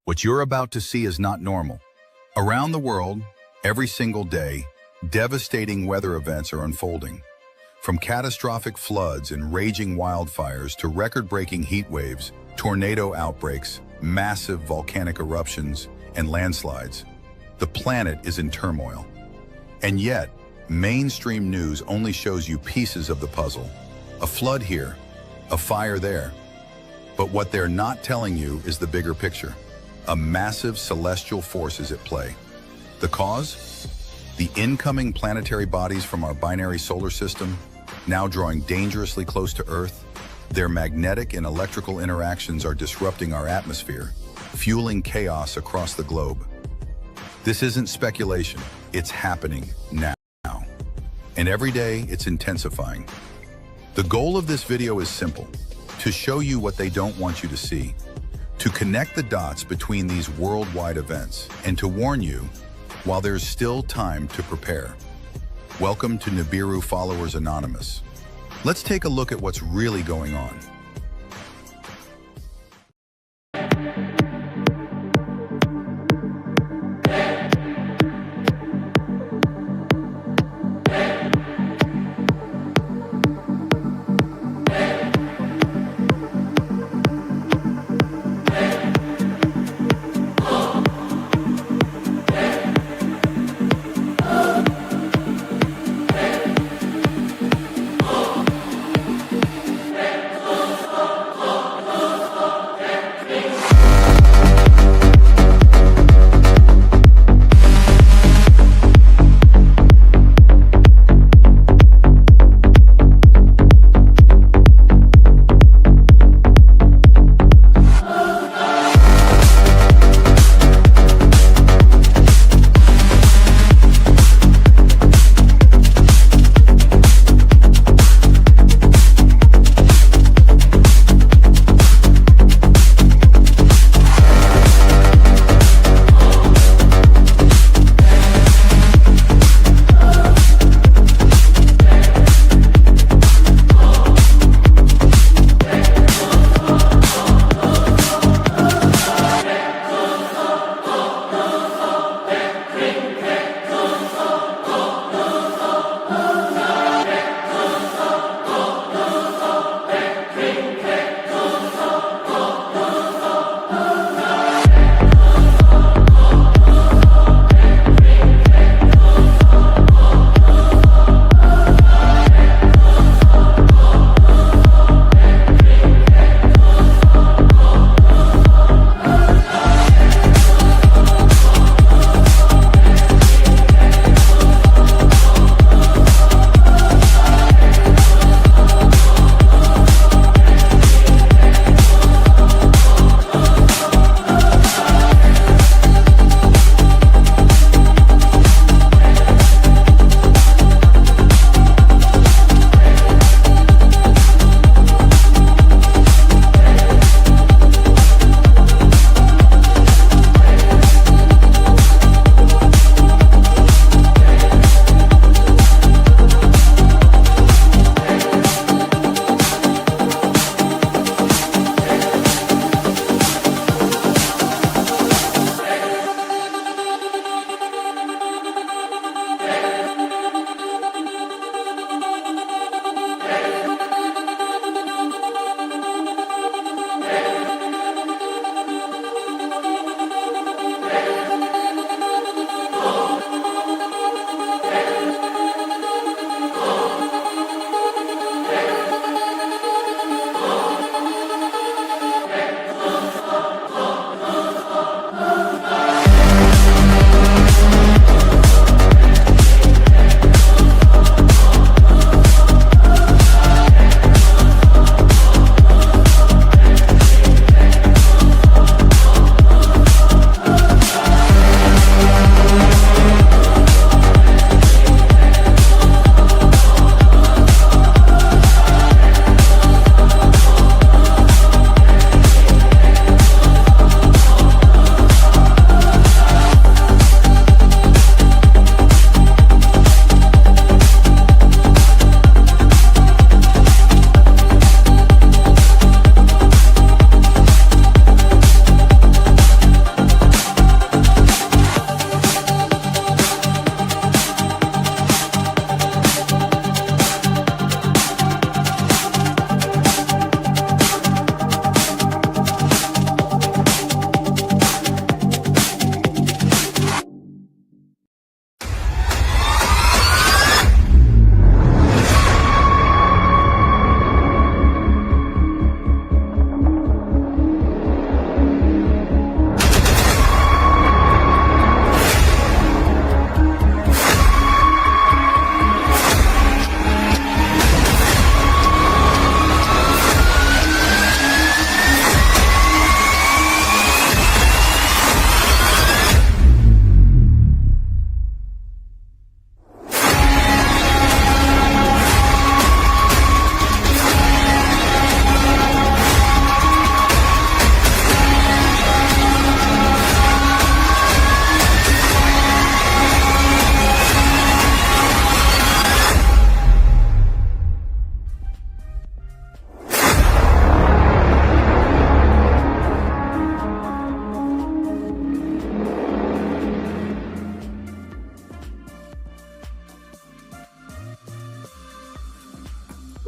What you're about to see is not normal. Around the world, every single day, devastating weather events are unfolding. From catastrophic floods and raging wildfires to record-breaking heat waves, tornado outbreaks, massive volcanic eruptions, and landslides, the planet is in turmoil. And yet, mainstream news only shows you pieces of the puzzle. A flood here, a fire there. But what they're not telling you is the bigger picture. A massive celestial force is at play. The cause? The incoming planetary bodies from our binary solar system, now drawing dangerously close to Earth. Their magnetic and electrical interactions are disrupting our atmosphere, fueling chaos across the globe. This isn't speculation, it's happening now. And every day, it's intensifying. The goal of this video is simple: to show you what they don't want you to see, to connect the dots between these worldwide events, and to warn you while there's still time to prepare. Welcome to Nibiru Followers Anonymous. Let's take a look at what's really going on.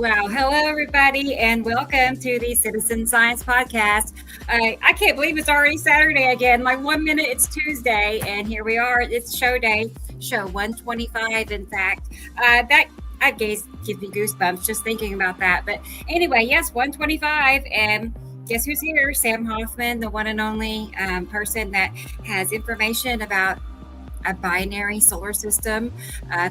Well, hello, everybody, and welcome to the Citizen Science Podcast. I can't believe it's already Saturday again. Like 1 minute, it's Tuesday, and here we are. It's show day, show 125, in fact. That gives me goosebumps just thinking about that. But anyway, yes, 125, and guess who's here? Sam Hofman, the one and only person that has information about a binary solar system,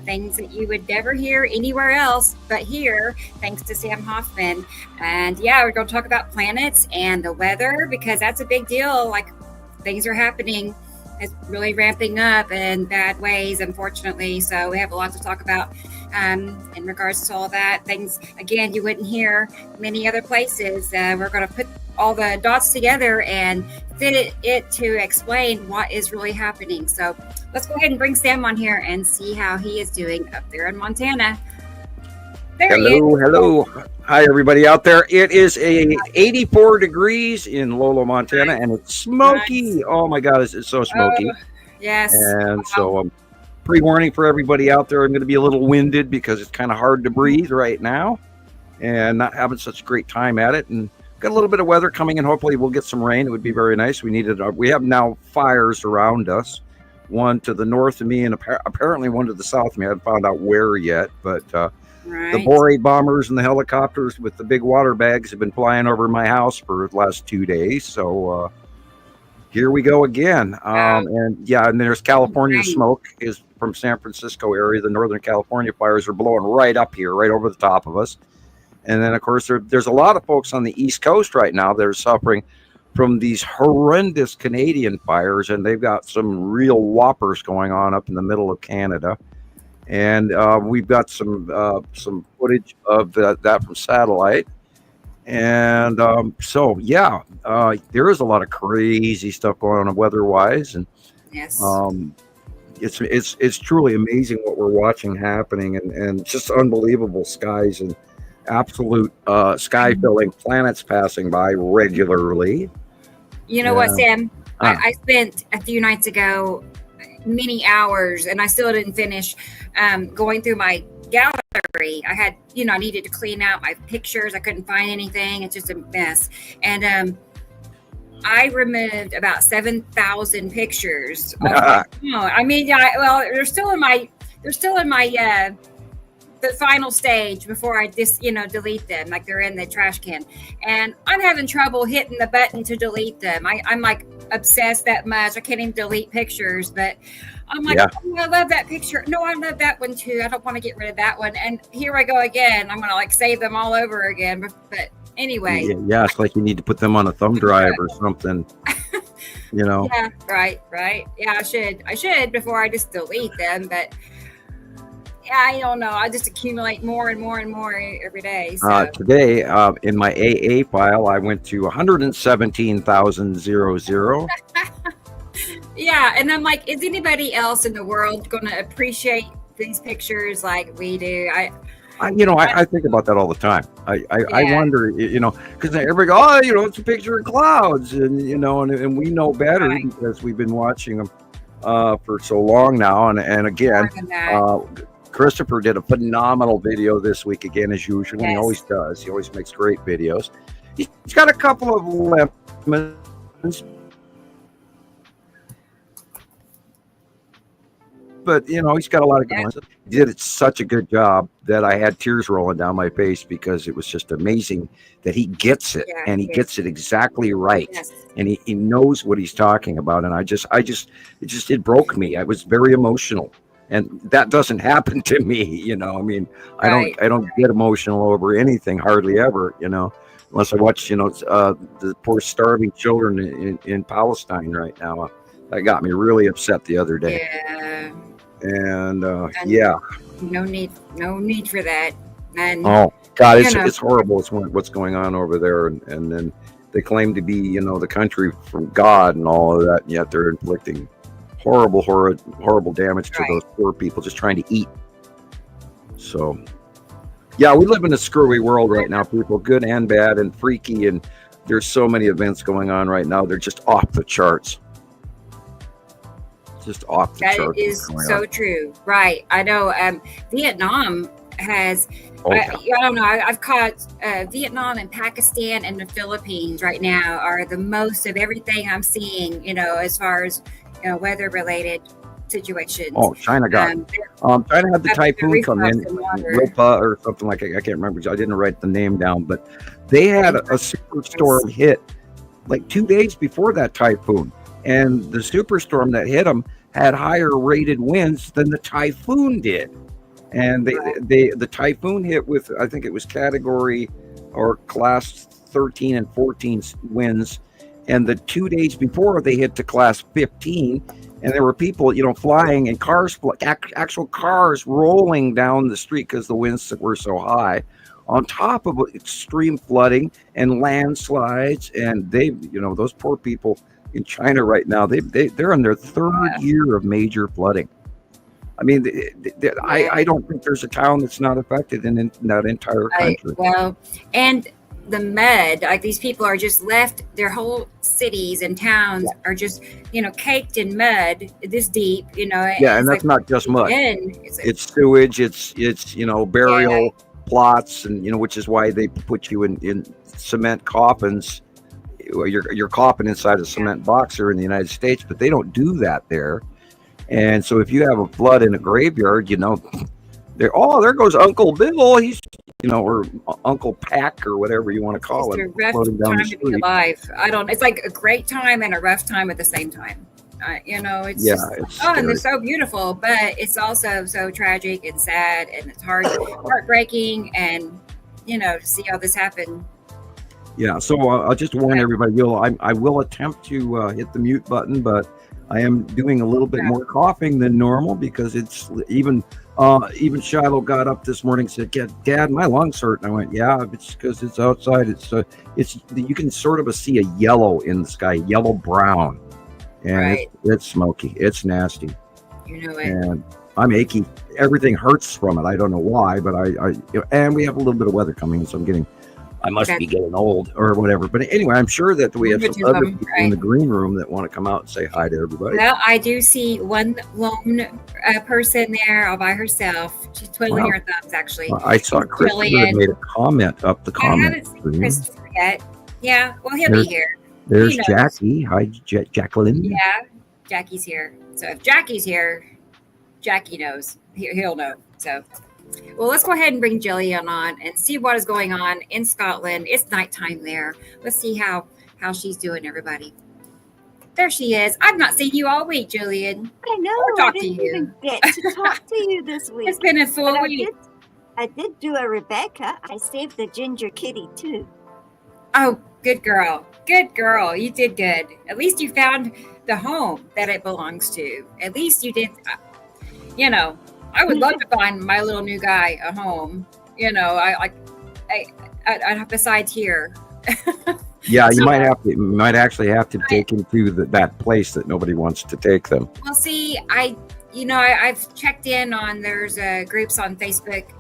things that you would never hear anywhere else but here, thanks to Sam Hofman. And yeah, we're going to talk about planets and the weather because that's a big deal. Like things are happening. It's really ramping up in bad ways, unfortunately. So we have a lot to talk about in regards to all that. Things, again, you wouldn't hear many other places. We're going to put all the dots together and fit it to explain what is really happening. So let's go ahead and bring Sam on here and see how he is doing up there in Montana. Hello. Hi, everybody out there. It is 84 degrees in Lolo, Montana, and it's smoky. Nice. Oh, my God, it's so smoky. Yes. And so pre-warning for everybody out there, I'm going to be a little winded because it's kind of hard to breathe right now and not having such a great time at it. And got a little bit of weather coming in. Hopefully we'll get some rain. It would be very nice. We have now fires around us, one to the north of me and apparently one to the south of me. I haven't found out where yet, but right. The Borate bombers and the helicopters with the big water bags have been flying over my house for the last 2 days. So here we go again. And there's California smoke is from San Francisco area. The Northern California fires are blowing right up here, right over the top of us. And then, of course, there's a lot of folks on the East Coast right now that are suffering from these horrendous Canadian fires, and they've got some real whoppers going on up in the middle of Canada. And we've got some footage of that from satellite. And there is a lot of crazy stuff going on weather-wise, and yes. It's truly amazing what we're watching happening, and just unbelievable skies and absolute sky-filling planets passing by regularly. You know what, Sam? I spent a few nights ago many hours, and I still didn't finish going through my gallery. I had, I needed to clean out my pictures. I couldn't find anything. It's just a mess. And I removed about 7,000 pictures. They're still in my the final stage before I just, delete them, like they're in the trash can. And I'm having trouble hitting the button to delete them. I'm like obsessed that much. I can't even delete pictures, but I'm like, Oh, I love that picture. No, I love that one too. I don't want to get rid of that one. And here I go again. I'm going to like save them all over again. But anyway. Yeah, it's like you need to put them on a thumb drive or something. Yeah, right. Yeah, I should before I just delete them, but I don't know. I just accumulate more and more and more every day. So. Today, in my AA file, I went to 117,000. Yeah, and I'm like, is anybody else in the world going to appreciate these pictures like we do? I think about that all the time. I wonder, because everybody go, it's a picture of clouds, and and we know better because we've been watching them for so long now, and again. Christopher did a phenomenal video this week again, as usual. Yes. He always does. He always makes great videos. He's got a couple of lemons, but he's got a lot of good ones. He did such a good job that I had tears rolling down my face because it was just amazing that he gets it, and he gets it exactly right, and he knows what he's talking about. And it broke me. I was very emotional. And that doesn't happen to me, I don't get emotional over anything, hardly ever, unless I watch, the poor starving children in Palestine right now. That got me really upset the other day. Yeah. And no need for that. And oh God, it's horrible. It's what's going on over there, and then they claim to be, the country from God and all of that, and yet they're inflicting horrible damage to those poor people just trying to eat. So we live in a screwy world right now, people, good and bad and freaky, and there's so many events going on right now. They're just off the charts. Just off the charts. That is so true. Right. I know Vietnam has, yeah. I don't know, I've caught Vietnam and Pakistan and the Philippines right now are the most of everything I'm seeing, as far as, weather-related situations. Oh, China got China had the typhoon come in, Wilpa or something like that. I can't remember. I didn't write the name down, but they had a superstorm hit like 2 days before that typhoon, and the superstorm that hit them had higher rated winds than the typhoon did. And the typhoon hit with, I think it was category or class 13 and 14 winds, and the 2 days before they hit to class 15. And there were people, flying and cars, actual cars rolling down the street because the winds were so high, on top of extreme flooding and landslides. And those poor people in China right now, they're in their third year of major flooding. I mean, I don't think there's a town that's not affected in that entire country. And the mud, like these people are just left, their whole cities and towns are just, caked in mud this deep, and that's not just mud. It's sewage, it's burial plots, and which is why they put you in cement coffins. You're coffin inside a cement box here in the United States, but they don't do that there. And so if you have a flood in a graveyard, there goes Uncle Bill. He's, or Uncle Pack or whatever you want to call it. It's a rough time to be alive. It's like a great time and a rough time at the same time. It's and they're so beautiful, but it's also so tragic and sad, and it's heartbreaking, and to see all this happen. Yeah, so I'll just warn everybody. I will attempt to hit the mute button, but I am doing a little bit more coughing than normal because it's even Shiloh got up this morning and said, Dad, my lungs hurt. And I went, yeah, it's because it's outside. It's you can sort of see a yellow in the sky, yellow brown, and it's smoky. It's nasty. And I'm achy. Everything hurts from it. I don't know why, but and we have a little bit of weather coming, so I must be getting old or whatever. But anyway, I'm sure that we have some other people in the green room that want to come out and say hi to everybody. Well, I do see one lone person there all by herself. She's twiddling her thumbs, actually. I saw Christopher made a comment up the comment. I haven't seen Christopher yet. Yeah, well, he'll be here. There's Jackie. Hi, Jacqueline. Yeah, Jackie's here. So if Jackie's here, Jackie knows. He'll know. So... Well, let's go ahead and bring Gillian on and see what is going on in Scotland. It's nighttime there. Let's see how she's doing, everybody. There she is. I've not seen you all week, Gillian. I know. I didn't even get to talk to you this week. It's been a full week. I did do a Rebecca. I saved the ginger kitty, too. Oh, good girl. Good girl. You did good. At least you found the home that it belongs to. At least you did, I would love to find my little new guy a home. I besides here. Yeah, you might actually have to take him to that place that nobody wants to take them. Well, see, I've checked in on, there's groups on Facebook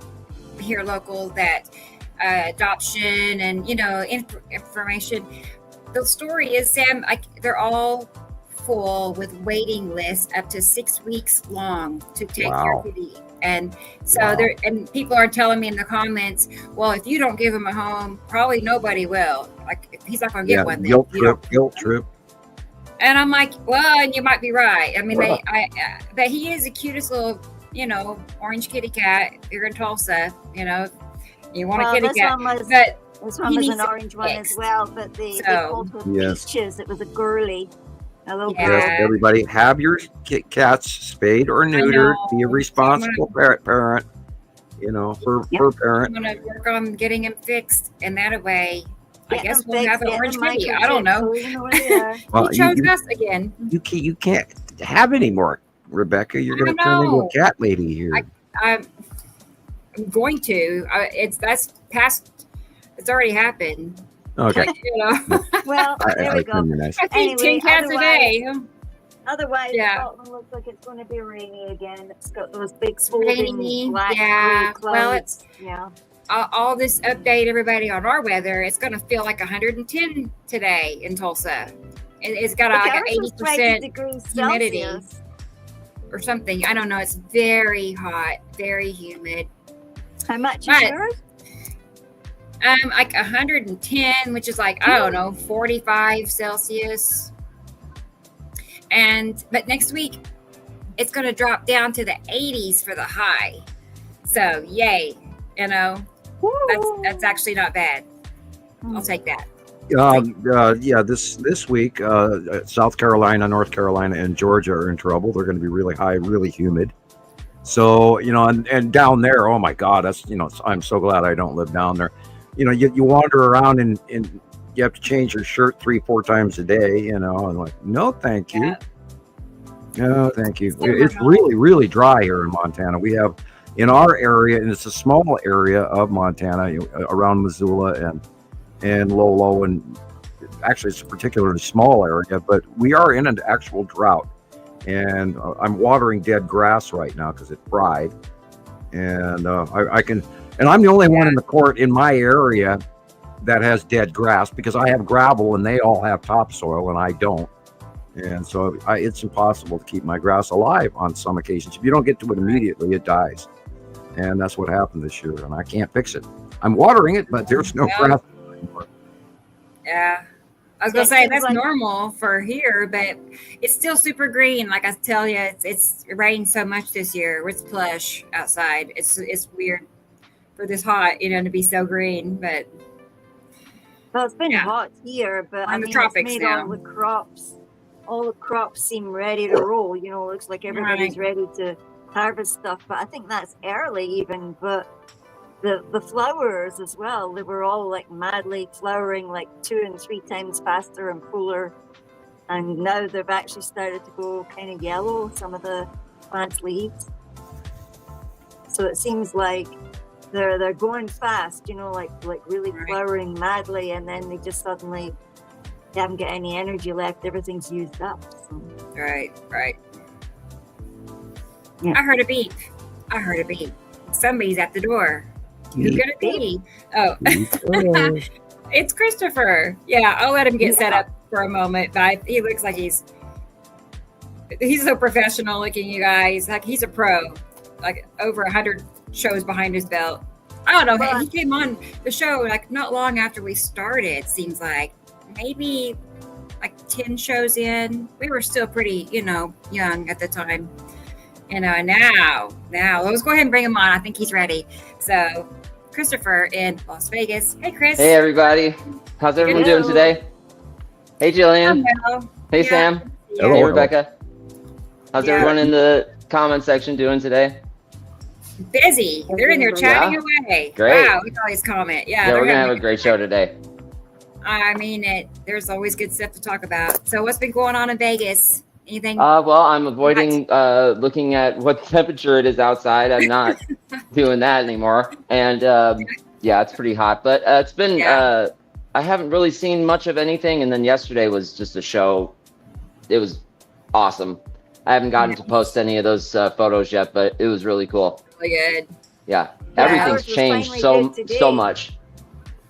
here local that adoption and information. The story is, Sam, they're all full with waiting lists up to 6 weeks long to take your kitty. And so and people are telling me in the comments, well, if you don't give him a home, probably nobody will. Like, he's not going to get one. Guilt trip. And I'm like, well, and you might be right. I mean, but he is the cutest little, orange kitty cat here in Tulsa. You want a kitty cat, this one was an orange one as well. But they called her Peaches. It was a girly. Hello, everybody, have your cats spayed or neutered. Be a responsible parent. For parent. I'm going to work on getting him fixed, and that way, I guess we'll have an orange kitty. I don't know. Well, he chose us again. You can't have any more, Rebecca. You're going to turn into a cat lady here. I'm going to. That's past. It's already happened. Okay. Well, there we go. Nice. I feed 10 cats a day. Otherwise, Scotland looks like it's going to be rainy again. It's got those big folding black clouds. Well, it's all this update, everybody, on our weather. It's going to feel like 110 today in Tulsa. It's got like an 80% humidity or something. I don't know. It's very hot, very humid. How much is yours? Like 110, which is like, I don't know, 45 Celsius. But next week, it's going to drop down to the 80s for the high. So, yay. You know, that's actually not bad. I'll take that. This week, South Carolina, North Carolina, and Georgia are in trouble. They're going to be really high, really humid. So, you know, and down there, oh my God, that's, you know, I'm so glad I don't live down there. You know, you wander around and you have to change your shirt 3-4 times a day, you know, and like, no, thank you. No, thank you. It's really, really dry here in Montana. We have in our area, and it's a small area of Montana, around Missoula and Lolo, and actually it's a particularly small area, but we are in an actual drought. And I'm watering dead grass right now because it fried. And and I'm the only one in the court in my area that has dead grass, because I have gravel and they all have topsoil and I don't. And so it's impossible to keep my grass alive on some occasions. If you don't get to it immediately, it dies. And that's what happened this year, and I can't fix it. I'm watering it, but there's no grass anymore. Yeah. I was going to say, that's normal for here, but it's still super green. Like I tell you, it's rained so much this year. It's plush outside. It's weird for this hot, you know, to be so green, but. Well, it's been hot here, but I mean, it's made all the crops seem ready to roll. You know, it looks like everybody's ready to harvest stuff, but I think that's early even. But the flowers as well, they were all like madly flowering like 2 and 3 times faster and fuller, and now they've actually started to go kind of yellow, some of the plants' leaves. So it seems like they're going fast, you know, like really flowering madly, and then they just suddenly haven't got any energy left. Everything's used up. So. Right. Yeah. I heard a beep. Somebody's at the door. Who's gonna be? Oh, it's Christopher. Yeah, I'll let him get set up for a moment. But he looks like he's so professional looking, you guys. Like he's a pro. Like over 100 shows behind his belt. I don't know. Well, he came on the show like not long after we started. Seems like maybe like 10 shows in. We were still pretty, you know, young at the time. You know, now let's go ahead and bring him on. I think he's ready. So, Christopher in Las Vegas. Hey, Chris. Hey, everybody. How's everyone doing today? Hey, Gillian. Hello. Hey, Sam. Hello. Hey, Rebecca. How's everyone in the comment section doing today? Busy. They're in there chatting away. Great. Wow, look at all these comment. Yeah, we're going to have a great show today. I mean, there's always good stuff to talk about. So, what's been going on in Vegas? Anything? Well, I'm avoiding looking at what temperature it is outside. I'm not doing that anymore. And yeah, it's pretty hot. But it's been, I haven't really seen much of anything. And then yesterday was just a show. It was awesome. I haven't gotten to post any of those photos yet, but it was really cool. Really good. Yeah, everything's changed so much.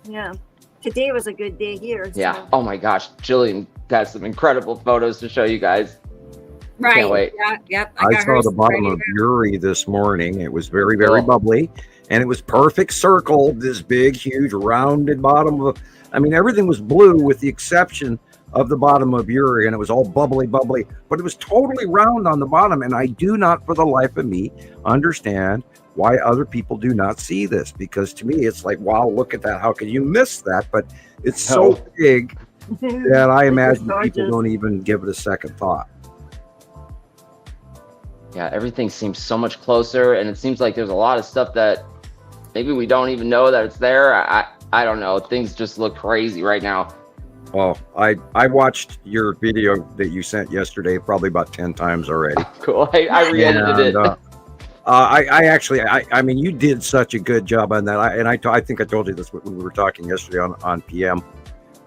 Yeah, today was a good day here. So. Yeah. Oh my gosh, Gillian got some incredible photos to show you guys. Right. Can't wait. Yeah, yep. I saw the bottom of Uri this morning. It was very, very bubbly, and it was perfect circle. This big, huge, rounded bottom of. I mean, everything was blue with the exception of the bottom of Uri, and it was all bubbly, but it was totally round on the bottom. And I do not, for the life of me, understand why other people do not see this, because to me, it's like, wow, look at that. How can you miss that? But it's so big that I imagine people don't even give it a second thought. Yeah, everything seems so much closer, and it seems like there's a lot of stuff that maybe we don't even know that it's there. I don't know. Things just look crazy right now. Well, I watched your video that you sent yesterday probably about 10 times already. Cool. I re-edited it. I mean, you did such a good job on that. I think I told you this when we were talking yesterday on PM.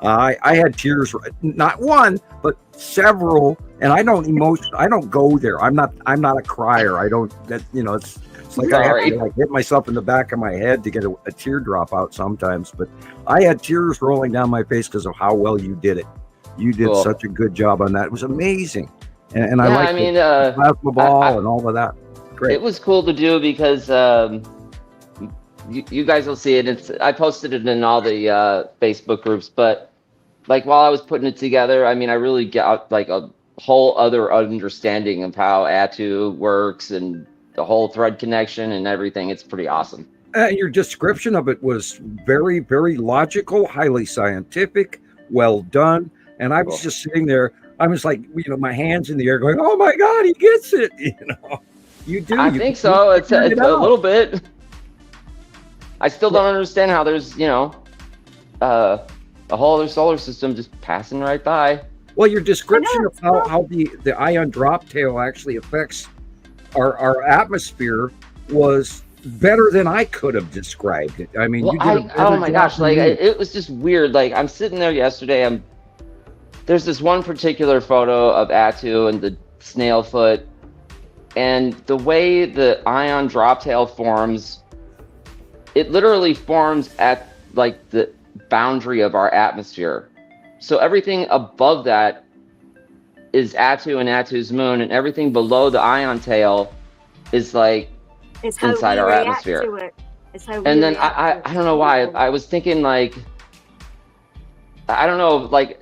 I had tears, not one, but several, and I don't go there. I'm not a crier. I don't, it's like I have to like hit myself in the back of my head to get a teardrop out sometimes, but I had tears rolling down my face because of how well you did it. You did such a good job on that. It was amazing. And I like the plasma ball and all of that. Great. It was cool to do because you guys will see it. I posted it in all the Facebook groups, but like while I was putting it together, I mean, I really got like a whole other understanding of how Attu works and the whole thread connection and everything. It's pretty awesome. Your description of it was very, very logical, highly scientific, well done. And I was just sitting there. I was like, my hands in the air going, oh my God, he gets it. You do. I think so. It's a little bit. I still don't understand how there's, a whole other solar system just passing right by. Well, your description of how the ion drop tail actually affects our atmosphere was better than I could have described it. I mean, oh my gosh, like it was just weird. Like I'm sitting there yesterday. There's this one particular photo of Attu and the snail foot, and the way the ion drop tail forms, it literally forms at like the boundary of our atmosphere. So everything above that is Attu and Attu's moon, and everything below the ion tail is like inside our atmosphere. And then I don't know why I was thinking like, I don't know, like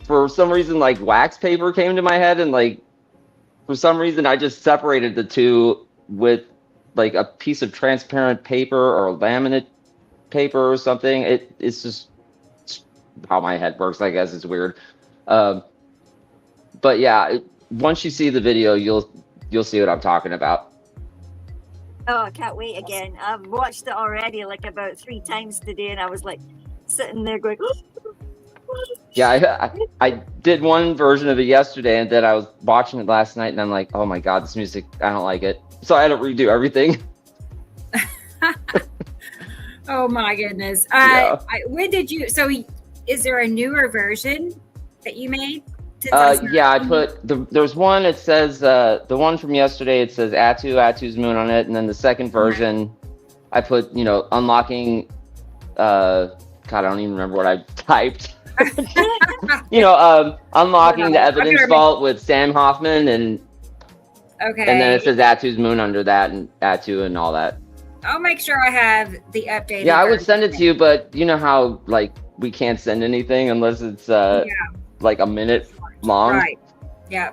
for some reason like wax paper came to my head, and like for some reason I just separated the two with like a piece of transparent paper or laminate paper or something. It's just how my head works, I guess. It's weird. But yeah, once you see the video, you'll see what I'm talking about. Oh, I can't wait again. I've watched it already like about 3 times today, and I was like sitting there going, yeah, I did one version of it yesterday, and then I was watching it last night, and I'm like, oh my God, this music, I don't like it. So I had to redo everything. Oh my goodness. When did you, so is there a newer version that you made? Yeah, I put there's one, it says the one from yesterday, it says Attu's moon on it, and then the second version I put, unlocking God, I don't even remember what I typed. Unlocking the evidence vault with Sam Hofman, and then it says Attu's moon under that, and Attu and all that. I'll make sure I have the updated. Yeah, I would send it to you, but you know how like we can't send anything unless it's like a minute long. Right. Yeah.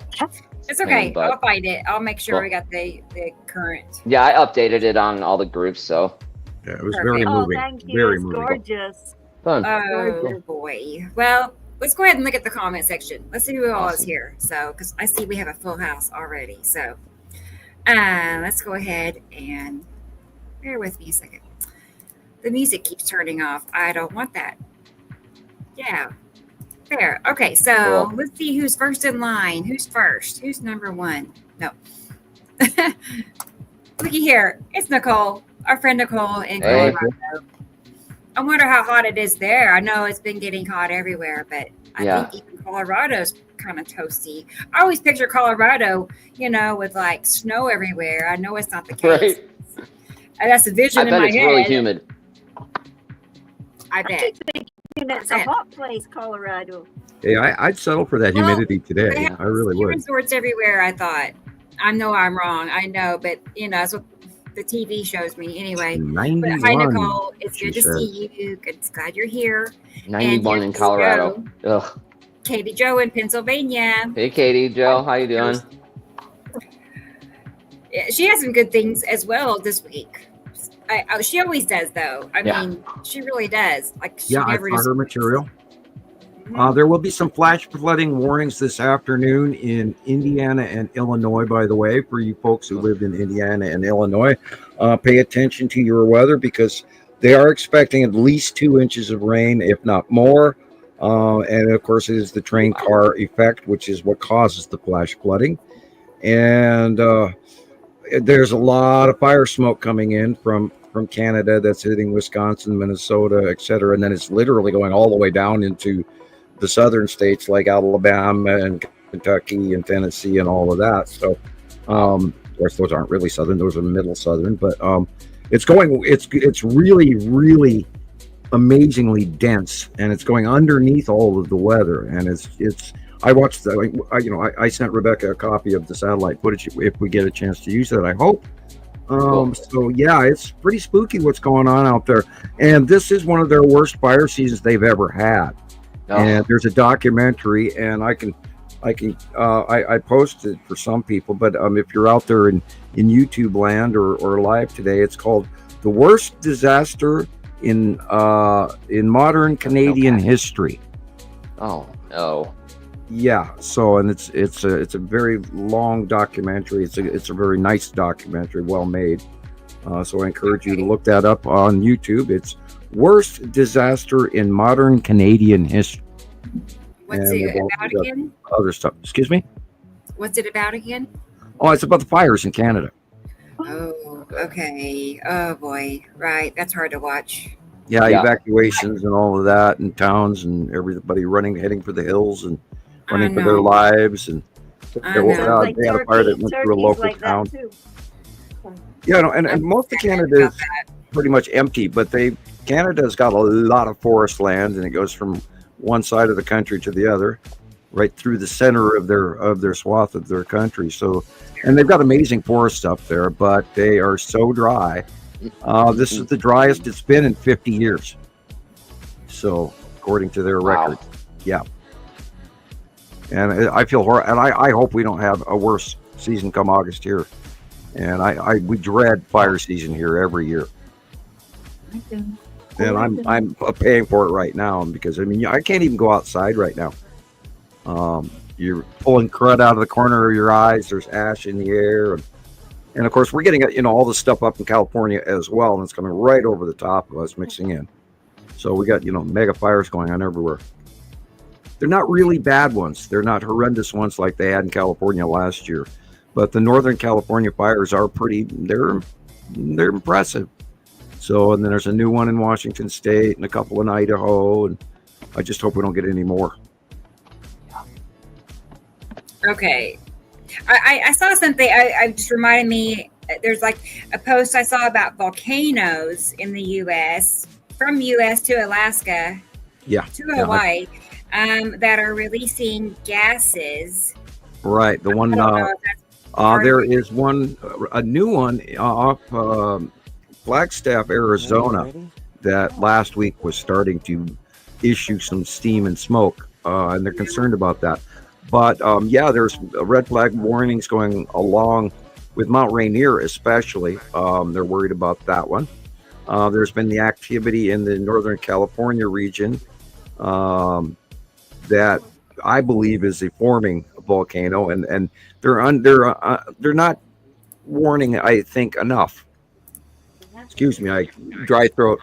It's okay. I'll find it. I'll make sure I got the current. Yeah, I updated it on all the groups, so. Yeah, it was very moving. Thank you. Very it's moving. Gorgeous. Fun. Oh boy. Well, let's go ahead and look at the comment section. Let's see who all is here. So, because I see we have a full house already. So, let's go ahead and bear with me a second. The music keeps turning off. I don't want that. Yeah. There. Okay, so let's see who's first in line. Who's first? Who's number one? No. Looky here. It's Nicole, our friend Nicole in Colorado. I wonder how hot it is there. I know it's been getting hot everywhere, but I think even Colorado's kind of toasty. I always picture Colorado, with like snow everywhere. I know it's not the case. Right. That's the vision in my head. I bet it's really humid. I bet. It's a hot place, Colorado. Yeah, I'd settle for that humidity today. I really would. Resorts everywhere, I thought. I know I'm wrong. I know, but that's what the TV shows me anyway. 91, but hi, Nicole. It's good to see you. It's glad you're here. 91 in Colorado. Ugh. Katie Jo in Pennsylvania. Hey, Katie Jo. How you doing? Yeah, she has some good things as well this week. She always does, though. I mean, she really does. Like, she never I found her material. There will be some flash flooding warnings this afternoon in Indiana and Illinois, by the way, for you folks who live in Indiana and Illinois. Pay attention to your weather because they are expecting at least 2 inches of rain, if not more. And, of course, it is the train car effect, which is what causes the flash flooding. And there's a lot of fire smoke coming in from Canada that's hitting Wisconsin, Minnesota, etc. And then it's literally going all the way down into the southern states like Alabama and Kentucky and Tennessee and all of that. So, of course, those aren't really southern; those are middle southern. But it's really, really amazingly dense, and it's going underneath all of the weather. And it's. I watched that. I sent Rebecca a copy of the satellite footage if we get a chance to use that. I hope. Cool. So yeah, it's pretty spooky what's going on out there. And this is one of their worst fire seasons they've ever had. And there's a documentary, and I posted for some people, but if you're out there in YouTube land or live today, it's called "The Worst Disaster in Modern Canadian History." Oh no. Yeah. So, and it's a very long documentary. It's a very nice documentary, well made. So I encourage you to look that up on YouTube. It's "Worst Disaster in Modern Canadian History." What's it about again? Other stuff. Excuse me? What's it about again? Oh, it's about the fires in Canada. Oh, okay. Oh boy. Right. That's hard to watch. Yeah, evacuations and all of that, and towns and everybody heading for the hills and running for their lives. And they had a fire that went through a local town. Yeah, no, and most of Canada is pretty much empty, but Canada's got a lot of forest land, and it goes from one side of the country to the other, right through the center of their swath of their country. So, and they've got amazing forests up there, but they are so dry. This is the driest it's been in 50 years. So, according to their record, yeah. And I feel horrible, and I hope we don't have a worse season come August here. And we dread fire season here every year. And I'm paying for it right now, because I mean I can't even go outside right now. You're pulling crud out of the corner of your eyes. There's ash in the air, and of course we're getting all this stuff up in California as well, and it's coming right over the top of us, mixing in. So we got mega fires going on everywhere. They're not really bad ones. They're not horrendous ones like they had in California last year, but the Northern California fires are they're impressive. So, and then there's a new one in Washington State and a couple in Idaho, and I just hope we don't get any more. Okay. I saw something, I just reminded me, there's like a post I saw about volcanoes in the U.S., from U.S. to Alaska, to Hawaii, that are releasing gases. Right. The one, there is one, a new one off Flagstaff, Arizona, that last week was starting to issue some steam and smoke, and they're concerned about that. But there's red flag warnings going along with Mount Rainier, especially. They're worried about that one. There's been the activity in the Northern California region that I believe is a forming volcano, and they're not warning, I think, enough. Excuse me, dry throat.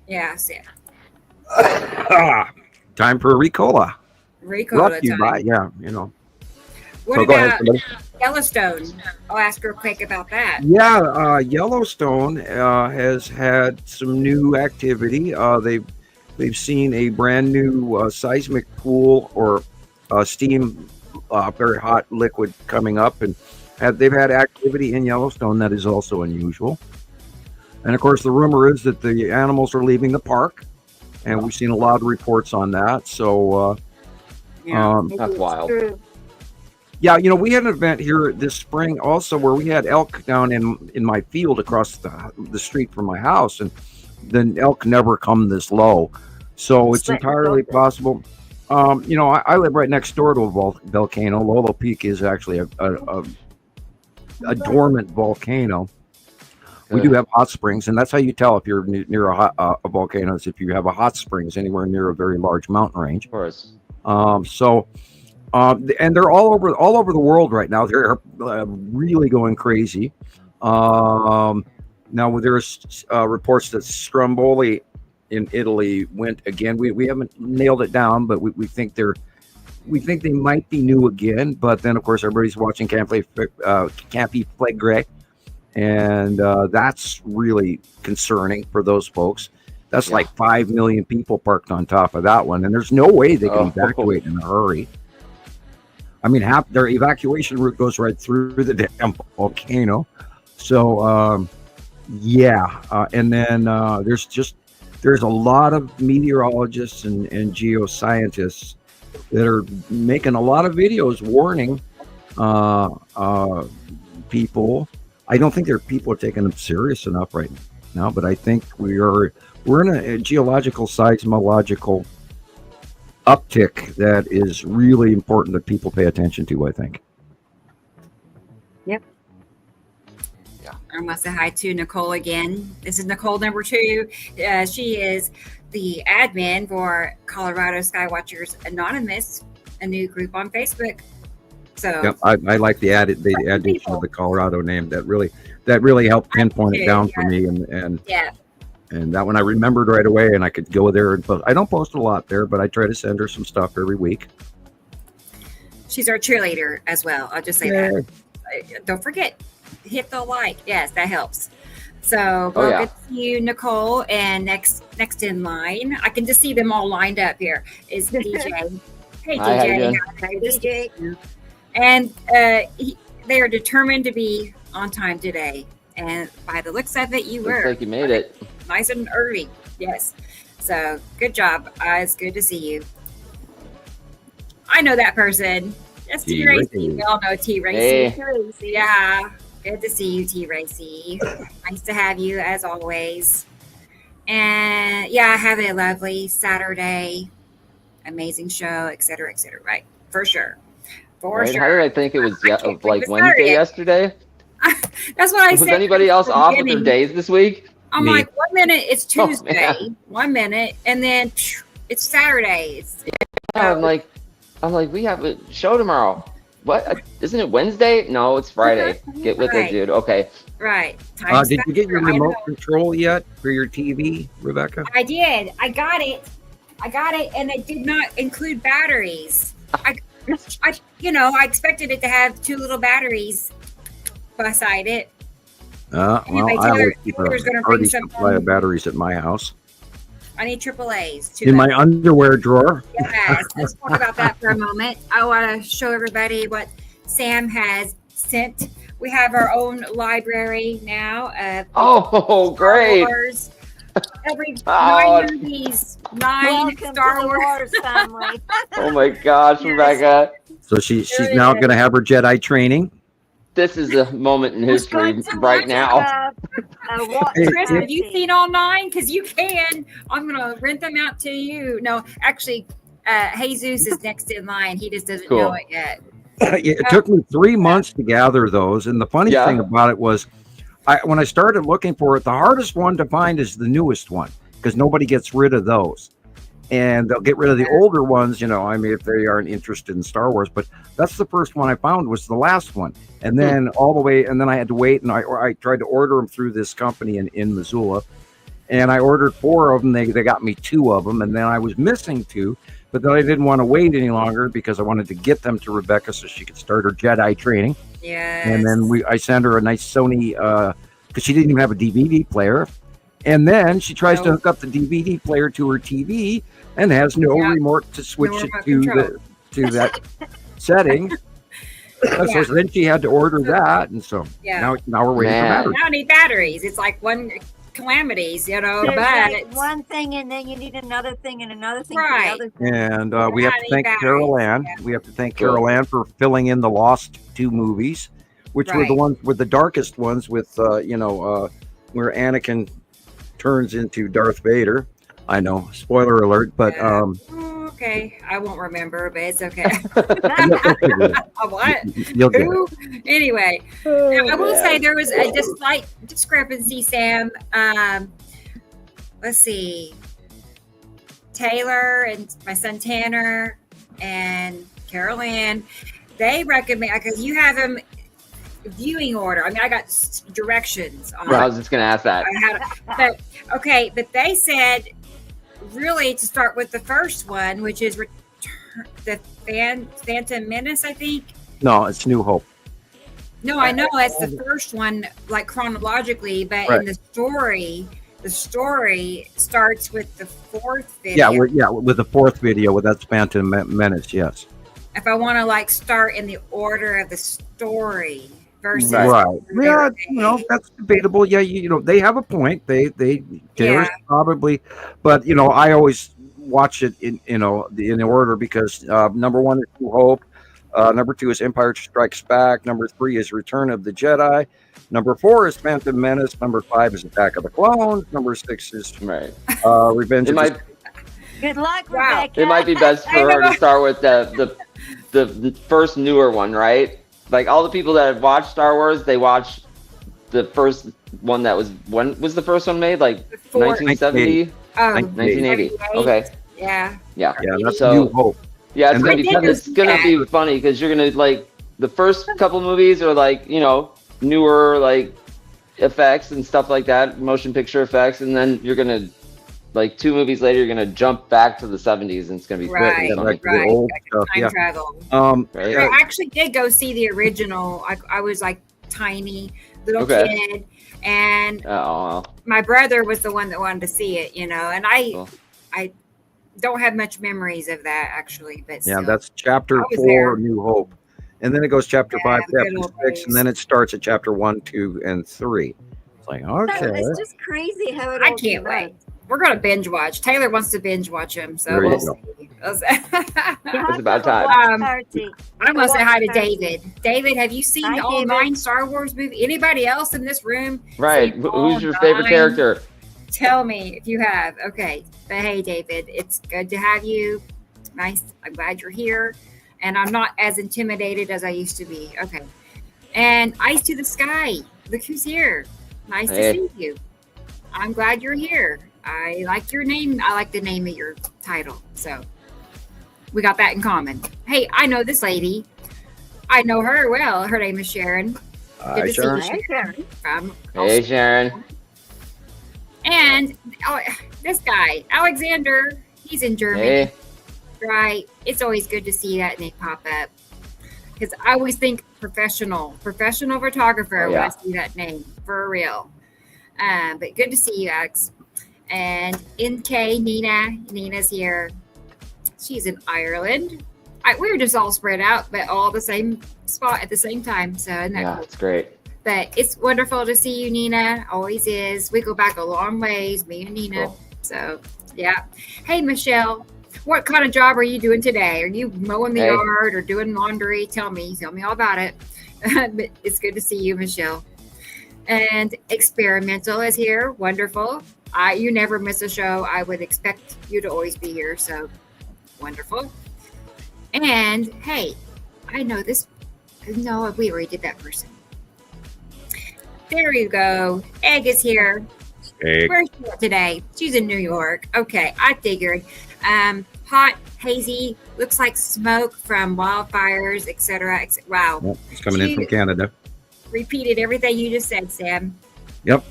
Yeah. Time for a Ricola. Ricola time. What about Yellowstone? I'll ask real quick about that. Yeah, Yellowstone has had some new activity. They've seen a brand new seismic pool or steam, very hot liquid coming up, and they've had activity in Yellowstone that is also unusual. And of course, the rumor is that the animals are leaving the park, and we've seen a lot of reports on that. So, that's wild. Yeah, we had an event here this spring also where we had elk down in my field across the street from my house, and the elk never come this low. So it's entirely possible. I live right next door to a volcano. Lolo Peak is actually a dormant volcano. We do have hot springs, and that's how you tell if you're near a volcano, is if you have a hot springs anywhere near a very large mountain range. Of course. And they're all over the world right now. They're really going crazy. Now there's reports that Stromboli in Italy went again. We haven't nailed it down, but we think they might be new again. But then of course everybody's watching Campi Flegrei. And that's really concerning for those folks. That's like 5 million people parked on top of that one. And there's no way they can evacuate in a hurry. I mean, their evacuation route goes right through the damn volcano. So, and then there's a lot of meteorologists and geoscientists that are making a lot of videos warning people I don't think people are taking them serious enough right now, but I think we're in a geological seismological uptick that is really important that people pay attention to, I think. Yep. Yeah. I want to say hi to Nicole again. This is Nicole number 2. She is the admin for Colorado Skywatchers Anonymous, a new group on Facebook. So yep, I like the addition of the Colorado name. That really helped pinpoint it down for me, and that one I remembered right away, and I could go there and post. I don't post a lot there, but I try to send her some stuff every week. She's our cheerleader as well. I'll just say that. Don't forget, hit the like. Yes, that helps. So good to see you, Nicole. And next in line, I can just see them all lined up here, is DJ. Hey, DJ. Hi, DJ. And they are determined to be on time today. And by the looks of it, you were. Looks like you made it. Nice and early. Yes. So good job. It's good to see you. I know that person. That's T. Racy. We all know T. Racy. Hey. Yeah. Good to see you, T. Racy. Nice to have you as always. And yeah, have a lovely Saturday. Amazing show, etc., etc. Right. For sure. For sure. How did I think it was like Wednesday yesterday? That's what I said. Was anybody else off with their days this week? I'm like, 1 minute it's Tuesday, 1 minute, and then it's Saturday. I'm like, we have a show tomorrow. What? Isn't it Wednesday? No, it's Friday. Get with it, dude. Okay. Right. Did you get your remote control yet for your TV, Rebecca? I did. I got it, and it did not include batteries. I expected it to have 2 little batteries beside it. Anyway, I always keep a hearty supply of batteries at my house. I need AAAs. In my underwear drawer. Yes, let's talk about that for a moment. I want to show everybody what Sam has sent. We have our own library now. Great. Wars. Every 9 movies, 9 Star Wars family. Oh my gosh, Rebecca. So she's now going to have her Jedi training. This is a moment in history right now. Chris, have you seen all 9? Because you can. I'm going to rent them out to you. No, actually, Jesus is next in line. He just doesn't know it yet. It took me 3 months to gather those. And the funny thing about it was, when I started looking for it, the hardest one to find is the newest one, because nobody gets rid of those. And they'll get rid of the older ones, if they aren't interested in Star Wars. But that's the first one I found was the last one. And then I had to wait, and I tried to order them through this company in Missoula. And I ordered 4 of them. They got me 2 of them, and then I was missing 2. But then I didn't want to wait any longer because I wanted to get them to Rebecca so she could start her Jedi training. Yes. And then I sent her a nice Sony, because she didn't even have a DVD player. And then she tries to hook up the DVD player to her TV and has no remote to switch it to that setting. So then she had to order that, and so now we're waiting for batteries. Now I need batteries. It's like one calamities, There's but like one thing, and then you need another thing, and another thing. Right. And we have to thank Carol Ann. We have to thank Carol Ann for filling in the lost 2 movies, which were the ones with the darkest ones, with where Anakin turns into Darth Vader. I know, spoiler alert, but okay, I won't remember, but it's okay. What? You'll get it. Anyway, I will say there was a slight discrepancy, Sam. Let's see. Taylor and my son Tanner and Carol Ann, they recommend, because you have them viewing order. I mean, I got directions on I was just going to ask that. But they said really to start with the first one, which is the Phantom Menace, I think. No, it's New Hope. No, I know that's the first one, like chronologically, but in the story starts with the 4th video. With the 4th video, that's Phantom Menace, yes. If I want to start in the order of the story versus that's debatable. They have a point. There's probably, but I always watch it in the order because number 1 is New Hope, Number 2 is Empire Strikes Back. Number 3 is Return of the Jedi. Number 4 is Phantom Menace. Number 5 is Attack of the Clones. Number 6 is Revenge of the... Good luck, Rebecca. It might be best for her to start with the first newer one, right? Like all the people that have watched Star Wars, they watch the first one that was, when was the first one made? Like 1970? 1980. Okay. Yeah. That's New Hope. Yeah, it's gonna be funny because you're gonna like the first couple movies are like, you know, newer like effects and stuff like that, motion picture effects, and then you're gonna like 2 movies later, you're gonna jump back to the 70s, and it's gonna be right. Old stuff. Time travel. Right. I actually did go see the original. I was like tiny little kid, and my brother was the one that wanted to see it, you know, and I don't have much memories of that actually, but yeah, that's chapter 4, New Hope, and then it goes chapter 5, chapter 6, and then it starts at chapter 1, 2, and 3. It's like, okay, it's just crazy how it. I can't wait. We're gonna binge watch. Taylor wants to binge watch them, so we'll see. It's about time. I'm gonna say hi to David. David, have you seen all 9 Star Wars movies? Anybody else in this room? Right. Who's your favorite character? Tell me if you have. Okay. But hey, David, it's good to have you. Nice. I'm glad you're here. And I'm not as intimidated as I used to be. Okay. And Eyes to the Sky. Look who's here. Nice to see you. I'm glad you're here. I like your name. I like the name of your title. So we got that in common. Hey, I know this lady. I know her well. Her name is Sharon. Hi, Sharon. Hey, Sharon. And this guy, Alexander, he's in Germany. Hey. Right. It's always good to see that name pop up. Because I always think professional photographer when I see that name, for real. But good to see you, Alex. And NK, Nina's here. She's in Ireland. We were just all spread out, but all the same spot at the same time. So isn't that cool? It's great. But it's wonderful to see you, Nina. Always is. We go back a long ways, me and Nina. Cool. So, yeah. Hey, Michelle, what kind of job are you doing today? Are you mowing the yard or doing laundry? Tell me all about it. But it's good to see you, Michelle. And Experimental is here. Wonderful. You never miss a show. I would expect you to always be here. So, wonderful. And, hey, I know this. No, we already did that person. There you go. Egg is here. Egg. Where's she at today? She's in New York. Okay, I figured. Hot, hazy, looks like smoke from wildfires, etc. Wow. Yep, it's coming in from Canada. Repeated everything you just said, Sam. Yep.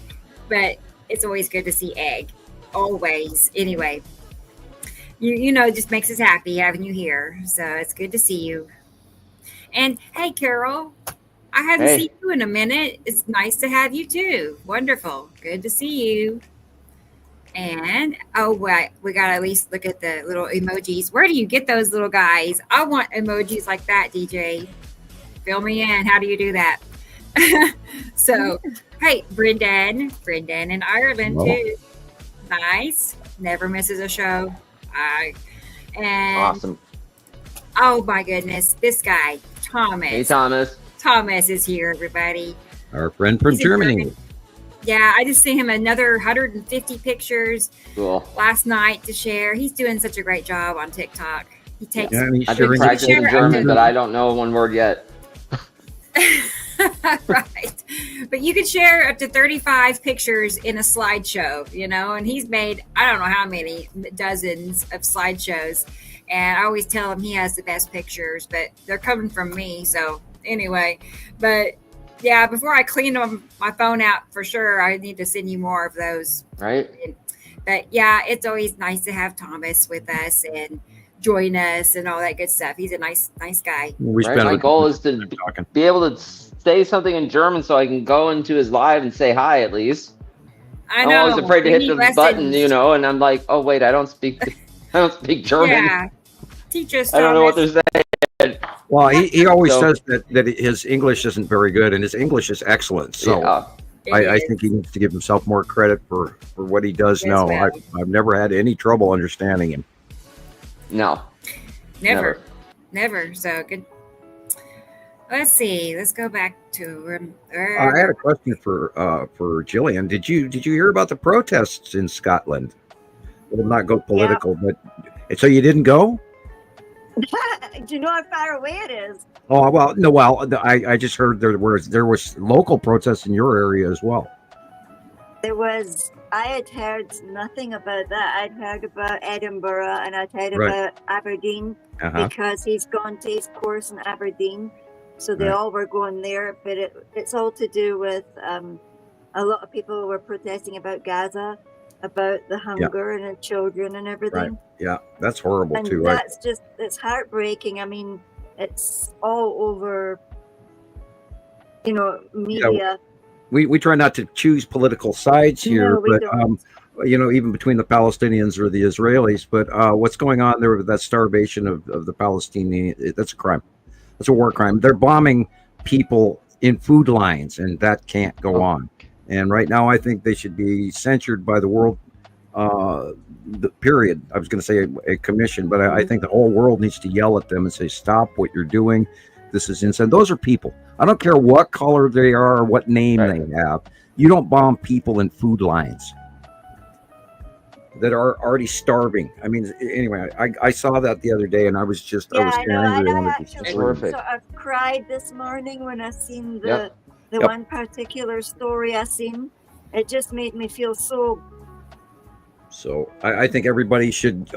But it's always good to see Egg. Always. Anyway, you know, it just makes us happy having you here. So it's good to see you. And hey, Carol. I haven't seen you in a minute. It's nice to have you too. Wonderful. Good to see you. And, we got to at least look at the little emojis. Where do you get those little guys? I want emojis like that, DJ. Fill me in. How do you do that? So, hey, Brendan in Ireland too. Nice. Never misses a show. And awesome. Oh my goodness. This guy, Thomas. Hey, Thomas. Thomas is here, everybody. Our friend from Germany. Yeah, I just sent him another 150 pictures last night to share. He's doing such a great job on TikTok. He takes. I've been practicing German, but I don't know one word yet. Right, but you can share up to 35 pictures in a slideshow, you know. And he's made I don't know how many dozens of slideshows, and I always tell him he has the best pictures, but they're coming from me, so. Anyway, but yeah, before I clean my phone out for sure, I need to send you more of those. Right. But yeah, it's always nice to have Thomas with us and join us and all that good stuff. He's a nice guy. My goal is to be able to say something in German so I can go into his live and say hi at least. I'm always afraid to hit the button, you know, and I'm like, oh wait, I don't speak German. Yeah. Teach us. I don't know what they're saying. Well, he always says that his English isn't very good, and his English is excellent. So I think he needs to give himself more credit for what he does know. I've never had any trouble understanding him. No. Never. So Let's see. Let's go back to. I had a question for Gillian. Did you hear about the protests in Scotland? Will not go political, but so you didn't go? Do you know how far away it is? Oh well, no. Well, I just heard there was local protests in your area as well. There was. I had heard nothing about that. I'd heard about Edinburgh and I'd heard about Aberdeen because he's gone to his course in Aberdeen, so they all were going there. But it's all to do with a lot of people were protesting about Gaza, about the hunger and the children and everything. Right. Yeah, that's horrible and too. That's just, it's heartbreaking. I mean, it's all over, media. Yeah, we try not to choose political sides here, No, we but don't. even between the Palestinians or the Israelis. But what's going on there with that starvation of the Palestinians? That's a crime. That's a war crime. They're bombing people in food lines, and that can't go on. And right now, I think they should be censured by the world. The period. I was going to say a commission, but I think the whole world needs to yell at them and say, "Stop what you're doing. This is insane." Those are people. I don't care what color they are or what name they have. You don't bomb people in food lines that are already starving. I mean, anyway, I saw that the other day, and I was just I was angry. I actually sort of cried this morning when I seen the one particular story I seen. It just made me feel so. So I think everybody should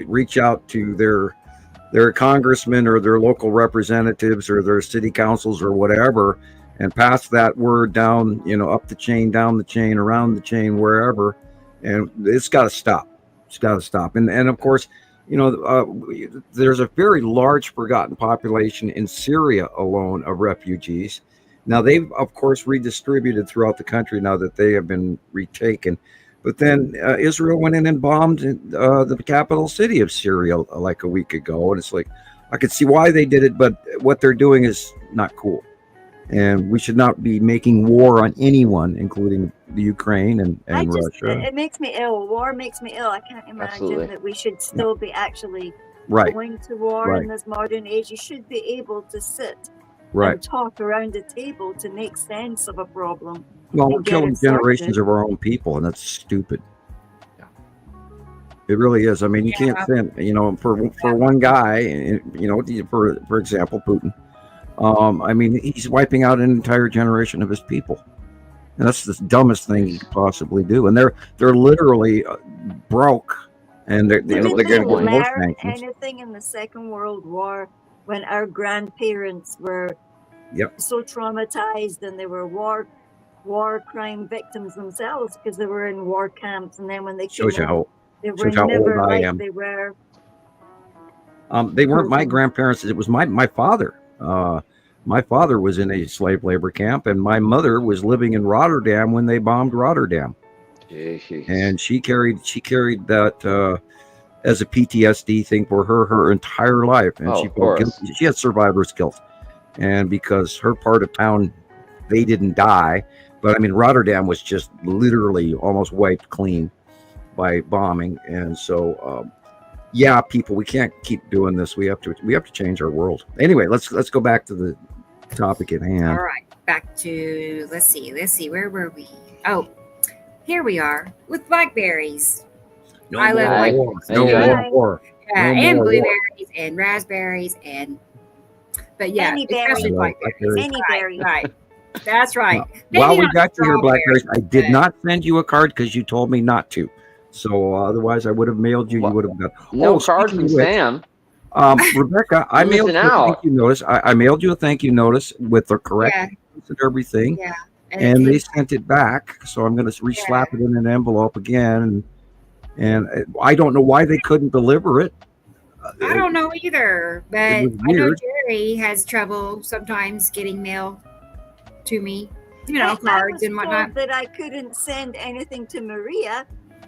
reach out to their congressmen or their local representatives or their city councils or whatever, and pass that word down, up the chain, down the chain, around the chain, wherever. And it's got to stop. It's got to stop. And of course, there's a very large forgotten population in Syria alone of refugees. Now they've of course redistributed throughout the country now that they have been retaken. But then Israel went in and bombed the capital city of Syria like a week ago. And it's like, I could see why they did it, but what they're doing is not cool. And we should not be making war on anyone, including the Ukraine and Russia. It makes me ill. War makes me ill. I can't imagine that we should still be actually going to war in this modern age. You should be able to sit and talk around a table to make sense of a problem. Well, we're killing generations of our own people, and that's stupid. Yeah. It really is. I mean, you can't send, for one guy, for example, Putin. I mean, he's wiping out an entire generation of his people, and that's the dumbest thing you could possibly do. And they're literally broke, and they're going to get more sanctions. Anything in the Second World War, when our grandparents were so traumatized, and they were war crime victims themselves because they were in war camps, and then when they came out, they were never like they were. They weren't my grandparents. It was my father. My father was in a slave labor camp, and my mother was living in Rotterdam when they bombed Rotterdam. Jeez. And she carried that as a PTSD thing for her entire life, and she felt guilty. She had survivor's guilt, and because her part of town, they didn't die. But I mean, Rotterdam was just literally almost wiped clean by bombing, and so people, we can't keep doing this. We have to change our world. Anyway, let's go back to the topic at hand. All right, back to let's see, where were we? Oh, here we are with blackberries. I love blackberries. No more. Yeah, and blueberries and raspberries but especially blackberries. Any berry. Right. That's right. While we got you here, blackberries, I did not send you a card because you told me not to. So otherwise, I would have mailed you. You would have got no card from Sam. Rebecca, I mailed you a thank you notice. I mailed you a thank you notice with the correct and everything. Yeah. And they sent it back. So I'm going to re-slap it in an envelope again. And I don't know why they couldn't deliver it. I don't know either. But I know Jerry has trouble sometimes getting mail to me, cards and whatnot. That I couldn't send anything to Maria,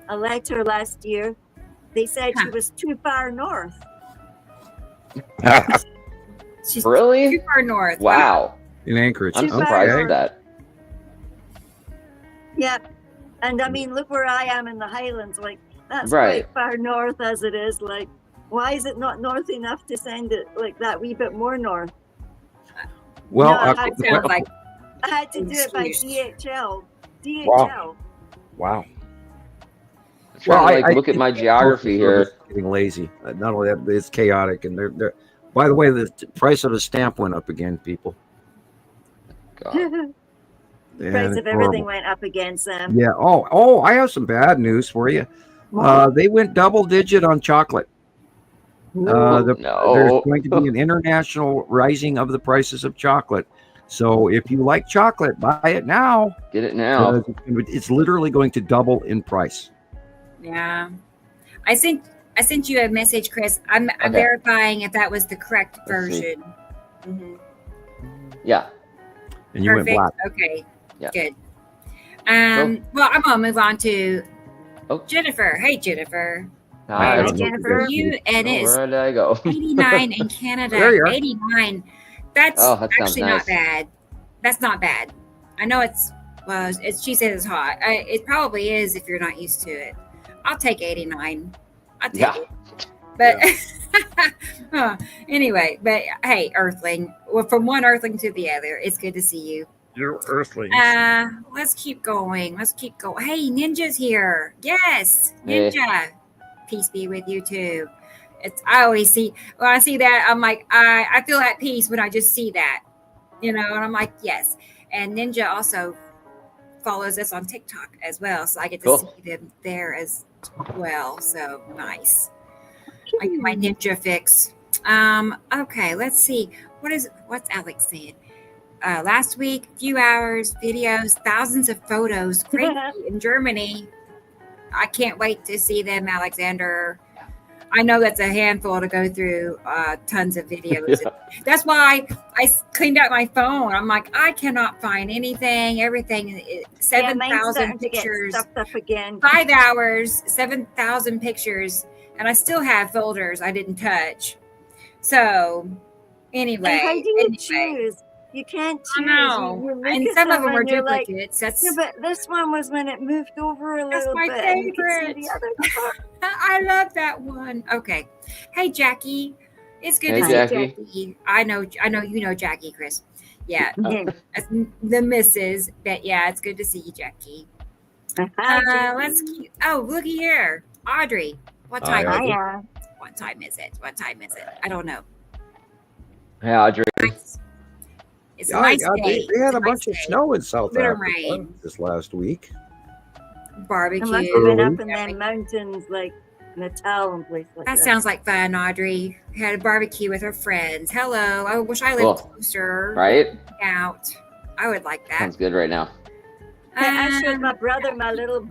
a letter last year. They said she was too far north. She's really too far north. Wow. In Anchorage. I'm surprised at that. Yeah. And I mean, look where I am in the Highlands. Like, that's quite far north as it is. Like, why is it not north enough to send it like that wee bit more north? Well, no, That sounds like I had to do it by excuse. DHL. Wow. I'm trying to look at my geography here. Getting lazy. Not only that, but it's chaotic. And they're. By the way, the price of a stamp went up again, people. God. The price of everything went up again, Sam. Yeah. Oh, I have some bad news for you. They went double digit on chocolate. There's going to be an international rising of the prices of chocolate. So if you like chocolate, buy it now. Get it now. It's literally going to double in price. Yeah. I sent you a message, Chris. I'm verifying if that was the correct version. Mm-hmm. Yeah. And you went black. Okay. Yeah. Good. Well, I'm gonna move on to Jennifer. Hey, Jennifer. Hi, Jennifer. You and where did I go? 89 in Canada. There you are. 89. That's actually not bad. That's not bad. I know she says it's hot. It probably is if you're not used to it. I'll take 89. I'll take it. But anyway, but hey, Earthling. Well, from one Earthling to the other, it's good to see you. You're Earthlings. Let's keep going. Hey, Ninja's here. Yes, Ninja. Hey. Peace be with you too. I always see when I see that, I'm like, I feel at peace when I just see that, and I'm like, yes. And Ninja also follows us on TikTok as well, so I get to see them there as well. So nice. I get my Ninja fix. Okay, let's see. What's Alex saying? Last week, few hours, videos, thousands of photos, crazy in Germany. I can't wait to see them, Alexander. I know that's a handful to go through tons of videos. Yeah. That's why I cleaned out my phone. I'm like, I cannot find anything. Everything, 7,000 pictures. Get stuffed up again. 5 hours, 7,000 pictures, and I still have folders I didn't touch. So, anyway. And how do you choose? You can't choose. I know. And some of them were duplicates. Like, but this one was when it moved over a little bit. That's my favorite. I love that one. Okay. Hey, Jackie. It's good to see Jackie. I know you know Jackie, Chris. Yeah. That's the missus. But yeah, it's good to see you, Jackie. Let's keep. Oh, looky here. Audrey. What time is it? What time is it? I don't know. Hey, Audrey. It's a nice day. They had a bunch of snow in South Africa this last week. Barbecue. I must have been up in the mountains like Natal and places like that. That sounds like fun, Audrey. Had a barbecue with her friends. Hello. I wish I lived closer. Right? Out. I would like that. Sounds good right now. I showed my brother my little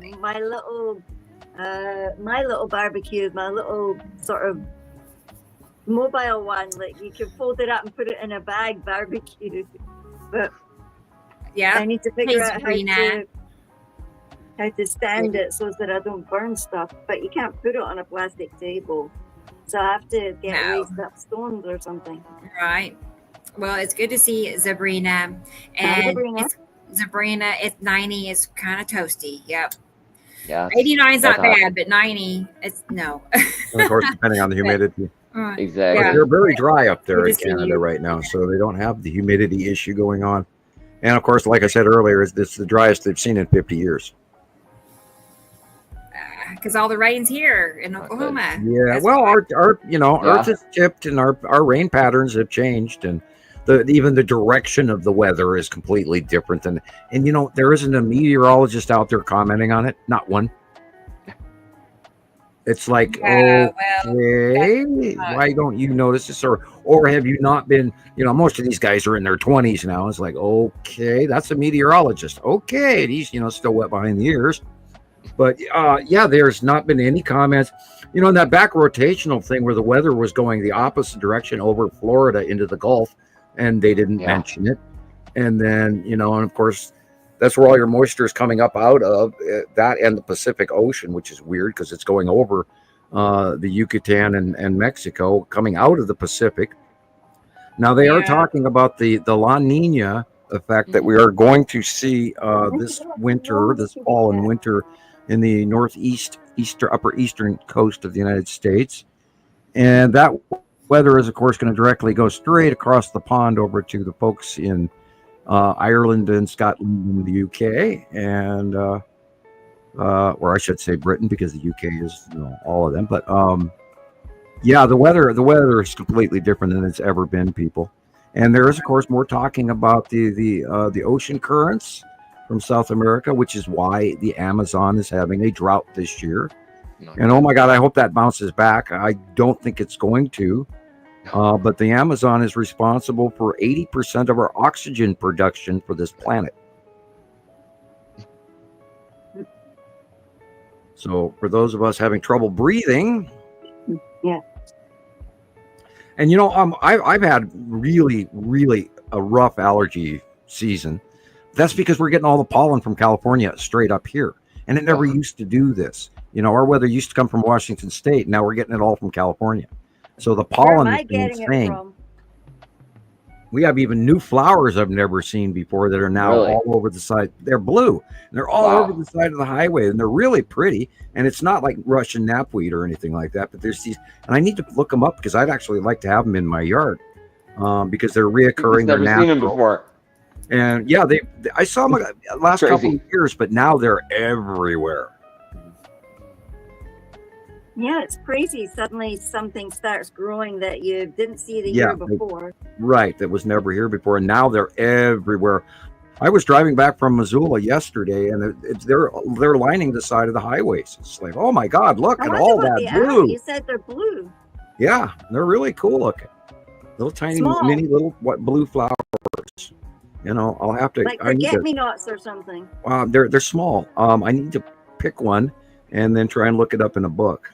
barbecue, my little sort of mobile one, like you can fold it up and put it in a bag barbecue. But yeah, I need to figure out how to stand it so that I don't burn stuff. But you can't put it on a plastic table, so I have to get raised up stones or something. Right. Well, it's good to see Sabrina. And Sabrina, it's 90 is kind of toasty. Yep. Yeah. 89 is not bad, but 90, it's no. And of course, depending on the humidity. Exactly. But they're very dry up there in Canada right now, so they don't have the humidity issue going on. And of course, like I said earlier, it's the driest they've seen in 50 years. Because all the rain's here in Oklahoma. Yeah, that's our Earth is tipped, and our rain patterns have changed, and even the direction of the weather is completely different. And there isn't a meteorologist out there commenting on it, not one. It's like, why don't you notice this? Or have you not been, most of these guys are in their 20s now. It's like, okay, that's a meteorologist. Okay, he's, still wet behind the ears. But, there's not been any comments. In that back rotational thing where the weather was going the opposite direction over Florida into the Gulf, and they didn't mention it. And then, and of course, that's where all your moisture is coming up out of, that and the Pacific Ocean, which is weird because it's going over the Yucatan and Mexico, coming out of the Pacific. Now, they are talking about the La Nina effect that we are going to see this fall and winter in the upper eastern coast of the United States. And that weather is, of course, going to directly go straight across the pond over to the folks in Ireland and Scotland and the UK, and or I should say Britain, because the UK is all of them. But yeah, the weather is completely different than it's ever been, people. And there is, of course, more talking about the ocean currents from South America, which is why the Amazon is having a drought this year. And oh my God, I hope that bounces back. I don't think it's going to. But the Amazon is responsible for 80% of our oxygen production for this planet. So for those of us having trouble breathing, yeah. And I've had really, really a rough allergy season. That's because we're getting all the pollen from California straight up here, and it never used to do this. Our weather used to come from Washington State. Now we're getting it all from California. So the pollen is insane. We have even new flowers I've never seen before that are now all over the side. They're blue. And they're all over the side of the highway, and they're really pretty. And it's not like Russian knapweed or anything like that. But there's these, and I need to look them up because I'd actually like to have them in my yard because they're reoccurring. I've never seen them before. And yeah, I saw them last couple of years, but now they're everywhere. Yeah, it's crazy. Suddenly something starts growing that you didn't see the year before. Right, that was never here before, and now they're everywhere. I was driving back from Missoula yesterday, and they're lining the side of the highways. It's like, oh my God, look at all that blue. You said they're blue. Yeah, they're really cool looking. Little tiny, mini little blue flowers. I'll have to like forget-me-nots or something. They're small. I need to pick one and then try and look it up in a book.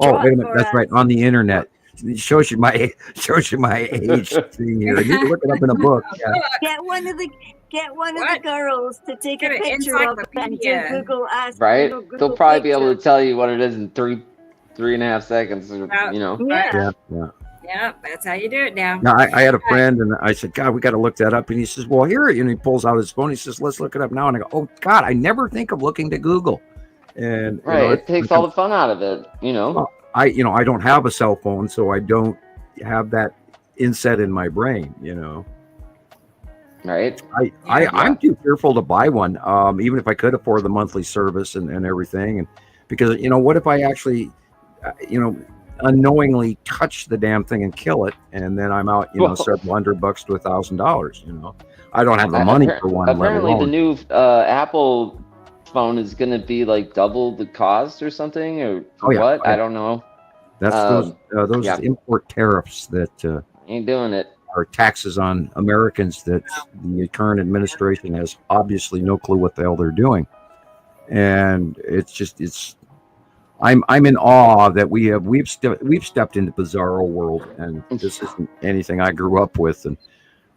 Oh, wait a minute. That's right. On the internet. It shows you my age thing here. I need to look it up in a book. Yeah. Get one of the girls to take a picture of it and do Google Ask. Right? Google They'll probably picture. be able to tell you what it is in 3.5 seconds. Yeah, that's how you do it now. Now, I had a friend, and I said, God, we got to look that up. And he says, well, here. And he pulls out his phone. He says, let's look it up now. And I go, oh, God, I never think of looking to Google. And it takes all the fun out of it, I don't have a cell phone, so I don't have that inset in my brain, Right. I'm too fearful to buy one, even if I could afford the monthly service and everything. And because what if I actually unknowingly touch the damn thing and kill it, and then I'm out several $100 to $1,000. I don't have the money for one. Apparently the new Apple phone is going to be like double the cost or something, or what? I don't know. That's those import tariffs that ain't doing it. Are taxes on Americans that the current administration has obviously no clue what the hell they're doing. And I'm in awe that we've stepped into bizarro world, and this isn't anything I grew up with, and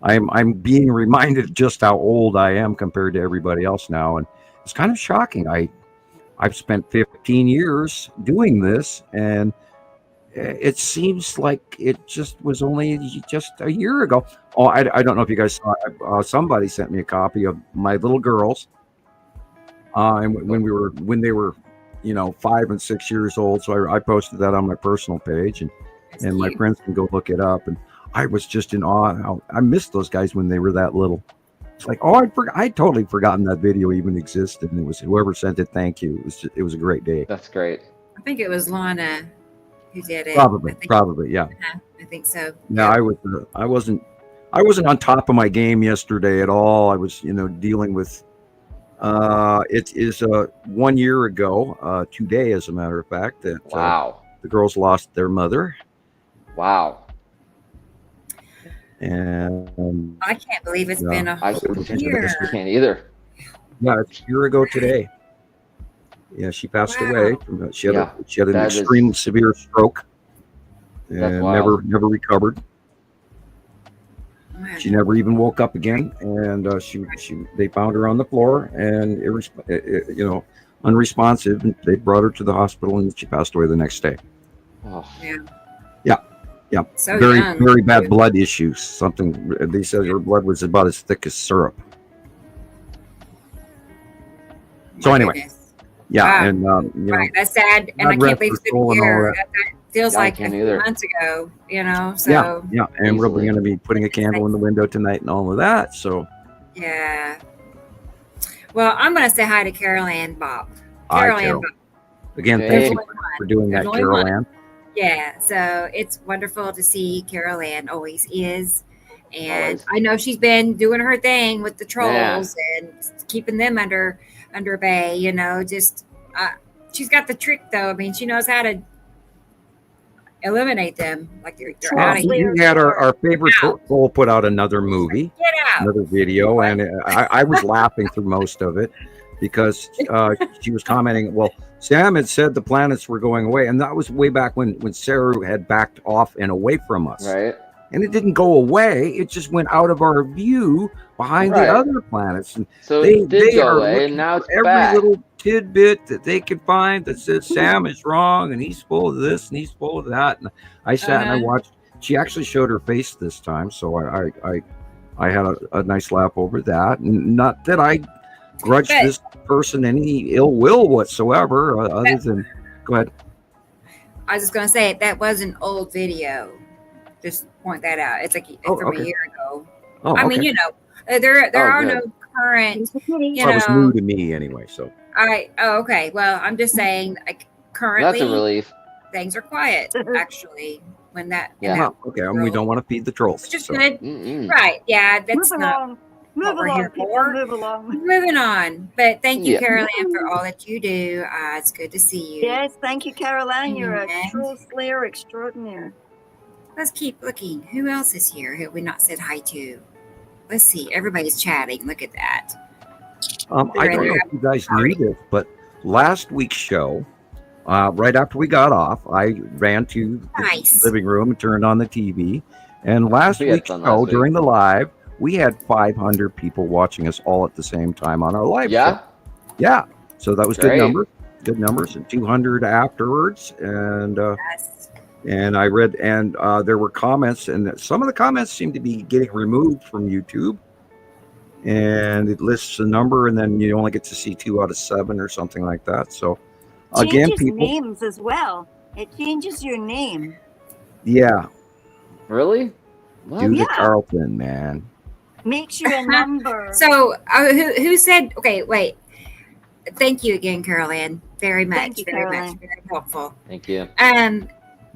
I'm being reminded just how old I am compared to everybody else now. And it's kind of shocking. I've spent 15 years doing this, and it seems like it just was only just a year ago. Oh, I don't know if you guys saw. Somebody sent me a copy of my little girls, and when they were 5 and 6 years old. So I posted that on my personal page, and my friends can go look it up. And I was just in awe. I missed those guys when they were that little. It's like, I'd totally forgotten that video even existed, and it was whoever sent it. Thank you. It was a great day. That's great. I think it was Lana who did it. Probably, yeah. I think so. No, I wasn't on top of my game yesterday at all. I was, dealing with. It is 1 year ago today, as a matter of fact, that the girls lost their mother. Wow. And I can't believe it's been a whole year. I can't either. Yeah, it's a year ago today. Yeah, she passed away. She had an extreme severe stroke, and never recovered. Wow. She never even woke up again, and they found her on the floor and unresponsive. And they brought her to the hospital, and she passed away the next day. Oh. Yeah. So very bad blood issues. Something they said her blood was about as thick as syrup. So anyway, wow. and right, that's sad, and I can't believe it's been a year. feels like a few months ago, so yeah, and we're going to be putting a candle in the window tonight and all of that, so yeah. Well, I'm going to say hi to Carol Ann Bob. Carol. Again, thank you for doing that, Carol Ann. Yeah, so it's wonderful to see Carol Ann, always is. And I know she's been doing her thing with the trolls and keeping them under bay, just she's got the trick though. I mean, she knows how to eliminate them. Like they're out of here. We had our favorite troll put out another movie, another video, and I was laughing through most of it because she was commenting, well, Sam had said the planets were going away, and that was way back when Saru had backed off and away from us. Right. And it didn't go away. It just went out of our view behind the other planets. And so it did go away, and now it's every little tidbit that they could find that says Sam is wrong, and he's full of this, and he's full of that. And I sat and I watched. She actually showed her face this time, so I had a nice laugh over that. And not that I grudge this person any ill will whatsoever, other than, go ahead. I was just going to say, that was an old video. Just point that out. It's like from a year ago. I mean, there are no current. It was new to me anyway. So okay. Well, I'm just saying, like currently, that's a relief. Things are quiet actually. When that okay, and we don't want to feed the trolls. Which is good, right? Yeah, that's Move along. Moving on. But thank you, Carol Ann, for all that you do. It's good to see you. Yes, thank you, Carol Ann. You're a troll slayer extraordinaire. Let's keep looking. Who else is here who we not said hi to? Let's see. Everybody's chatting. Look at that. I don't know if you guys knew this, but last week's show, right after we got off, I ran to the living room and turned on the TV. And last week's show, during the live, we had 500 people watching us all at the same time on our live show. Yeah. So that was good numbers, and 200 afterwards. And and I read, and there were comments, and some of the comments seem to be getting removed from YouTube. And it lists a number, and then you only get to see 2 out of 7 or something like that. So again, people names as well. It changes your name. Yeah. Really? Do the Carlton, man. Makes you a number. So who said? Okay, wait. Thank you again, Carol Ann. Very much. Thank you, very helpful. Thank you.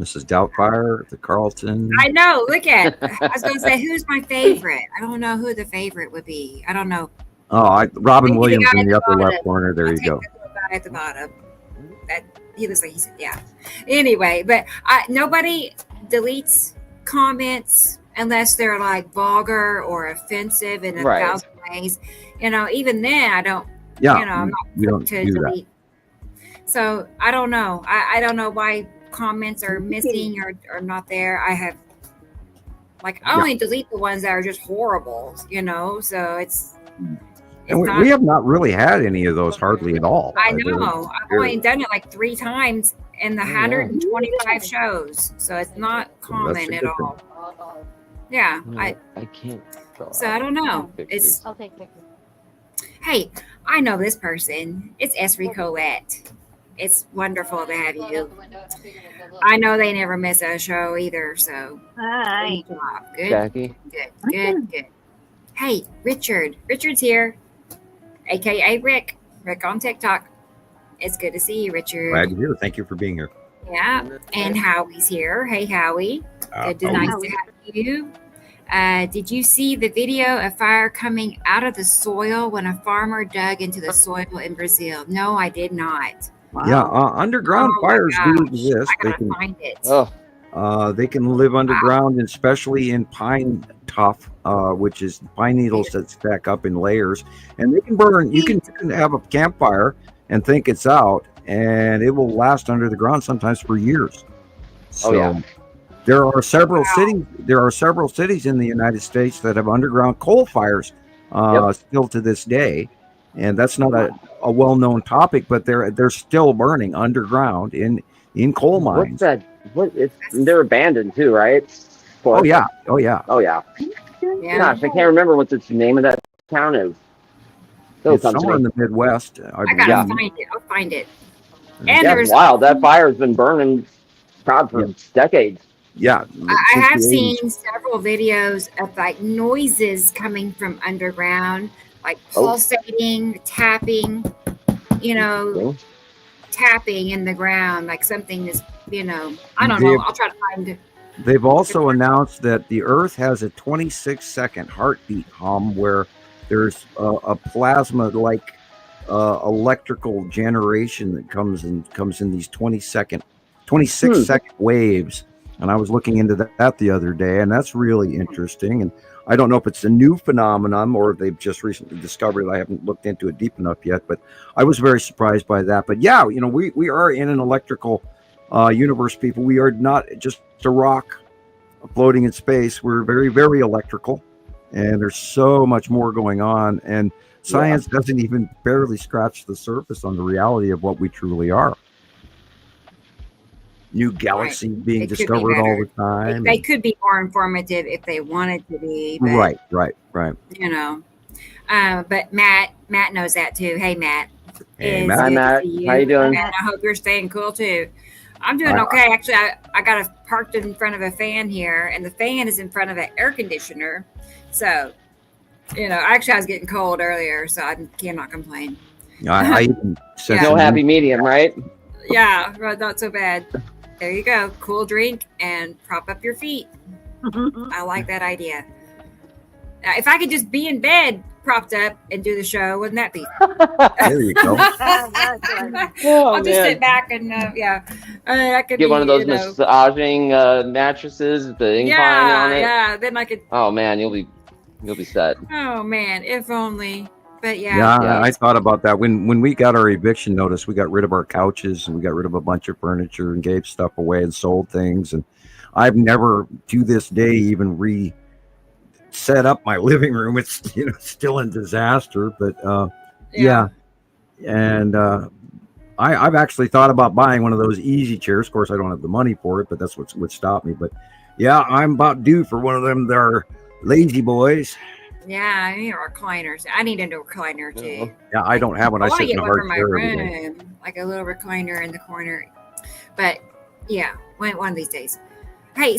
Mrs. Doubtfire, the Carlton. I know. Look at. I was going to say, who's my favorite? I don't know who the favorite would be. I don't know. Oh, Robin Williams in the upper left corner. There you go. The guy at the bottom. That he looks like he said, yeah. Anyway, but nobody deletes comments unless they're like vulgar or offensive in a thousand ways. Even then, I don't. Yeah. I'm not quick to delete. So I don't know. I don't know why comments are missing or not there. I only delete the ones that are just horrible, so it's and we have not really had any of those hardly at all. I know. I've only done it like 3 times in the 125 shows, so it's not common at all. Yeah, I can't. So I don't know. I'll take pictures. Hey, I know this person. It's Esri Colette. It's wonderful to have you. I know they never miss a show either, so hi. Good job. Good. Jackie. Good. Hey, Richard. Richard's here, aka Rick on TikTok. It's good to see you, Richard. Glad you're here. Thank you for being here. Yeah, and Howie's here. Hey, Howie. Nice to have you. Did you see the video of fire coming out of the soil when a farmer dug into the soil in Brazil? No, I did not. Wow. Yeah, underground fires do exist. I gotta find it. They can live underground, and especially in pine tuff, which is pine needles that stack up in layers, and they can burn. You can have a campfire and think it's out, and it will last under the ground sometimes for years. So, there are several cities. There are several cities in the United States that have underground coal fires still to this day, and that's not a well-known topic, but they're still burning underground in coal mines. What's that? They're abandoned too, right? Oh yeah. Gosh, I can't remember what the name of that town is. It's somewhere in the Midwest. I gotta find it. I'll find it. And that's wild. That fire has been burning God, for decades. Yeah. I have seen several videos of like noises coming from underground, like pulsating, tapping, tapping in the ground, like something is, I don't know. I'll try to find it. They've also announced that the Earth has a 26-second heartbeat hum where there's a plasma-like electrical generation that comes in these 26-second waves. And I was looking into that the other day, and that's really interesting. And I don't know if it's a new phenomenon or if they've just recently discovered it. I haven't looked into it deep enough yet, but I was very surprised by that. But yeah, we are in an electrical universe, people. We are not just a rock floating in space. We're very, very electrical, and there's so much more going on. And science doesn't even barely scratch the surface on the reality of what we truly are. New galaxies being discovered all the time. They could be more informative if they wanted to be. But, right. But Matt knows that too. Hey, Matt. Hey, Matt. Hi, Matt. How you doing? And I hope you're staying cool too. I'm doing okay. Actually, I got parked in front of a fan here, and the fan is in front of an air conditioner. So, actually, I was getting cold earlier, so I cannot complain. I even said no happy medium, right? Yeah, not so bad. There you go. Cool drink and prop up your feet. I like that idea. Now, if I could just be in bed propped up and do the show, wouldn't that be? There you go. I'll just sit back and I could get one of those massaging mattresses with the incline on it. Yeah, then I could. Oh man, you'll be set. Oh man, if only. But yeah, I thought about that when we got our eviction notice. We got rid of our couches and we got rid of a bunch of furniture and gave stuff away and sold things. And I've never, to this day, even set up my living room. It's still in disaster. But and I've actually thought about buying one of those easy chairs. Of course, I don't have the money for it, but that's what would stop me. But yeah, I'm about due for one of them. They're lazy boys. Yeah, I need recliners. I need a recliner too. Yeah, I don't have one. I sit in a hard chair for my room, like a little recliner in the corner. But yeah, one of these days. Hey,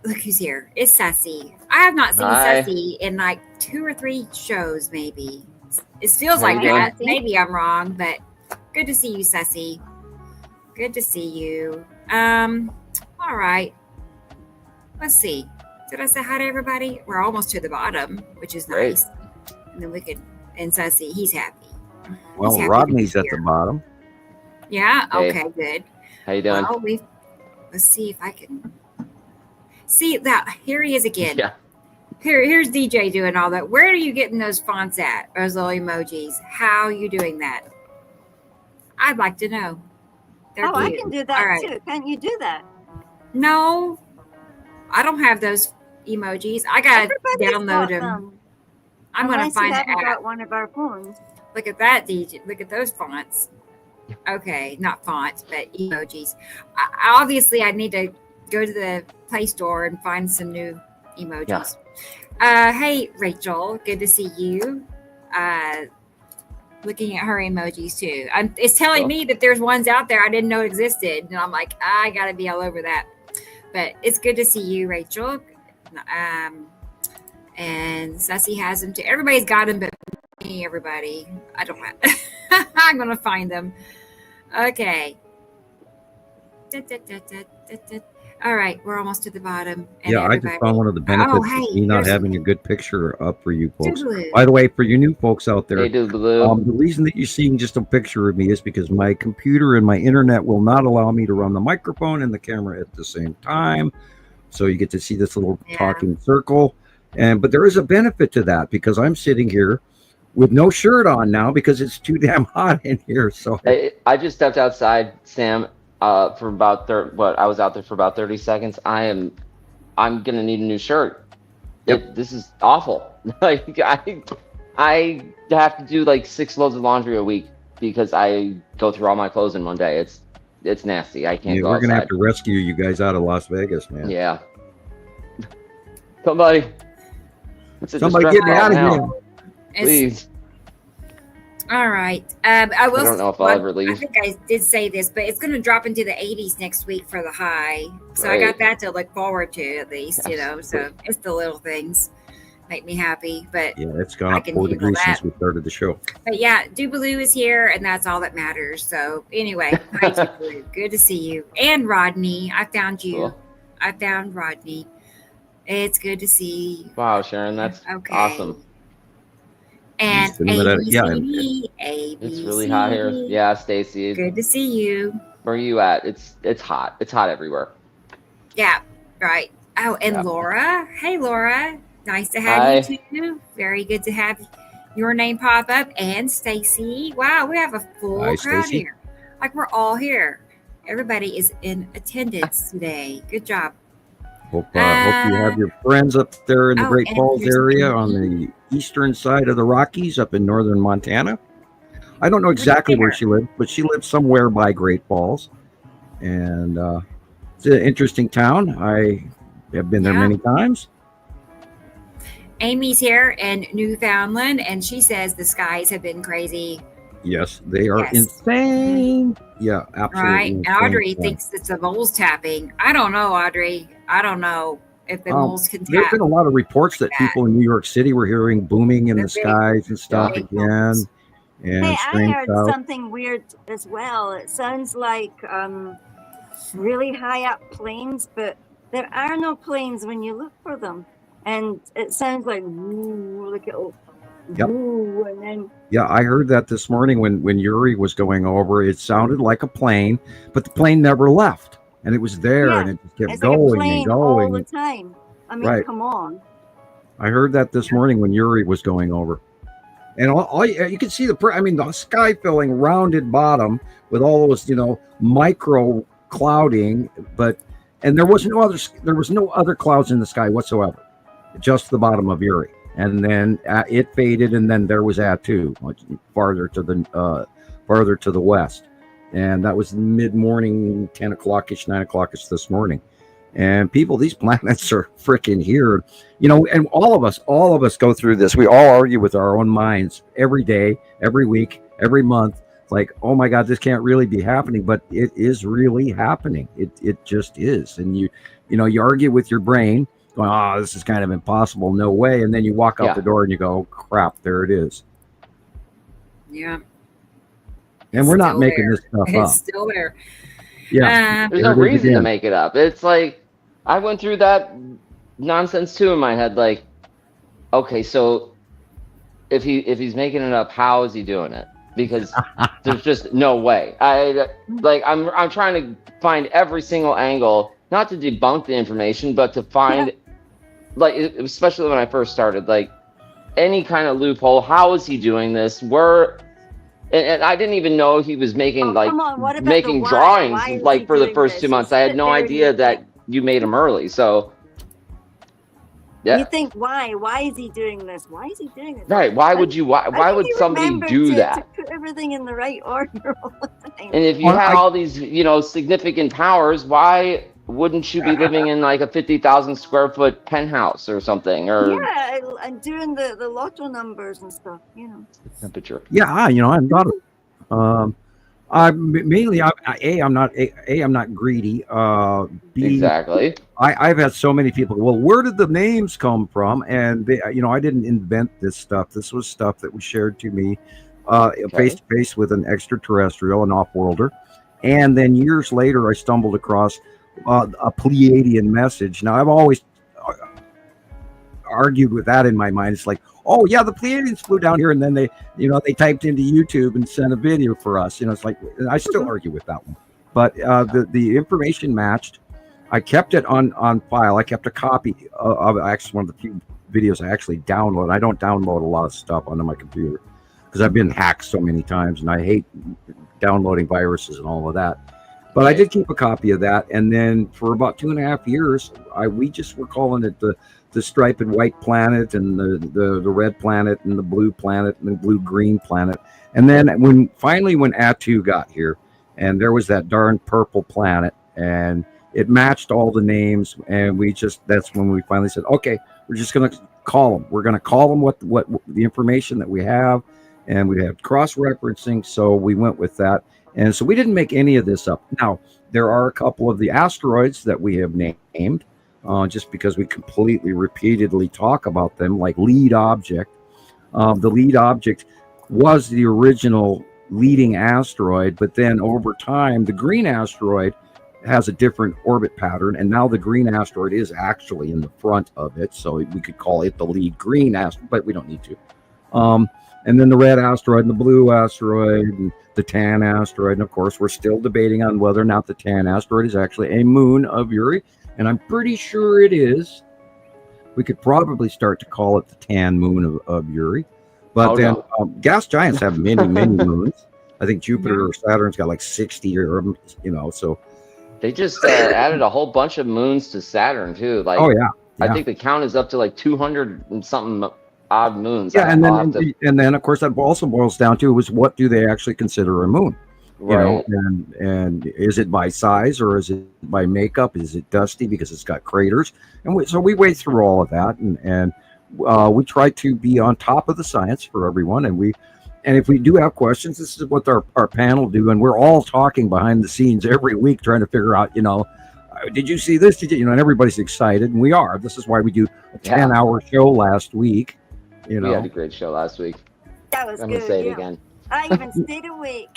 look who's here. It's Sassy. I have not seen Sassy in like 2 or 3 shows, maybe. It feels like that. Maybe I'm wrong, but good to see you, Sassy. Good to see you. All right. Let's see. Did I say hi to everybody? We're almost to the bottom, which is nice. And then and Sassy, he's happy. Well, Rodney's at the bottom. Yeah. Okay. Good. How you doing? Well, let's see if I can see that. Here he is again. Yeah. Here's DJ doing all that. Where are you getting those fonts at? Those little emojis? How are you doing that? I'd like to know. They're cute. I can do that too. Can't you do that? No, I don't have those emojis. I gotta download them. I'm gonna find the app. Got one of our phones. Look at that, DJ. Look at those fonts. Okay, not fonts, but emojis. Obviously, I need to go to the Play Store and find some new emojis. Yeah. Hey, Rachel, good to see you. Looking at her emojis too. It's telling me that there's ones out there I didn't know existed, and I'm like, I gotta be all over that. But it's good to see you, Rachel. And Sassy has them too. Everybody's got them, but me, everybody. I don't have. I'm gonna find them. Okay. All right, we're almost to the bottom. And I just found one of the benefits of me not having a good picture up for you folks. By the way, for you new folks out there, the reason that you're seeing just a picture of me is because my computer and my internet will not allow me to run the microphone and the camera at the same time. So you get to see this little talking circle. But there is a benefit to that because I'm sitting here with no shirt on now because it's too damn hot in here. So I just stepped outside, Sam. For about I was out there for about 30 seconds. I'm gonna need a new shirt. This is awful. Like I have to do like 6 loads of laundry a week because I go through all my clothes in one day. It's nasty. I can't go we're outside. Gonna have to rescue you guys out of Las Vegas, man. Yeah. Somebody get me out of here. Please. All right. I don't know if I'll ever leave. I think I did say this, but it's going to drop into the 80s next week for the high. So I got that to look forward to at least, you know. So it's the little things make me happy. But yeah, it's gone up 4 degrees since we started the show. But yeah, Dubaloo is here, and that's all that matters. So anyway, hi Dubaloo. Good to see you. And Rodney, I found you. Cool. I found Rodney. It's good to see you. Wow, Sharon, that's awesome. And ABCD, it's really hot here. Yeah, Stacy. Good to see you. Where are you at? It's hot. It's hot everywhere. Yeah, right. Oh, and Laura. Hey, Laura. Nice to have you too. Very good to have your name pop up. And Stacy. Wow, we have a full crowd here. Like we're all here. Everybody is in attendance today. Good job. Hope you have your friends up there in the Great Falls area on the eastern side of the Rockies up in northern Montana. I don't know exactly where she lived, but she lived somewhere by Great Falls. And it's an interesting town. I have been there many times. Amy's here in Newfoundland, and she says the skies have been crazy. Yes, they are insane. Yeah, absolutely. Right. And Audrey thinks it's the moles tapping. I don't know, Audrey. I don't know if the moles can tap. There's been a lot of reports that people in New York City were hearing booming in the skies and stuff again. And hey, I heard something weird as well. It sounds like really high up planes, but there are no planes when you look for them. And it sounds like, ooh, look at ooh, and then I heard that this morning when Yuri was going over. It sounded like a plane, but the plane never left, and it was there, and it just kept going and going all the time. I mean, come on. I heard that this morning when Yuri was going over, and all you can see the sky filling, rounded bottom with all those micro clouding, and there was no other clouds in the sky whatsoever, just the bottom of Yuri. And then it faded, and then there was Atu, much farther to the west, and that was mid-morning, 10 o'clock-ish, 9 o'clock-ish this morning. And these planets are freaking here, and all of us go through this. We all argue with our own minds every day, every week, every month. It's like, oh my God, this can't really be happening, but it is really happening. It just is, and you argue with your brain, going, this is kind of impossible, no way. And then you walk out the door and you go, oh, crap, there it is. Yeah. And we're not making this stuff up. It's still there. Yeah. There's no reason to make it up. It's like, I went through that nonsense too in my head. Like, okay, so if he's making it up, how is he doing it? Because there's just no way. I'm trying to find every single angle, not to debunk the information, but to find especially when I first started, any kind of loophole. How is he doing this? And I didn't even know he was making making drawings for the first 2 months. I had no idea that you made them early. So you think why is he doing this? Why is he doing this? Right. Why would somebody do that? To put everything in the right order all the time. And if you had all these, significant powers, why wouldn't you be living in a 50,000 square foot penthouse or something? Or and doing the lotto numbers and stuff, Temperature. Yeah, I'm not. I'm not greedy. B, exactly. I've had so many people. Well, where did the names come from? And I didn't invent this stuff. This was stuff that was shared to me, face to face with an extraterrestrial, an off-worlder, and then years later, I stumbled across a Pleiadian message. Now, I've always argued with that in my mind. It's like, oh yeah, the Pleiadians flew down here, and then they typed into YouTube and sent a video for us. It's like, I still argue with that one, but the information matched. I kept it on file. I kept a copy of actually one of the few videos I actually download. I don't download a lot of stuff onto my computer because I've been hacked so many times, and I hate downloading viruses and all of that. But I did keep a copy of that, and then for about 2.5 years, we just were calling it the striped white planet, and the red planet, and the blue planet, and the blue-green planet. And then when Atu got here, and there was that darn purple planet, and it matched all the names, and that's when we finally said, okay, we're just going to call them. We're going to call them what the information that we have, and we had cross-referencing, so we went with that. And so we didn't make any of this up. Now, there are a couple of the asteroids that we have named, just because we completely repeatedly talk about them, like lead object. The lead object was the original leading asteroid, but then over time, the green asteroid has a different orbit pattern, and now the green asteroid is actually in the front of it, so we could call it the lead green asteroid, but we don't need to. And then the red asteroid and the blue asteroid and the tan asteroid. And of course, we're still debating on whether or not the tan asteroid is actually a moon of Uri. And I'm pretty sure it is. We could probably start to call it the tan moon of Uri. But gas giants have many, many moons. I think Jupiter or Saturn's got like 60 or, so. They just added a whole bunch of moons to Saturn too. Like, I think the count is up to like 200 and something odd moons. Yeah, and then of course that also boils down to is what do they actually consider a moon? Right. And is it by size or is it by makeup? Is it dusty because it's got craters? And so we wade through all of that, and we try to be on top of the science for everyone. And if we do have questions, this is what our panel do, and we're all talking behind the scenes every week trying to figure out, did you see this? And everybody's excited, and we are. This is why we do a 10-hour show last week. We had a great show last week. That was I'm good. gonna say it again. I even stayed awake.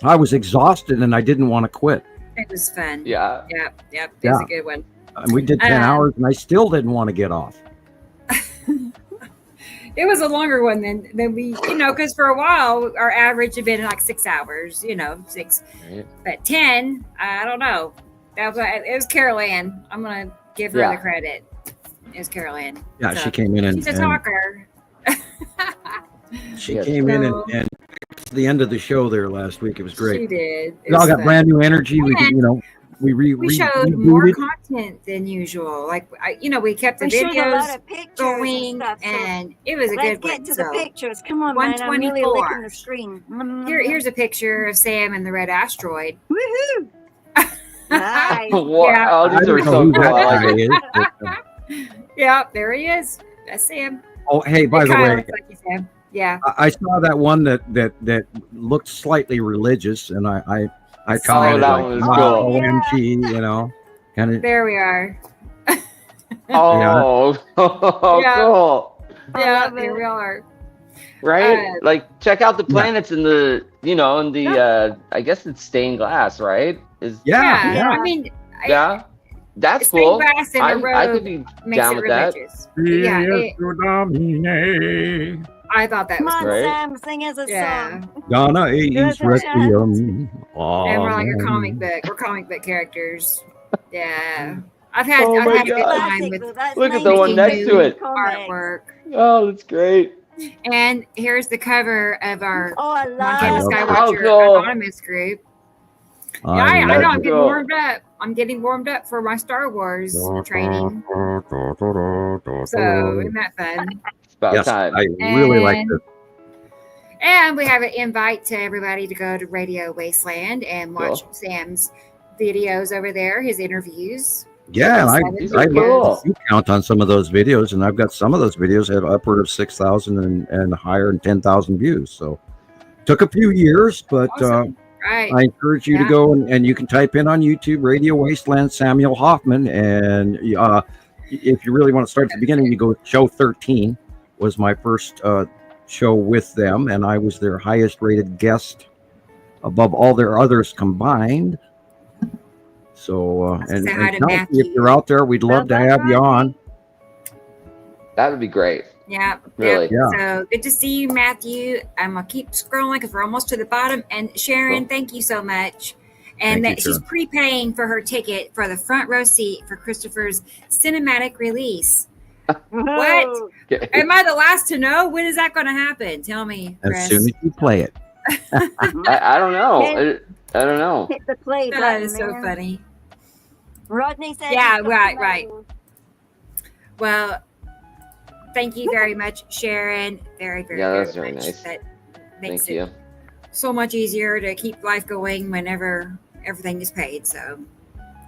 I was exhausted and I didn't want to quit. It was fun. Yeah. Yep. It was a good one. And we did 10 hours and I still didn't want to get off. It was a longer one than we, because for a while our average had been like 6 hours, 6. Right. But 10, I don't know. It was Carol Ann. I'm gonna give her the credit. It was Carol Ann. Yeah, so she came in and she's a talker. She came in and the end of the show there last week. It was great. She did. We all got brand new energy. We showed more content than usual. Like we kept the videos going, and it was a good one. Let's get to the pictures. Come on, 124. man. I'm really licking the screen. Here's a picture of Sam and the red asteroid. Woohoo! Nice. Wow, these are so cool. Yeah, there he is. That's Sam. Oh, hey, by the way, looks like you, Sam. Yeah, I saw that one that looked slightly religious, and I commented like, cool. OMG, kind of. There we are. Cool. Yeah, there we are. Right? Like, check out the planets in the, I guess it's stained glass, right? I mean, that's cool. Glass in a row I could be down with that. I thought that was great. great. Sam, sing us a song. Donna A's Requiem. And we're like a comic book. We're comic book characters. Yeah. I've had a good time with look at the one next to it. Artwork. Oh, that's great. And here's the cover of our Montana Skywatcher Anonymous group. I know I'm getting warmed up. I'm getting warmed up for my Star Wars training. So isn't that fun? It's about time. I really like it. And we have an invite to everybody to go to Radio Wasteland and watch Sam's videos over there, his interviews. Yeah, I count on some of those videos, and I've got some of those videos have upward of 6,000 and higher and 10,000 views. So took a few years, but right. I encourage you to go and you can type in on YouTube Radio Wasteland Samuel Hofman, and if you really want to start at the beginning, you go show 13 was my first show with them, and I was their highest rated guest above all their others combined. So, and if you're out there, we'd love to have you on. That would be great. Yeah. Really. Yeah. So good to see you, Matthew. I'm going to keep scrolling because we're almost to the bottom. And Sharon, thank you so much. And that she's prepaying for her ticket for the front row seat for Christopher's cinematic release. What? Am I the last to know? When is that going to happen? Tell me, Chris. As soon as you play it. I don't know. I don't know. Hit the play button. That is so funny. Rodney said. Yeah, right. Well, thank you very much, Sharon. Very, very, that's very nice. That makes it so much easier to keep life going whenever everything is paid. So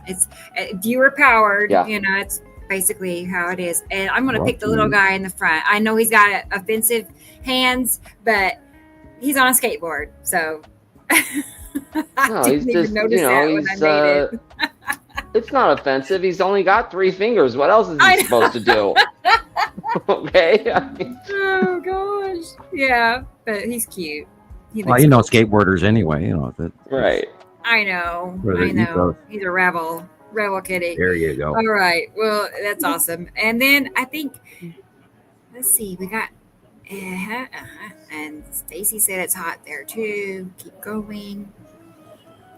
it's viewer powered. Yeah. It's basically how it is. And I'm going to pick the little guy in the front. I know he's got offensive hands, but He's on a skateboard, so No, he's just, it's not offensive. He's only got 3 fingers. What else is he supposed to do? Okay. Oh gosh. Yeah, but he's cute. Well, skateboarders anyway. Right. I know. He's a rebel kitty. There you go. All right. Well, that's awesome. And then I think, let's see, we got, and Stacy said it's hot there too. Keep going.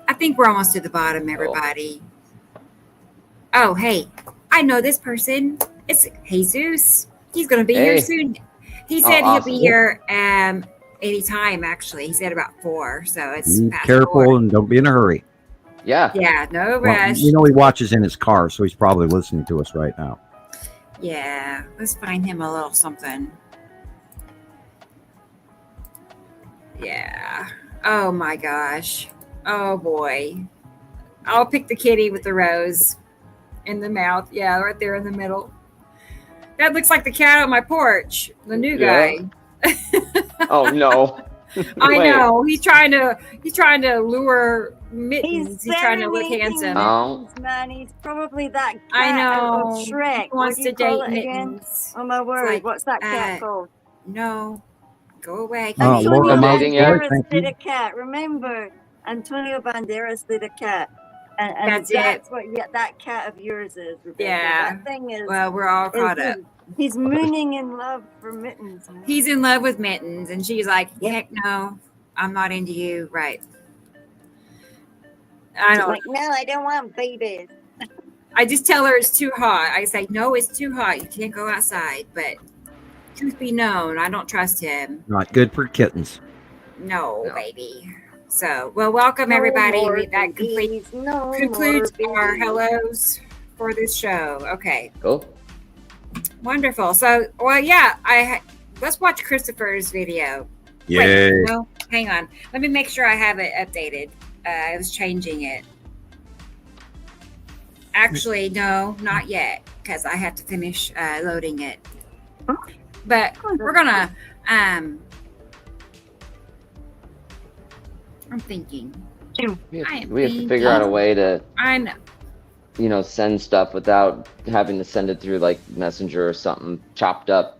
I think we're almost to the bottom, everybody. Oh, hey, I know this person. It's Jesus. He's going to be here soon. He said he'll be here anytime, actually. He said about 4, so it's be careful 4. and don't be in a hurry. Yeah, no rush. He watches in his car, so he's probably listening to us right now. Yeah, let's find him a little something. Yeah. Oh my gosh. Oh boy. I'll pick the kitty with the rose in the mouth. Yeah, right there in the middle. That looks like the cat on my porch. The new guy. Oh no. I know. He's trying to lure Mittens. He's trying to look handsome. Mittens, man. He's probably that cat I know. Out of Shrek. He wants to date Mittens. Oh my word. Like, what's that cat called? No. Go away. Antonio Banderas did a cat. Remember, Antonio Banderas did a cat. And that's what that cat of yours is, Rebecca. Yeah. That thing is. Well, we're all caught up. He's mooning in love for Mittens. Man. He's in love with Mittens, and she's like, heck no, I'm not into you. Right. I don't. Like, no, I don't want babies. I just tell her it's too hot. I say, no, it's too hot. You can't go outside. But truth be known, I don't trust him. Not good for kittens. No, baby. So, well, welcome everybody. That concludes our hellos for this show. Okay. Cool. Wonderful. So, well, yeah, let's watch Christopher's video. Yeah. Wait, no, hang on. Let me make sure I have it updated. I was changing it. Actually, no, not yet, because I have to finish loading it. But we're gonna. I'm thinking. We have to figure out a way to. I know. Send stuff without having to send it through like Messenger or something chopped up.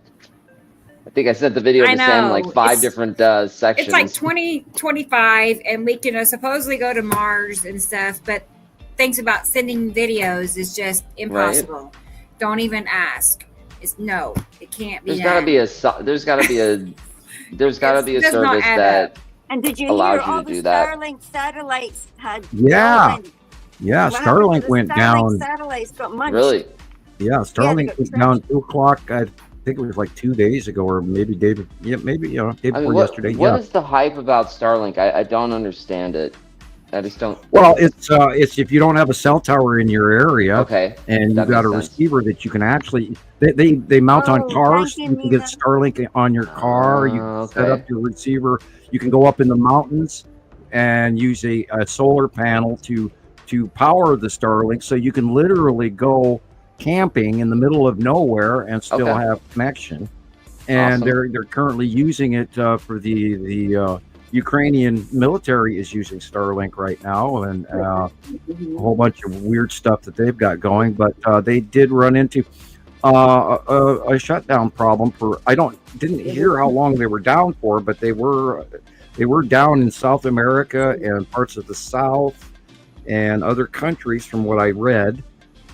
I think I sent the video to Sam like 5 different sections. It's like 2025, and we can supposedly go to Mars and stuff, but things about sending videos is just impossible. Right. Don't even ask. It can't be. There's got to be a service that. And did you allows hear you all to do the that. Starlink satellites had? Yeah, Starlink went down. Satellites got munched. Really? Yeah, Starlink went down 2:00. I think it was like 2 days ago, or maybe day before yesterday. What is the hype about Starlink? I don't understand it. I just don't. Well, it's if you don't have a cell tower in your area, okay, and you've got a receiver that you can actually they mount on cars. You can get Starlink on your car. You can set up your receiver. You can go up in the mountains and use a solar panel to power the Starlink, so you can literally go camping in the middle of nowhere and still have connection. And they're currently using it for the Ukrainian military is using Starlink right now, and a whole bunch of weird stuff that they've got going. But they did run into a shutdown problem for didn't hear how long they were down for, but they were down in South America and parts of the South and other countries from what I read.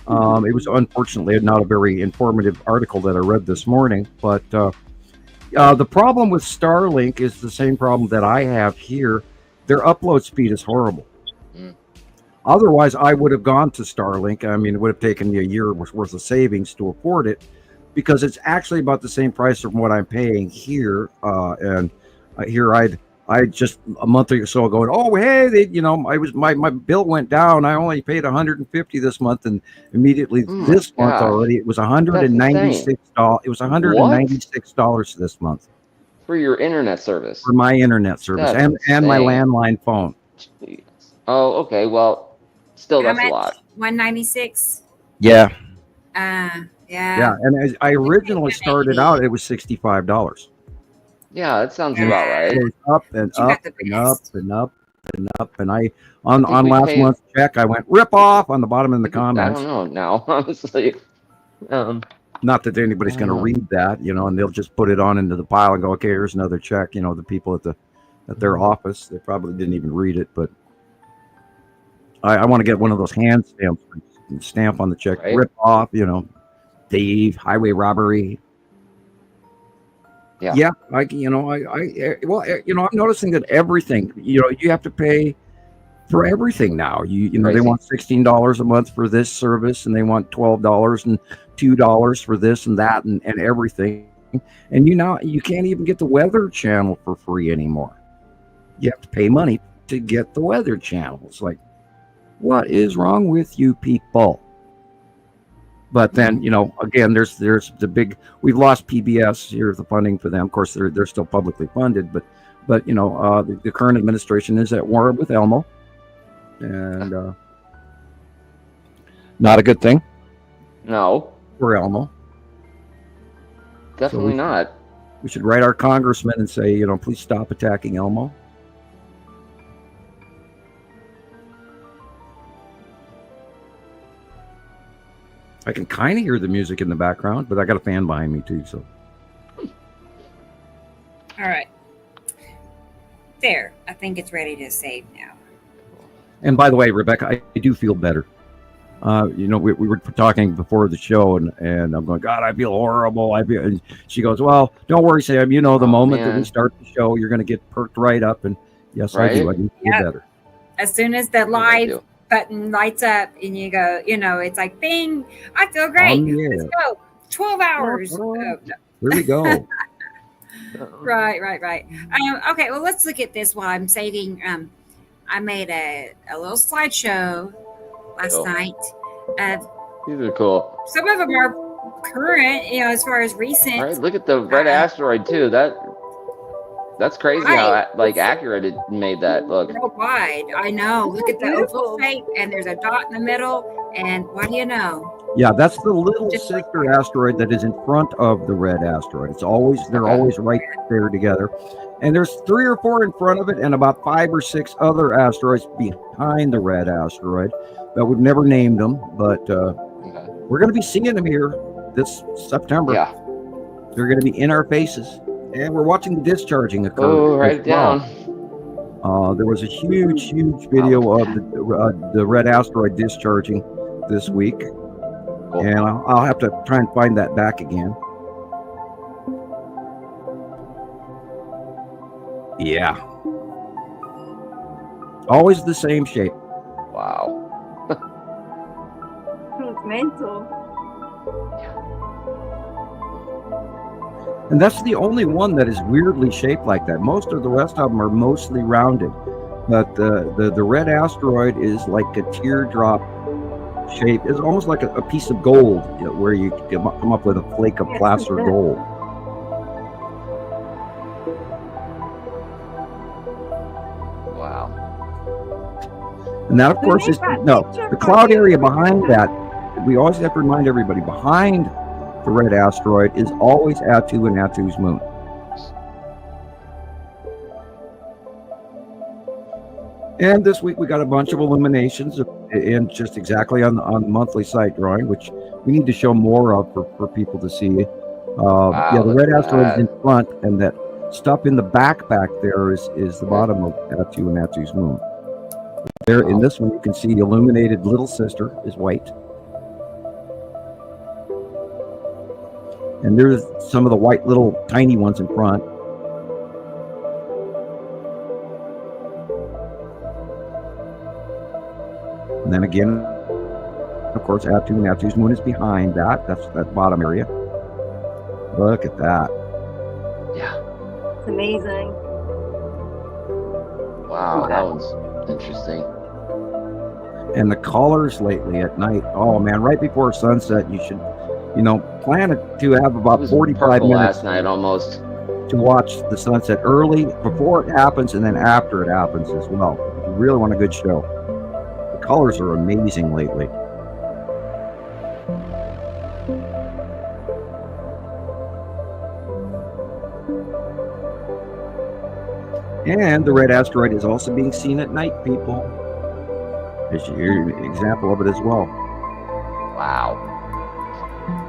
It was unfortunately not a very informative article that I read this morning, but the problem with Starlink is the same problem that I have here. Their upload speed is horrible. Otherwise, I would have gone to Starlink. I mean, it would have taken me a year worth of savings to afford it, because it's actually about the same price from what I'm paying here. And here I just a month or so ago, oh, hey, my bill went down. I only paid $150 this month, and immediately this month already it was $196. It was $196 this month for your internet service. For my internet service and my landline phone. Jeez. Oh, okay. Well, still that's a lot. 196. Yeah. Yeah. And as I originally started out, it was $65. Yeah, that sounds about right. It goes up and You got up the and up best. and up and up. And I think on we last paid- month's check, I went rip off on the bottom in the I comments. don't know now, honestly. Not that anybody's going to read that, you know, and they'll just put it on into the pile and go, okay, here's another check. You know, the people at their office, they probably didn't even read it, but I want to get one of those hand stamps, stamp on the check, Right. rip off, you know, thief, highway robbery. Yeah, well, you know, I'm noticing that everything, you know, you have to pay for everything now. You know, they want $16 a month for this service, and they want $12 and $2 for this and that and everything. And you can't even get the Weather Channel for free anymore. You have to pay money to get the Weather Channel. It's like, what is wrong with you people? But then, you know, again, there's the big. We've lost PBS. Here's the funding for them. Of course, they're still publicly funded, but you know, the current administration is at war with Elmo, and not a good thing. No, for Elmo. Definitely not. We should write our congressman and say, you know, please stop attacking Elmo. I can kind of hear the music in the background, but I got a fan behind me too. So, all right, there. I think it's ready to save now. And by the way, Rebecca, I do feel better. You know, we were talking before the show, and I'm going, God, I feel horrible. And she goes, well, don't worry, Sam. You know, the moment that we start the show, you're going to get perked right up. And yes, right? I do feel better. As soon as the live button lights up and you go, you know, it's like, bing, I feel great. Let's go. 12 hours. Oh, no. Here we go. Right. Okay, well, let's look at this while I'm saving. I made a little slideshow last night. These are cool. Some of them are current, you know, as far as recent. Right. Look at the red asteroid too. That's crazy how accurate it made that look. Worldwide, I know. Look at the oval shape, and there's a dot in the middle, and what do you know? Yeah, that's the little sister asteroid that is in front of the red asteroid. They're always right there together. And there's 3 or 4 in front of it, and about 5 or 6 other asteroids behind the red asteroid. But we've never named them, but we're going to be seeing them here this September. Yeah. They're going to be in our faces. And we're watching the discharging occur. Oh, write it down. There was a huge video of the red asteroid discharging this week. Cool. And I'll have to try and find that back again. Yeah. Always the same shape. Wow. It's mental. And that's the only one that is weirdly shaped like that. Most of the rest of them are mostly rounded. But the red asteroid is like a teardrop shape. It's almost like a piece of gold, where you come up with a flake of placer gold. Wow. And that, of course, is the cloud area behind that. We always have to remind everybody, behind the red asteroid is always Attu and Attu's moon. And this week we got a bunch of illuminations, and just exactly on the monthly site drawing, which we need to show more of for people to see. The red asteroid is in front, and that stuff in the back there is the bottom of Attu and Attu's moon. There, in this one, you can see the illuminated little sister is white. And there's some of the white little tiny ones in front. And then again, of course, Attu and Attu's moon is behind that. That's that bottom area. Look at that. Yeah. It's amazing. Wow, that one's interesting. And the colors lately at night, oh man, right before sunset, you should, plan to have about 45 minutes last night almost to watch the sunset early, before it happens, and then after it happens as well. If you really want a good show. The colors are amazing lately. And the red asteroid is also being seen at night, people. There's an example of it as well. Wow.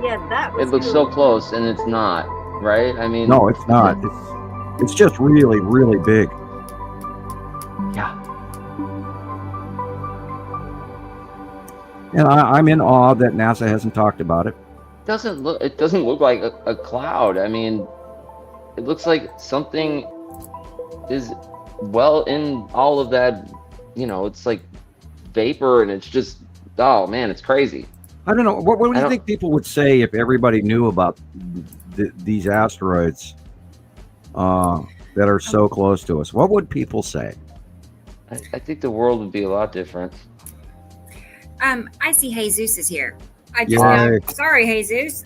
Yeah, that was It looks so close, and it's not, right? I mean, no, it's not. It's just really, really big. Yeah. And I'm in awe that NASA hasn't talked about it. It doesn't look like a cloud. I mean, it looks like something is well in all of that. It's like vapor, and it's just, oh man, it's crazy. I don't know. What do you think people would say if everybody knew about these asteroids that are so close to us? What would people say? I think the world would be a lot different. I see Jesus is here. Sorry, Jesus.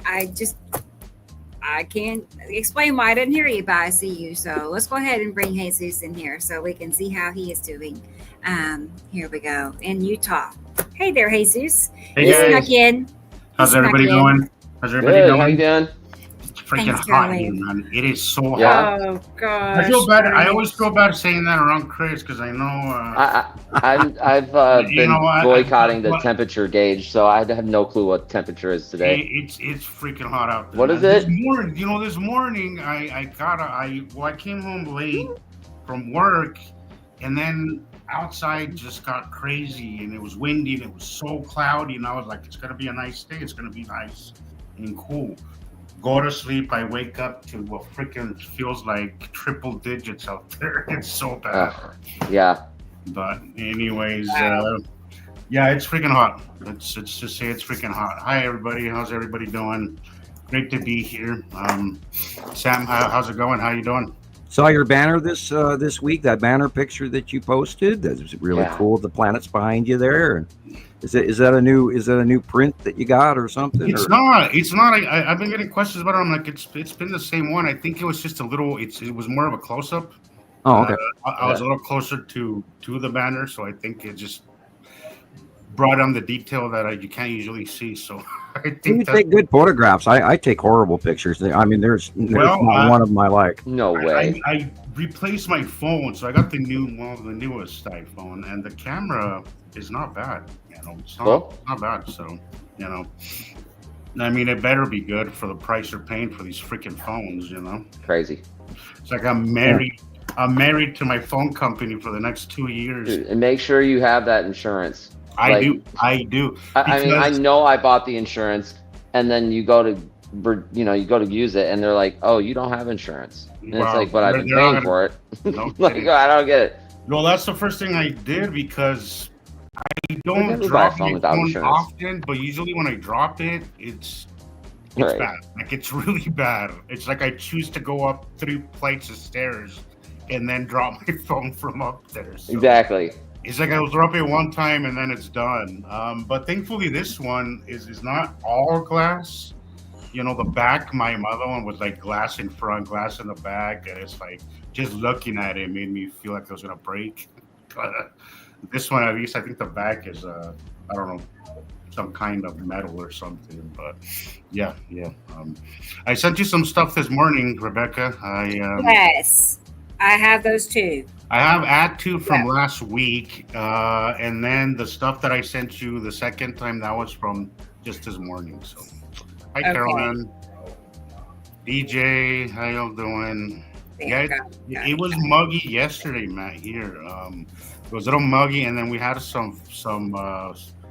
I can't explain why I didn't hear you, but I see you. So let's go ahead and bring Jesus in here so we can see how he is doing. Here we go. In Utah. Hey there, Jesus. Hey guys. Snuck in. How's everybody doing? How's everybody doing? How you doing? It's freaking hot here, man. It is so Yeah. hot. Oh gosh. I feel bad. I always feel bad saying that around Chris because I know. I've been boycotting the temperature gauge, so I have no clue what temperature is today. It's freaking hot out there. What is it? This morning I came home late from work, and then outside just got crazy, and it was windy, and it was so cloudy, and I was like, it's gonna be a nice day. It's gonna be nice and cool. Go to sleep. I wake up to what freaking feels like triple digits out there. It's so bad. Yeah. But anyways, yeah, it's freaking hot. Let's just say it's freaking hot. Hi everybody. How's everybody doing? Great to be here. Sam, how's it going? How you doing? Saw your banner this week. That banner picture that you posted. That's really cool. The planets behind you there. Is that a new print that you got or something? It's not. I've been getting questions about it. I'm like, it's been the same one. I think it was just a little. It was more of a close up. Oh, okay. I was a little closer to the banner, so I think it just brought on the detail that you can't usually see. So I think you take good photographs. I take horrible pictures. I mean, there's not one of them I like. No way. I replaced my phone, so I got the newest iPhone, and the camera is not bad. It's not bad. So, I mean, it better be good for the price you're paying for these freaking phones. Crazy. It's like I'm married. I'm married to my phone company for the next 2 years. Dude, and make sure you have that insurance. I do. I mean, I know I bought the insurance, and then you go to use it, and they're like, "Oh, you don't have insurance." And it's like, "But I've been paying for it." Like, I don't get it. Well, that's the first thing I did because I don't drop my phone often, but usually when I drop it, it's bad. Like, it's really bad. It's like I choose to go up 3 flights of stairs and then drop my phone from up there. So exactly. It's like I'll drop it one time and then it's done. But thankfully, this one is not all glass. The back, my other one was like glass in front, glass in the back, and it's like just looking at it made me feel like it was gonna break. But this one, at least, I think the back is I don't know, some kind of metal or something. But yeah. I sent you some stuff this morning, Rebecca. Yes, I have those too. I have add to from last week, and then the stuff that I sent you the second time, that was from just this morning. So, hi, Carolyn. DJ, how y'all doing? It was muggy yesterday, Matt. Here, it was a little muggy, and then we had some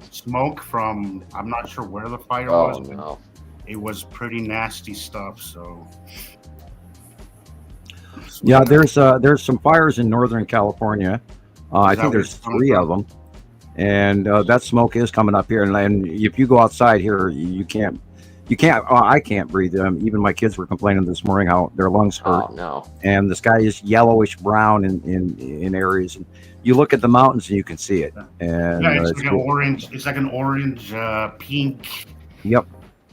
smoke from, I'm not sure where the fire was. No. It was pretty nasty stuff. So. Yeah, there's some fires in Northern California. I think there's 3 of them, and that smoke is coming up here. And if you go outside here, you can't. I can't breathe. Even my kids were complaining this morning how their lungs hurt. Oh no! And the sky is yellowish brown in areas. And you look at the mountains and you can see it. And it's like an orange. It's like an orange, pink. Yep.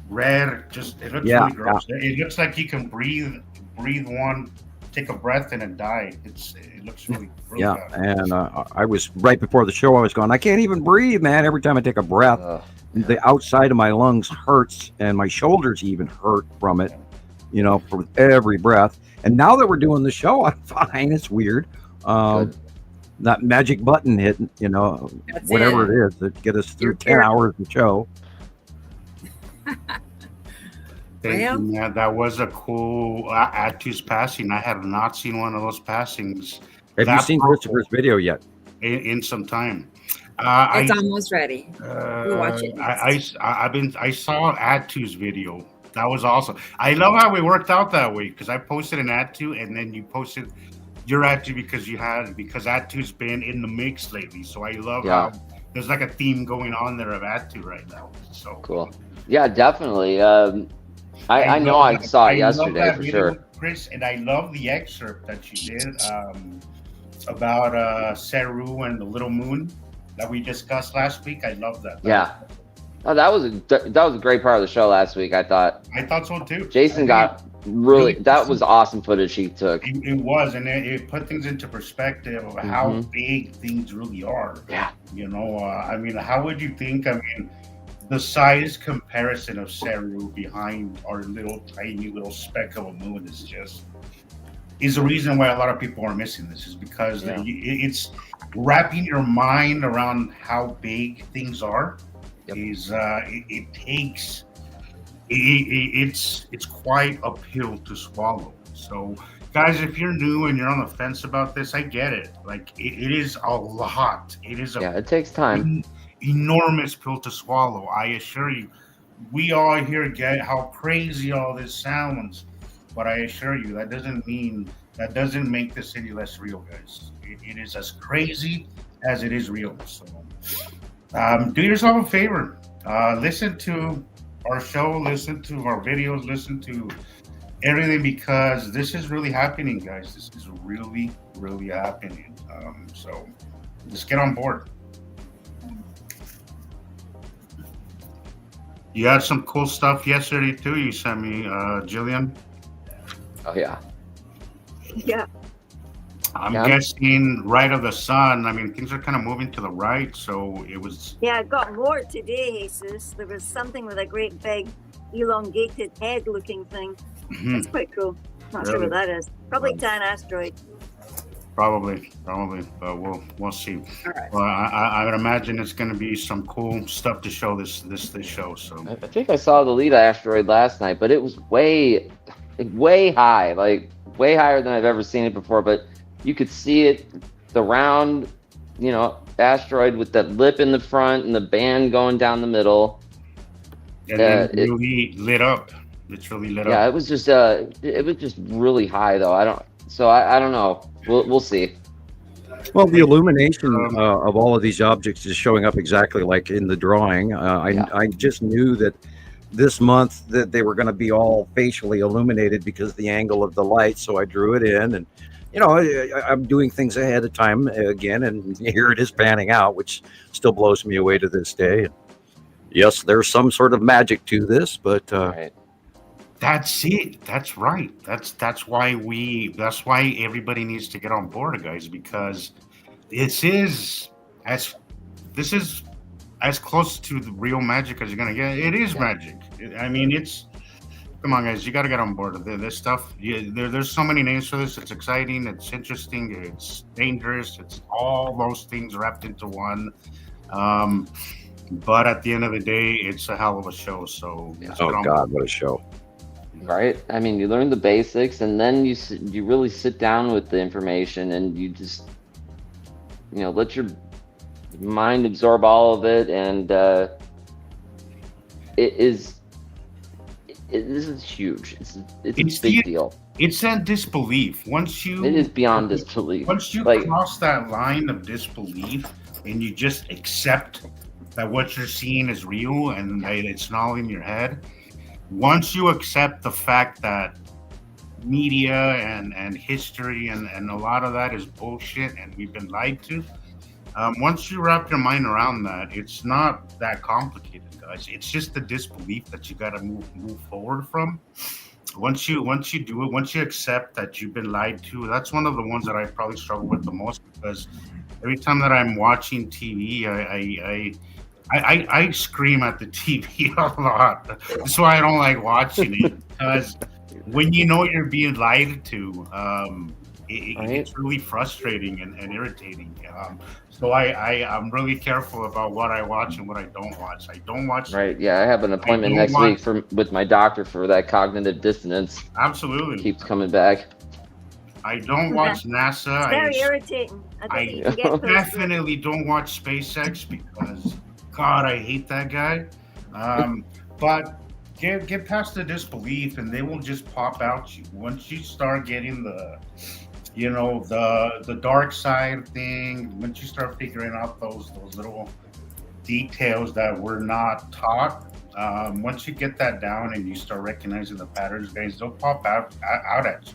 Red. Just it looks really gross. Yeah. It looks like you can breathe one. Take a breath and then die. It looks really bad. And I was right before the show. I was going, I can't even breathe, man. Every time I take a breath, the outside of my lungs hurts, and my shoulders even hurt from it. for every breath. And now that we're doing the show, I'm fine. It's weird. That magic button hit, whatever it is that get us through 10 hours of show. Thank you, man. That was a cool Attu's passing. I have not seen one of those passings. Have you seen Christopher's video yet? In some time. It's almost ready. We'll watch it. I saw Attu's video. That was awesome. I love how we worked out that way because I posted an Attu and then you posted your Attu because Attu's been in the mix lately. So I love how there's like a theme going on there of Attu right now. So cool. Yeah, definitely. I know I saw it yesterday for sure, Chris, and I love the excerpt that you did about Saru and the Little Moon that we discussed last week. I love that. Oh, that was a great part of the show last week. I thought so too. Jason got really that was awesome footage he took. It was, and it put things into perspective of how big things really are. Yeah. How would you think? The size comparison of Saru behind our tiny little speck of a moon is the reason why a lot of people are missing this, is because it's wrapping your mind around how big things are. It's quite a pill to swallow. So guys, if you're new and you're on the fence about this, I get it. Like it is a lot. It takes time. Enormous pill to swallow. I assure you, we all here get how crazy all this sounds, but I assure you that doesn't make this any less real, guys. It is as crazy as it is real. So do yourself a favor, listen to our show, listen to our videos, listen to everything, because this is really happening, guys. This is really, really happening. So just get on board. You had some cool stuff yesterday too. You sent me, Gillian. Oh yeah. Yeah. I'm guessing right of the sun. Things are kind of moving to the right, so it was. Yeah, it got more today, Jesus. There was something with a great big, elongated head-looking thing. That's quite cool. Not sure what that is. Probably an asteroid. Probably, but we'll see. All right. Well, I would imagine it's going to be some cool stuff to show this show. So I think I saw the lead asteroid last night, but it was way high, like way higher than I've ever seen it before. But you could see it, the round, asteroid with that lip in the front and the band going down the middle. And it really lit up. Literally lit up. Yeah, it was just really high though. I don't know. We'll see. Well, the illumination of all of these objects is showing up exactly like in the drawing. I just knew that this month that they were going to be all facially illuminated because of the angle of the light. So I drew it in, and I'm doing things ahead of time again, and here it is panning out, which still blows me away to this day. Yes, there's some sort of magic to this, but right. That's it. That's right. That's why everybody needs to get on board, guys, because this is as close to the real magic as you're gonna get. It is magic. Come on, guys, you got to get on board with this stuff. There's so many names for this. It's exciting. It's interesting. It's dangerous. It's all those things wrapped into one. But at the end of the day, it's a hell of a show. So oh God, what a show! Right? You learn the basics, and then you really sit down with the information, and you just let your mind absorb all of it, and this is huge. It's a big deal. It's that disbelief. It is beyond disbelief. Once you cross that line of disbelief, and you just accept that what you're seeing is real and that it's not in your head. Once you accept the fact that media and history and a lot of that is bullshit and we've been lied to, once you wrap your mind around that, it's not that complicated, guys. It's just the disbelief that you got to move forward from. Once you do it, once you accept that you've been lied to, that's one of the ones that I probably struggle with the most, because every time that I'm watching TV, I scream at the TV a lot. That's why I don't like watching it, because when you know you're being lied to, Right. it's really frustrating and irritating. So I'm really careful about what I watch and what I don't watch. I don't watch. Right. Yeah, I have an appointment next week with my doctor for that cognitive dissonance. Absolutely. Keeps coming back. I don't watch NASA. It's very irritating. I definitely don't watch SpaceX because, God, I hate that guy. But get past the disbelief, and they will just pop out you once you start getting the dark side of things. Once you start figuring out those little details that we're not taught. Once you get that down and you start recognizing the patterns, guys, they'll pop out at you.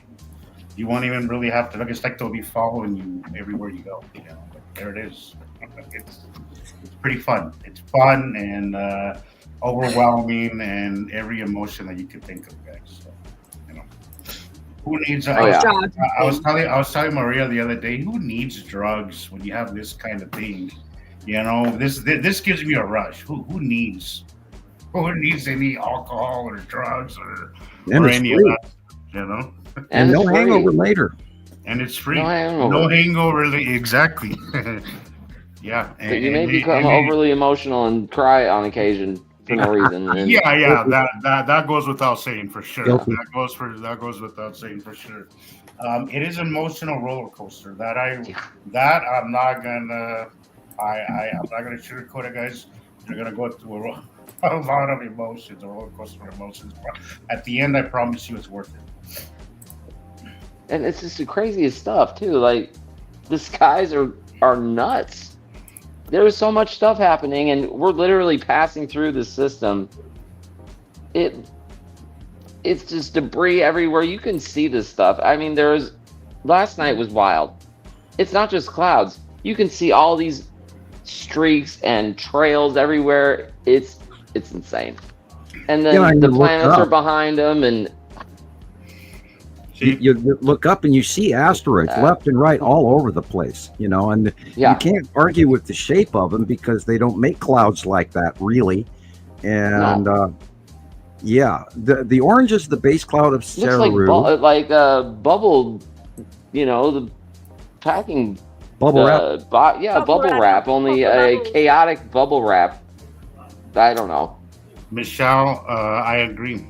You won't even really have to look. It's like they'll be following you everywhere you go. But there it is. It's pretty fun. It's fun and overwhelming, and every emotion that you could think of, guys. So, who needs? I was telling Maria the other day, who needs drugs when you have this kind of thing? This gives me a rush. Who needs any alcohol or drugs or any of that? And no hangover later. And it's free. No hangover. Exactly. Yeah. But you may become overly emotional and cry on occasion for no reason. And that goes without saying for sure. That goes without saying for sure. It is an emotional roller coaster that I'm not gonna sugarcoat it, guys. You're gonna go through a lot of emotions, a roller coaster of emotions. But at the end, I promise you, it's worth it. And it's just the craziest stuff too. Like, the skies are nuts. There's so much stuff happening, and we're literally passing through the system. It's just debris everywhere. You can see this stuff. I mean, last night was wild. It's not just clouds. You can see all these streaks and trails everywhere. It's insane. And then the planets are behind them, and you look up and you see asteroids left and right all over the place, and you can't argue with the shape of them because they don't make clouds like that, really. And the orange is the base cloud of Saru. Looks like bubble, the packing bubble wrap. Bubble wrap. Only a chaotic bubble wrap. I don't know. Michelle, I agree.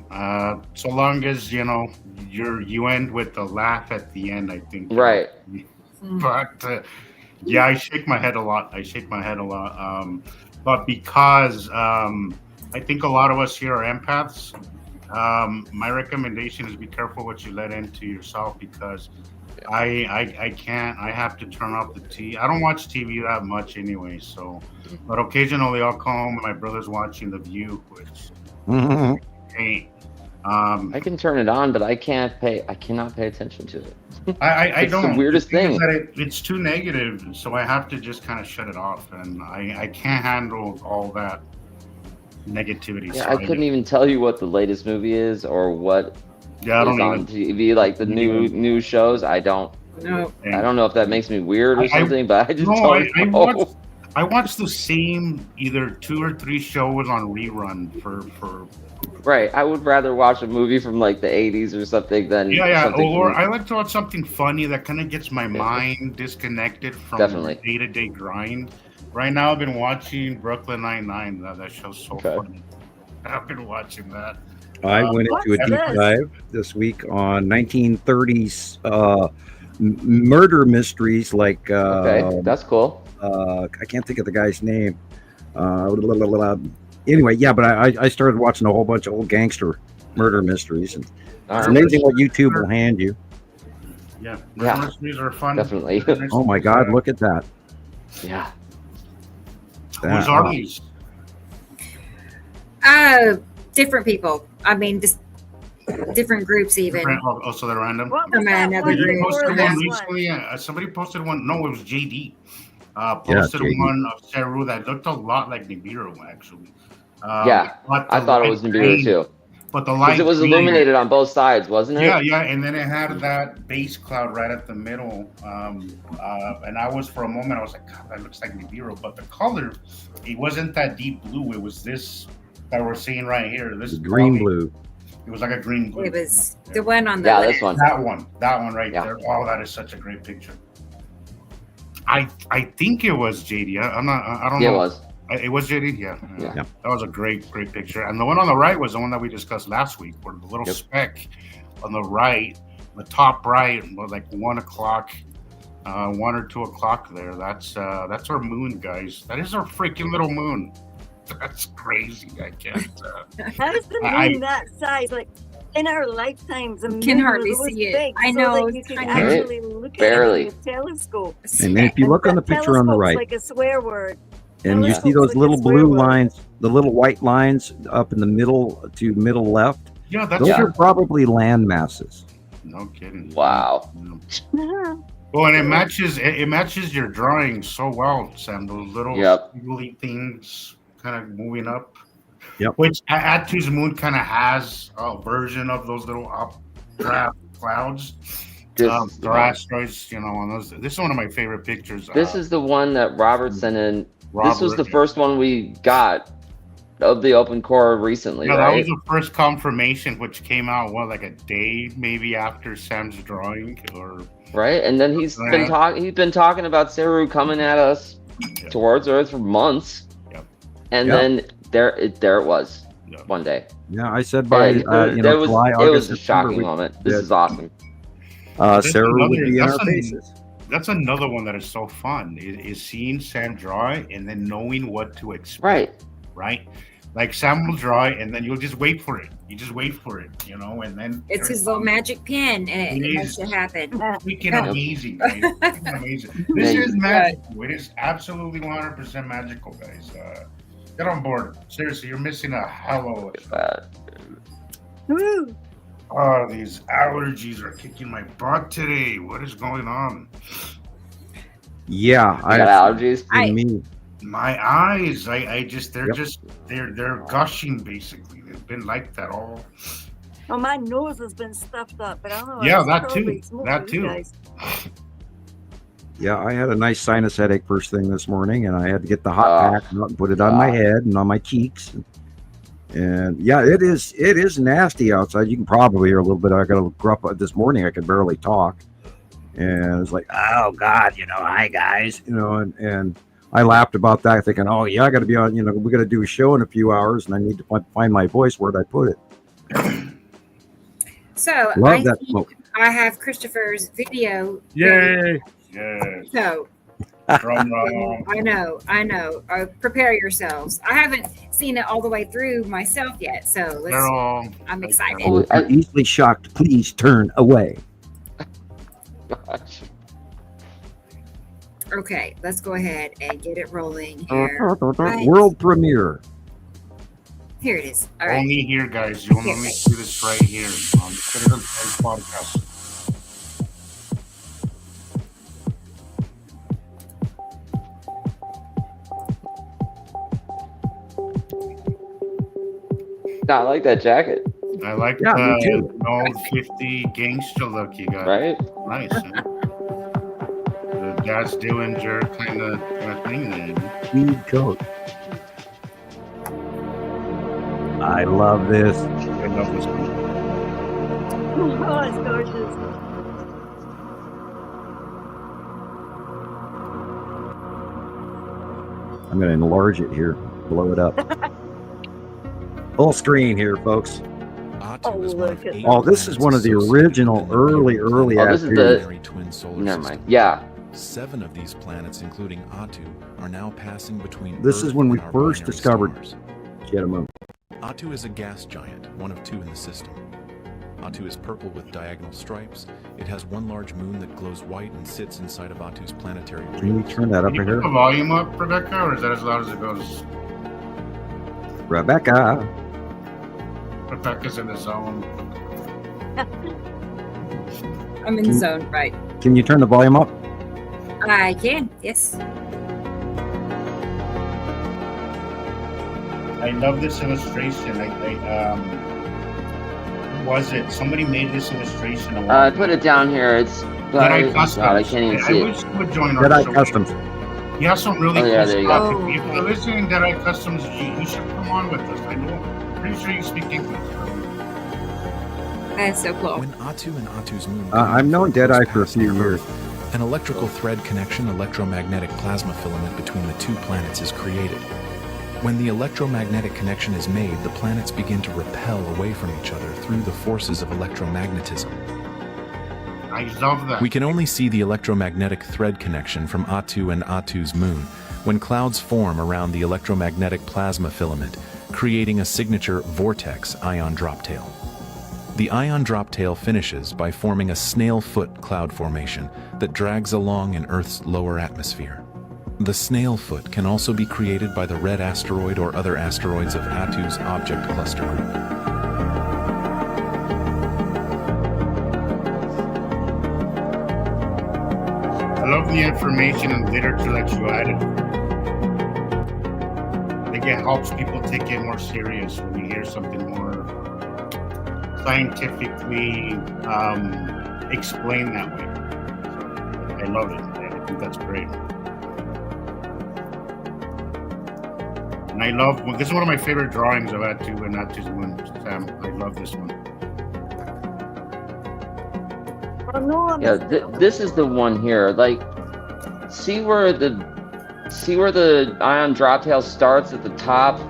So long as you end with a laugh at the end, I think. Right. But I shake my head a lot. But because I think a lot of us here are empaths, my recommendation is be careful what you let into yourself, because I can't. I have to turn off the TV. I don't watch TV that much anyway. So, but occasionally I'll come home and my brother's watching The View, which I can turn it on, but I cannot pay attention to it. I it's don't. The weirdest thing. It's too negative, so I have to just kind of shut it off, and I can't handle all that negativity. Yeah, I couldn't even tell you what the latest movie is or what is on TV, like the new shows. I don't know if that makes me weird or something, but I just don't know. I watch the same either 2 or 3 shows on rerun for. Right, I would rather watch a movie from like the 80s or something than or I like to watch something funny that kind of gets my mind disconnected from the day-to-day grind. Right now, I've been watching Brooklyn Nine-Nine. That show's so funny. I've been watching that. I went into a deep dive this week on 1930s murder mysteries, like that's cool. I can't think of the guy's name. Anyway, but I started watching a whole bunch of old gangster murder mysteries, and it's amazing what YouTube will hand you. Yeah, mysteries are fun. Definitely. Oh my God, look at that. Yeah. Who's are these? Different people. I mean, just different groups, even. So they're random. Somebody posted one. No, it was JD. Posted one of Saru that looked a lot like Nibiru, actually. I thought it was Nibiru too. But the light, it was illuminated on both sides, wasn't it? Yeah, and then it had that base cloud right at the middle. And I was, for a moment, I was like, God, that looks like Nibiru. But the color, it wasn't that deep blue. It was this that we're seeing right here. This green blue. It was like a green glue. It was the one on the Yeah, left. this one. That one right there. Oh, that is such a great picture. I think it was JD. I don't know. It was. It was JD. Yeah. Yeah. That was a great picture. And the one on the right was the one that we discussed last week, where the little speck on the right, the top right, was like 1 o'clock, 1 or 2 o'clock there. That's our moon, guys. That is our freaking little moon. That's crazy. I can't. How is the moon that size? Like in our lifetimes, the moon Can hardly was see it. big, I so know, that you can tiny. actually look Barely. at it with a telescope. And then if you look on the picture on the Telescope's right, like a swear word. and you see those little blue lines, the little white lines up in the middle to middle left, Yeah, that's those are probably land masses. no kidding. Wow. Well, and it matches your drawing so well, Sam. Those little squiggly things kind of moving up. Yep. Which Atu's moon kind of has a version of those little updraft clouds. They're asteroids, on those. This is one of my favorite pictures. This is the one that Robert sent in. This was the first one we got of the open core recently, Yeah, right? that was the first confirmation, which came out like a day maybe after Sam's drawing, or right. And then he's been talking about Saru coming at us towards Earth for months, and then there it was one day. Yeah, I said by July, August, it was a September, shocking moment. This is awesome. Sarah would be in our faces. That's another one that is so fun. Is seeing Sam draw it and then knowing what to expect. Right. Like Sam will draw it and then you'll just wait for it. You just wait for it, and then it's his little magic pen and it makes it happen. Freaking amazing, guys. Freaking amazing. This is magical. It is absolutely 100% magical, guys. Get on board. Seriously, you're missing a hell of a Woo! Oh, these allergies are kicking my butt today. What is going on? Yeah, I got allergies. My eyes, they're gushing basically. They've been like that all. Well, my nose has been stuffed up, but I don't know. Yeah, that too. That too. Yeah, I had a nice sinus headache first thing this morning, and I had to get the hot pack and put it on my head and on my cheeks. And yeah, it is nasty outside. You can probably hear a little bit. I got a gruff this morning. I could barely talk, and it's like, oh God, hi guys, and I laughed about that, thinking, oh yeah, I got to be on. We got to do a show in a few hours, and I need to find my voice. Where'd I put it? So love that smoke. I have Christopher's video. Yay! Yeah. So. I know. Prepare yourselves. I haven't seen it all the way through myself yet, so I'm excited. Oh, if you're easily shocked, please turn away. Okay, let's go ahead and get it rolling here. World premiere. Here it is. All right. Only here, guys. You only see this right here on the Citizen Science Podcast. I like that jacket. I like the old 50 gangster look you got. Right? Nice. The Jazz Dillinger kind of thing there. Tweed coat. I love this. I love this one. Oh, it's gorgeous. I'm going to enlarge it here, blow it up. Full screen here, folks. Oh, this is one of the original early. Oh, this is the twin solar never mind. system. Yeah. 7 of these planets, including Atu, are now passing between. This is when we Earth and our first binary discovered stars. Moon. Atu is a gas giant, one of 2 in the system. Atu is purple with diagonal stripes. It has one large moon that glows white and sits inside of Atu's planetary ring. Can you turn that up Can you here? put the volume up, Rebecca, or is that as loud as it goes? Rebecca. Rebecca's in the zone. I'm in the zone, right? Can you turn the volume up? I can, yes. I love this illustration. Who was it? Somebody made this illustration. I put it down here. It's Jedi Customs. God, I can't even see I it. wish you would join our Jedi show. Customs. You have some really Oh, cool yeah, there you stuff. go. If you're listening to Jedi Customs, you should come on with us. I know. Pretty sure you speak English. That's so cool. When Atu and Atu's moon I've known Deadeye for a few years. an electrical thread connection, electromagnetic plasma filament between the two planets is created. When the electromagnetic connection is made, the planets begin to repel away from each other through the forces of electromagnetism. I love that. We can only see the electromagnetic thread connection from Atu and Atu's moon when clouds form around the electromagnetic plasma filament, creating a signature vortex ion droptail. The ion droptail finishes by forming a snail-foot cloud formation that drags along in Earth's lower atmosphere. The snail foot can also be created by the red asteroid or other asteroids of Atu's object cluster group. I love the information and literature that you added. I think it helps people take it more serious when you hear something more scientifically explained that way. So I love it. I think that's great. And I love, well, this is one of my favorite drawings of Atu and Atu's moon, Sam. I love this one. Yeah, this is the one here. Like, see where the ion droptail starts at the top?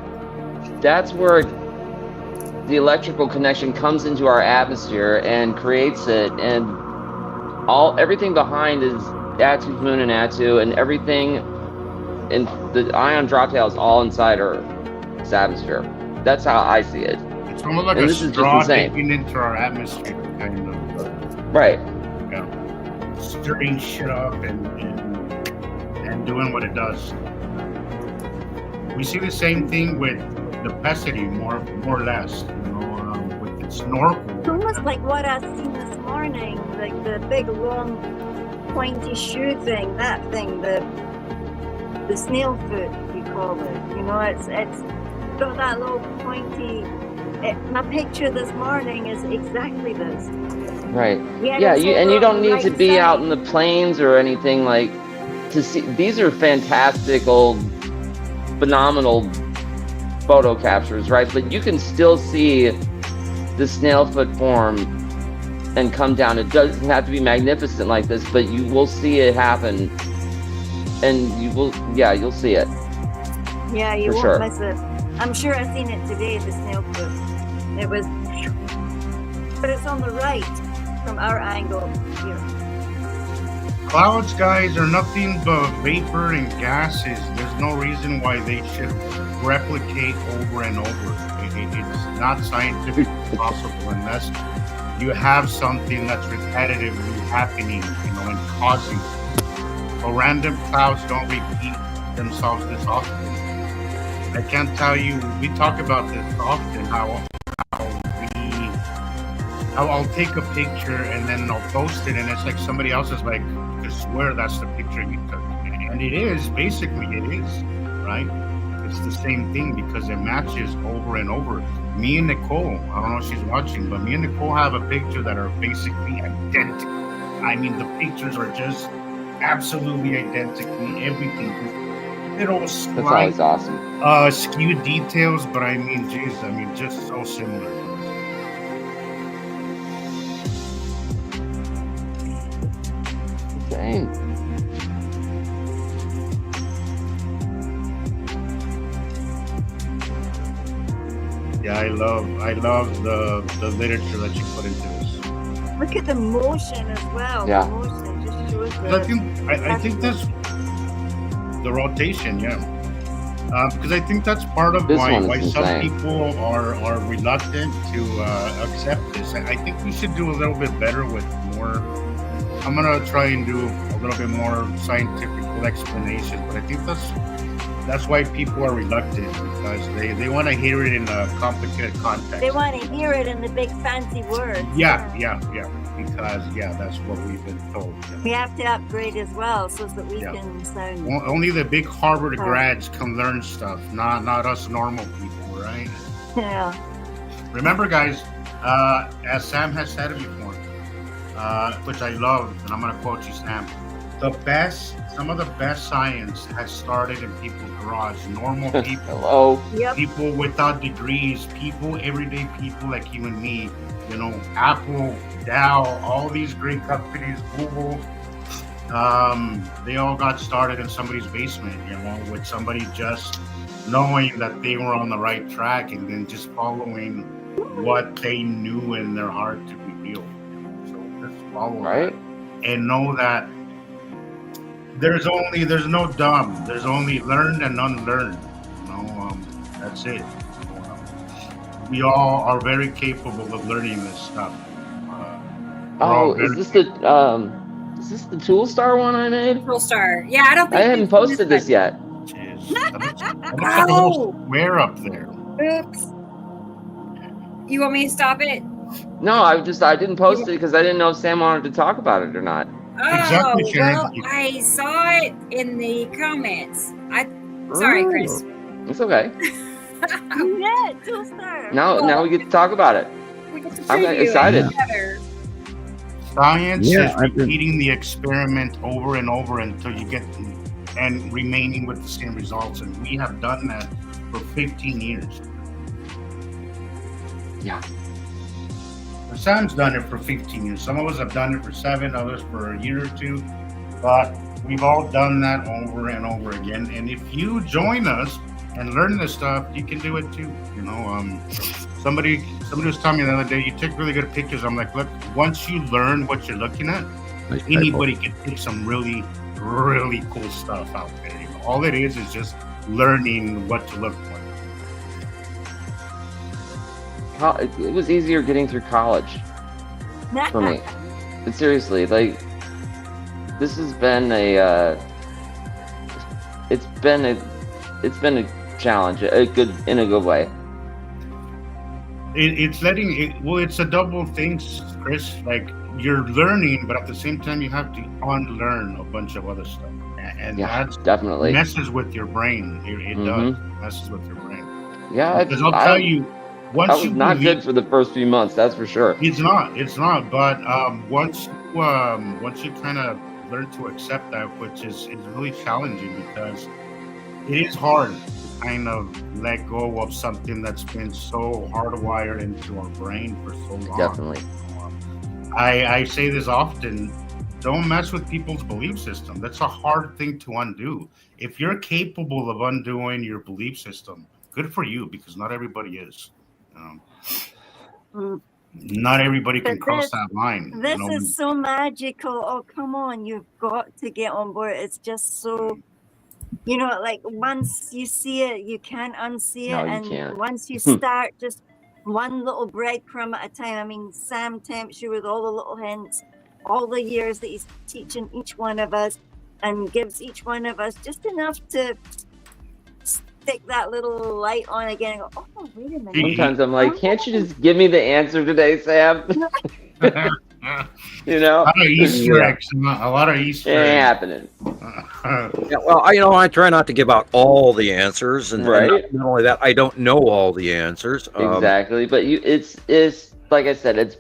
That's where the electrical connection comes into our atmosphere and creates it, and everything behind is Atu's moon and Atu, and everything in the ion droptail is all inside Earth's atmosphere. That's how I see it. It's almost like and a this is straw just insane. dipping into our atmosphere, kind of. Right. Yeah. Stirring shit up and doing what it does. We see the same thing with the Pesity, more or less, with its snorkel. It's almost like what I've seen this morning, like the big long pointy shoe thing, that thing, the snail foot, we call it. It's got that little pointy. My picture this morning is exactly this. Right. Yeah, you don't need to be side. out in the plains or anything like to see. These are fantastical, phenomenal photo captures, right? But you can still see the snail foot form and come down. It doesn't have to be magnificent like this, but you will see it happen, and you'll see it. Yeah, you For won't sure. miss it. I'm sure I've seen it today, the snail foot. It was, but it's on the right from our angle here. Clouds, guys, are nothing but vapor and gases. There's no reason why they should replicate over and over. It's not scientifically possible unless you have something that's repetitively happening, and causing. So random clouds don't repeat themselves this often. I can't tell you, we talk about this often, how I'll take a picture and then I'll post it, and it's like somebody else is like, I swear that's the picture you took. And it is, basically it is, right? It's the same thing because it matches over and over. Me and Nicole, I don't know if she's watching, but me and Nicole have a picture that are basically identical. I mean, the pictures are just absolutely identically everything. Little slight, That's always awesome. skewed details, but I mean, geez, just so similar. Insane. Yeah, I love the literature that you put into this. Look at the motion as well. Yeah. The motion just shows I think that's the rotation, yeah. Because I think that's part of This why one is some insane. people are reluctant to accept this. I think we should do a little bit better with more. I'm gonna try and do a little bit more scientific explanation, but I think that's why people are reluctant, because they want to hear it in a complicated context. They want to hear it in the big fancy words. Yeah. Because that's what we've been told. Yeah. We have to upgrade as well so that we Yeah. can sound. Only the big Harvard grads can learn stuff, not us normal people, right? Yeah. Remember, guys, as Sam has said it before, which I love, and I'm going to quote you, Sam, some of the best science has started in people's garage. Normal people, Hello. Yep. people without degrees, everyday people like you and me, Apple, Dow, all these great companies, Google, they all got started in somebody's basement, with somebody just knowing that they were on the right track and then just following what they knew in their heart to be real. So just follow that and know that there's no dumb. There's only learned and unlearned. That's it. We all are very capable of learning this stuff. Is this the Tool Star one I made? Tool Star. Yeah, I don't think I haven't posted this yet. Jeez. That looks like a little square up there. Oops. You want me to stop it? No, I didn't post it because I didn't know if Sam wanted to talk about it or not. Exactly, Sharon. Well, I saw it in the comments. Sorry, Chris. It's okay. Yeah, Tool Star. Now we get to talk about it. We get to I'm preview excited. it together. Science is repeating the experiment over and over until you get and remaining with the same results. And we have done that for 15 years. Yeah. Sam's done it for 15 years. Some of us have done it for 7, others for a year or 2. But we've all done that over and over again. And if you join us and learn this stuff, you can do it too. Somebody was telling me the other day, you take really good pictures. I'm like, look, once you learn what you're looking at, anybody can take some really, really cool stuff out there. All it is just learning what to look for. It was easier getting through college for me. But seriously, this has been it's been a challenge, in a good way. It's a double thing, Chris. Like, you're learning, but at the same time you have to unlearn a bunch of other stuff, and that definitely messes with your brain. It does messes with your brain. Yeah, because I'll tell you, once that was not good for the first few months. That's for sure. It's not. But once you kind of learn to accept that, which is really challenging, because it is hard to kind of let go of something that's been so hardwired into our brain for so long. Definitely. I say this often: don't mess with people's belief system. That's a hard thing to undo. If you're capable of undoing your belief system, good for you, because not everybody is. Not everybody can cross that line. This is so magical. Oh, come on. You've got to get on board. It's just so, like, once you see it, you can't unsee it. And can't. Once you start just one little breadcrumb at a time. I mean, Sam tempts you with all the little hints, all the years that he's teaching each one of us, and gives each one of us just enough to stick that little light on again and go, oh, wait a minute. Sometimes I'm like, can't you just give me the answer today, Sam? A lot of Easter eggs. A lot of Easter eggs. Ain't happening. I try not to give out all the answers, and right. Not only that, I don't know all the answers. Exactly, but it's like I said,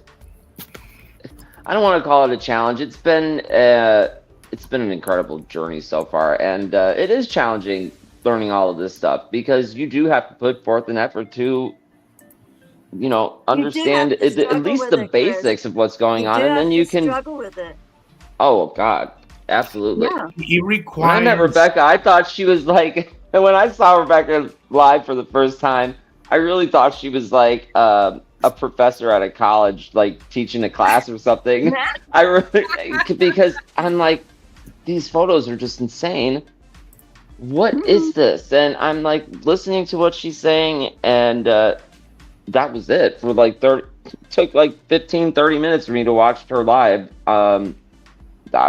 I don't want to call it a challenge. It's been an incredible journey so far, and it is challenging learning all of this stuff, because you do have to put forth an effort to understand at least the basics of what's going on, and then you can struggle with it. Oh God, absolutely. Yeah. It requires. When I met Rebecca, I thought she was like, and when I saw Rebecca live for the first time, I really thought she was like a professor at a college, like teaching a class or something. Because I'm like, these photos are just insane. What is this? And I'm like listening to what she's saying, and that was it for like took like 15-30 minutes for me to watch her live. That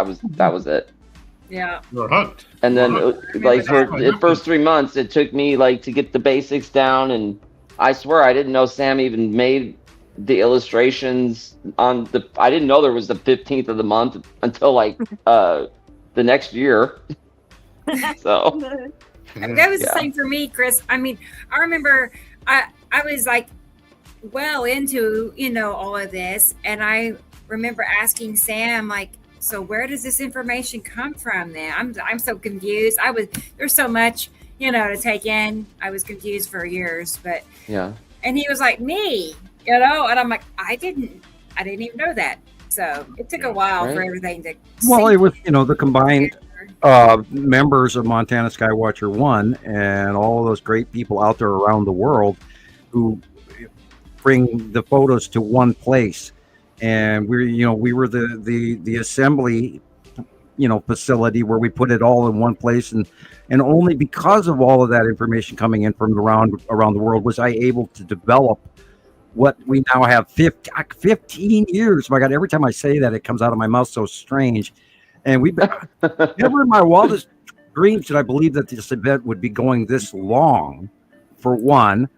was it. Yeah. You're hooked. And then for the first 3 months, it took me like to get the basics down, and I swear I didn't know Sam even made the illustrations on I didn't know there was the 15th of the month until like the next year. So that was the same for me, Chris. I mean, I remember I was like well into all of this, and I remember asking Sam, like, so where does this information come from then? I'm so confused. There's so much to take in. I was confused for years, but yeah. And he was like, me. You know, and I'm like, I didn't even know that. So it took a while for everything to. Well, it was, the combined members of Montana Skywatcher 1 and all of those great people out there around the world who bring the photos to one place. And we were the assembly, facility where we put it all in one place. And only because of all of that information coming in from around the world was I able to develop what we now have 15 years. My God, every time I say that, it comes out of my mouth so strange. And we've been never in my wildest dreams did I believe that this event would be going this long, for one.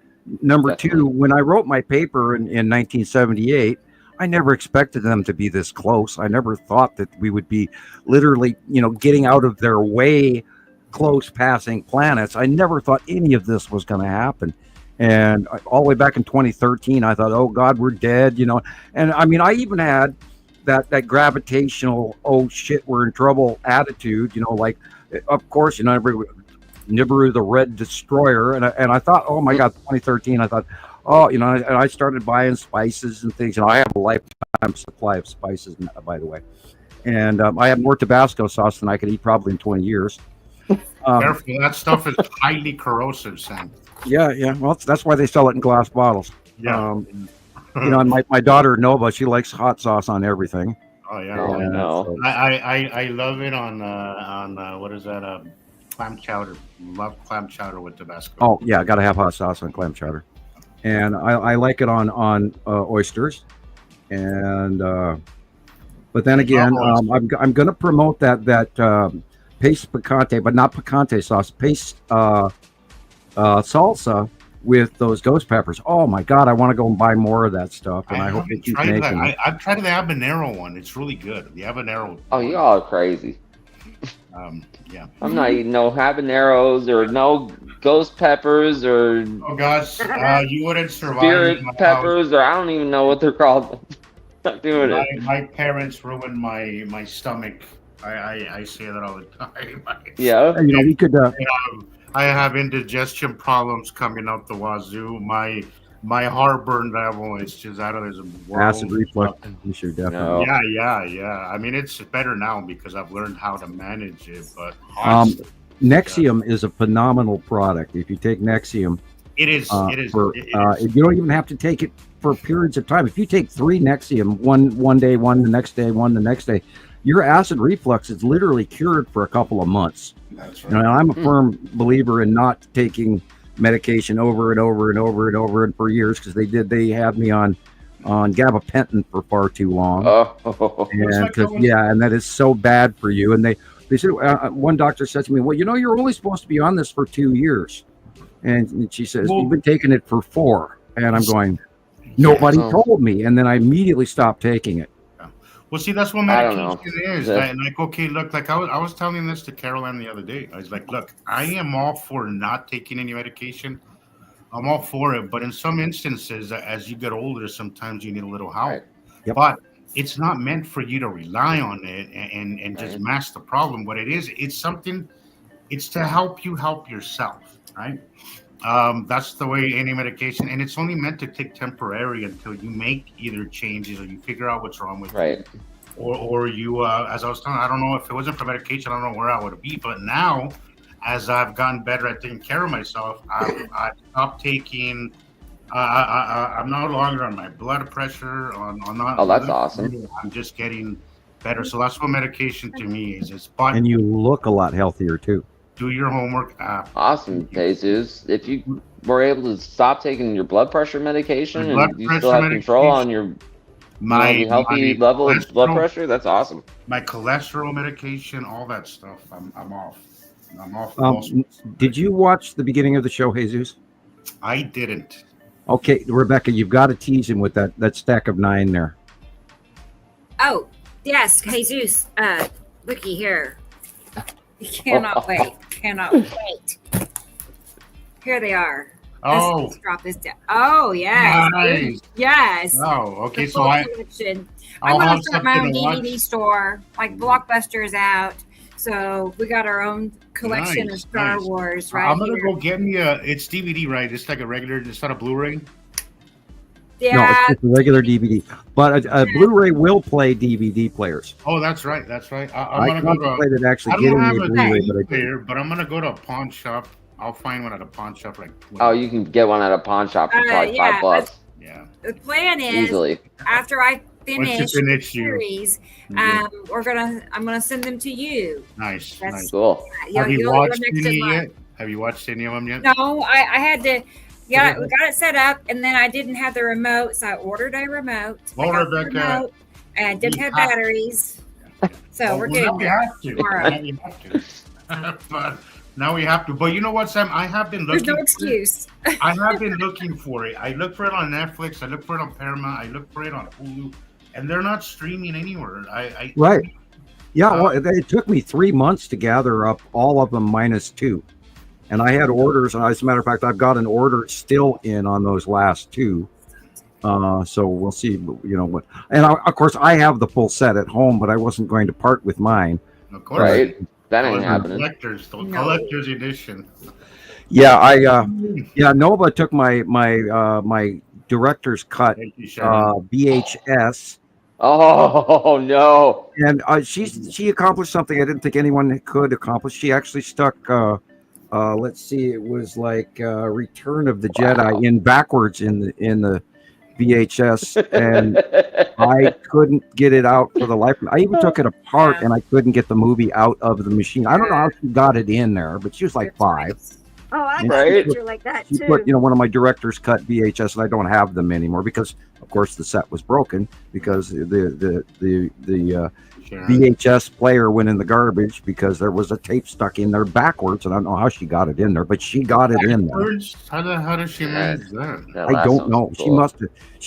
Number two, when I wrote my paper in 1978, I never expected them to be this close. I never thought that we would be literally, getting out of their way, close passing planets. I never thought any of this was going to happen. And all the way back in 2013, I thought, oh God, we're dead, And I mean, I even had that gravitational, oh shit, we're in trouble attitude, like, of course, Nibiru, the red destroyer. And I thought, oh my God, 2013, I thought, oh, and I started buying spices and things. I have a lifetime supply of spices, by the way. And I have more Tabasco sauce than I could eat probably in 20 years. Careful, that stuff is highly corrosive, Sam. Yeah. Well, that's why they sell it in glass bottles. Yeah. And my daughter Nova, she likes hot sauce on everything. Oh yeah. No. I love it on what is that? Clam chowder. Love clam chowder with Tabasco. Oh yeah, got to have hot sauce on clam chowder, and I like it on oysters, and but then again, I'm going to promote that paste picante, but not picante sauce, paste salsa with those ghost peppers. Oh my God, I want to go and buy more of that stuff, and I hope they keep making it. I've tried the habanero one. It's really good. The habanero. Oh, y'all are crazy. Yeah. I'm not eating no habaneros or no ghost peppers or. Oh gosh, you wouldn't survive. Spirit peppers, or I don't even know what they're called. Not doing it. My parents ruined my stomach. I say that all the time. Yeah. We could. I have indigestion problems coming out the wazoo. My heartburn level is just out of this world. Acid reflux. You should definitely. No. Yeah. I mean, it's better now because I've learned how to manage it. But Nexium is a phenomenal product. If you take Nexium, it is. You don't even have to take it for periods of time. If you take 3 Nexium, one day, one the next day, one the next day, your acid reflux is literally cured for a couple of months. That's right. I'm a firm believer in not taking medication over and over and over and over and for years, because they had me on gabapentin for far too long. And that is so bad for you. And they said, one doctor said to me, well, you're only supposed to be on this for 2 years. And she says, you've been taking it for 4. And I'm going, nobody told me. And then I immediately stopped taking it. Well, see, that's what medication is. Okay, look, like I was telling this to Caroline the other day. I was like, look, I am all for not taking any medication. I'm all for it. But in some instances, as you get older, sometimes you need a little help. Right. Yep. But it's not meant for you to rely on it and just mask the problem. What it is, it's to help you help yourself, right? That's the way any medication, and it's only meant to take temporary until you make either changes or you figure out what's wrong with you. Or you, as I was telling, I don't know if it wasn't for medication, I don't know where I would be. But now, as I've gotten better at taking care of myself, I've stopped taking. I'm no longer on my blood pressure. That's awesome. I'm just getting better. So that's what medication to me is. And you look a lot healthier too. Do your homework. Awesome, Jesus. If you were able to stop taking your blood pressure medication and you still have control on your healthy level of blood pressure, that's awesome. My cholesterol medication, all that stuff, I'm off. I'm off. Did you watch the beginning of the show, Jesus? I didn't. Okay, Rebecca, you've got to tease him with that stack of 9 there. Oh, yes, Jesus. Looky here. Cannot wait. Here they are. Oh. Let's drop this down. Oh, yes. Nice. Yes. Oh, okay. So I want to start my own DVD store. Like Blockbuster is out. So we got our own collection of Star Wars, right? I'm going to go get me it's DVD, right? It's like a regular, it's not a Blu-ray? Yeah. No, it's just a regular DVD. But a Blu-ray will play DVD players. Oh, that's right. That's right. I I'm gonna go to. contemplated actually I don't getting have a a Blu-ray, but I DVD player, didn't. but I'm gonna go to a pawn shop. I'll find one at a pawn shop. Like. Oh, you can get one at a pawn shop for probably $5. Yeah. The plan is Easily. after I Once you finish finish, series, I'm gonna send them to you. Nice. That's- Nice. Cool. Have you you're watched next in any line. yet? Have you watched any of them yet? No, I had to. Yeah, we got it set up, and then I didn't have the remote, so I ordered a remote. Well, I got the Rebecca, remote, and I didn't we have have- batteries, so Well, we're now good. we have to. Tomorrow. Now we have to. But now we have to. But you know what, Sam? I have been There's looking. no excuse. I have been looking for it. I look for it on Netflix. I look for it on Paramount. I look for it on Hulu, and they're not streaming anywhere. Right. Yeah, well, it took me 3 months to gather up all of them minus 2. And I had orders, and as a matter of fact, I've got an order still in on those last 2. So we'll see, what. And of course, I have the full set at home, but I wasn't going to part with mine. Of course. Right? That ain't happening. Collector's edition. Yeah, Nova took my director's cut Thank you, Sharon. VHS. Oh no! And she accomplished something I didn't think anyone could accomplish. She actually stuck. Let's see, it was like Return of the Jedi in backwards in the VHS, and I couldn't get it out for the life. I even took it apart, and I couldn't get the movie out of the machine. I don't know how she got it in there, but she was like 5. Oh, I And got a Right. picture like that She too. put, one of my director's cut VHS, and I don't have them anymore because, of course, the set was broken because the Sharon. VHS player went in the garbage because there was a tape stuck in there backwards, and I don't know how she got it in there, but she got it in there. Backwards? How does she manage that? That I last don't one know. was She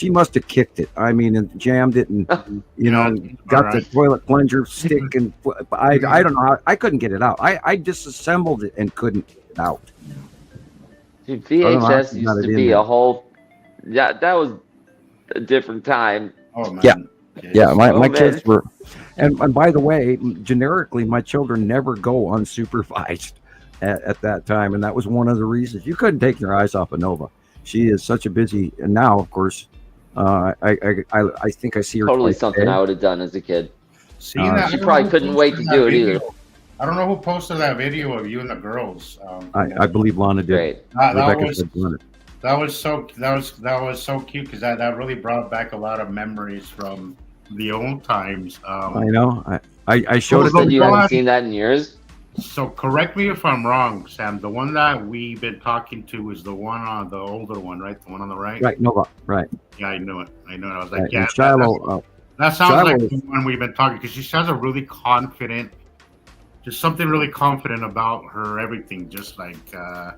cool. must have kicked it. I mean, and jammed it, and got Alright. the toilet plunger stick, and I don't know. I couldn't get it out. I disassembled it and couldn't get it out. Dude, I don't know how VHS she got used it to in be there. a whole. Yeah, that was a different time. Oh man. Yeah. Yeah, my man. kids were, and by the way, generically, my children never go unsupervised at that time, and that was one of the reasons you couldn't take your eyes off of Nova. She is such a busy, and now, of course, I think I see her Totally twice a something day. I would have done as a kid. See that? She probably couldn't wait to do it either. I don't know who posted that video of you and the girls. I believe Lana did. Great. That Rebecca was said Lana. that was so cute because that really brought back a lot of memories from the old times. I know. I showed it Said to you you. haven't seen that in years. So correct me if I'm wrong, Sam. The one that we've been talking to is the one on the older one, right? The one on the right. Right, Nova. Right. Yeah, I knew it. I was like, Right. yeah, And Shiloh. that sounds Shiloh like is- the one we've been talking because she has a really confident, just something really confident about her everything. Just like,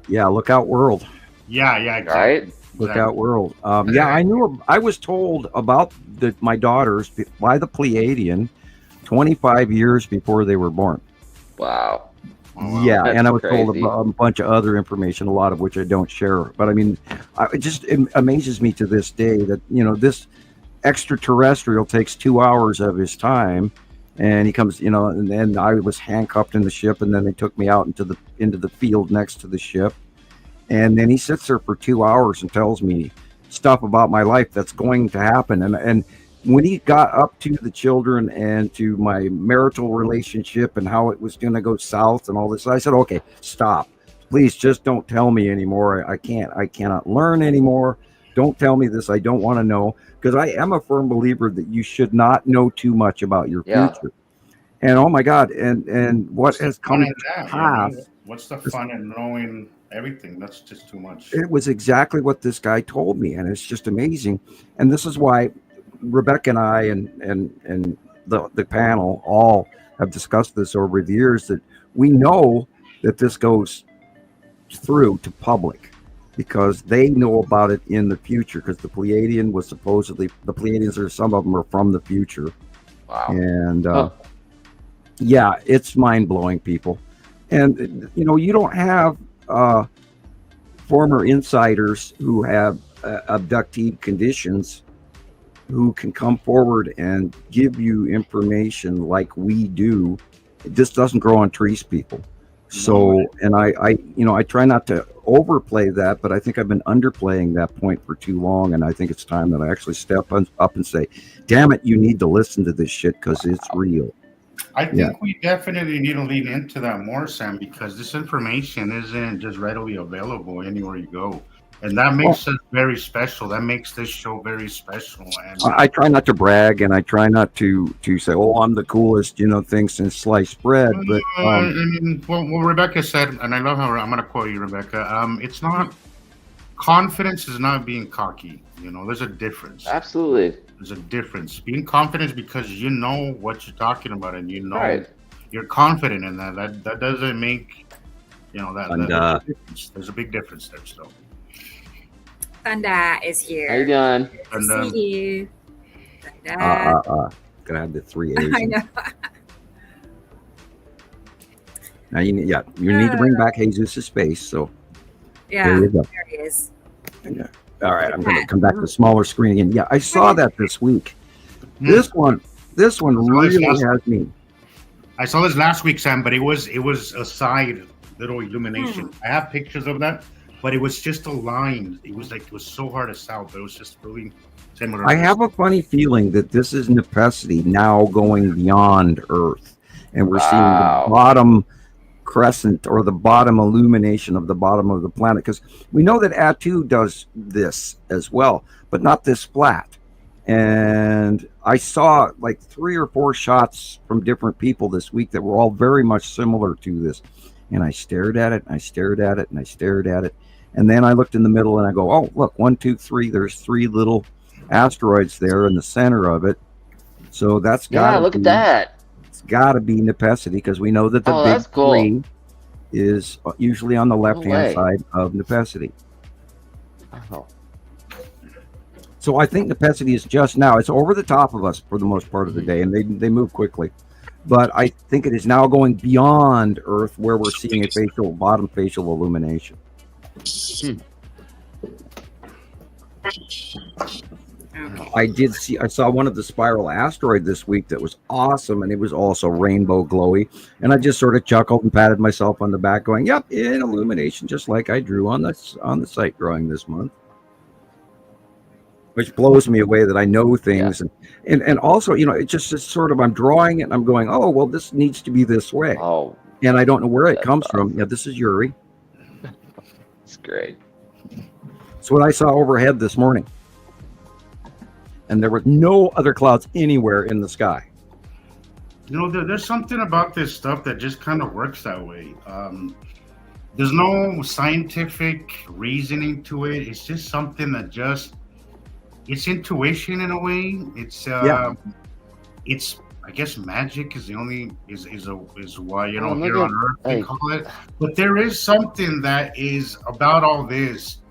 Yeah, Lookout World. yeah, exactly. Right? Lookout World. Yeah, I knew. I was told about my daughters by the Pleiadian 25 years before they were born. Wow. Oh, wow. Yeah, That's and I was told crazy. a bunch of other information, a lot of which I don't share. But I mean, it just amazes me to this day that this extraterrestrial takes 2 hours of his time, and he comes, and then I was handcuffed in the ship, and then they took me out into the field next to the ship, and then he sits there for 2 hours and tells me stuff about my life that's going to happen, and when he got up to the children and to my marital relationship and how it was going to go south and all this, I said, okay, stop. Please just don't tell me anymore. I cannot learn anymore. Don't tell me this. I don't want to know, because I am a firm believer that you should not know too much about your Yeah. future. And oh my God, and what What's the has fun come in to that? pass, What's the fun in knowing everything? That's just too much. it was exactly what this guy told me, and it's just amazing. And this is why Rebecca and I and the panel all have discussed this over the years, that we know that this goes through to public because they know about it in the future, because the Pleiadian was supposedly, the Pleiadians, or some of them are from the future. Wow. And Huh. yeah, it's mind-blowing, people. And you don't have former insiders who have abductee conditions who can come forward and give you information like we do. This doesn't grow on trees, people. So, and I try not to overplay that, but I think I've been underplaying that point for too long, and I think it's time that I actually step up and say, "Damn it, you need to listen to this shit because it's real." I think we definitely need to lean into that more, Sam, because this information isn't just readily available anywhere you go. And that makes us very special. That makes this show very special. And I try not to brag, and I try not to say, "Oh, I'm the coolest," thing since sliced bread. But well, Rebecca said, and I love how I'm going to quote you, Rebecca. It's not confidence is not being cocky. There's a difference. Absolutely, there's a difference. Being confident is because you know what you're talking about, and you're confident in that. That doesn't make that difference. There's a big difference there still. Funda is here. How you doing? Good to see you. Funda. Gonna have the 3 A's. I know. Now you need to bring back Jesus' space. So there you go. There he is. Yeah. All right, I'm gonna come back to the smaller screen again. Yeah, I saw that this week. This one really has me. I saw this last week, Sam, but it was a side little illumination. I have pictures of that. But it was just a line. It was so hard to sell, but it was just really similar. I have a funny feeling that this is necessity now going beyond Earth, and we're seeing the bottom crescent or the bottom illumination of the bottom of the planet. Because we know that Atu does this as well, but not this flat. And I saw like 3 or 4 shots from different people this week that were all very much similar to this. And I stared at it, and I stared at it, and I stared at it. And then I looked in the middle and I go, oh, look, 1, 2, 3. There's 3 little asteroids there in the center of it. So that's got look at that. It's got to be necessity because we know that the big 3 is usually on the left-hand side of necessity. Oh. So I think necessity is just now. It's over the top of us for the most part of the day, and they move quickly. But I think it is now going beyond Earth where we're seeing a bottom facial illumination. I saw one of the spiral asteroid this week that was awesome, and it was also rainbow glowy, and I just sort of chuckled and patted myself on the back going, yep, in illumination, just like I drew on the site drawing this month, which blows me away that I know things. And also, it's just sort of, I'm drawing it and I'm going, oh, well, this needs to be this way. Oh, and I don't know where it comes from. Yeah, this is Yuri. It's great. It's what I saw overhead this morning. And there were no other clouds anywhere in the sky. There's something about this stuff that just kind of works that way. There's no scientific reasoning to it. It's just something that it's intuition in a way. It's I guess magic is the only is why here on Earth they call it. But there is something that is about all this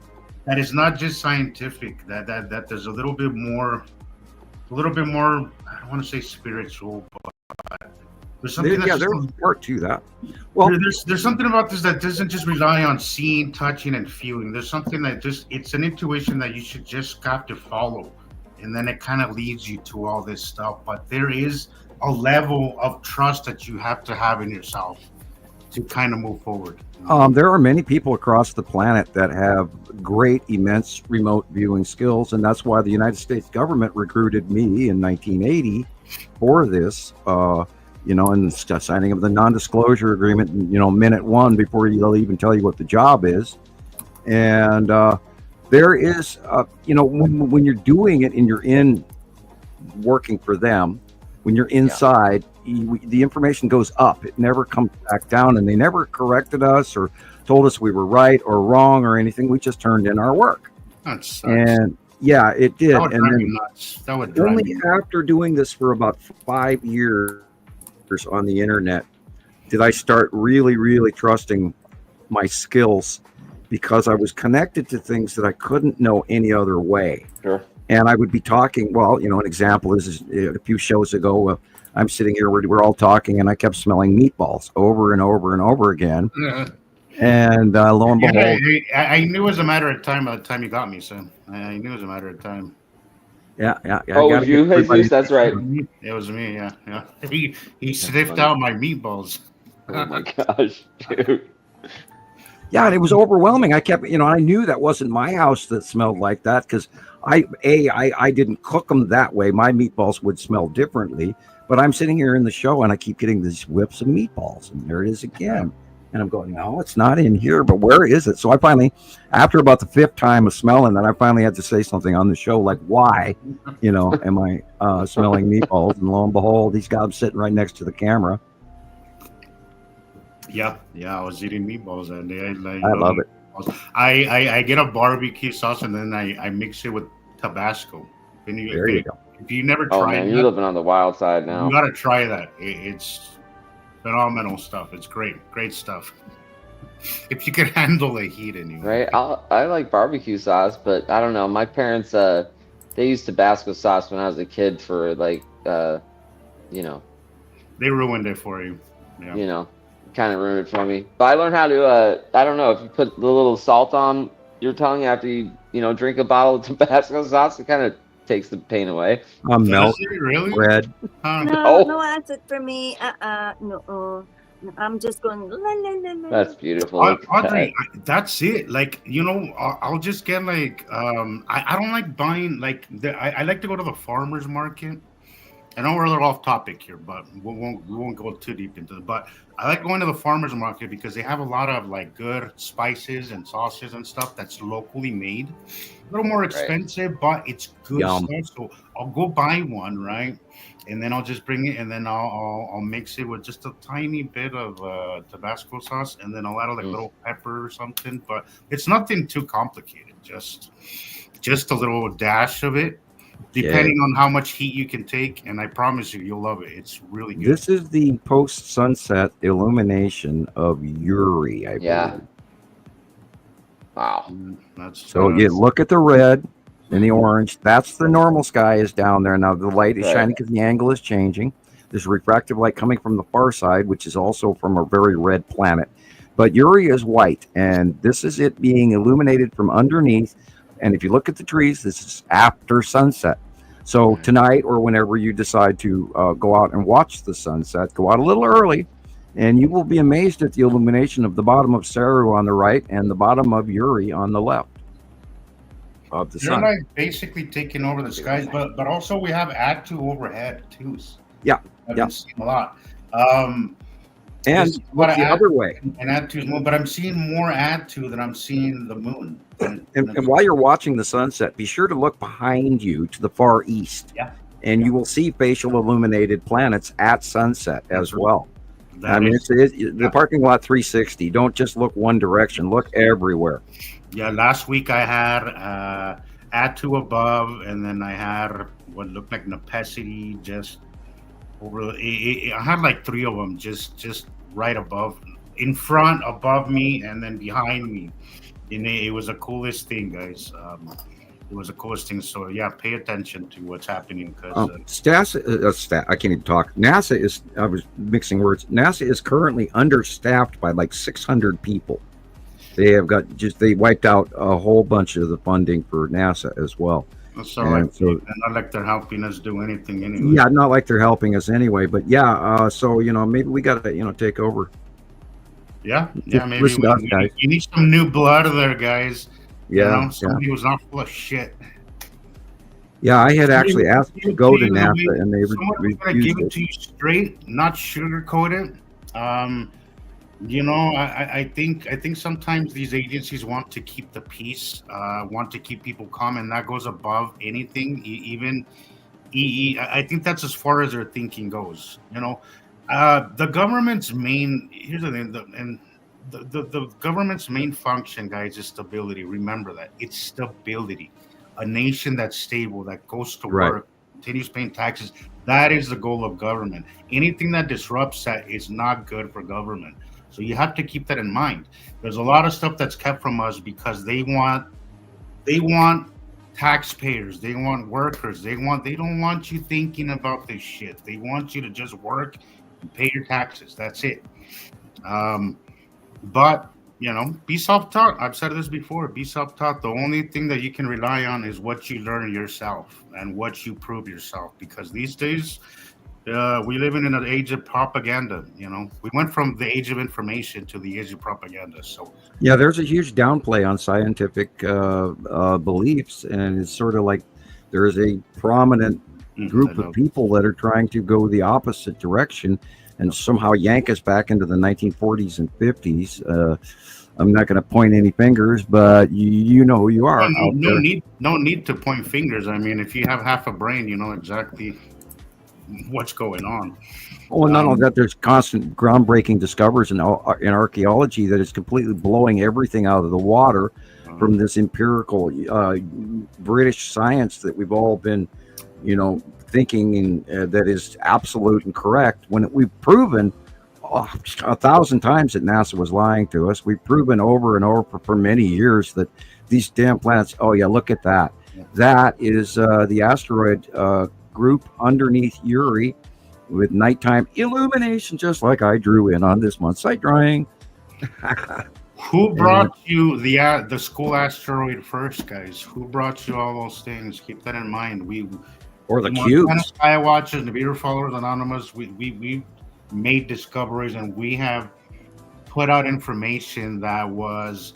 that is not just scientific. That there's a little bit more. I don't want to say spiritual, but there's something. There's part to that. Well, there's something about this that doesn't just rely on seeing, touching, and feeling. There's something that it's an intuition that you should just have to follow, and then it kind of leads you to all this stuff. But there is a level of trust that you have to have in yourself to kind of move forward. There are many people across the planet that have great, immense remote viewing skills, and that's why the United States government recruited me in 1980 for this. And signing of the non-disclosure agreement, minute 1 before they'll even tell you what the job is. And there is, when you're doing it and you're in working for them, when you're inside, the information goes up. It never comes back down, and they never corrected us or told us we were right or wrong or anything. We just turned in our work. That sucks. And yeah, it did. That would drive me nuts. That would drive only after doing this for about 5 years on the internet did I start really, really trusting my skills, because I was connected to things that I couldn't know any other way. Sure. And I would be talking, an example is a few shows ago, I'm sitting here, we're all talking, and I kept smelling meatballs over and over and over again. Yeah. And lo and behold. I knew it was a matter of time by the time you got me, son. I knew it was a matter of time. Yeah. Oh, it was you, Jesus? That's right. It was me, yeah. He sniffed out my meatballs. Oh my gosh, dude. Yeah, and it was overwhelming. I kept, I knew that wasn't my house that smelled like that because I didn't cook them that way. My meatballs would smell differently. But I'm sitting here in the show and I keep getting these whips of meatballs, and there it is again. And I'm going, no, it's not in here, but where is it? So I finally, after about the 5th time of smelling that, I finally had to say something on the show, like, why, am I smelling meatballs? And lo and behold, he's got them sitting right next to the camera. Yeah, I was eating meatballs that day. I love it. I get a barbecue sauce and then I mix it with Tabasco. There you go. If you never Oh tried man, that, you're living on the wild side now. you gotta try that. It's phenomenal stuff. It's great stuff. If you can handle the heat anyway. Right? I like barbecue sauce, but I don't know. My parents, they used Tabasco sauce when I was a kid for They ruined it for you. Yeah. Kind of ruined it for me. But I learned how to, I don't know, if you put the little salt on your tongue after you, drink a bottle of Tabasco sauce, it kind of takes the pain away. Milk, really? bread. No, that's it for me. No. I'm just going. La, la, la, la. That's beautiful. Audrey, that's it. Like, I'll just get like, I don't like buying like I like to go to the farmer's market. I know we're a little off topic here, but we won't go too deep into it. But I like going to the farmer's market because they have a lot of like good spices and sauces and stuff that's locally made. A little more expensive, but it's good stuff. So I'll go buy one, right? And then I'll just bring it, and then I'll mix it with just a tiny bit of Tabasco sauce, and then I'll add like a little pepper or something. But it's nothing too complicated. Just a little dash of it. Depending on how much heat you can take, and I promise you'll love it. It's really good. This is the post-sunset illumination of Uri, I believe. Wow. So you look at the red and the orange. That's the normal sky is down there. Now the light is shining because the angle is changing. There's refractive light coming from the far side, which is also from a very red planet. But Uri is white, and this is it being illuminated from underneath. And if you look at the trees, this is after sunset. So tonight or whenever you decide to go out and watch the sunset, go out a little early, and you will be amazed at the illumination of the bottom of Saru on the right and the bottom of Uri on the left of the sun. They're like basically taking over the skies, but also we have add to overhead too. Yeah, I've seen a lot. And look the other way. And add to moon, but I'm seeing more add to than I'm seeing the moon. And while you're watching the sunset, be sure to look behind you to the far east. Yeah. And you will see facial illuminated planets at sunset as well. The parking lot 360. Don't just look one direction. Look everywhere. Yeah, last week I had add to above, and then I had what looked like Nepesity just over. I had like 3 of them just right above, in front, above me, and then behind me. And it was the coolest thing, guys. It was the coolest thing. So yeah, pay attention to what's happening because I can't even talk. NASA is. I was mixing words. NASA is currently understaffed by like 600 people. They have they wiped out a whole bunch of the funding for NASA as well. That's all right. So, not like they're helping us do anything anyway. Yeah, not like they're helping us anyway. But yeah, so maybe we got to take over. Yeah, maybe you need some new blood there, guys. Yeah, somebody who's not full of shit. Yeah, I had actually asked to go to NASA, and they refused give it to you straight, not sugarcoat it. I think sometimes these agencies want to keep the peace, want to keep people calm, and that goes above anything. Even I think that's as far as their thinking goes. The government's main the government's main function, guys, is stability. Remember that it's stability. A nation that's stable, that goes to work, continues paying taxes. That is the goal of government. Anything that disrupts that is not good for government. So you have to keep that in mind. There's a lot of stuff that's kept from us because they want taxpayers, they want workers, they don't want you thinking about this shit. They want you to just work and pay your taxes. That's it. But be self-taught. I've said this before. Be self-taught. The only thing that you can rely on is what you learn yourself and what you prove yourself. Because these days, We live in an age of propaganda. We went from the age of information to the age of propaganda. So yeah, there's a huge downplay on scientific beliefs, and it's sort of like there's a prominent group of people that are trying to go the opposite direction and somehow yank us back into the 1940s and 50s. I'm not going to point any fingers, but you know who you are. No need to point fingers. I mean, if you have half a brain, you know exactly what's going on. Well, not only that, there's constant groundbreaking discoveries in archaeology that is completely blowing everything out of the water from this empirical British science that we've all been, thinking that is absolute and correct, when we've proven 1,000 times that NASA was lying to us. We've proven over and over for many years that these damn planets, oh yeah, look at that. That is the asteroid group underneath Uri with nighttime illumination, just like I drew in on this month's site drawing. Who brought you the school asteroid first, guys? Who brought you all those things? Keep that in mind. Or the cubes. Sky Watchers, Nibiru Followers Anonymous, we made discoveries, and we have put out information that was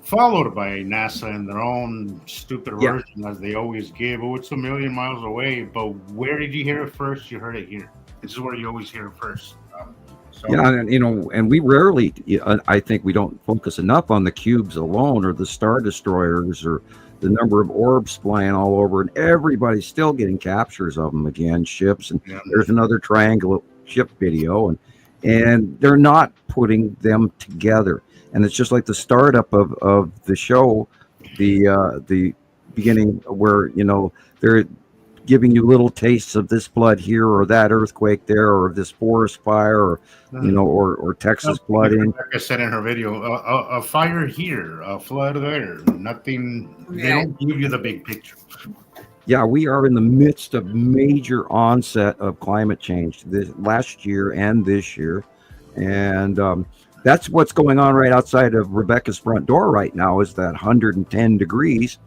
followed by NASA in their own stupid version, as they always give. Oh, it's a million miles away. But where did you hear it first? You heard it here. This is where you always hear it first. And we rarely, I think we don't focus enough on the cubes alone, or the star destroyers, or the number of orbs flying all over, and everybody's still getting captures of them again, ships. And there's another triangle ship video, and they're not putting them together. And it's just like the startup of the show, the beginning, where they're giving you little tastes of this flood here, or that earthquake there, or this forest fire, or Texas flooding. Like I said in her video, a fire here, a flood there. Nothing. They don't give you the big picture. Yeah, we are in the midst of major onset of climate change this last year and this year, and that's what's going on right outside of Rebecca's front door right now. Is that 110 degrees,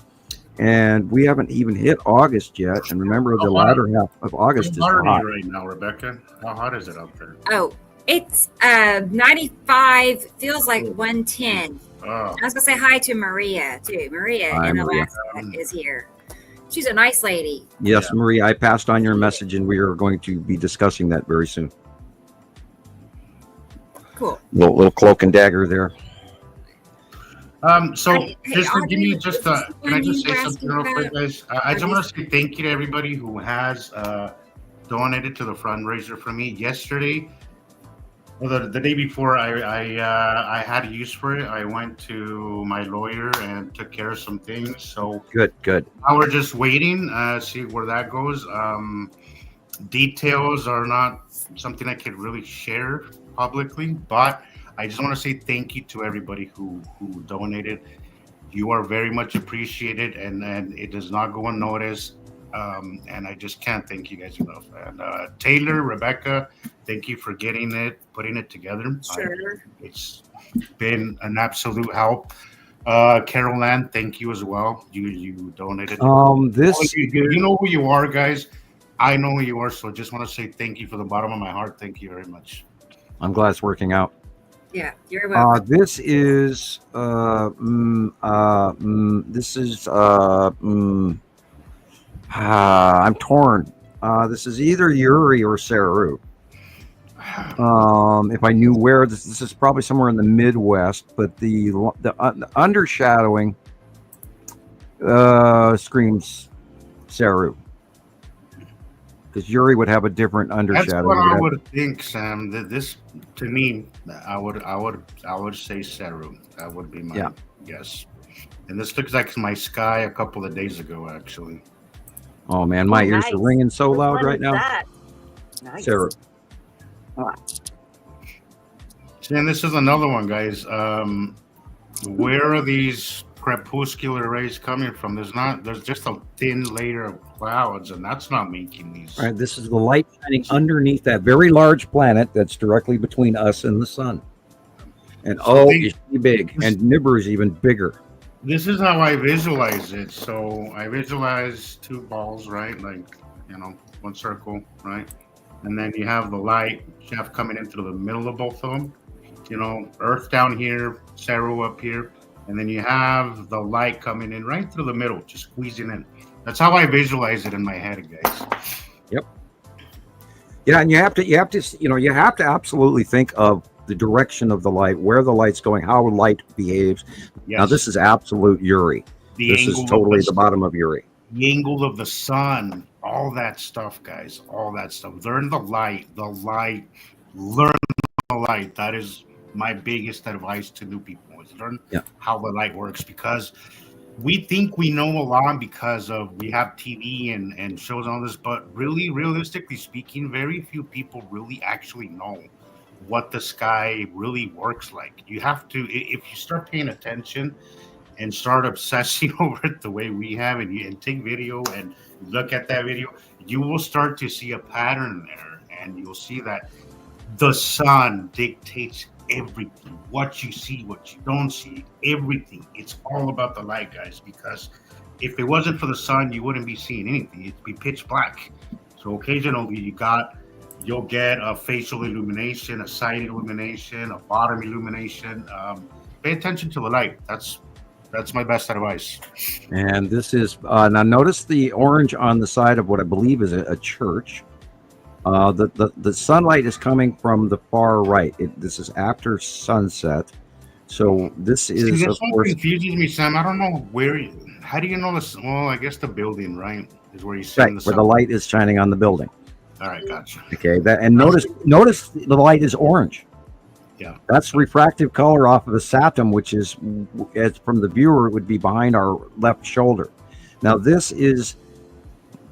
and we haven't even hit August yet. And remember, the latter half of August is hot right now. Rebecca, how hot is it out there? Oh, it's 95. Feels like 110. I was gonna say hi to Maria too. Maria in Alaska is here. She's a nice lady. Yes, Maria, I passed on your message, and we are going to be discussing that very soon. Cool. Little cloak and dagger there. Can I just say something real quick, guys? I just want to say thank you to everybody who has donated to the fundraiser for me. Yesterday, the day before I had use for it, I went to my lawyer and took care of some things. So good. Now we're just waiting, see where that goes. Details are not something I could really share publicly, but I just want to say thank you to everybody who donated. You are very much appreciated, and it does not go unnoticed. And I just can't thank you guys enough. And Taylor, Rebecca, thank you for putting it together. Sure. It's been an absolute help. Carol Ann, thank you as well. You donated. You know who you are, guys. I know who you are, so I just want to say thank you from the bottom of my heart. Thank you very much. I'm glad it's working out. Yeah, you're welcome. This is I'm torn. This is either Uri or Saru. If I knew where, this is probably somewhere in the Midwest, but the undershadowing screams Saru. Because Uri would have a different undershadowing. That's what I would think, Sam. That this, to me, I would say Saru. That would be my guess. And this looks like my sky a couple of days ago, actually. Oh man, my ears are ringing so loud right now. Nice. Sarah. And this is another one, guys. Where are these crepuscular rays coming from? There's just a thin layer of clouds, and that's not making these. All right, this is the light shining underneath that very large planet that's directly between us and the sun. And is she big? And Nibiru is even bigger. This is how I visualize it. So I visualize two balls, right? Like, one circle, right? and then you have the light shaft coming in through the middle of both of them. You know, Earth down here, Saru up here, and then you have the light coming in right through the middle, just squeezing in. That's how I visualize it in my head, guys. Yep. Yeah, and you have to absolutely think of the direction of the light, where the light's going, how light behaves. Yes. Now, this is absolute Uri. This is totally the bottom of Uri. The angle of the sun, all that stuff, guys, all that stuff. Learn the light, learn the light. That is my biggest advice to new people, is learn how the light works, because we think we know a lot because of we have TV and shows on this, but really, realistically speaking, very few people really actually know what the sky really works like. You have to, if you start paying attention and start obsessing over it the way we have, and take video and look at that video, you will start to see a pattern there, and you'll see that the sun dictates everything. What you see, what you don't see, everything. It's all about the light, guys, because if it wasn't for the sun, you wouldn't be seeing anything. It'd be pitch black. So occasionally you'll get a facial illumination, a side illumination, a bottom illumination. Pay attention to the light. That's my best advice. And this is now notice the orange on the side of what I believe is a church. The sunlight is coming from the far right. This is after sunset, so this is. See, that's what confuses me, Sam. I don't know how do you know this? Well, I guess the building, right, is where you see right, where the light is shining on the building. All right, gotcha. Okay, notice the light is orange. Yeah, that's refractive color off of the satum, which is, as from the viewer, it would be behind our left shoulder. Now this is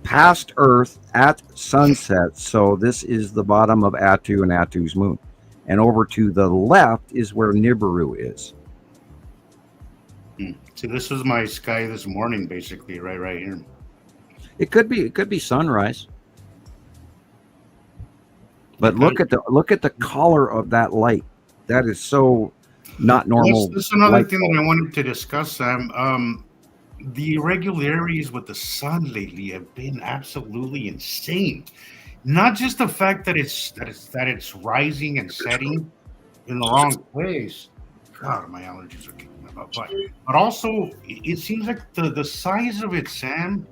past Earth at sunset, so this is the bottom of Atu and Atu's moon, and over to the left is where Nibiru is. See, this is my sky this morning, basically, right here. It could be sunrise, but look at the color of that light. That is so not normal. That's another thing that I wanted to discuss, Sam. The irregularities with the sun lately have been absolutely insane. Not just the fact that it's rising and setting in the wrong place. God, my allergies are kicking me up. But also, it seems like the size of it, Sam.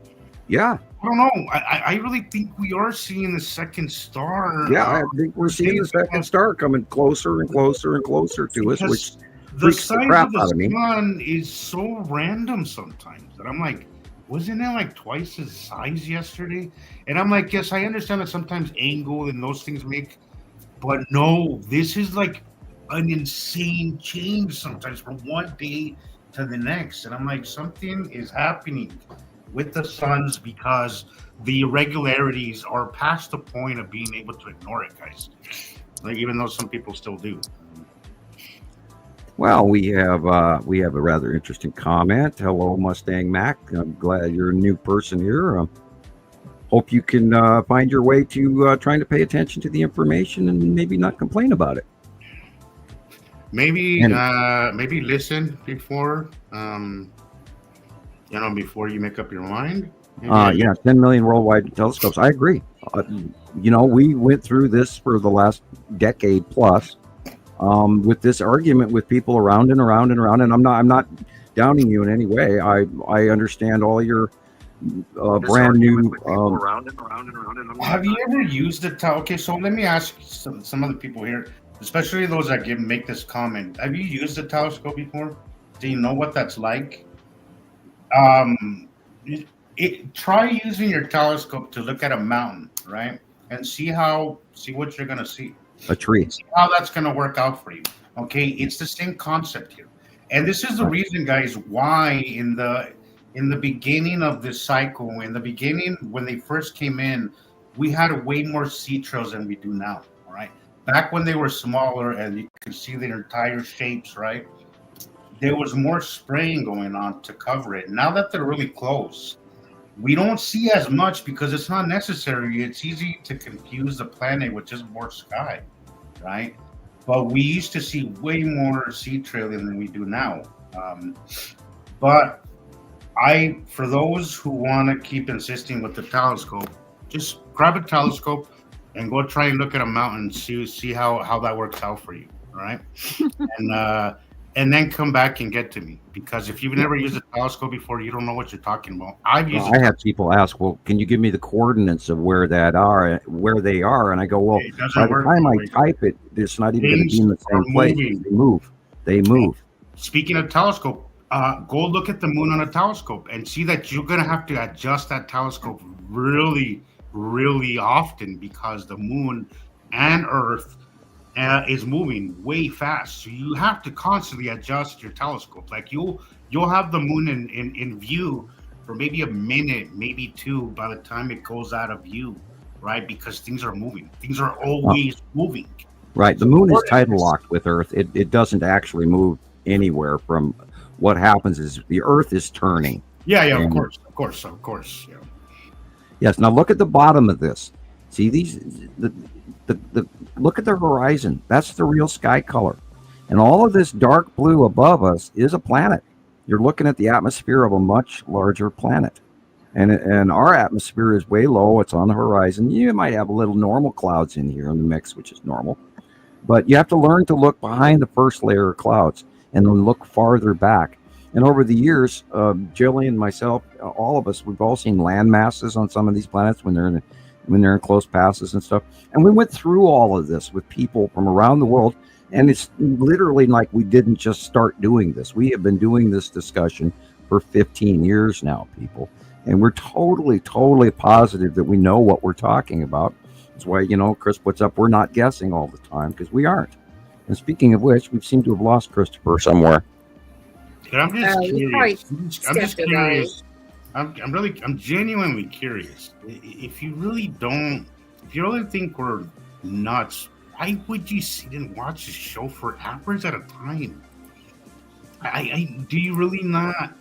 Yeah. I don't know. I really think we are seeing the second star. Yeah, I think we're seeing the second star coming closer and closer and closer to us, which the size of the sun is so random sometimes that I'm like, wasn't it like twice the size yesterday? And I'm like, yes, I understand that sometimes angle and those things make, but no, this is like an insane change sometimes from one day to the next. And I'm like, something is happening with the suns because the irregularities are past the point of being able to ignore it, guys. Like, even though some people still do. Well, we have a rather interesting comment. Hello, Mustang Mac. I'm glad you're a new person here. Hope you can find your way to trying to pay attention to the information and maybe not complain about it. Maybe listen before before you make up your mind. 10 million worldwide telescopes. I agree. We went through this for the last decade plus with this argument with people around and around and around. And I'm not downing you in any way. I understand all your brand new. Around and around and around. And have you ever used it? Okay, so let me ask some of the people here, especially those that make this comment. Have you used a telescope before? Do you know what that's like? Try using your telescope to look at a mountain, right? And see what you're gonna see. A tree. See how that's gonna work out for you. Okay, it's the same concept here, and this is the reason, guys, why in the beginning of this cycle, in the beginning when they first came in, we had way more sea trails than we do now. All right, back when they were smaller and you could see their entire shapes, right? There was more spraying going on to cover it. Now that they're really close, we don't see as much because it's not necessary. It's easy to confuse the planet with just more sky, right? But we used to see way more sea trailing than we do now. But for those who want to keep insisting with the telescope, just grab a telescope, and go try and look at a mountain, see how that works out for you. All right, and then come back and get to me, because if you've never used a telescope before, you don't know what you're talking about. I have people ask, well, can you give me the coordinates of where they are? And I go, well, by the time I type it, it's not even going to be in the same place. They move. Speaking of telescope, go look at the moon on a telescope and see that you're going to have to adjust that telescope really, really often, because the moon and Earth is moving way fast. So you have to constantly adjust your telescope. Like you'll have the moon in view for maybe a minute, maybe two, by the time it goes out of view, right? Because things are moving. Things are always moving. Right. The moon is tidal locked with Earth. It doesn't actually move anywhere from. What happens is the Earth is turning. Yeah, of course. Yeah. Yes. Now look at the bottom of this. See the look at the horizon. That's the real sky color, and all of this dark blue above us is a planet. You're looking at the atmosphere of a much larger planet, and our atmosphere is way low. It's on the horizon. You might have a little normal clouds in here in the mix, which is normal, but you have to learn to look behind the first layer of clouds and then look farther back. And over the years, Gillian, myself, all of us, we've all seen land masses on some of these planets when they're in close passes and stuff. And we went through all of this with people from around the world. And it's literally like we didn't just start doing this. We have been doing this discussion for 15 years now, people. And we're totally, totally positive that we know what we're talking about. That's why, Chris puts up, we're not guessing all the time, because we aren't. And speaking of which, we seem to have lost Christopher somewhere. I'm just curious. I'm just curious. I'm genuinely curious. If you really think we're nuts, why would you sit and watch this show for hours at a time? Do you really not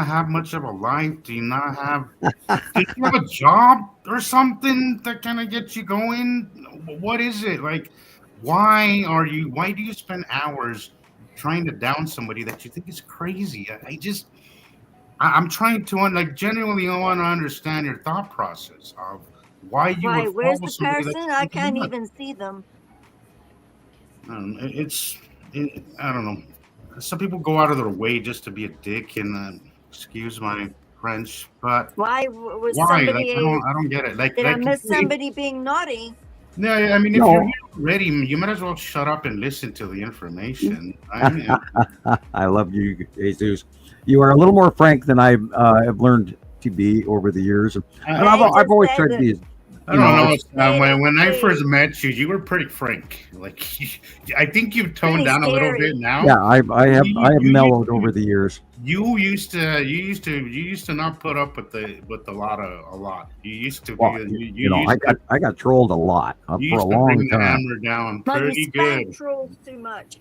have much of a life? Do you have a job or something that kind of gets you going? What is it like? Why do you spend hours trying to down somebody that you think is crazy? I'm trying to genuinely want to understand your thought process of why you would follow where's the somebody person? I can't even see them. I don't know. Some people go out of their way just to be a dick, and excuse my French, but why? Somebody? I don't get it. Did I miss somebody being naughty? Yeah, I mean, if you're ready, you might as well shut up and listen to the information. I love you, Jesus. You are a little more frank than I have learned to be over the years. And I've always tried to be. I don't know. When I first met you, you were pretty frank. Like, I think you've toned down a little bit now. Yeah, I have mellowed over the years. You used to not put up with a lot. You used to. Well, I got trolled a lot for a long time. Hammer down pretty good. Trolls too much.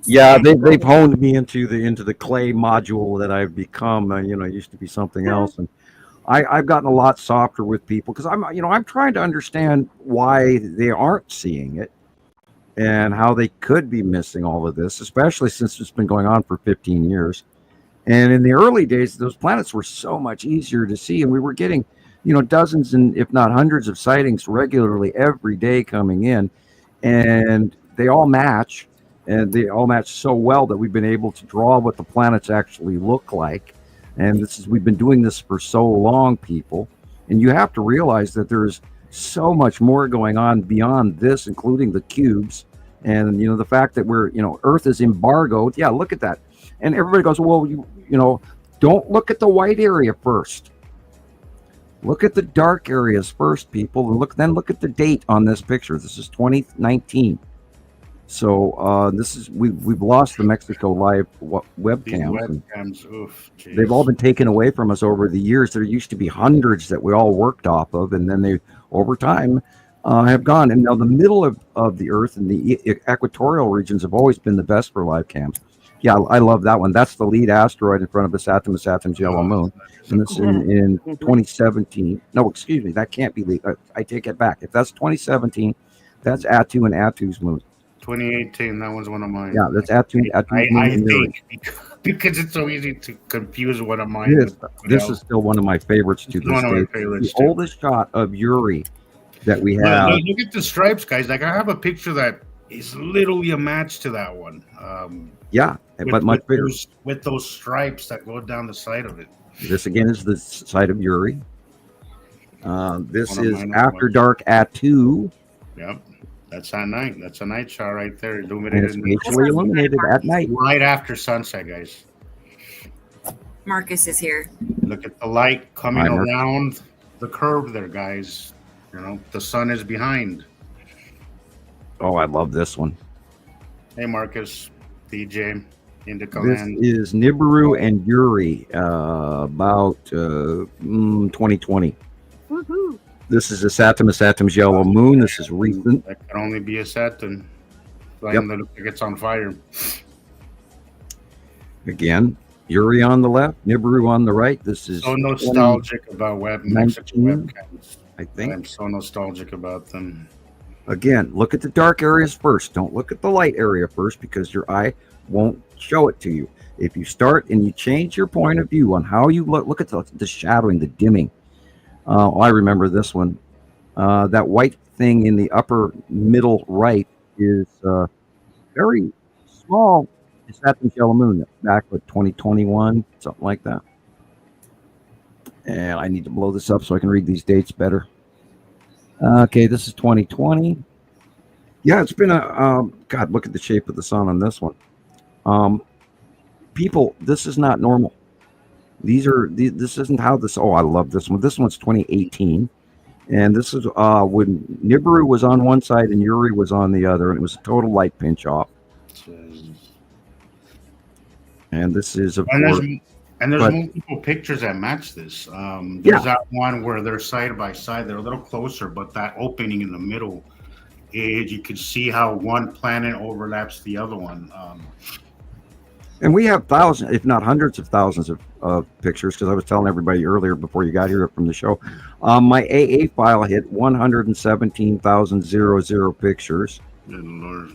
Yeah, they've honed me into the clay module that I've become. I used to be something else, and I've gotten a lot softer with people because I'm trying to understand why they aren't seeing it and how they could be missing all of this, especially since it's been going on for 15 years. And in the early days, those planets were so much easier to see, and we were getting, dozens and if not hundreds of sightings regularly every day coming in, and they all match, and they all match so well that we've been able to draw what the planets actually look like. And we've been doing this for so long, people, and you have to realize that there's so much more going on beyond this, including the cubes, and the fact that we're Earth is embargoed. Yeah, look at that. And everybody goes, well, don't look at the white area first. Look at the dark areas first, people, and then look at the date on this picture. This is 2019. So we've lost the Mexico Live webcams. They've all been taken away from us over the years. There used to be hundreds that we all worked off of, and then they, over time, have gone. And now the middle of the Earth and the equatorial regions have always been the best for live cams. Yeah, I love that one. That's the lead asteroid in front of Saturn's yellow moon. And it's in 2017. No, excuse me, that can't be lead. I take it back. If that's 2017, that's Attu and Attu's moon. 2018. That was one of mine. Yeah, that's Atu. I think because it's so easy to confuse one of mine. This is still one of my favorites to this day. The oldest shot of Yuri that we have. Look at the stripes, guys. Like I have a picture that is literally a match to that one. But much bigger. With those stripes that go down the side of it. This again is the side of Yuri. This is After Dark Atu. Yep. That's at night. That's a night shot right there. Illuminated at night. Right after sunset, guys. Marcus is here. Look at the light coming around the curve there, guys. You know, the sun is behind. Oh, I love this one. Hey, Marcus, DJ, Indica This Land. is Nibiru and Yuri, about 2020. Woohoo! This is a Saturn's yellow moon. This is recent. That can only be a Saturn. Flame that looks like it's on fire. Again, Yuri on the left, Nibiru on the right. This is so nostalgic about Mexican webcams. I think I'm so nostalgic about them. Again, look at the dark areas first. Don't look at the light area first because your eye won't show it to you. If you start and you change your point of view on how you look at the shadowing, the dimming. I remember this one. That white thing in the upper middle right is very small. It's Saturn's yellow moon back with 2021, something like that. And I need to blow this up so I can read these dates better. Okay, this is 2020. Yeah, it's been a God. Look at the shape of the sun on this one. People, this is not normal. This isn't how this. Oh, I love this one. This one's 2018, and this is when Nibiru was on one side and Yuri was on the other, and it was a total light pinch off. And this is there's multiple pictures that match this. There's that one where they're side by side. They're a little closer, but that opening in the middle, you can see how one planet overlaps the other one. And we have thousands, if not hundreds of thousands of pictures, because I was telling everybody earlier before you got here from the show. My AA file hit 117,000 pictures. Good Lord.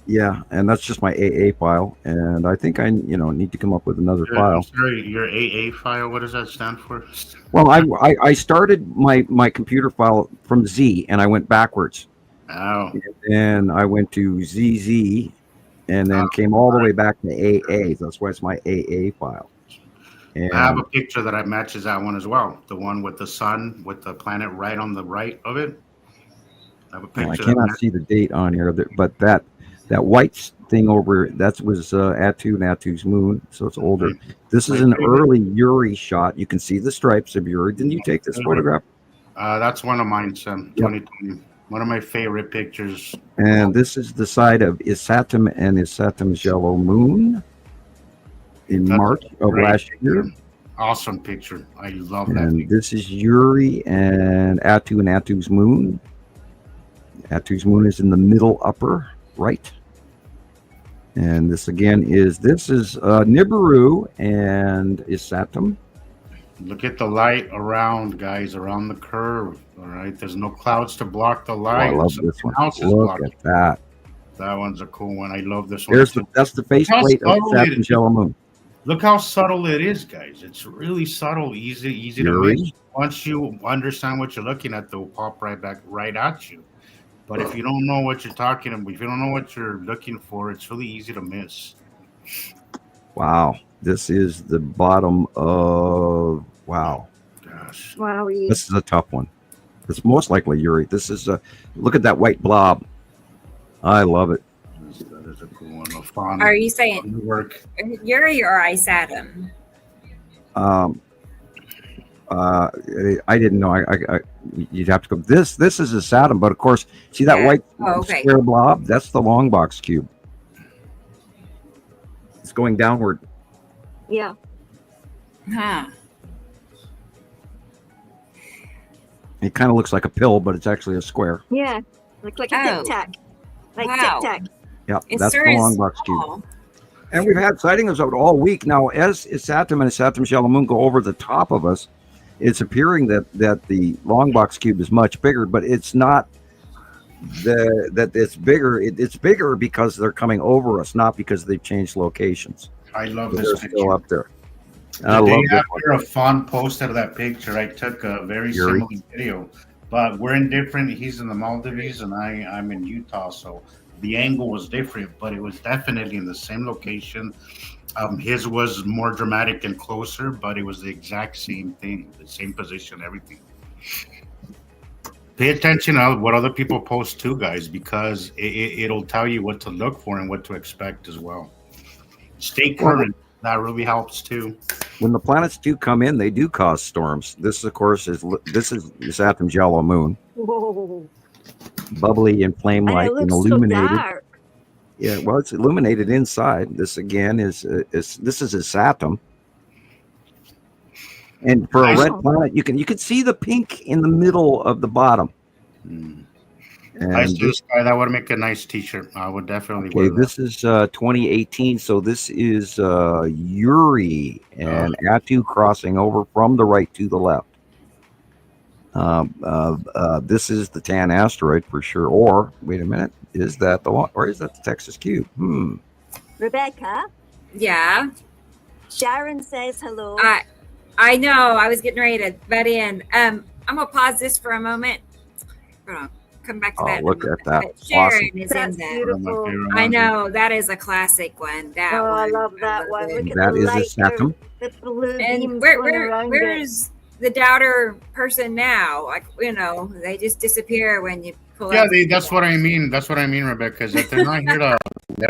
Yeah, and that's just my AA file, and I think I need to come up with another file. Sorry, your AA file. What does that stand for? Well, I started my computer file from Z, and I went backwards. Oh. And I went to ZZ, and then came all the way back to AA. That's why it's my AA file. And I have a picture that matches that one as well. The one with the sun, with the planet right on the right of it. I have a picture. I cannot see the date on here, but that white thing over that was Atu and Atu's moon, so it's older. This is an early Yuri shot. You can see the stripes of Yuri. Didn't you take this photograph? That's one of mine, Sam. 2020. One of my favorite pictures. And this is the side of Isatum and Isatum's yellow moon in March of last year. Awesome picture. I love that. And this is Yuri and Atu's moon. Atu's moon is in the middle upper right. And this again is Nibiru and Isatum. Look at the light around, guys, around the curve. All right, there's no clouds to block the light. I love this one. Look at that. That one's a cool one. I love this one. That's the faceplate of Saturn's yellow moon. Look how subtle it is, guys. It's really subtle, easy to miss. Once you understand what you're looking at, they'll pop right back right at you. But if you don't know what you're talking about, if you don't know what you're looking for, it's really easy to miss. Wow. This is the bottom of, wow. Gosh. Wow. This is a tough one. It's most likely Yuri. This is look at that white blob. I love it. That is a cool one. A fun Are you saying work? Yuri or Isatum? I didn't know. You'd have to go. This is a Saturn, but of course, see that white square blob? That's the long box cube. It's going downward. Yeah. Huh. It kind of looks like a pill, but it's actually a square. Yeah. Looks like a tic tac. Like tic tac. Yep, that's the long box cube. And we've had sightings of it all week. Now, as Isatum and Isatum's yellow moon go over the top of us, it's appearing that the long box cube is much bigger, but it's not that it's bigger. It's bigger because they're coming over us, not because they've changed locations. I love They're this still picture. up there. The I love day this after a fun post of that picture, I took a very Yuri. similar video, but we're in different. He's in the Maldives and I'm in Utah, so the angle was different, but it was definitely in the same location. His was more dramatic and closer, but it was the exact same thing, the same position, everything. Pay attention to what other people post too, guys, because it'll tell you what to look for and what to expect as well. Stay current. That really helps too. When the planets do come in, they do cause storms. This, of course, is Saturn's yellow moon, Whoa. bubbly and flame-like and illuminated. So dark. Yeah, well, it's illuminated inside. This again is this is a Saturn, and for a red planet, you can see the pink in the middle of the bottom. Nice blue sky. That would make a nice T-shirt. I would definitely wear that. This is 2018, so this is Yuri and Atu crossing over from the right to the left. This is the Tan asteroid for sure. Or wait a minute, is that the one? Or is that the Texas Cube? Rebecca. Yeah. Sharon says hello. I know. I was getting ready to butt in. I'm gonna pause this for a moment. Hold on. Come back to that. Look at that. But Sharon Awesome. is That's in that. beautiful. I know that is a classic one. That Oh, one. I love that one. Look at That the is a light, Saturn. the blue And beams going around it. where's the doubter person now? Like, they just disappear when you pull Yeah, out. that's what I mean. That's what I mean, Rebecca. Is that they're not here to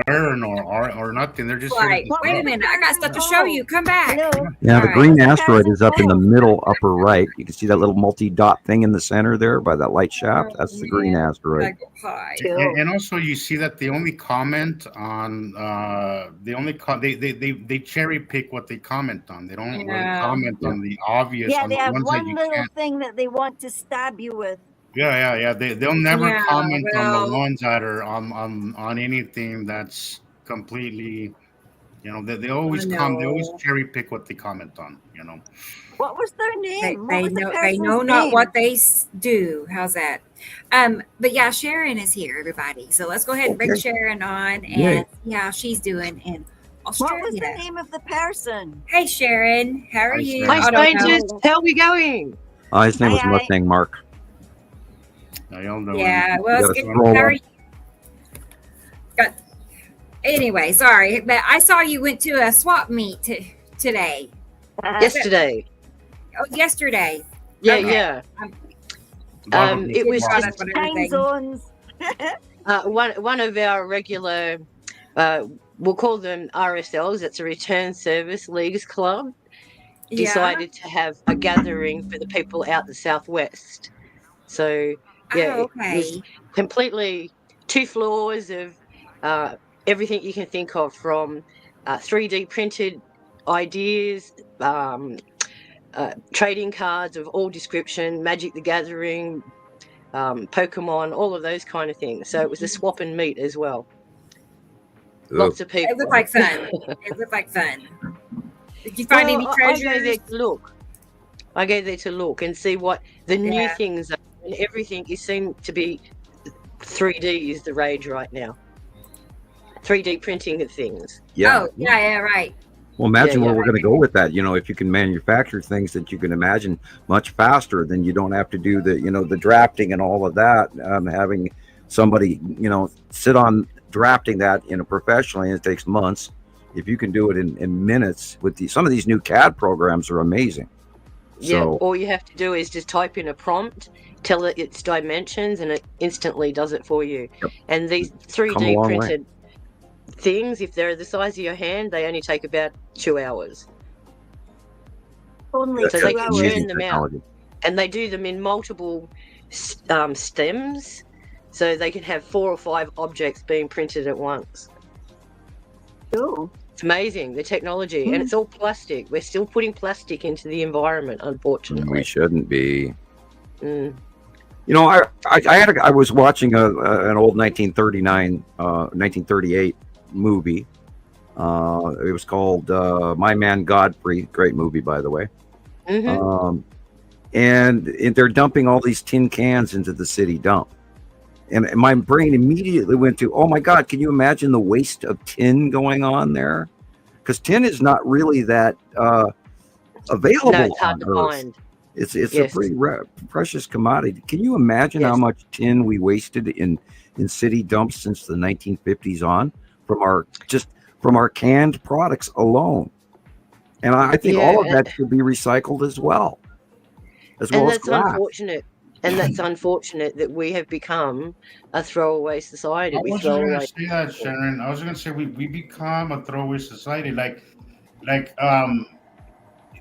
learn or nothing. They're just Like, here to wait a minute, I got stuff to show you. Come back. Hello. Yeah, the All green right. asteroid is up in the middle upper right. You can see that little multi-dot thing in the center there by that light shaft. That's the green asteroid. Like, hi. And also, you see that they only comment on they cherry pick what they comment on. They don't really comment on the obvious. Yeah, on they the have ones one that you little can't. thing that they want to stab you with. Yeah. They'll never Yeah, comment on well- the ones that are on anything that's completely. They always they always cherry pick what they comment on. What was their name? What was the They person's know not name? what they do. How's that? But yeah, Sharon is here, everybody. So let's go ahead and bring Sharon on and see how she's doing in Australia. What was the name of the person? Hey Sharon, how are you? Sharon. Hi, strangers. How are we going? His name was Aye, aye. Mustang Mark. I don't know. Yeah, well, You it's gotta good. scroll How are up. you? Anyway, sorry, but I saw you went to a swap meet today. Yesterday. Oh, yesterday. Yeah, Okay. yeah. It was Wow, just that's what Time everything- zones. one of our regular, we'll call them RSLs. It's a Return Service Leagues Club. Decided to have a gathering for the people out the southwest. So yeah, Oh, it was completely 2 floors of everything you can think of, from 3D printed ideas, trading cards of all description, Magic the Gathering, Pokemon, all of those kind of things. So it was a swap and meet as well. Lots of people. It looked like fun. It looked like fun. Did you find any treasures? I go there to look. I go there to look and see what the new things are. And everything is seen to be 3D is the rage right now. 3D printing of things. Yeah. Oh, yeah, right. Well, imagine where yeah. we're going to go with that. If you can manufacture things that you can imagine much faster, then you don't have to do the drafting and all of that. Having somebody, sit on drafting that, professionally, and it takes months. If you can do it in minutes with some of these new CAD programs are amazing. Yeah, So, all you have to do is just type in a prompt, tell it its dimensions, and it instantly does it for you. Yep. And these Come a 3D long way. printed things, if they're the size of your hand, they only take about 2 hours. Only So two they can hours. churn them out. And they do them in multiple stems, so they can have 4 or 5 objects being printed at once. Cool. It's amazing, the technology, and it's all plastic. We're still putting plastic into the environment, unfortunately. We shouldn't be. Mm. I was watching an old 1938 movie. It was called My Man Godfrey. Great movie, by the way. Mm-hmm. And they're dumping all these tin cans into the city dump. And my brain immediately went to, oh my God, can you imagine the waste of tin going on there? Because tin is not really that available it's hard on to Earth. find. It's a pretty precious commodity. Can you imagine how much tin we wasted in city dumps since the 1950s on from our canned products alone? And I think all of that should be recycled as well as glass. Unfortunate. And that's unfortunate that we have become a throwaway society. I wasn't going to say that, Sharon. I was going to say we become a throwaway society.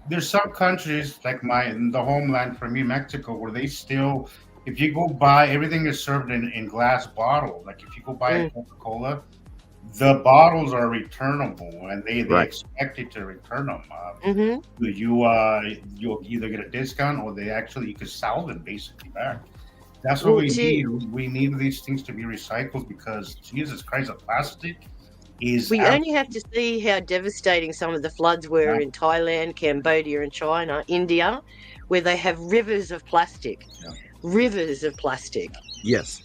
There's some countries like the homeland for me, Mexico, where they still, if you go buy, everything is served in glass bottles. Like if you go buy a Coca-Cola, the bottles are returnable, and they expect you to return them. You'll either get a discount, or you could sell them basically back. That's what we need. We need these things to be recycled, because Jesus Christ, the plastic is. We only have to see how devastating some of the floods were in Thailand, Cambodia, and China, India, where they have rivers of plastic. Rivers of plastic. Yes.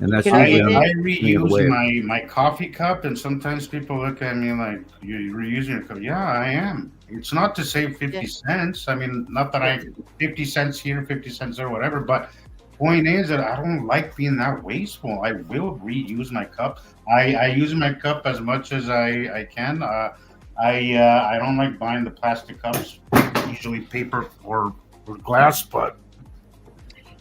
And that's I reuse my coffee cup, and sometimes people look at me like, you're reusing your cup. Yeah, I am. It's not to save 50 cents. I mean, not that 50 cents here, 50 cents there, whatever. But point is that I don't like being that wasteful. I will reuse my cup. I use my cup as much as I can. I don't like buying the plastic cups, usually paper or glass, but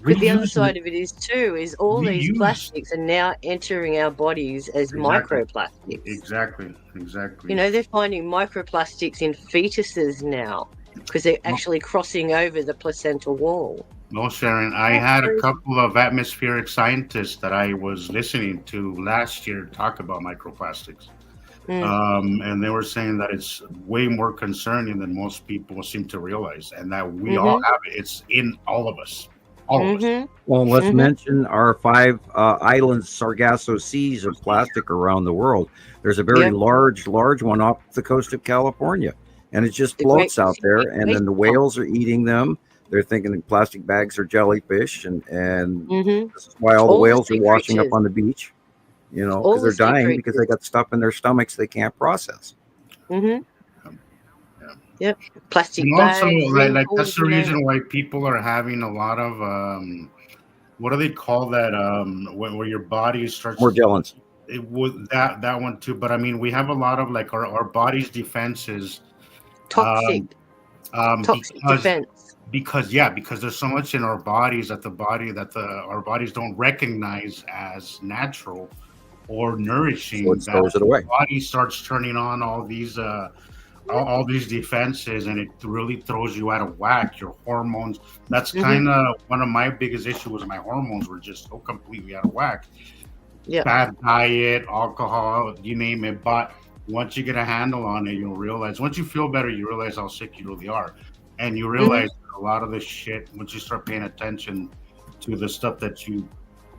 the other side of it is all these plastics are now entering our bodies as microplastics. Exactly. They're finding microplastics in fetuses now because they're actually crossing over the placental wall. No, Sharon, I had a couple of atmospheric scientists that I was listening to last year talk about microplastics. And they were saying that it's way more concerning than most people seem to realize, and that we all have it. It's in all of us. Well, let's mention our 5 islands, Sargasso Seas of plastic around the world. There's a very large one off the coast of California, and it just floats out there, and then the whales are eating them. They're thinking plastic bags are jellyfish, and this is why all the whales are washing up on the beach, because they're dying because they got stuff in their stomachs they can't process. Yep, plastic bags. Also, like that's the reason why people are having a lot of what do they call that? Where your body starts Morgellons. It would that one too, but I mean, we have a lot of like our body's defenses. Toxic defense. Because there's so much in our bodies that our bodies don't recognize as natural or nourishing. So it throws it away. The body starts turning on all these defenses, and it really throws you out of whack. Your hormones. That's kind of one of my biggest issues. Was my hormones were just so completely out of whack. Bad diet, alcohol, you name it. But once you get a handle on it, you'll realize. Once you feel better, you realize how sick you really are, and you realize a lot of this shit. Once you start paying attention to the stuff that you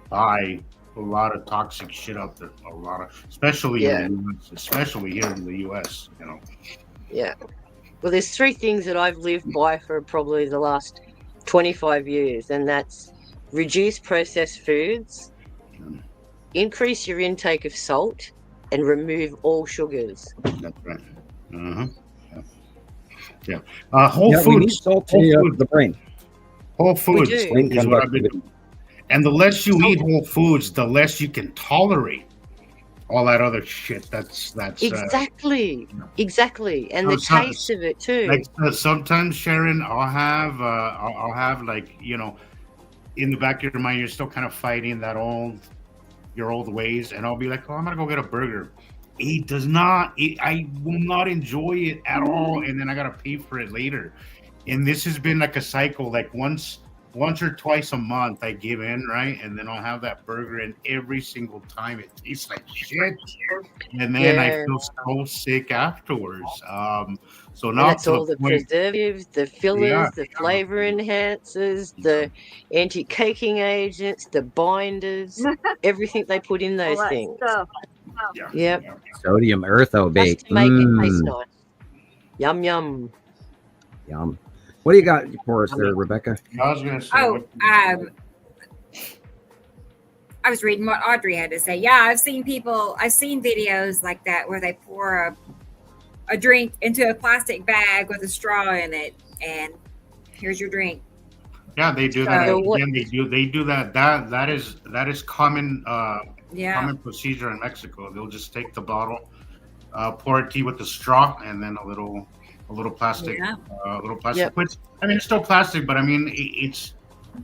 buy, a lot of toxic shit out there. A lot of, especially in the US, especially here in the US. Yeah. Well, there's 3 things that I've lived by for probably the last 25 years, and that's reduce processed foods, increase your intake of salt, and remove all sugars. That's right. Whole foods. We need salt to the brain. Whole foods is what I've been doing. And the less you eat whole foods, the less you can tolerate all that other shit. That's exactly, and the taste of it too. Like sometimes, Sharon, I'll have like in the back of your mind, you're still kind of fighting your old ways, and I'll be like, I'm gonna go get a burger. I will not enjoy it at all, and then I gotta pay for it later. And this has been like a cycle. Like once or twice a month, I give in, right? And then I'll have that burger, and every single time it tastes like shit. And then I feel so sick afterwards. So now that's all the preservatives, the fillers, the flavor enhancers, the anti-caking agents, the binders, everything they put in those things. Sodium erythobate. Just to make it taste nice. Yum, yum. Yum. What do you got for us there, Rebecca? I was going to say. I was reading what Audrey had to say. Yeah, I've seen videos like that where they pour a drink into a plastic bag with a straw in it, and here's your drink. Yeah, they do that. Again, they do that. That is common common procedure in Mexico. They'll just take the bottle, pour it tea with the straw, and then a little plastic, Which, I mean, it's still plastic, but I mean, it's,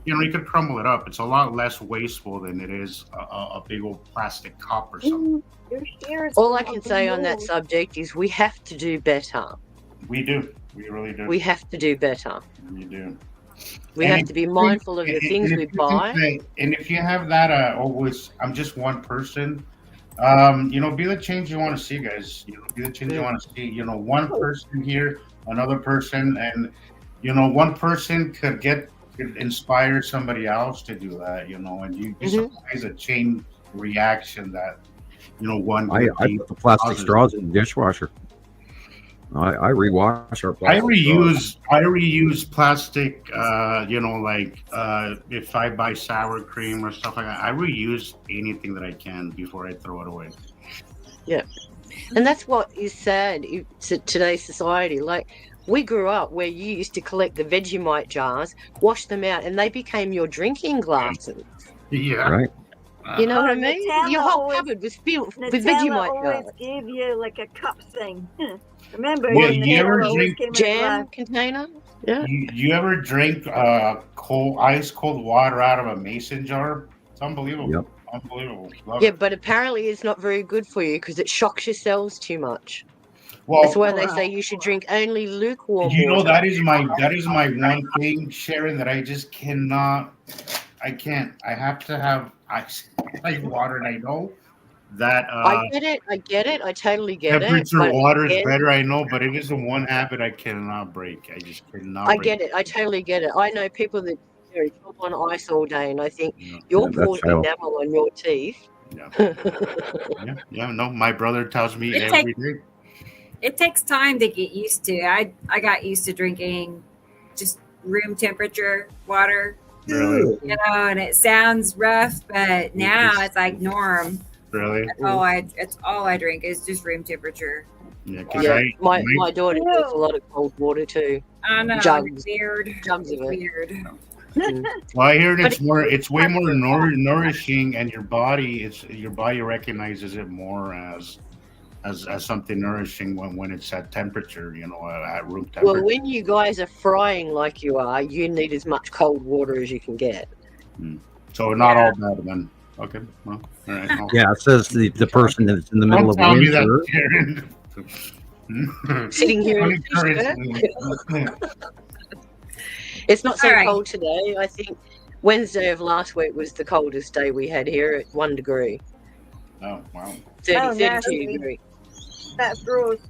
you know, you could crumble it up. It's a lot less wasteful than it is a big old plastic cup or something. All I can say on that subject is we have to do better. We do. We really do. We have to do better. We do. We have to be mindful of the things we buy. And if you have that, always, I'm just one person. You know, be the change you want to see, guys. You know, be the change you want to see. You know, one person here, another person, and you know, one person could inspire somebody else to do that. You know, and you it's a chain reaction that, you know, one. I put the plastic straws in the dishwasher. I rewash our plastic. I reuse plastic. You know, like if I buy sour cream or stuff like that, I reuse anything that I can before I throw it away. Yeah, and that's what is sad in today's society. Like, we grew up where you used to collect the Vegemite jars, wash them out, and they became your drinking glasses. Yeah, right. You know what I mean? Your whole cupboard was filled with Vegemite jars. Always gave you like a cup thing. Remember? Yeah, you ever drink jam container? Yeah. You ever drink ice cold water out of a mason jar? It's unbelievable. Yep. Unbelievable. But apparently it's not very good for you because it shocks your cells too much. Well, that's why they say you should drink only lukewarm water. water. That is my one thing, Sharon, that I just cannot. I can't. I have to have ice water, and I know that I get it. I totally get it. Temperature water is better, I know, but it is the one habit I cannot break. I just cannot. I get it. I totally get it. I know people that chop on ice all day, and I think you're causing enamel on your teeth. Yeah. No, my brother tells me every day. It takes time to get used to. I got used to drinking just room temperature water. Really? You know, and it sounds rough, but now it's like norm. Really? It's all I drink is just room temperature. Yeah, my daughter drinks a lot of cold water too. I know. Jugs of it. Weird. Well, I hear it's way more nourishing, and your body recognizes it more as something nourishing when it's at temperature, you know, at room temperature. Well, when you guys are frying like you are, you need as much cold water as you can get. So not all bad then. Okay, well, all right. Yeah, it says the person that's in the middle of winter. Sitting here in it's not so cold today. I think Wednesday of last week was the coldest day we had here at 1 degree. Oh, wow. 32 degrees. That's gross.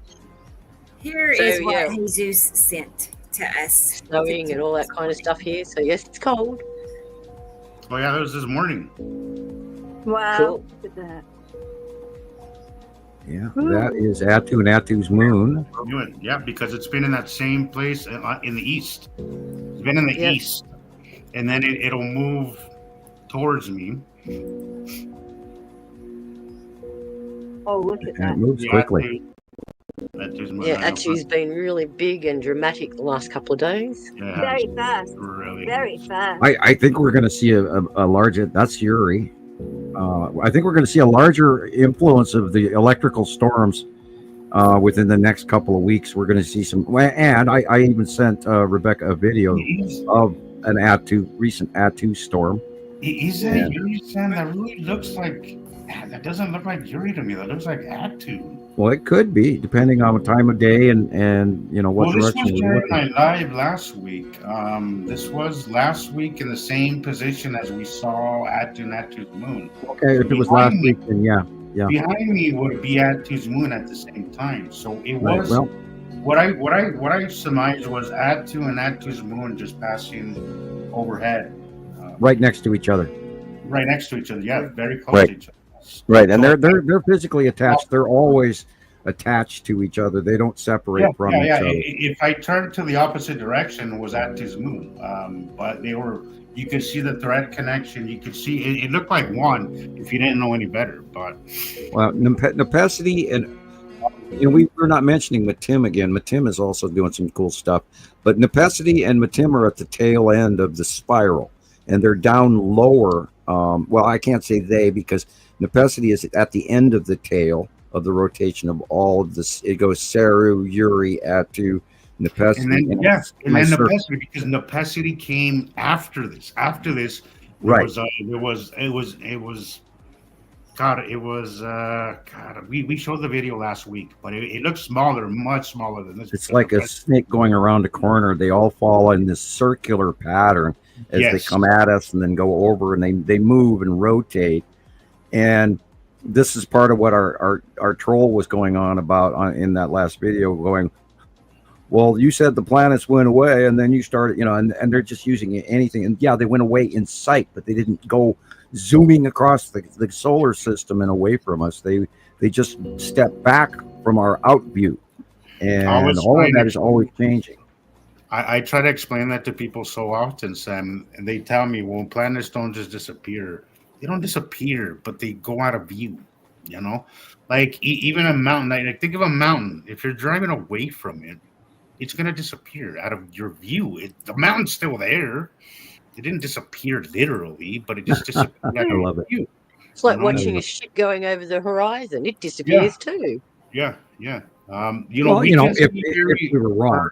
Here is what Jesus sent to us. Snowing and all that kind of stuff here. So, yes, it's cold. Oh, yeah, that was this morning. Wow. Cool. Look at that. Yeah, that is Atu and Atu's moon. Yeah, because it's been in that same place in the east. It's been in the east. And then it'll move towards me. Oh, look at that. It moves quickly. Atu's been really big and dramatic the last couple of days. Yeah, very fast. Really. Very fast. I think we're going to see a larger, that's Yuri. I think we're going to see a larger influence of the electrical storms within the next couple of weeks. We're going to see some, and I even sent Rebecca a video of an recent Atu storm. Is that Yuri, Sam? That really looks like, that doesn't look like Yuri to me. That looks like Atu. Well, it could be, depending on the time of day and you know what direction. This was during my live last week. This was last week in the same position as we saw Atu's moon. Okay, if it was last week, then yeah. Behind me would be Atu's moon at the same time. So it was what I surmised was Atu and Atu's moon just passing overhead, right next to each other. Right next to each other, yeah, very close to each other. Right, and they're physically attached. They're always attached to each other. They don't separate from each other. If I turned to the opposite direction, was Atu's moon, but they were, You could see the thread connection. You could see it looked like one if you didn't know any better. But well, Nepacity and we're not mentioning Matim again. Matim is also doing some cool stuff, but Nepacity and Matim are at the tail end of the spiral, and they're down lower. Well, I can't say they because Nepacity is at the end of the tail of the rotation of all of this. It goes Saru, Uri, Atu, Nepacity. And then Nepacity, because Nepacity came after this. After this, right? We showed the video last week, but it looks smaller, much smaller than this. It's like a snake going around a corner. They all fall in this circular pattern as they come at us and then go over, and they move and rotate. And this is part of what our troll was going on about in that last video, going, well, you said the planets went away, and then you started, and they're just using anything. And yeah, they went away in sight, but they didn't go zooming across the solar system and away from us. They just stepped back from our out view, and all of that is always changing. I try to explain that to people so often, Sam, and they tell me, well, planets don't just disappear. They don't disappear, but they go out of view, like even a mountain. Like think of a mountain. If you're driving away from it, it's going to disappear out of your view. The mountain's still there. It didn't disappear literally, but it just disappeared out of your view. It's like watching a ship going over the horizon. It disappears too. Yeah. If we were wrong.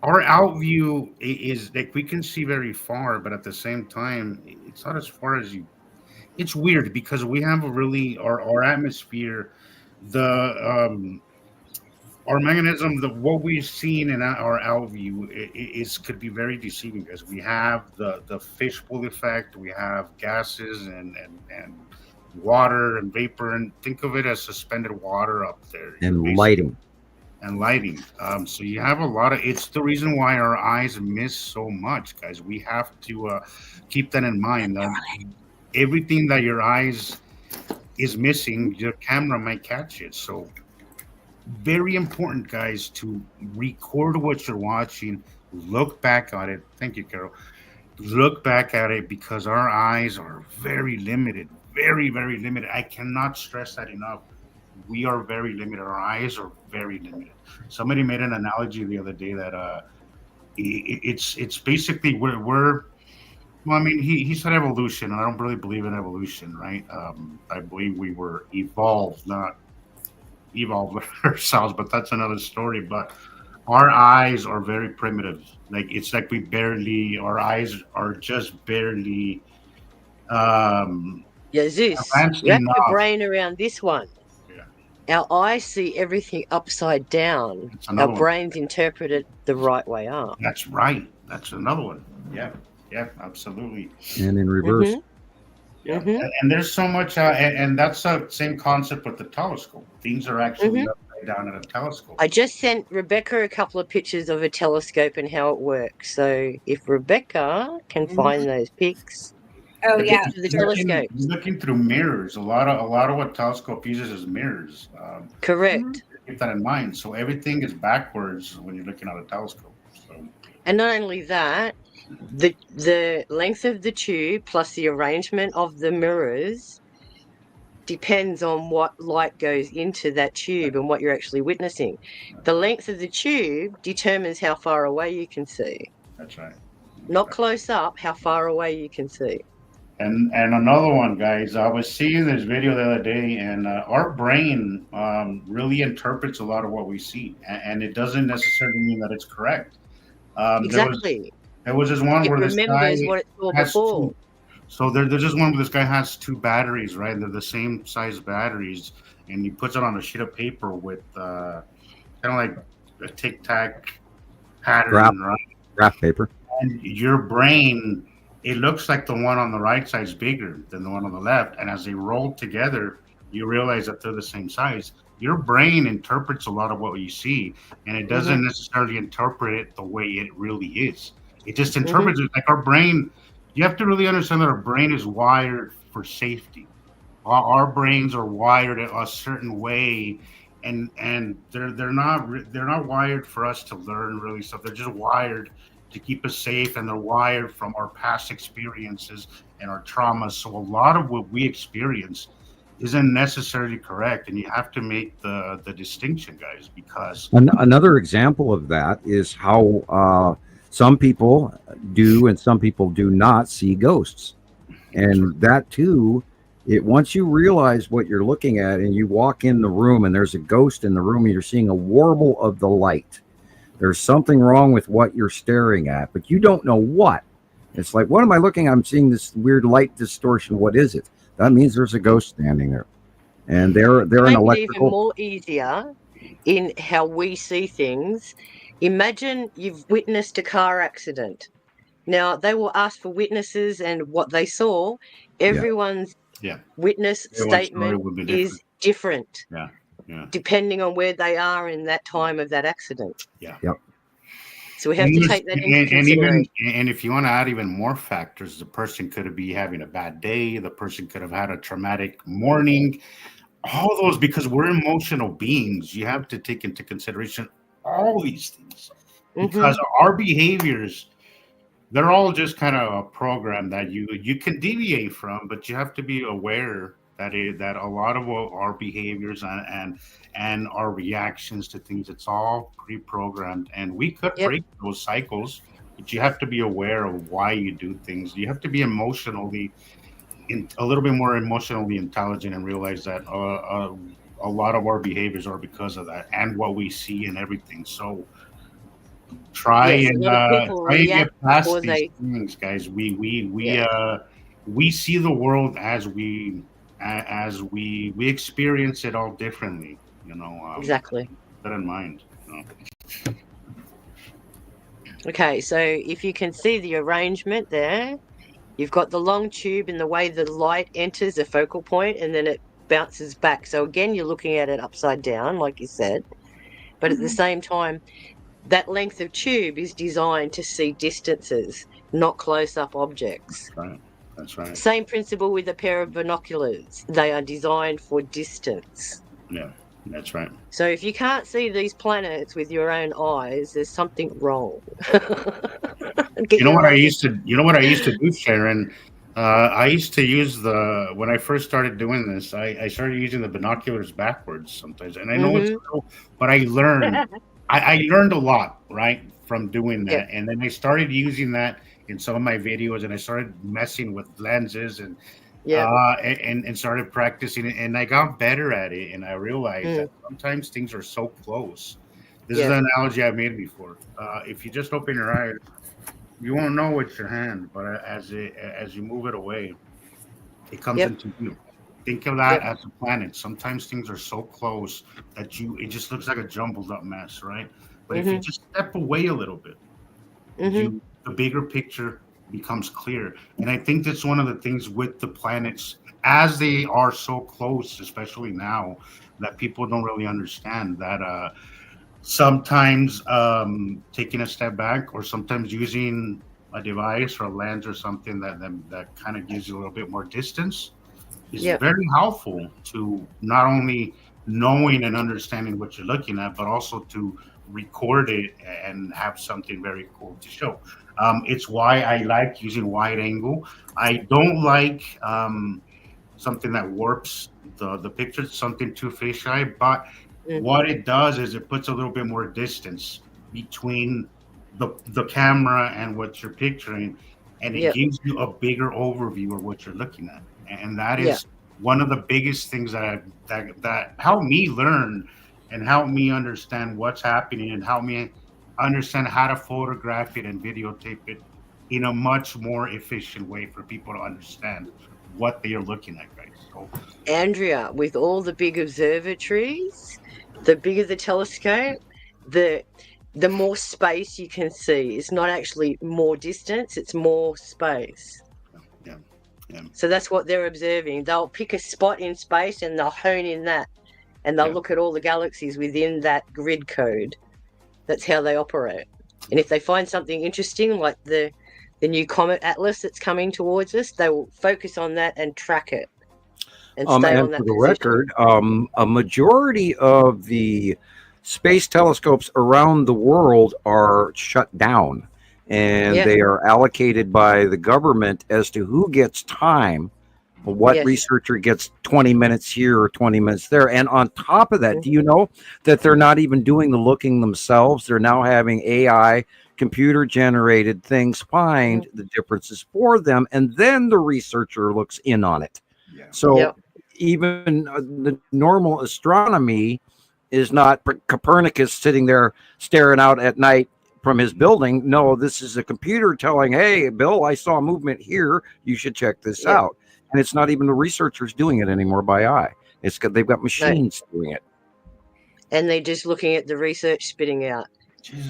Our out view is like we can see very far, but at the same time, it's not as far as you. It's weird because we have our atmosphere, our mechanism, what we've seen in our out view could be very deceiving because we have the fishbowl effect, we have gases and water and vapor, and think of it as suspended water up there. And lighting. So you have a lot of, it's the reason why our eyes miss so much, guys. We have to keep that in mind. Everything that your eyes is missing, your camera might catch it. So very important, guys, to record what you're watching, look back at it. Thank you, Carol. Look back at it because our eyes are very limited, very, very limited. I cannot stress that enough. We are very limited. Our eyes are very limited. Somebody made an analogy the other day that it's basically we're well, I mean, he said evolution, and I don't really believe in evolution, right? I believe we were evolved, not evolved ourselves, but that's another story. But our eyes are very primitive. Like it's like our eyes are just barely Zeus, you have your brain around this one. Our eyes see everything upside down. Our brains interpret it the right way up. That's right. That's another one. Yeah, absolutely. And in reverse. Mm-hmm. Yeah. Mm-hmm. And there's so much, and that's the same concept with the telescope. Things are actually upside down in a telescope. I just sent Rebecca a couple of pictures of a telescope and how it works. So if Rebecca can find those pics. Oh yeah, the telescope. Looking through mirrors. A lot of what telescope uses is mirrors. Correct. Keep that in mind. So everything is backwards when you're looking at a telescope. So. And not only that, the length of the tube plus the arrangement of the mirrors depends on what light goes into that tube and what you're actually witnessing. The length of the tube determines how far away you can see. That's right. Not close up, how far away you can see. And another one, guys, I was seeing this video the other day, and our brain really interprets a lot of what we see, and it doesn't necessarily mean that it's correct. Exactly. There was this one where this guy what it saw before. So there's this one where this guy has two batteries, right? They're the same size batteries, and he puts it on a sheet of paper with kind of like a tic-tac pattern, right? Graph paper. And your brain, it looks like the one on the right side is bigger than the one on the left. And as they roll together, you realize that they're the same size. Your brain interprets a lot of what you see, and it doesn't necessarily interpret it the way it really is. It just interprets it like our brain. You have to really understand that our brain is wired for safety. Our brains are wired a certain way, and they're not wired for us to learn really stuff. They're just wired to keep us safe, and they're wired from our past experiences and our traumas. So a lot of what we experience isn't necessarily correct, and you have to make the distinction, guys, because Another example of that is how some people do and some people do not see ghosts, and that too. Once you realize what you're looking at, and you walk in the room, and there's a ghost in the room, and you're seeing a warble of the light. There's something wrong with what you're staring at, but you don't know what. It's like, what am I looking at? I'm seeing this weird light distortion. What is it? That means there's a ghost standing there, and they're an electrical. Make it even more easier in how we see things. Imagine you've witnessed a car accident. Now they will ask for witnesses and what they saw. Everyone's witness statement is different. Depending on where they are in that time of that accident. So we have to take that into consideration. And if you want to add even more factors, the person could be having a bad day. The person could have had a traumatic morning. All those, because we're emotional beings, you have to take into consideration all these things. Because our behaviors, they're all just kind of a program that you can deviate from, but you have to be aware that a lot of our behaviors and our reactions to things, it's all pre-programmed, and we could break those cycles, but you have to be aware of why you do things. You have to be a little bit more emotionally intelligent, and realize that a lot of our behaviors are because of that and what we see and everything. So try and get past these things, guys. We see the world as we experience it all differently, exactly. That in mind. Okay, so if you can see the arrangement there, you've got the long tube and the way the light enters the focal point, and then it bounces back. So again, you're looking at it upside down, like you said, but at the same time, that length of tube is designed to see distances, not close-up objects. That's right. Same principle with a pair of binoculars. They are designed for distance. Yeah, that's right. So if you can't see these planets with your own eyes, there's something wrong. You know what I used to do, Sharon? I used to use when I first started doing this, I started using the binoculars backwards sometimes. And I know it's cool, but I learned I learned a lot, right, from doing that. And then I started using that in some of my videos, and I started messing with lenses and started practicing it, and I got better at it, and I realized that sometimes things are so close. This is the analogy I made before. If you just open your eyes, you won't know it's your hand, but as you move it away, it comes into view. Think of that as a planet. Sometimes things are so close that it just looks like a jumbled up mess, right? But if you just step away a little bit, the bigger picture becomes clear. And I think that's one of the things with the planets, as they are so close, especially now, that people don't really understand that sometimes taking a step back, or sometimes using a device or a lens or something that kind of gives you a little bit more distance is very helpful to not only knowing and understanding what you're looking at, but also to record it and have something very cool to show. It's why I like using wide angle. I don't like something that warps the picture, something too fisheye, but what it does is it puts a little bit more distance between the camera and what you're picturing, and it gives you a bigger overview of what you're looking at. And that is one of the biggest things that helped me learn and help me understand what's happening, and help me understand how to photograph it and videotape it in a much more efficient way for people to understand what they are looking at, guys. So, Andrea, with all the big observatories, the bigger the telescope, the more space you can see. It's not actually more distance, it's more space. So that's what they're observing. They'll pick a spot in space and they'll hone in that, and they'll look at all the galaxies within that grid code. That's how they operate. And if they find something interesting, like the new comet atlas that's coming towards us, they will focus on that and track it and stay on that for the position. record, a majority of the space telescopes around the world are shut down, and they are allocated by the government as to who gets time. What researcher gets 20 minutes here or 20 minutes there. And on top of that, do you know that they're not even doing the looking themselves? They're now having AI, computer generated things find the differences for them, and then the researcher looks in on it. So even the normal astronomy is not Copernicus sitting there staring out at night from his building. No, this is a computer telling, hey, Bill, I saw movement here. You should check this out. And it's not even the researchers doing it anymore by eye. They've got machines doing it. And they're just looking at the research spitting out.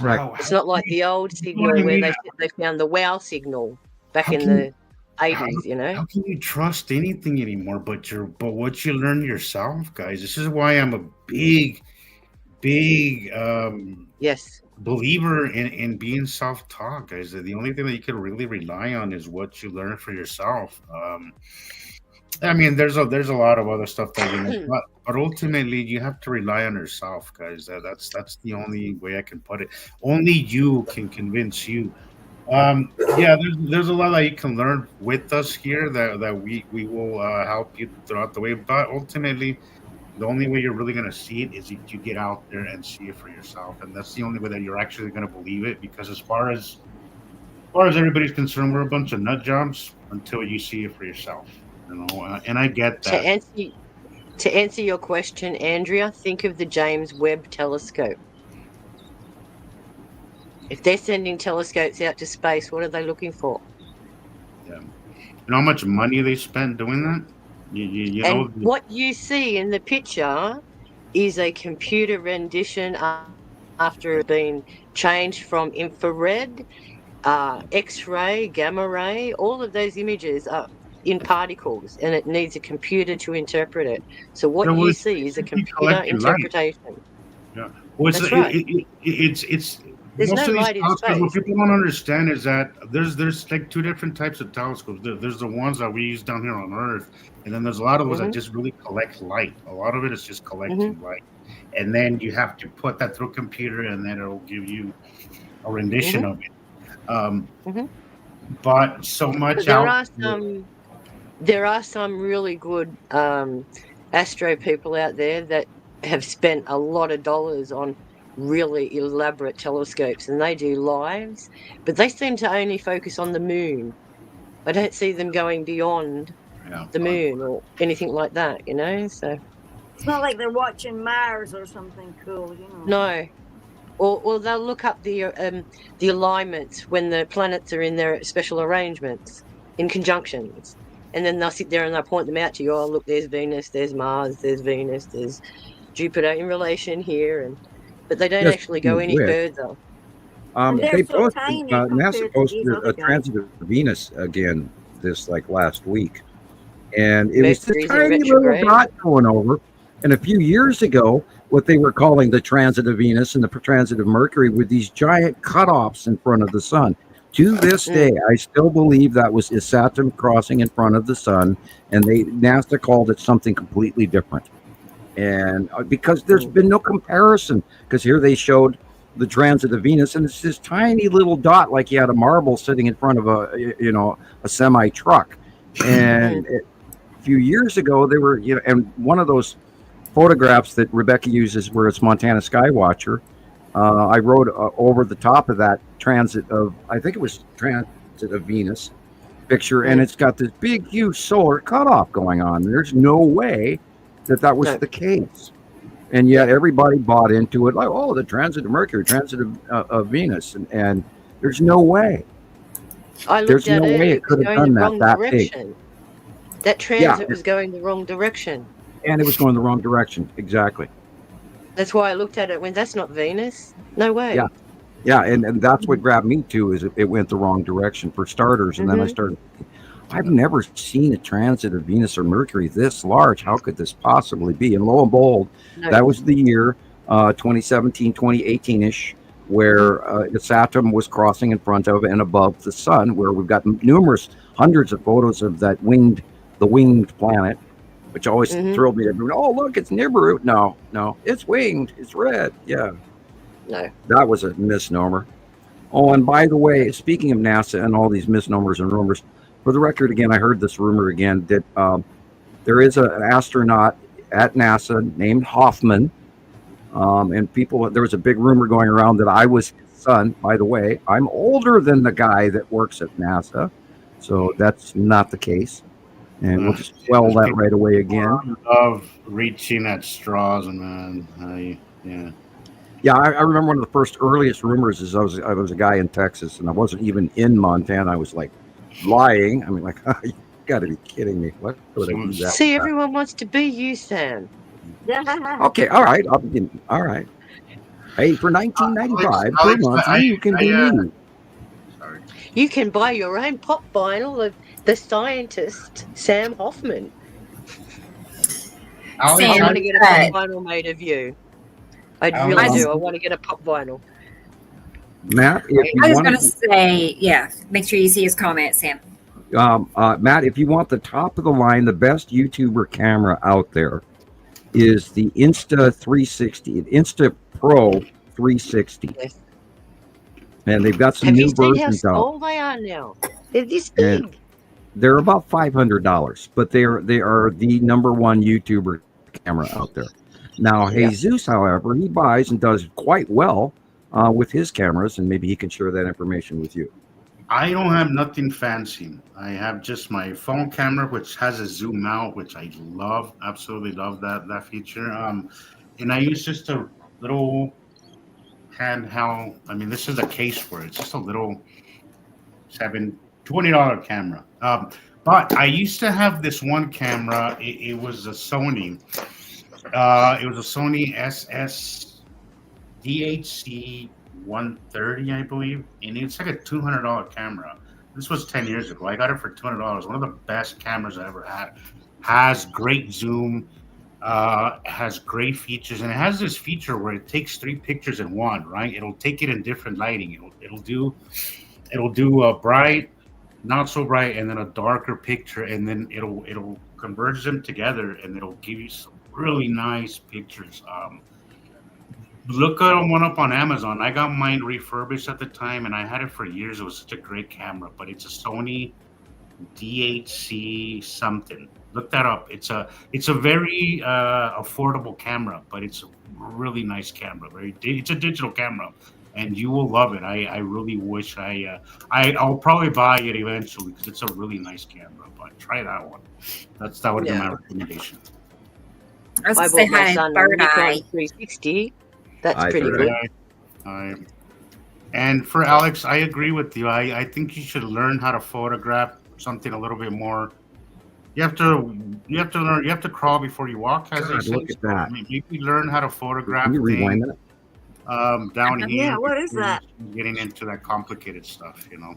Right. It's not like the old signal where they found the wow signal back in the 80s, you know? How can you trust anything anymore but what you learn yourself, guys? This is why I'm a big believer in being self-taught, guys. The only thing that you can really rely on is what you learn for yourself. I mean, there's a lot of other stuff that you know, but ultimately you have to rely on yourself, guys. That's the only way I can put it. Only you can convince you. There's a lot that you can learn with us here that we will help you throughout the way. But ultimately, the only way you're really going to see it is if you get out there and see it for yourself, and that's the only way that you're actually going to believe it. Because as far as everybody's concerned, we're a bunch of nut jobs until you see it for yourself. You know, and I get that. To answer your question, Andrea, think of the James Webb Telescope. If they're sending telescopes out to space, what are they looking for? Yeah, you know how much money they spent doing that? You know, what you see in the picture is a computer rendition after it being changed from infrared, X-ray, gamma ray. All of those images are in particles, and it needs a computer to interpret it. So what you see is a computer interpretation. Yeah, well, that's right. It's there's most no of these light in telescopes, space. what people don't understand is that there's like two different types of telescopes. There's the ones that we use down here on Earth, and then there's a lot of those that just really collect light. A lot of it is just collecting light, and then you have to put that through a computer, and then it'll give you a rendition of it. But so much there are some really good astro people out there that have spent a lot of dollars on really elaborate telescopes, and they do lives, but they seem to only focus on the moon. I don't see them going beyond the moon or anything like that, you know. So it's not like they're watching Mars or something cool, you know. No, or they'll look up the alignments when the planets are in their special arrangements in conjunctions, and then they'll sit there and they'll point them out to you. Oh, look, there's Venus, there's Mars, there's Venus, there's Jupiter in relation here, but they don't actually go any further. They posted, NASA posted a transit of Venus again this last week, and it was this tiny little dot going over. And a few years ago, what they were calling the transit of Venus and the transit of Mercury were these giant cutoffs in front of the sun. To this day, I still believe that was Saturn crossing in front of the sun, and NASA called it something completely different. And because there's been no comparison, because here they showed the transit of Venus, and it's this tiny little dot like you had a marble sitting in front of a semi truck. And a few years ago, they were, and one of those photographs that Rebecca uses where it's Montana Skywatcher, I wrote over the top of that transit of, I think it was transit of Venus picture, and it's got this big, huge solar cutoff going on. There's no way that was the case. And yet everybody bought into it, like, oh, the transit of Mercury, transit of Venus, and there's no way. There's no way it could have done that big. That transit was going the wrong direction. And it was going the wrong direction, exactly. That's why I looked at it when that's not Venus. No way. Yeah, and that's what grabbed me too, is it went the wrong direction for starters. And then I started, I've never seen a transit of Venus or Mercury this large. How could this possibly be? And lo and behold, that was the year 2017, 2018-ish, where Saturn was crossing in front of and above the sun, where we've got hundreds of photos of the winged planet, which always thrilled me. Oh, look, it's Nibiru. No, it's winged. It's red. Yeah. No. That was a misnomer. Oh, and by the way, speaking of NASA and all these misnomers and rumors, for the record, again, I heard this rumor again that there is an astronaut at NASA named Hofman, and there was a big rumor going around that I was his son. By the way, I'm older than the guy that works at NASA, so that's not the case. And we'll just quell that right away again. I love reaching at straws, man. Yeah, I remember one of the first earliest rumors is I was a guy in Texas, and I wasn't even in Montana. I was like lying. I mean, like, you got to be kidding me. What would I do that? See, everyone wants to be you, Sam. Okay, all right. All right. Hey, for $19.95 per month, you can be me. You can buy your own pop vinyl of the scientist Sam Hofman. I want to get a pop vinyl made of you. I really do. I want to get a pop vinyl. Matt, I was going to say, yeah, make sure you see his comment, Sam. Matt, if you want the top of the line, the best YouTuber camera out there is the Insta Pro 360. Yes. And they've got some new versions out. Have you seen how small they are now? They're this big. And they're about $500, but they are the number one YouTuber camera out there. Now, Jesus, however, he buys and does quite well with his cameras, and maybe he can share that information with you. I don't have nothing fancy. I have just my phone camera, which has a zoom out, which I love, absolutely love that feature. And I use just a little handheld. I mean, this is a case for it. It's just a little $20 camera. But I used to have this one camera. It was a Sony. It was a Sony SS DHC 130, I believe, and it's like a $200 camera. This was 10 years ago. I got it for $200. One of the best cameras I ever had. Has great zoom, has great features, and it has this feature where it takes 3 pictures in one. Right? It'll take it in different lighting. It'll do a bright, not so bright, and then a darker picture, and then it'll converge them together, and it'll give you some really nice pictures. Look at one up on Amazon. I got mine refurbished at the time, and I had it for years. It was such a great camera, but it's a Sony DHC something. Look that up. It's a very affordable camera, but it's a really nice camera. It's a digital camera, and you will love it. I really wish I'll probably buy it eventually because it's a really nice camera. But try that one. That would be my recommendation. I was going to say hi to Bird Eye 360. That's pretty good. And for Alex, I agree with you. I think you should learn how to photograph something a little bit more. You have to learn. You have to crawl before you walk. As I look at that. Maybe learn how to photograph. Can you rewind that? Down here. Yeah, what is that? Getting into that complicated stuff, you know.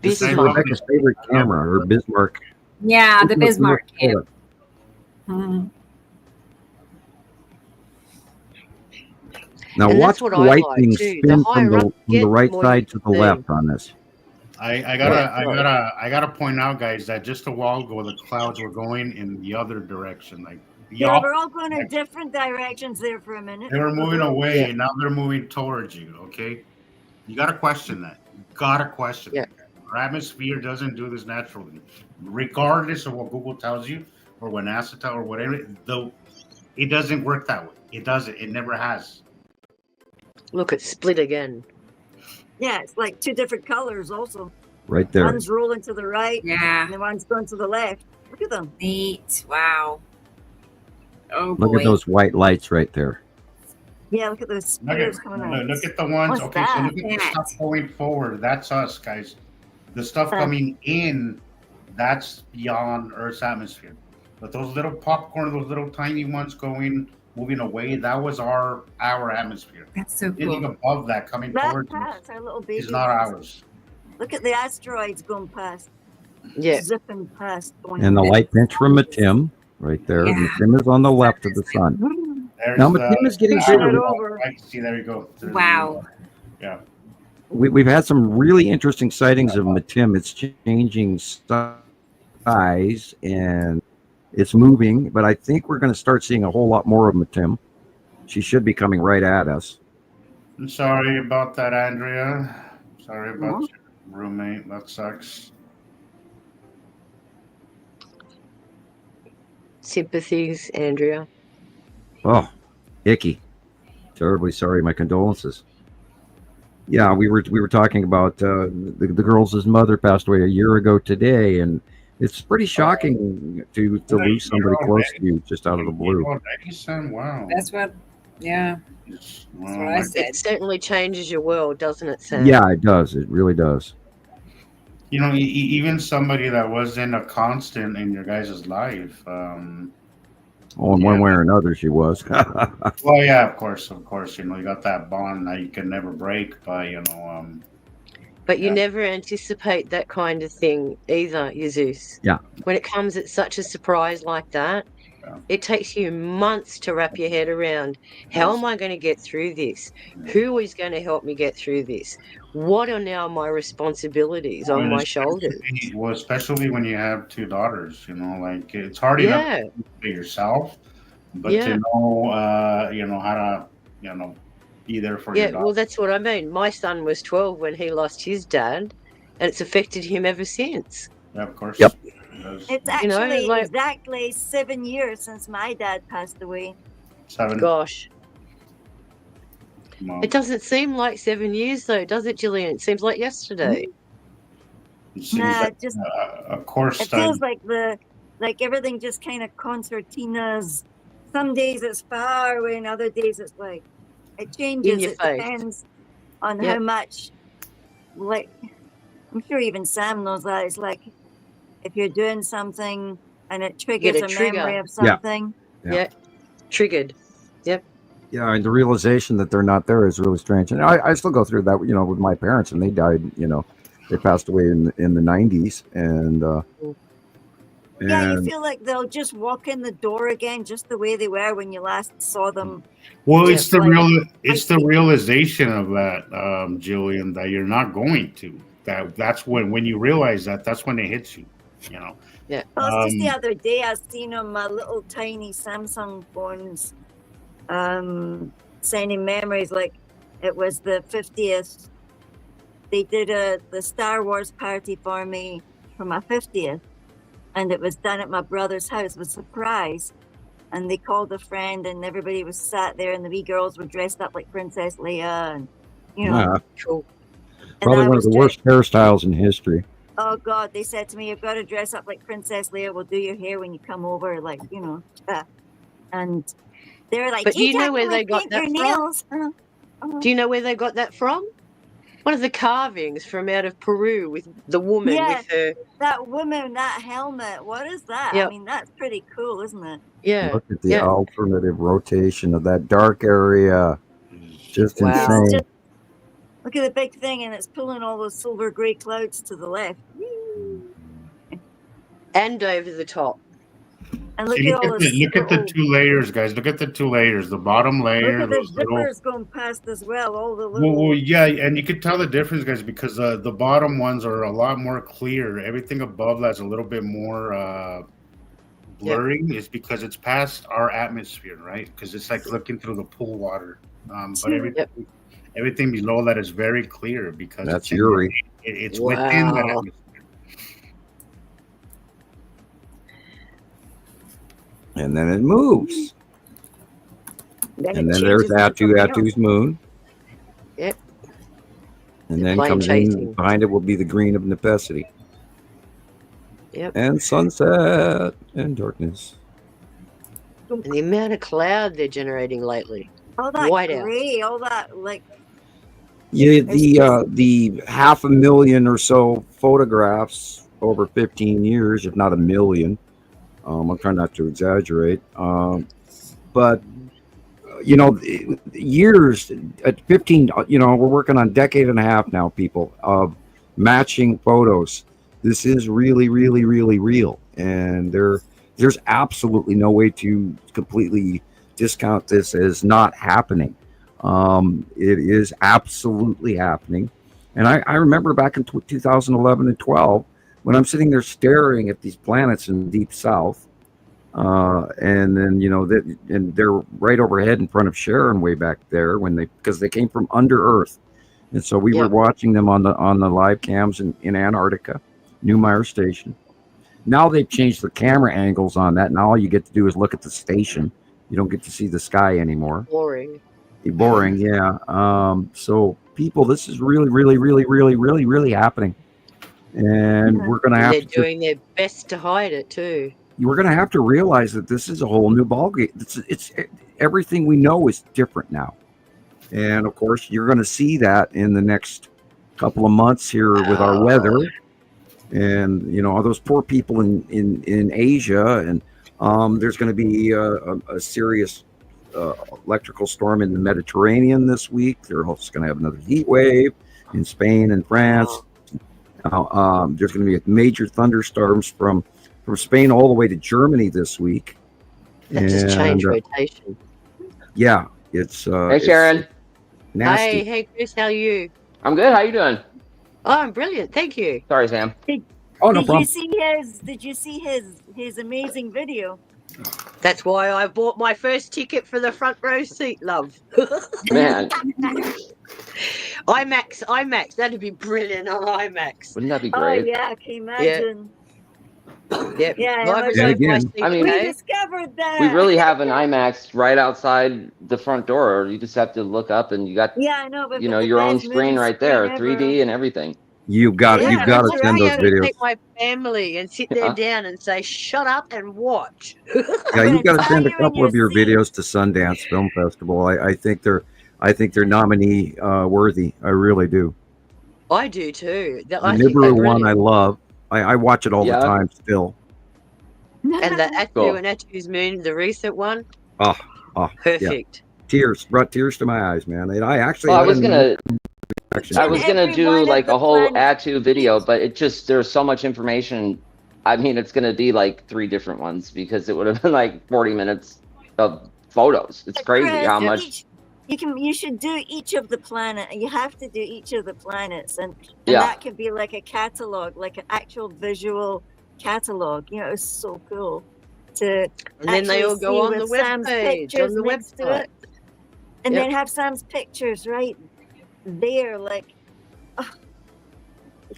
This is Rebecca's favorite camera, her Bismarck. Yeah, the Bismarck cam. Now watch the white thing spin from the right side to the left on this. I gotta point out, guys, that just a while ago the clouds were going in the other direction. Like we're all going in different directions there for a minute. They were moving away, and now they're moving towards you. Okay, you gotta question that. You gotta question. Yeah. Our atmosphere doesn't do this naturally, regardless of what Google tells you or what NASA tells or whatever. Though it doesn't work that way. It doesn't. It never has. Look, it's split again. Yeah, it's like 2 different colors also. Right there. One's rolling to the right. Yeah. And the one's going to the left. Look at them. Neat. Wow. Oh, boy. Look at those white lights right there. Yeah, look at those spears coming out. Look at the ones. What's okay, that? so look at the stuff going forward. That's us, guys. The stuff coming in, that's beyond Earth's atmosphere. But those little popcorn, those little tiny ones moving away, that was our atmosphere. That's so cool. Anything above that coming towards us our little baby is not ours. Look at the asteroids going past. Yeah. Zipping past. And the light pinch from Matim right there. Yeah. Matim is on the left of the sun. Now Matim is getting bigger. I see, there you go. Wow. Yeah. We've had some really interesting sightings of Matim. It's changing size and it's moving, but I think we're going to start seeing a whole lot more of Matim. She should be coming right at us. I'm sorry about that, Andrea. Sorry about your roommate. That sucks. Sympathies, Andrea. Oh, icky. Terribly sorry. My condolences. Yeah, we were talking about the girls' mother passed away a year ago today, and it's pretty shocking to lose somebody close to you just out of the blue. Wow. That's what. Yeah. That's what I said. It certainly changes your world, doesn't it, Sam? Yeah, it does. It really does. You know, even somebody that wasn't a constant in your guys' life. In one way or another, she was. Well, yeah, of course. You know, you got that bond that you can never break. But But you never anticipate that kind of thing either, Jesus. Yeah. When it comes at such a surprise like that, it takes you months to wrap your head around. How am I going to get through this? Who is going to help me get through this? What are now my responsibilities on my shoulders? Well, especially when you have two daughters, you know, like it's hard enough to do it yourself, but to know, how to, be there for your daughter. Well, that's what I mean. My son was 12 when he lost his dad, and it's affected him ever since. Yeah, of course. Yep. It's actually exactly 7 years since my dad passed away. 7. Gosh. It doesn't seem like 7 years, though, does it, Gillian? It seems like yesterday. It seems like just a course it feels like everything just kind of concertinas. Some days it's far away, and other days it's like it changes. It depends on how much. Like, I'm sure even Sam knows that. It's like if you're doing something and it triggers a memory of something. Yeah. Triggered. Yep. Yeah, and the realization that they're not there is really strange. And I still go through that, with my parents, and they died, they passed away in the 90s. And you feel like they'll just walk in the door again, just the way they were when you last saw them. Well, it's the realization of that, Gillian, that you're not going to. That's when you realize that's when it hits you. Yeah. Well, it's just the other day I seen on my little tiny Samsung phones, sending memories. Like it was the 50th. They did the Star Wars party for me for my 50th, and it was done at my brother's house. It was a surprise, and they called a friend, and everybody was sat there, and the wee girls were dressed up like Princess Leia, and cool. Probably one of the worst hairstyles in history. Oh God, they said to me, "You've got to dress up like Princess Leia. We'll do your hair when you come over, and they were like, "But do you know where they got that from? Do you know where they got that from? One of the carvings from out of Peru with the woman with her. That woman, that helmet. What is that? Yep. I mean, that's pretty cool, isn't it? Yeah. Look at the alternative rotation of that dark area. Just insane. Look at the big thing, and it's pulling all those silver gray clouds to the left. And over the top. And look at the 2 layers, guys. Look at the 2 layers. The bottom layer. Look at the zippers going past as well. All the little. Well, yeah, and you can tell the difference, guys, because the bottom ones are a lot more clear. Everything above that's a little bit more blurry is because it's past our atmosphere, right? Because it's like looking through the pool water. But everything below that is very clear because that's eerie. It's within that atmosphere. And then it moves. And then there's Atu's moon. Yep. And then comes in behind it will be the green of necessity. Yep. And sunset and darkness. And the amount of cloud they're generating lately. All that gray, all that like. Yeah, the 500,000 or so photographs over 15 years, if not 1 million. I'm trying not to exaggerate, but years at 15. We're working on a decade and a half now, people, of matching photos. This is really, really, really real, and there's absolutely no way to completely discount this as not happening. It is absolutely happening, and I remember back in 2011 and 12. When I'm sitting there staring at these planets in the deep south, And then and they're right overhead in front of Sharon way back there because they came from under Earth, and so we were watching them on the live cams in Antarctica, Newmeyer Station. Now they've changed the camera angles on that. Now all you get to do is look at the station. You don't get to see the sky anymore. Boring, yeah. So people, this is really, really, really, really, really, really happening, and we're going to have to. They're doing their best to hide it too. We're going to have to realize that this is a whole new ballgame. It's everything we know is different now, and of course, you're going to see that in the next couple of months here with our weather, and all those poor people in Asia, and there's going to be a serious electrical storm in the Mediterranean this week. They're also going to have another heat wave in Spain and France. There's going to be major thunderstorms from Spain all the way to Germany this week. That just changed rotation. Yeah, it's hey Sharon. Nasty. Hey Chris, how are you? I'm good. How you doing? Oh, I'm brilliant. Thank you. Sorry, Sam. No problem. Did you see his amazing video? That's why I bought my first ticket for the front row seat, love. Man. IMAX. That'd be brilliant on IMAX. Wouldn't that be great? Oh yeah, can you imagine? Yep. Yeah. I mean, we discovered that. We really have an IMAX right outside the front door. You just have to look up, and you got I know, but your own screen right there, 3D and everything. You've got to send those videos. Take my family and sit there down and say, "Shut up and watch." Yeah, you've got to send a couple of your videos to Sundance Film Festival. I think they're nominee worthy. I really do. I do too. The Nibiru one I love. I watch it all the time still. And the Atu and Atu's Moon, the recent one. Oh, perfect. Yeah. Brought tears to my eyes, man. I actually. I was gonna do like a whole Atu video, but there's so much information. I mean, it's gonna be like 3 different ones because it would have been like 40 minutes of photos. It's crazy how much. You should do each of the planet. You have to do each of the planets, and that could be like a catalog, like an actual visual catalog. It's so cool to. And then they all go on the web page, on the website, and then have Sam's pictures right there, like.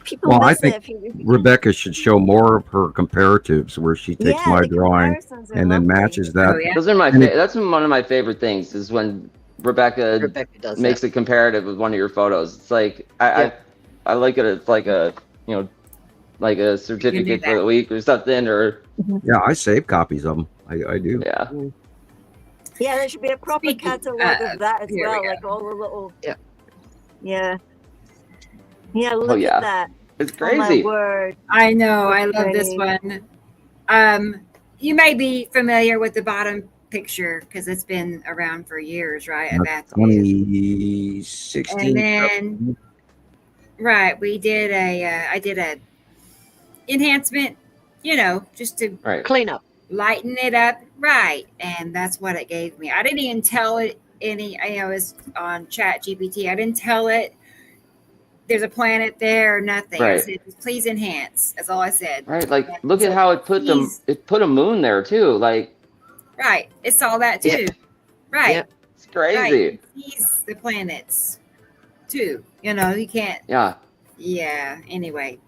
People I think Rebecca should show more of her comparatives where she takes my drawing and then matches that. Those are that's one of my favorite things is when Rebecca makes a comparative with one of your photos. It's like I like it. It's like a like a certificate for the week or something. Or I save copies of them. I do. Yeah. Yeah, there should be a proper catalog of that as well, like all the little. Yeah. Yeah, look at that. It's crazy. Oh, my word. I know. I love this one. You may be familiar with the bottom picture because it's been around for years, right? 2016. And then, we did I did a enhancement, just to clean up, lighten it up, and that's what it gave me. I didn't even tell it it was on Chat GPT. I didn't tell it there's a planet there or nothing. I said, please enhance. That's all I said. Right, like look at how it put it put a moon there too, like. Right, it saw that too. Right, it's crazy. Right. Sees the planets too. You can't. Yeah. Anyway.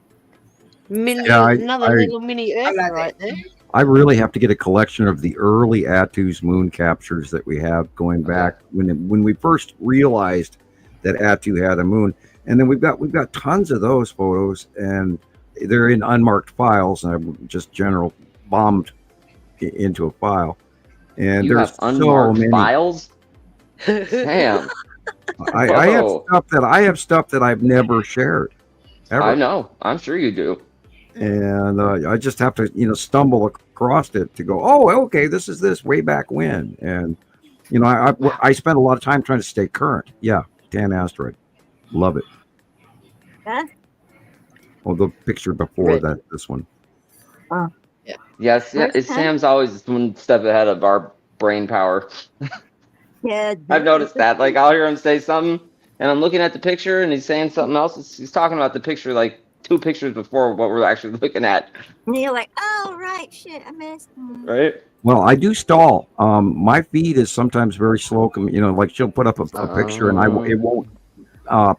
Another little mini Earth right there. I really have to get a collection of the early Atu's moon captures that we have going back when we first realized that Atu had a moon, and then we've got tons of those photos, and they're in unmarked files, and I'm just bombed into a file, and there's so many files. Damn. I have stuff that I've never shared. Ever. I know. I'm sure you do. And I just have to, stumble across it to go, oh, okay, this is this way back when. And, I spent a lot of time trying to stay current. Yeah, Dan Asteroid. Love it. Huh? Oh, the picture before this one. Oh. Yeah. Yes, Sam's always one step ahead of our brain power. Yeah. I've noticed that. Like, I'll hear him say something, and I'm looking at the picture, and he's saying something else. He's talking about the picture, like, 2 pictures before what we're actually looking at. And you're like, oh, right, shit, I missed. Right? Well, I do stall. My feed is sometimes very slow. Like she'll put up a picture and it won't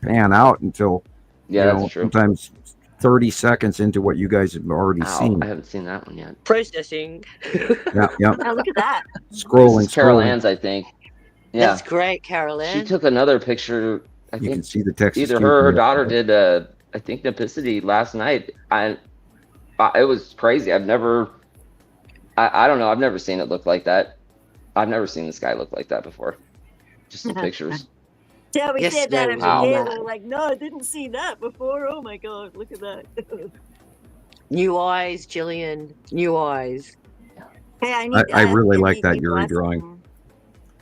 pan out until that's true. Sometimes 30 seconds into what you guys have already seen. I haven't seen that one yet. Processing. Yeah. Oh, look at that. Scrolling. This is Carol Ann's, I think. Yeah. That's great, Carol Ann. She took another picture. I think can see the Texas. Either her or her daughter did. I think Nipicity last night. It was crazy. I don't know. I've never seen it look like that. I've never seen the sky look like that before. Just the pictures. Yeah, we said that every wow. day. They're like, no, I didn't see that before. Oh my God, look at that. New eyes, Gillian. New eyes. Hey, I really like that Yuri drawing.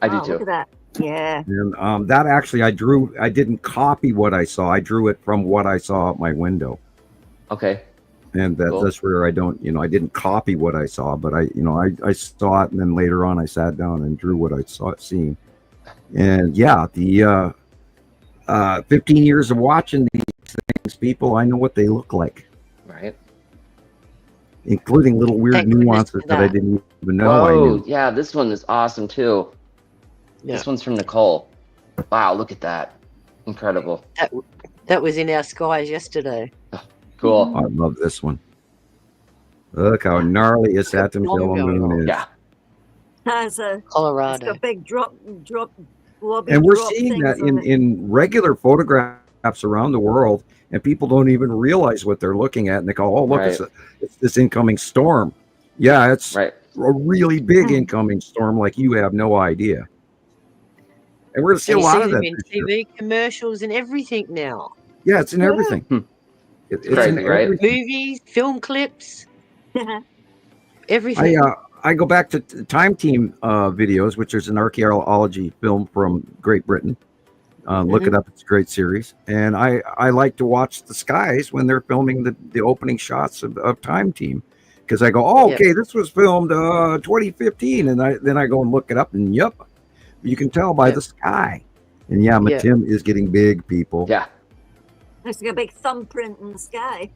I do too. Look at that. Yeah. And that actually I didn't copy what I saw. I drew it from what I saw out my window. Okay. And that's where I didn't copy what I saw, but I saw it, and then later on I sat down and drew what I seen. And yeah, the 15 years of watching these things, people, I know what they look like. Right. Including little weird nuances that I didn't even know I knew. Yeah, this one is awesome too. Yeah. This one's from Nicole. Wow, look at that. Incredible. That was in our skies yesterday. Oh, cool. I love this one. Look how gnarly a Saturn yellow moon is. Yeah. Has a Colorado. It's a big drop. And we're seeing that in regular photographs around the world, and people don't even realize what they're looking at, and they go, "Oh, look, it's this incoming storm." Yeah, it's a really big incoming storm, like you have no idea. And we're going to see a lot of that in TV commercials and everything now. Yeah, it's in everything. It's crazy, right? Movies, film clips, everything. I go back to Time Team videos, which is an archaeology film from Great Britain. Look it up; it's a great series. And I like to watch the skies when they're filming the opening shots of Time Team, because I go, "Oh, okay, this was filmed 2015," and then I go and look it up, and you can tell by the sky. And Matim is getting big, people. Yeah. There's a big thumbprint in the sky.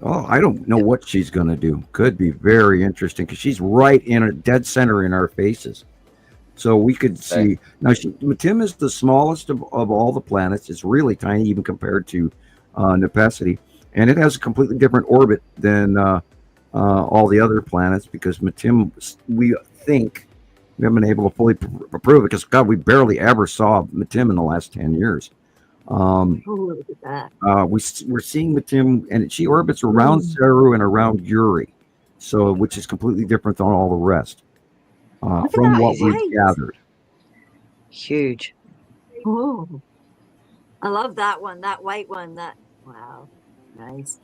Oh, I don't know what she's going to do. Could be very interesting, because she's right in a dead center in our faces. So we could see. Now, Matim is the smallest of all the planets. It's really tiny, even compared to Nipicity. And it has a completely different orbit than all the other planets, because Matim, we think, we haven't been able to fully prove it, because, God, we barely ever saw Matim in the last 10 years. Look at that. We're seeing Matim, and she orbits around Saru and around Yuri, which is completely different than all the rest, from what we've gathered. Huge. Oh, I love that one. That white one. Wow, nice.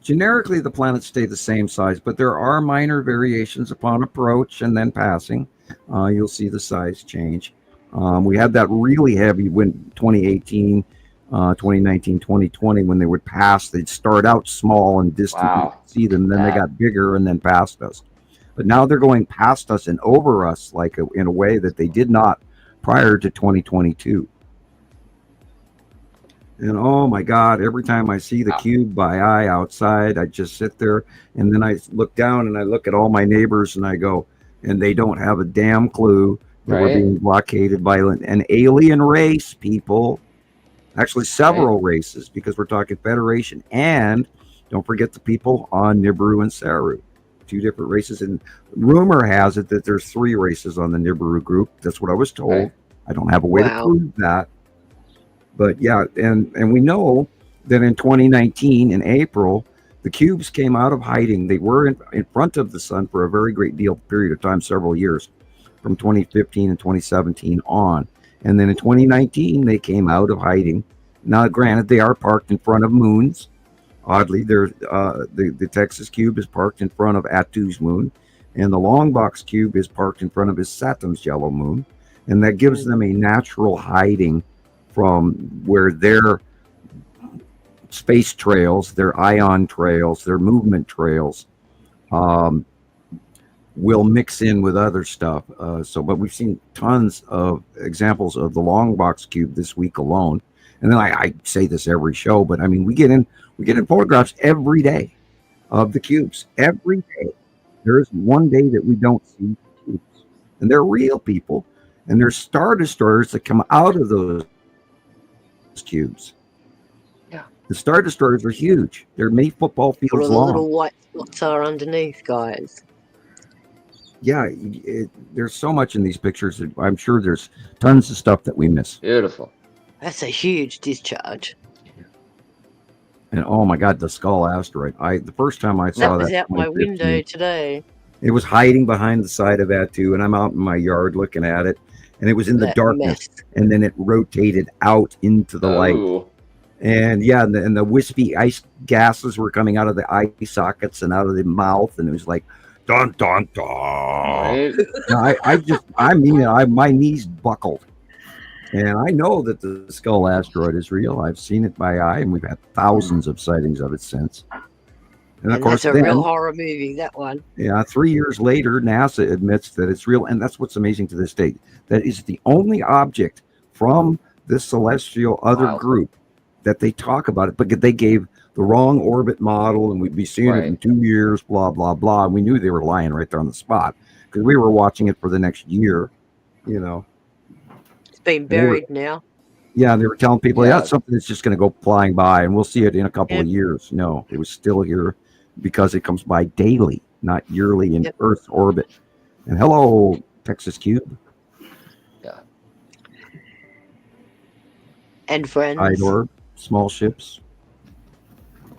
Generically, the planets stay the same size, but there are minor variations upon approach and then passing. You'll see the size change. We had that really heavy when 2018, 2019, 2020, when they would pass, they'd start out small and distant. You could see them, then they got bigger and then past us. But now they're going past us and over us, in a way that they did not prior to 2022. And oh my God, every time I see the cube by eye outside, I just sit there, and then I look down and I look at all my neighbors and I go, and they don't have a damn clue that we're being blockaded by an alien race, people. Actually, several races, because we're talking Federation. And don't forget the people on Nibiru and Saru. 2 different races. And rumor has it that there's 3 races on the Nibiru group. That's what I was told. I don't have a way to prove that. But yeah, and we know that in 2019, in April, the cubes came out of hiding. They were in front of the sun for a very great period of time, several years, from 2015 and 2017 on. And then in 2019, they came out of hiding. Now, granted, they are parked in front of moons. Oddly, the Texas cube is parked in front of Atu's moon, and the long box cube is parked in front of his Saturn's yellow moon. And that gives them a natural hiding from where their space trails, their ion trails, their movement trails will mix in with other stuff. But we've seen tons of examples of the long box cube this week alone. And then I say this every show, but I mean, we get in photographs every day of the cubes every day. There is one day that we don't see cubes, and they're real people, and there's star destroyers that come out of those cubes. Yeah. The star destroyers are huge. They're many football All fields the long. little white spots are underneath, guys. Yeah, there's so much in these pictures. I'm sure there's tons of stuff that we miss. Beautiful. That's a huge discharge. And oh my God, the Skull asteroid! The first time I saw That was that out my 2015, window today. it was hiding behind the side of that too, and I'm out in my yard looking at it, and it was in the That darkness, mess. and then it rotated out into the light. Oh, And yeah, and the wispy ice gases were coming out of the eye sockets and out of the mouth, and it was like, dun dun dun. right. No, my knees buckled, and I know that the Skull asteroid is real. I've seen it by eye, and we've had thousands of sightings of it since. And of course, that's a then, real horror movie, that one. yeah, 3 years later, NASA admits that it's real, and that's what's amazing to this day. That is the only object from this celestial other Wow. group that they talk about it, but they gave the wrong orbit model, and we'd be seeing it in Right. 2 years, blah blah blah. And we knew they were lying right there on the spot because we were watching it for the next year. You know, It's been buried now. yeah, they were telling people, yeah, Yeah. it's something that's just going to go flying by, and we'll see it in a couple of Yep. years. No, it was still here because it comes by daily, not yearly in Yep. Earth's orbit. And hello, Texas Cube, And friends. Idor, small ships.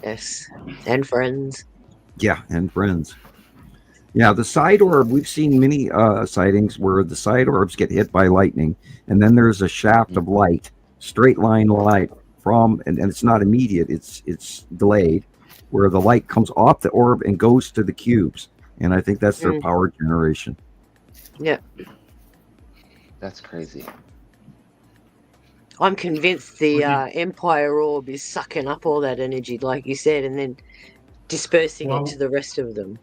Yes. And friends. Yeah, and friends. Yeah, the side orb, we've seen many sightings where the side orbs get hit by lightning, and then there's a shaft of light, straight line light from, and it's not immediate, it's delayed, where the light comes off the orb and goes to the cubes. And I think that's their power generation. Yeah. That's crazy. I'm convinced the Empire orb is sucking up all that energy, like you said, and then dispersing it to the rest of them.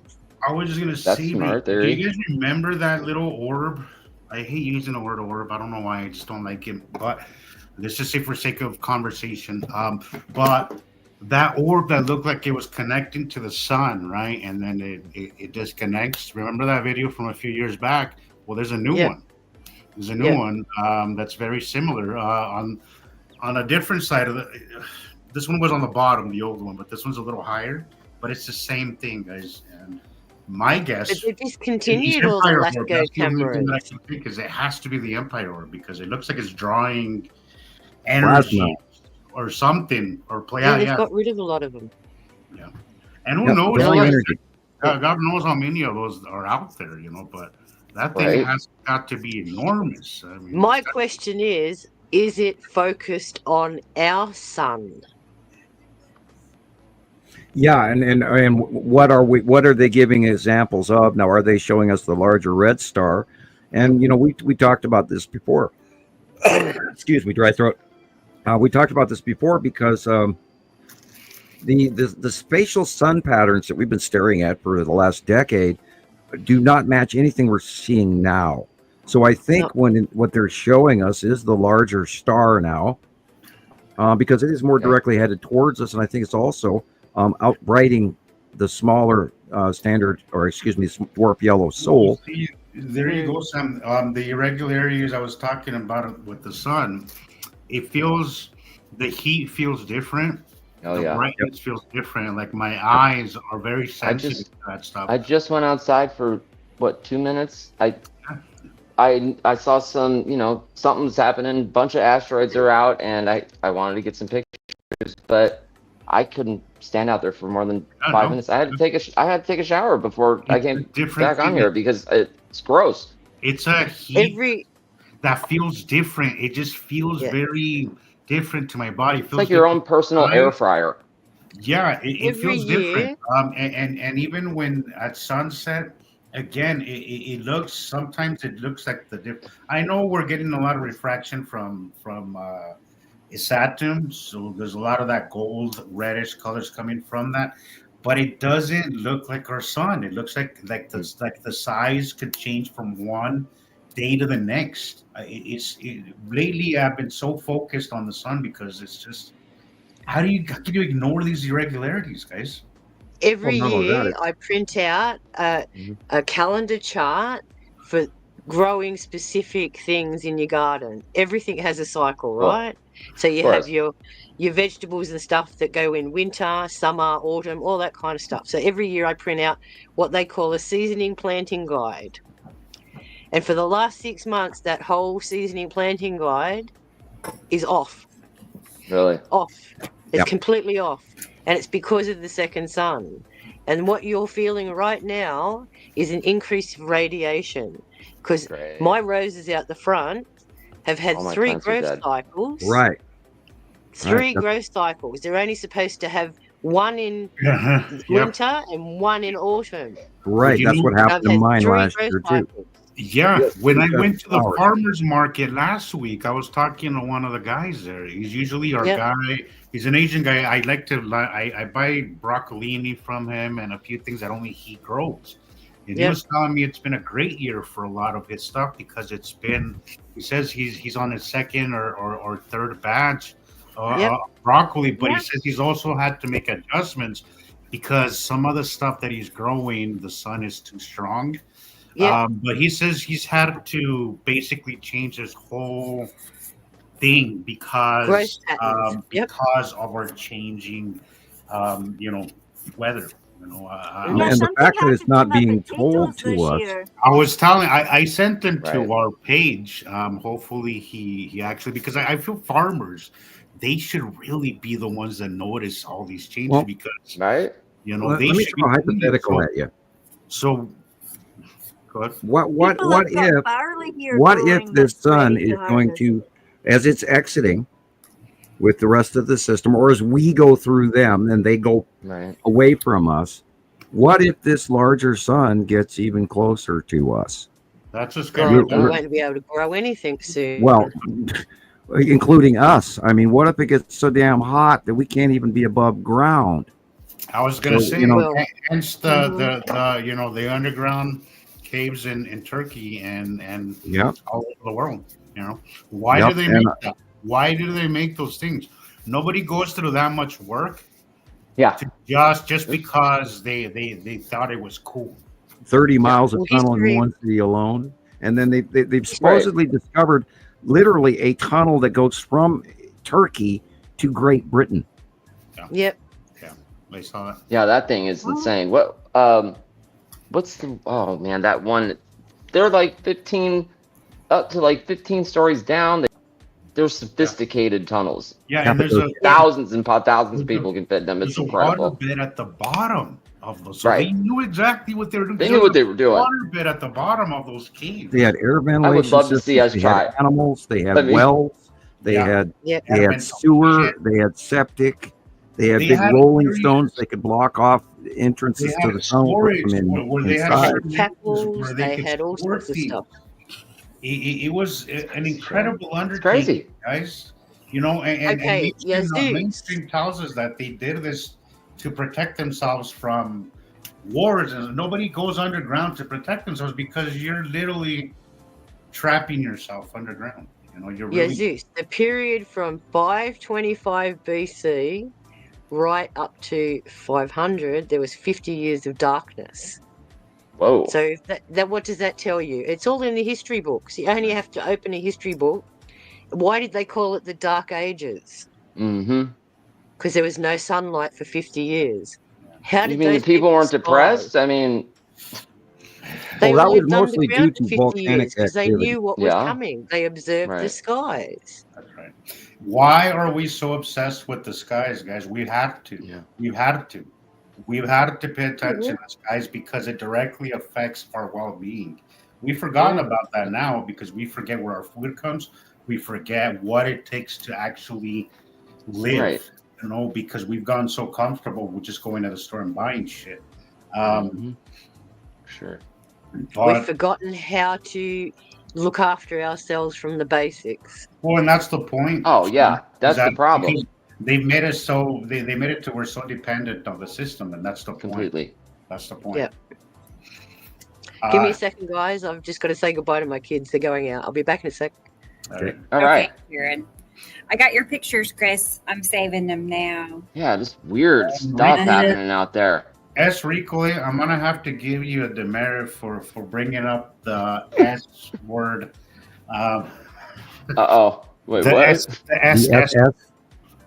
I was just gonna That's say, smart do theory. you guys remember that little orb? I hate using the word orb. I don't know why. I just don't like it. But let's just say for sake of conversation. But that orb that looked like it was connecting to the sun, right? And then it disconnects. Remember that video from a few years back? Well, there's a new one. There's a new one that's very similar on a different side of the. This one was on the bottom, the old one, but this one's a little higher. But it's the same thing, guys. And my guess, But they discontinued all the LASCO cameras. Because it has to be the Empire orb because it looks like it's drawing energy Plasma. or something or play Yeah, out. they've Yeah, got rid of a lot of them. yeah. And who knows? drawing Like, energy. God knows how many of those are out there, But that thing Right. has got to be enormous. I mean, My question is it focused on our sun? Yeah, and what are they giving examples of now? Are they showing us the larger red star? And we talked about this before. Excuse me, dry throat. We talked about this before because the spatial sun patterns that we've been staring at for the last decade do not match anything we're seeing now. So I think what they're showing us is the larger star now, because it is more directly headed towards us, and I think it's also outbrighting the smaller dwarf yellow soul. See, there you go, Sam. The irregularities I was talking about with the sun, the heat feels different. Oh, The yeah. brightness feels different. Like my eyes are very sensitive to that stuff. I just went outside for 2 minutes. I saw some, something's happening. A bunch of asteroids are out, and I wanted to get some pictures, but I couldn't stand out there for more than 5 minutes. I had to take a shower before I came back on here because it's gross. It's a heat that feels different. It just feels very different to my body. It feels It's like your own personal air fryer. Yeah, it feels year. different. And even when at sunset, again, it looks sometimes like the different. I know we're getting a lot of refraction from Saturn, so there's a lot of that gold reddish colors coming from that, but it doesn't look like our sun. It looks like the size could change from one day to the next. Lately I've been so focused on the sun because it's just how can you ignore these irregularities, guys? every no, year I print out a calendar chart for growing specific things in your garden. Everything has a cycle, right? So you have your vegetables and stuff that go in winter, summer, autumn, all that kind of stuff. So every year I print out what they call a seasoning planting guide. And for the last 6 months, that whole seasoning planting guide is off. Really? Off. It's completely off. And it's because of the second sun. And what you're feeling right now is an increase of radiation. Because my roses out the front have had 3 growth cycles. Right. Three growth cycles. They're only supposed to have one in winter and one in autumn. Right. That's what happened to mine last year, too. Yeah, when I went to the farmer's market last week, I was talking to one of the guys there. He's usually our guy. He's an Asian guy. I buy broccolini from him and a few things that only he grows. And he was telling me it's been a great year for a lot of his stuff because it's been. He says he's on his second or third batch broccoli, but he says he's also had to make adjustments because some of the stuff that he's growing, the sun is too strong. But he says he's had to basically change his whole thing because of our changing, weather. And the fact that it's not being told to us. I sent him to our page. Hopefully he actually, because I feel farmers, they should really be the ones that notice all these changes because let me throw a hypothetical at you. So. What if the sun is going to, as it's exiting with the rest of the system, or as we go through them and they go away from us, what if this larger sun gets even closer to us? That's just going to won't be able to grow anything soon. Well, including us. I mean, what if it gets so damn hot that we can't even be above ground? I was going to say, hence the underground caves in Turkey and all over the world. Why do they make that? Why do they make those things? Nobody goes through that much work. Just because they thought it was cool. 30 miles of tunnel in one city alone, and then they've supposedly discovered literally a tunnel that goes from Turkey to Great Britain. Yep. Yeah, they saw it. Yeah, that thing is insane. What? What's the? Oh man, that one. They're like 15 stories down. They're sophisticated tunnels. Yeah, and there's thousands and thousands of people can fit in them. It's incredible. Water bed at the bottom of those. So they knew exactly what they were doing. They knew what they were doing. Water bed at the bottom of those caves. They had air ventilation. I would love to see us try. Had animals. They had wells. They had sewer. They had septic. They had big rolling stones. They could block off entrances to the tunnel from inside. Chapels. They had all sorts of stuff. It was an incredible undertaking, guys. And mainstream tells us that they did this to protect themselves from wars, and nobody goes underground to protect themselves because you're literally trapping yourself underground. You're really... Zeus. The period from 525 BC right up to 500, there was 50 years of darkness. Whoa. So that what does that tell you? It's all in the history books. You only have to open a history book. Why did they call it the Dark Ages? Because there was no sunlight for 50 years. How did the people weren't depressed? I mean, that was mostly due to volcanic activity. Because they knew what was coming. They observed the skies. That's right. Why are we so obsessed with the skies, guys? We have to. Yeah. We've had to. We've had to pay attention to the skies because it directly affects our well-being. We've forgotten about that now because we forget where our food comes. We forget what it takes to actually live, because we've gotten so comfortable with just going to the store and buying shit. Sure. We've forgotten how to look after ourselves from the basics. Well, and that's the point. Oh, yeah. That's the problem. They've made us so they made it to we're so dependent on the system, and that's the point. Completely. That's the point. Yeah. Give me a second, guys. I've just got to say goodbye to my kids. They're going out. I'll be back in a sec. Okay. All right. Karen. I got your pictures, Chris. I'm saving them now. Yeah, just weird stuff happening out there. S. Rico, I'm gonna have to give you a demerit for bringing up the S word. Uh Wait, the what?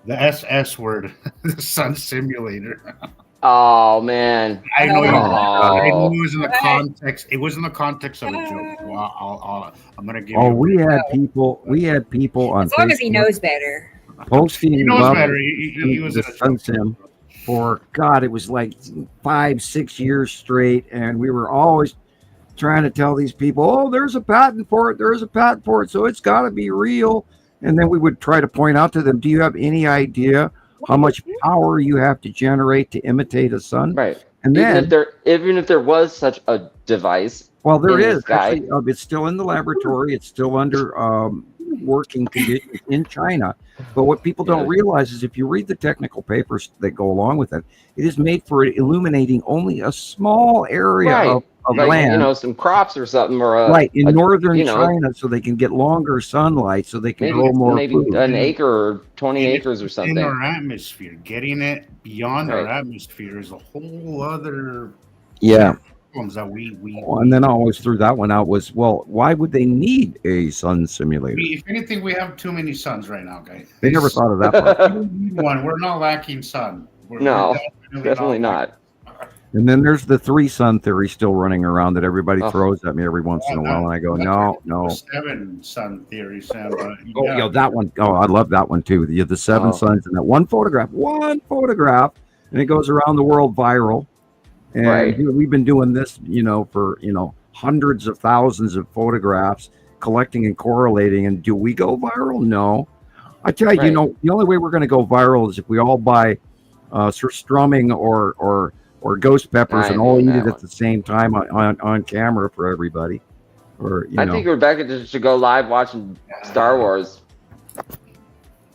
the SS word, the Sun Simulator. Oh man. I know you. I knew Oh. it was in the context. It was in the context of a joke. Well, I'm gonna give you. Oh, we had people on as long Facebook as he knows better. posting He knows love better. He was the in a Sun joke. Sim for God. It was like 5-6 years straight, and we were always trying to tell these people, "Oh, there's a patent for it. There's a patent for it, so it's got to be real." And then we would try to point out to them, "Do you have any idea how much power you have to generate to imitate a sun?" Right. And then, even if there was such a device, well, there in the is sky. actually. It's still in the laboratory. It's still under working conditions in China. But what people don't realize is if you read the technical papers that go along with it, it is made for illuminating only a small area of like, land. some crops or something, or in northern China, so they can get longer sunlight, so they can grow more food. An acre or 20 acres or something. In our atmosphere, getting it beyond our atmosphere is a whole other problems that we and then I always threw that one out was, well, why would they need a sun simulator? If anything, we have too many suns right now, guys. They never thought of that part. We need one. We're not lacking sun. We're definitely not. And then there's the 3 sun theory still running around that everybody throws at me every once in a while, and I go, no. 7 sun theory, Sam. That one. Oh, I love that one too. The 7 suns and that one photograph, and it goes around the world viral. And we've been doing this, for hundreds of thousands of photographs, collecting and correlating. And do we go viral? No. I tell you, the only way we're going to go viral is if we all buy surstrumming or ghost peppers and all eat it at the same time on camera for everybody. Or I think Rebecca should go live watching Star Wars.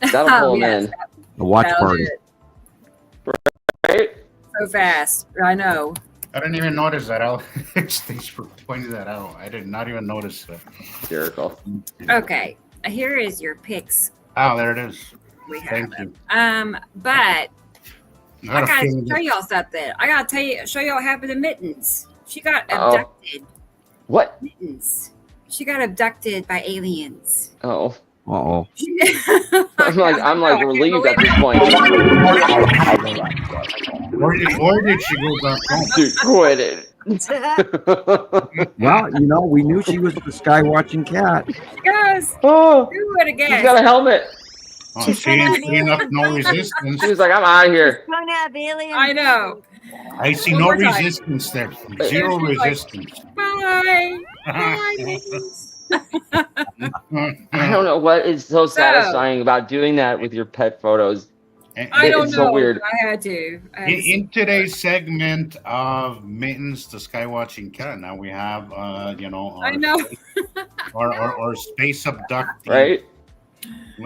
That'll pull them in. The watch party. Right? So fast. I know. I didn't even notice that. Thanks for pointing that out. I did not even notice that. Hysterical. Okay. Here is your picks. Oh, there it is. We have Thank them. you. But I gotta tell y'all something. I gotta show y'all what happened to Mittens. She got abducted. What? Mittens. She got abducted by aliens. Oh. Uh-oh. I'm like relieved at this point. Where did she go back home? Dude, quit it. Well, we knew she was the sky watching cat. Yes. Oh, who would have guessed? She's got a helmet. She ain't seen enough, no resistance. She was like, I'm out of here. I know. I see no resistance there. Zero resistance. Bye. Bye. I don't know what is so satisfying about doing that with your pet photos. I don't know. It's so weird. I had to. In today's segment of Mittens, the Skywatching Cat, now we have, I know. our space abductee. Right?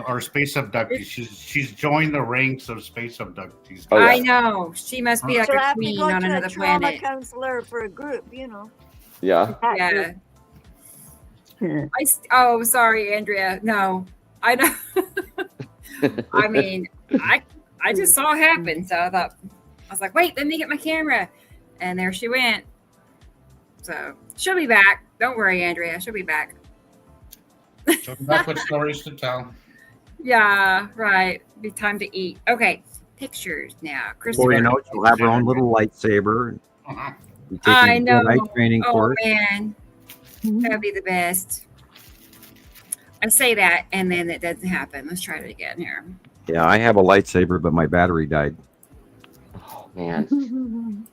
Our space abductee. She's joined the ranks of space abductees. Oh, yeah. I know. She must be like a queen on another planet. Counselor for a group, Yeah. Yeah. Sorry, Andrea. No, I know. I mean, I just saw it happen, so I was like, wait, let me get my camera, and there she went. So she'll be back. Don't worry, Andrea. She'll be back. She'll be back with stories to tell. Yeah, right. Be time to eat. Okay, pictures now. Before you know it, she'll have her own little lightsaber. I know. Night training course. Man. That'd be the best. I say that, and then it doesn't happen. Let's try it again here. Yeah, I have a lightsaber, but my battery died. Oh man!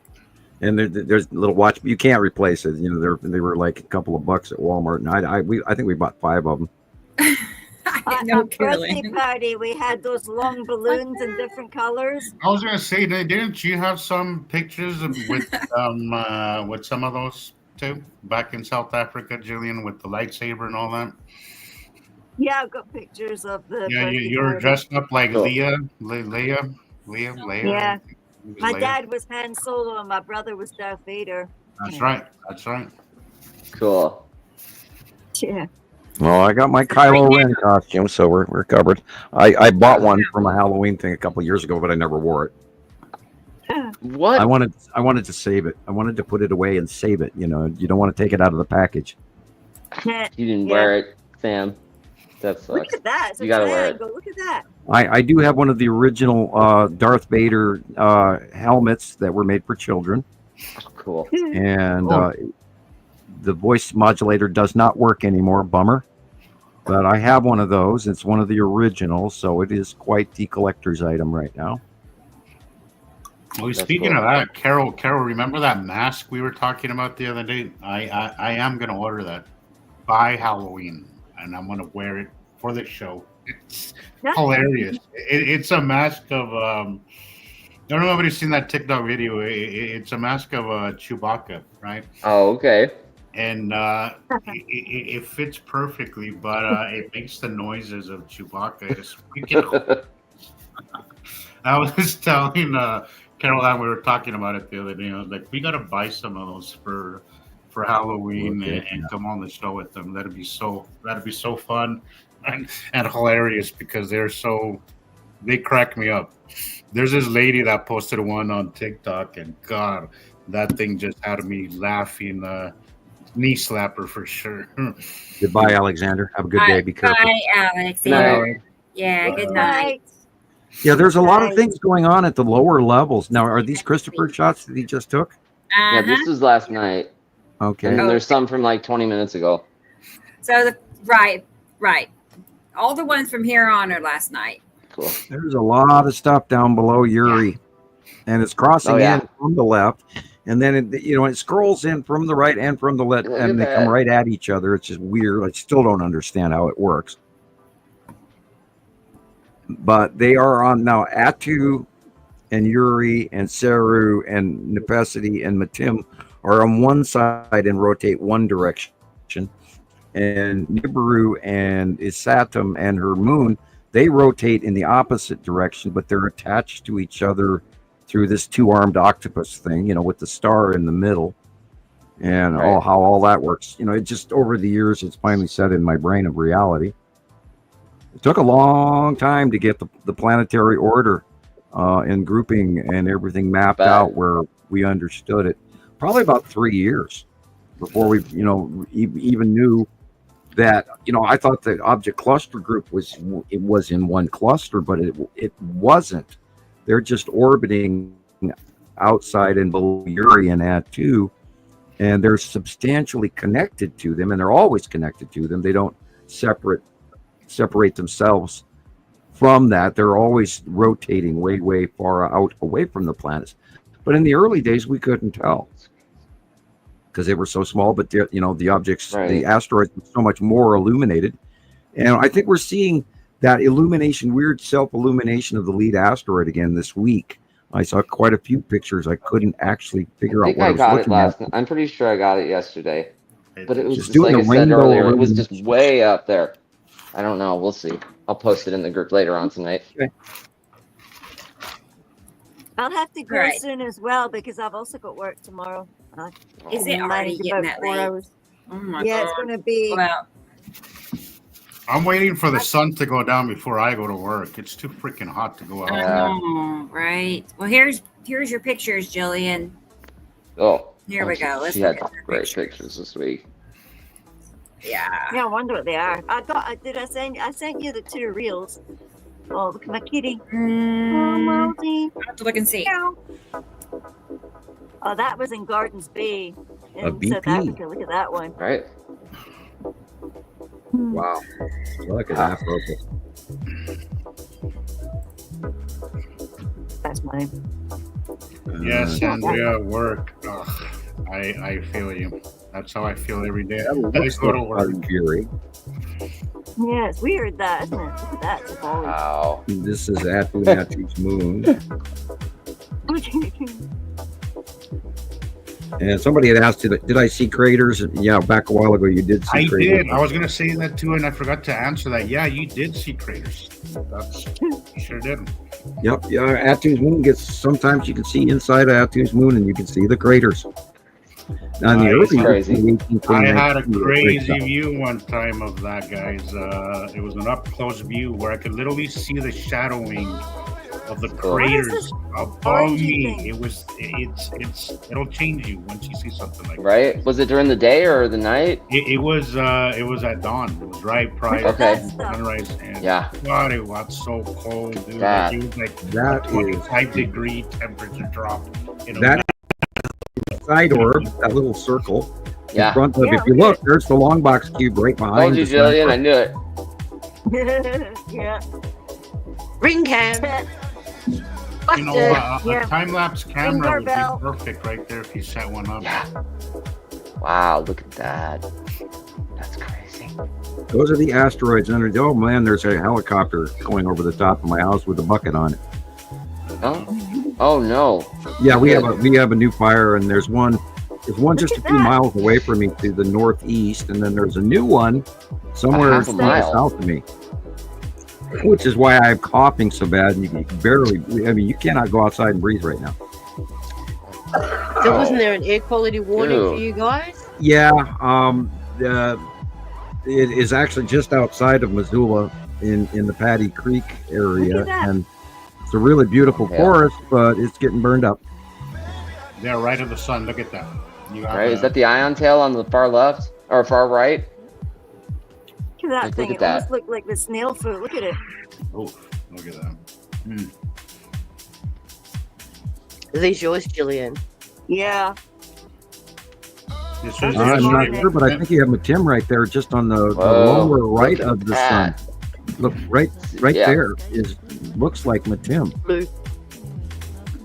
And there's a little watch, but you can't replace it. They were like a couple of bucks at Walmart, and I think we bought 5 of them. No birthday party, we had those long balloons in different colors. I was gonna say, didn't you have some pictures with some of those too back in South Africa, Gillian, with the lightsaber and all that? Yeah, I've got pictures of the. Yeah, you were dressed up like Leia. Yeah, my dad was Han Solo and my brother was Darth Vader. That's right. Cool. Yeah. Well, I got my Kylo Ren costume, so we're covered. I bought one from a Halloween thing a couple of years ago, but I never wore it. What? I wanted to save it. I wanted to put it away and save it. You know, you don't want to take it out of the package. You didn't wear it, Sam. That sucks. Look at that. You gotta wear it. Look at that. I do have one of the original Darth Vader helmets that were made for children. Oh, cool. And the voice modulator does not work anymore. Bummer. But I have one of those. It's one of the originals, so it is quite the collector's item right now. Well, speaking of that, Carol, remember that mask we were talking about the other day? I am gonna order that by Halloween, and I'm gonna wear it for the show. It's hilarious. It's a mask of I don't know if anybody's seen that TikTok video. It's a mask of Chewbacca, right? Oh, okay. And it fits perfectly, but it makes the noises of Chewbacca. It's freaking. I was just telling Caroline, we were talking about it the other day. I was like, we gotta buy some of those for Halloween and come on the show with them. That'd be so fun and hilarious because they crack me up. There's this lady that posted one on TikTok, and God, that thing just had me laughing. Knee slapper for sure. Goodbye, Alexander. Have a good day. Be careful. Bye, Alexander. Yeah, good night. Yeah, there's a lot of things going on at the lower levels. Now, are these Christopher shots that he just took? Yeah, this was last night. Okay. And then there's some from like 20 minutes ago. So, right. All the ones from here on are last night. Cool. There's a lot of stuff down below Yuri. And it's crossing in from the left. And then, it scrolls in from the right and from the left. And they come right at each other. It's just weird. I still don't understand how it works. But they are on now. Atu and Yuri and Saru and Nepesity and Matim are on one side and rotate one direction. And Nibiru and Isatum and her moon, they rotate in the opposite direction, but they're attached to each other through this two-armed octopus thing, with the star in the middle. And how all that works. It just over the years, it's finally set in my brain of reality. It took a long time to get the planetary order and grouping and everything mapped out where we understood it. Probably about 3 years before we, even knew that. I thought the object cluster group was in one cluster, but it wasn't. They're just orbiting outside and below Yuri and Atu, and they're substantially connected to them, and they're always connected to them. They don't separate themselves from that. They're always rotating way far out away from the planets. But in the early days, we couldn't tell because they were so small. But the objects, the asteroids, were so much more illuminated, and I think we're seeing that weird self-illumination of the lead asteroid again this week. I saw quite a few pictures. I couldn't actually figure out what I was looking at. I'm pretty sure I got it yesterday, but it was just like I said earlier, it was illumination. just way up there. I don't know. We'll see. I'll post it in the group later on tonight. Okay. I'll have to go soon as well because I've also got work tomorrow. Is it already getting that late? Hours. Oh my Yeah, God. it's going to be. Well, I'm waiting for the sun to go down before I go to work. It's too freaking hot to go out. oh, right. Well, here's your pictures, Jillian. Oh, Here we go. Let's she look had at the great picture. pictures this week. Yeah. Yeah, I wonder what they are. I sent you the 2 reels. Oh, look at my kitty. Oh, Malty. I'll have to look and see. Oh, that was in Gardens Bay in BP. South Africa. Look at that one. Right. Wow. Look at that purple. That's mine. Yes, Andrea, work. Ugh, I feel you. That's how I feel every day. I go to work. Yuri. Yeah, it's weird that, isn't it? Look at that. It's always... Wow. This is Atu's moon. And somebody had asked, did I see craters? Yeah, back a while ago you did see craters. I did. I was going to say that too, and I forgot to answer that. Yeah, you did see craters. You sure did. Yep. Yeah, Atu's moon sometimes you can see inside of Atu's moon and you can see the craters. On the early crazy. I had a crazy view one time of that, guys. It was an up close view where I could literally see the shadowing of the What is this craters above orangey me. thing? It'll change you once you see something like that. Right? Was it during the day or the night? It was at dawn. It was right prior Okay. to sunrise, and Yeah. God, it was so cold, dude. That- Like, it was like That 25-degree temperature drop. That side orb, that little circle in Yeah. front of. Yeah, If you look, there's the long box cube right behind. Told you, the sun. Jillian. I knew it. Yeah. Ring cam. You know, Yeah. a time-lapse camera would doorbell. be perfect right there if you set one up. Yeah. Wow, look at that. That's crazy. Those are the asteroids under. Oh man, there's a helicopter going over the top of my house with a bucket on it. Oh no. Yeah, we have a new fire, and there's one just a at few that. miles away from me to the northeast, and then there's a new one somewhere half a mile. south of me. Which is why I'm coughing so bad, and you can barely. I mean, you cannot go outside and breathe right now. So wasn't there an air quality warning Ew. for you guys? Yeah, it is actually just outside of Missoula in the Paddy Creek area, Look at that. and it's a really beautiful Yeah. forest, but it's getting burned up. They're right of the sun. Look at that. You have Right? Is that the ion tail on the far left or far right? Look at that Like, thing. look It at almost that. looked like the snail foot. Look at it. Oh, look at that. Hmm. Are these yours, Gillian? Yeah. This I'm is I'm just not wondering. sure, but I think you have Matim right there, just on the Whoa, lower right look of at the sun. that. Look right Yeah. there looks like Matim. Blue.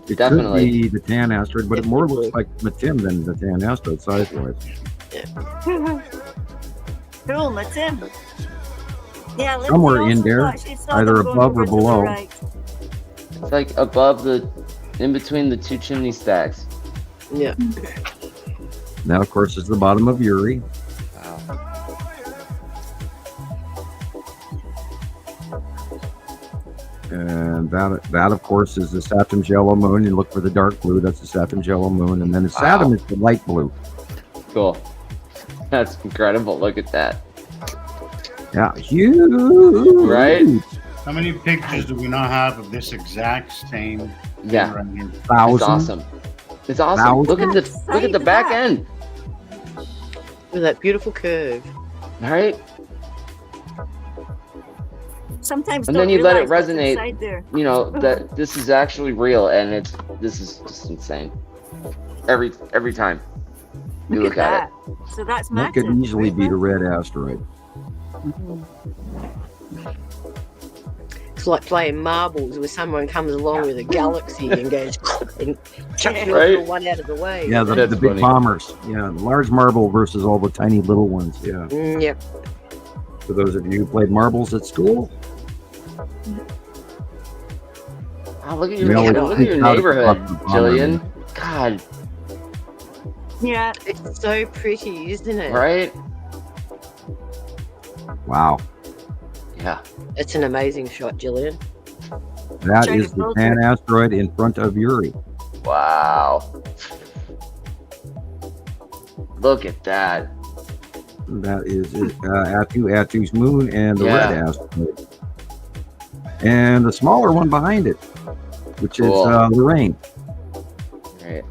It Definitely. could be the tan asteroid, but it more looks like Matim than the tan asteroid size-wise. Cool, that's him. Yeah, Lindsay Somewhere also in there, thought she saw either them going above or over to the below. right. It's like above in between the two chimney stacks. Yeah. That, of course, is the bottom of Uri. Wow. And that of course, is the Saturn's yellow moon. You look for the dark blue, that's the Saturn's yellow moon. And then the Saturn is the light blue. Cool. That's incredible. Look at that. Yeah, huge. Right? How many pictures do we not have of this exact same Yeah. thing right here? It's 1,000. awesome. It's awesome. Thousands. Look at the back end. With that beautiful curve. All right. Sometimes And don't then you let it realize what's resonate. inside there. You know that this is actually real, and this is just insane. Every time you look at it. that. So that's That could massive. easily be the red asteroid. It's like playing marbles where someone comes along with a galaxy and goes and chucks your Right. little one out of the way. Yeah, the That's big funny. bombers. Yeah, the large marble versus all the tiny little ones. Yeah. Yep. For those of you who played marbles at school, Wow, look at We always look at think your how to neighborhood, fuck the bomber. Jillian. God, Yeah. It's so pretty, isn't it? right? wow, Yeah. It's an amazing shot, Gillian. that Trying is to the filter. tan asteroid in front of Uri. Wow. Look at that. That is Atu's moon and the Yeah. red asteroid. And the smaller one behind it, which Cool. is Lorraine. Right.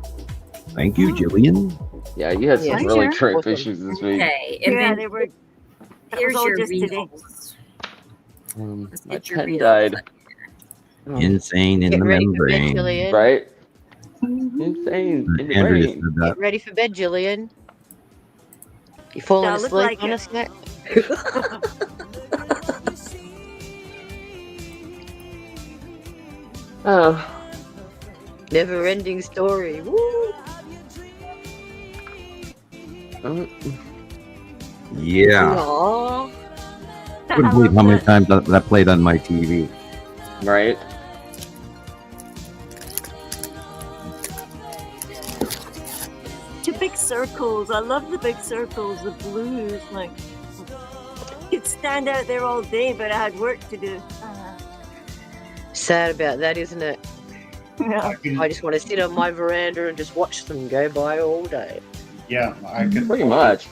Thank you, Gillian. Yeah, you had some Yeah. really Sure. great pictures this week. Okay, and Yeah, then they were. That here's was all your just today. reels. Let's My get your pen reels. died. Oh, Insane in Get the ready for bed, membrane. Gillian. right? Insane. In the Andrea brain. said that. Get ready for bed, Gillian. You falling That looked asleep like on it. us yet? Oh, Never ending story. Woo! Yeah. Aw. Couldn't believe how many times that played on my TV. right? The big circles. I love the big circles, the blues. Like, could stand out there all day, but I had work to do. Sad about that, isn't it? Yeah. I just want to sit on my veranda and just watch them go by all day. Yeah, I could Pretty much.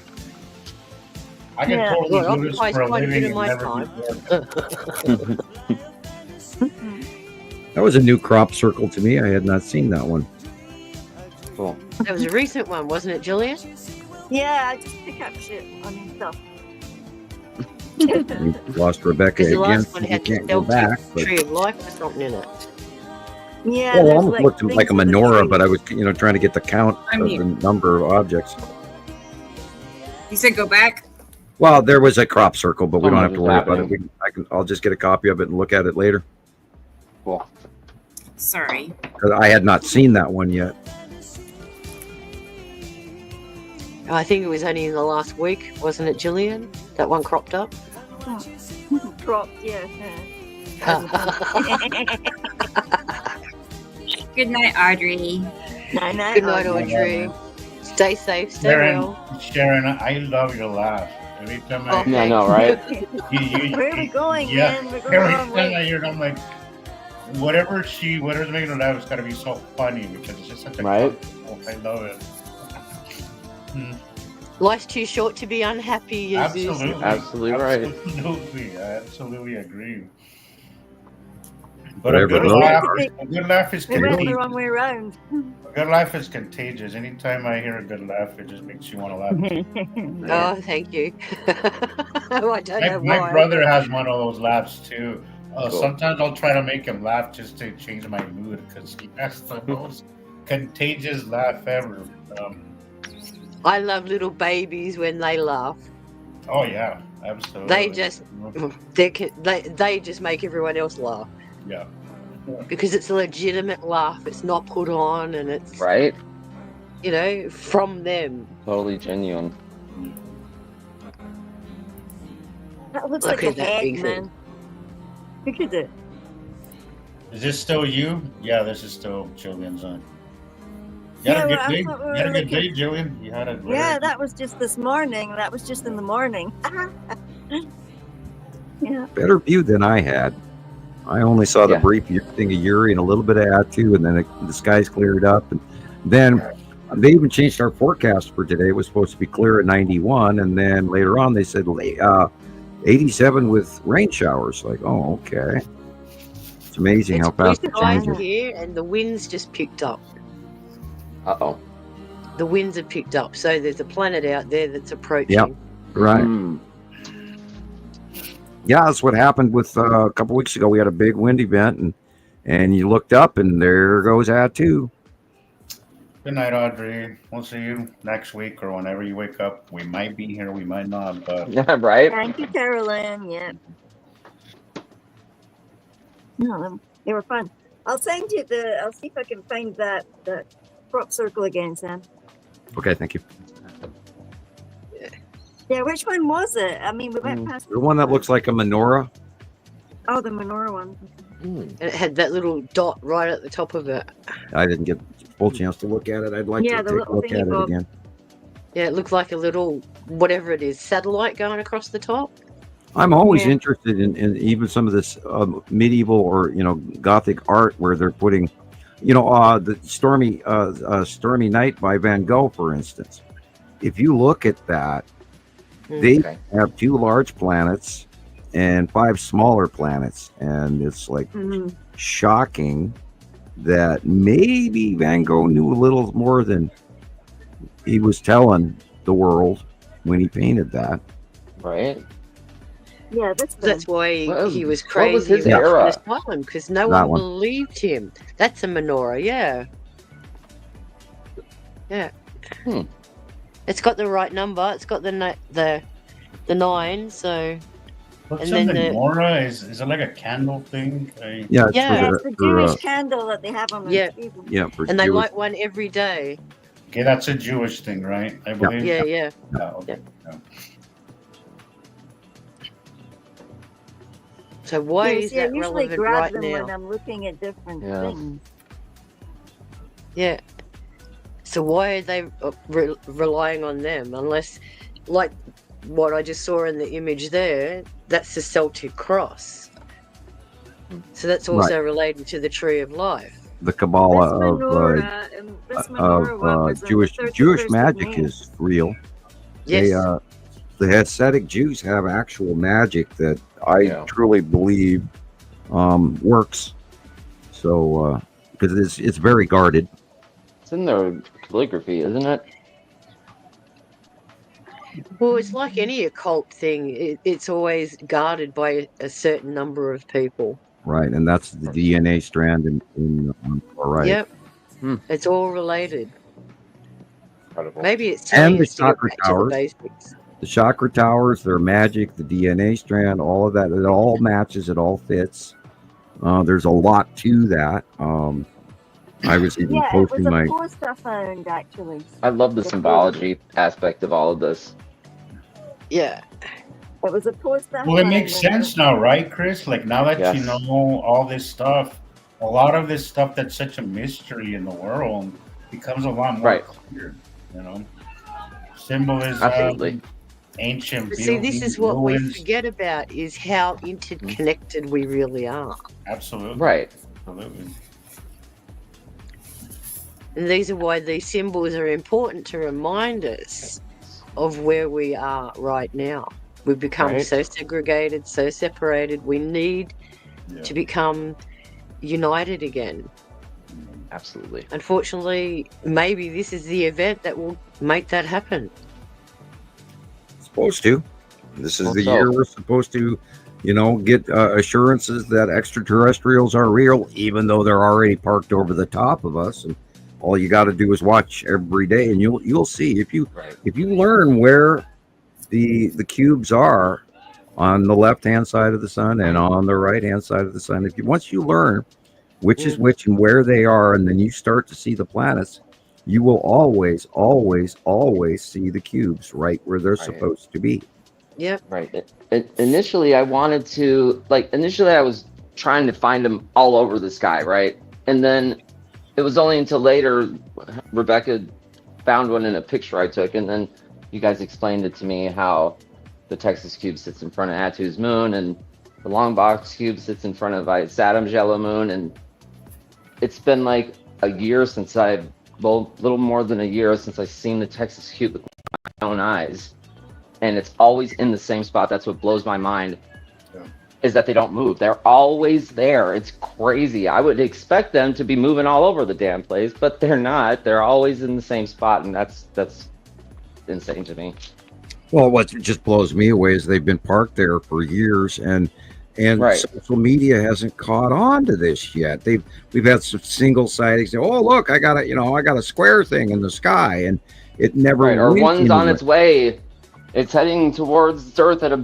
I could Yeah. totally Well, do this occupies for a quite a bit living of and my never time. be bored. That was a new crop circle to me. I had not seen that one. Cool. That was a recent one, wasn't it, Gillian? Yeah, I just pick up shit on stuff. We lost Rebecca Because the again. last one We had the can't go Celtic back. But, tree of life or something in it. Yeah, well, it there's almost looked like a things with the menorah, tree. but I was, trying to get the count I'm of here. the number of objects. You said go back. Well, there was a crop circle, but we don't have to Something worry was about it. I'll just get a copy of it and look at it later. Cool. Sorry. 'Cause I had not seen that one yet. I think it was only in the last week, wasn't it, Gillian? That one cropped up. Dropped, yeah. Good night, Audrey. Good night, Audrey. Stay safe, stay well. Sharon, I love your laugh. Every time Oh, Yeah, I know, right? Where are we going, Yeah. man? We're going Every the wrong time way. I hear it, I'm like, whatever's making her laugh, it's got to be so funny because it's just such a Right. I love it. Life's too short to be unhappy, Jesus. Absolutely. Absolutely right. Absolutely. I absolutely agree. But Whatever. a good laugh is We went the contagious. wrong way around. A good laugh is contagious. Anytime I hear a good laugh, it just makes you want to laugh. Oh, thank you. Oh, I don't know My why. brother has one of those laughs too. Cool. Sometimes I'll try to make him laugh just to change my mood because he has the most contagious laugh ever. I love little babies when they laugh. Oh yeah, absolutely. They just make everyone else laugh Yeah. because it's a legitimate laugh. It's not put on, and it's Right? from them. Totally genuine. That looks Look like a at that head, big thing. man. Look at it. Is this still you? Yeah, this is still Jillian's on. You had Yeah, a good day. well, I thought we You were had a good looking- day, Jillian. You had a Yeah, that was just this morning. That was just in the morning. Yeah. Better view than I had. I only saw the Yeah. brief thing of Yuri and a little bit of Atu, and then the skies cleared up. And then they even changed our forecast for today. It was supposed to be clear at 91, and then later on they said 87 with rain showers. Like, oh, okay. It's amazing how fast Blue it skies changes. here, and the winds just picked up. Uh-oh. The winds have picked up, so there's a planet out there that's approaching. Yep. Right. Mm. Yeah, that's what happened with a couple weeks ago. We had a big wind event, and you looked up, and there goes Atu. Good night, Audrey. We'll see you next week or whenever you wake up. We might be here, we might not, but Yeah, right? Thank you, Carolyn. Yeah. No, they were fun. I'll send you I'll see if I can find the crop circle again, Sam. Okay, thank you. Yeah, which one was it? I mean, we went past The one that looks like a menorah. Oh, the menorah one. And it had that little dot right at the top of it. I didn't get a full chance to look at it. I'd like Yeah, to the take a little look thingy at it bob. again. Yeah, it looked like a little, whatever it is, satellite going across the top. I'm always Yeah. interested in even some of this medieval or Gothic art where they're putting, the Stormy Night by Van Gogh, for instance. If you look at that, they Okay. have 2 large planets and 5 smaller planets, and it's like Mhm. shocking that maybe Van Gogh knew a little more than he was telling the world when he painted that. Right? Yeah, that's That's why What- he was what crazy was his about era? this time, because no That one one. believed him. That's a menorah, yeah. Yeah. Hmm. It's got the right number. It's got the 9, so what's And a then the- menorah? Is it like a candle thing? Yeah, it's Yeah. Yeah, for it's the the, Jewish candle that they have on the Yeah. table. for and they Jewish- light one every day. Okay, that's a Jewish thing, right? I believe. Yeah, yeah. Yeah, okay. Yeah. So why Yes, is yeah, that usually relevant grab right them when now? I'm looking at different Yeah. things. Yeah. So why are they relying on them? Unless, like what I just saw in the image there, that's the Celtic cross. So that's also related to the Tree of Life. the Kabbalah This menorah, this menorah one was on the Jewish 31st of magic May. is real. Yes. The Hasidic Jews have actual magic that I Yeah. truly believe works. So because it's very guarded. It's in their calligraphy, isn't it? Well, it's like any occult thing. It's always guarded by a certain number of people. Right, and that's the DNA strand in right. Yep. It's all related. Incredible. Maybe it's telling us to go back to the basics. The chakra towers, their magic, the DNA strand, all of that, it all matches, it all fits. There's a lot to that. I was even posting my post I found, actually. I love the symbology aspect of all of this. Yeah. It was a post I Well, it makes sense now, right, Chris? Like, now that you know all this stuff, a lot of this stuff that's such a mystery in the world becomes a lot more clear, you know? Symbolism, absolutely. Ancient See, this is what we forget about, is how interconnected we really are. Absolutely. Right. Absolutely. And these are why these symbols are important, to remind us of where we are right now. We've become so segregated, so separated. We need to become united again. Absolutely. Unfortunately, maybe this is the event that will make that happen. Supposed to. This is the year we're supposed to, get assurances that extraterrestrials are real, even though they're already parked over the top of us. And all you got to do is watch every day, and you'll see if you learn where the cubes are on the left hand side of the sun and on the right hand side of the sun. Once you learn which is which and where they are, and then you start to see the planets, you will always see the cubes right where they're supposed to be. Yep. Right. Initially, I wanted to, I was trying to find them all over the sky, right? And then it was only until later Rebecca found one in a picture I took, and then you guys explained it to me how the Texas cube sits in front of Attu's moon, and the long box cube sits in front of Saturn's yellow moon, and it's been like a year since little more than a year since I've seen the Texas cube with my own eyes, and it's always in the same spot. That's what blows my mind, is that they don't move. They're always there. It's crazy. I would expect them to be moving all over the damn place, but they're not. They're always in the same spot, and that's insane to me. Well, what just blows me away is they've been parked there for years, and social media hasn't caught on to this yet. We've had some single sightings. Oh, look, I got a square thing in the sky, and it never. Or one's on its way. It's heading towards Earth at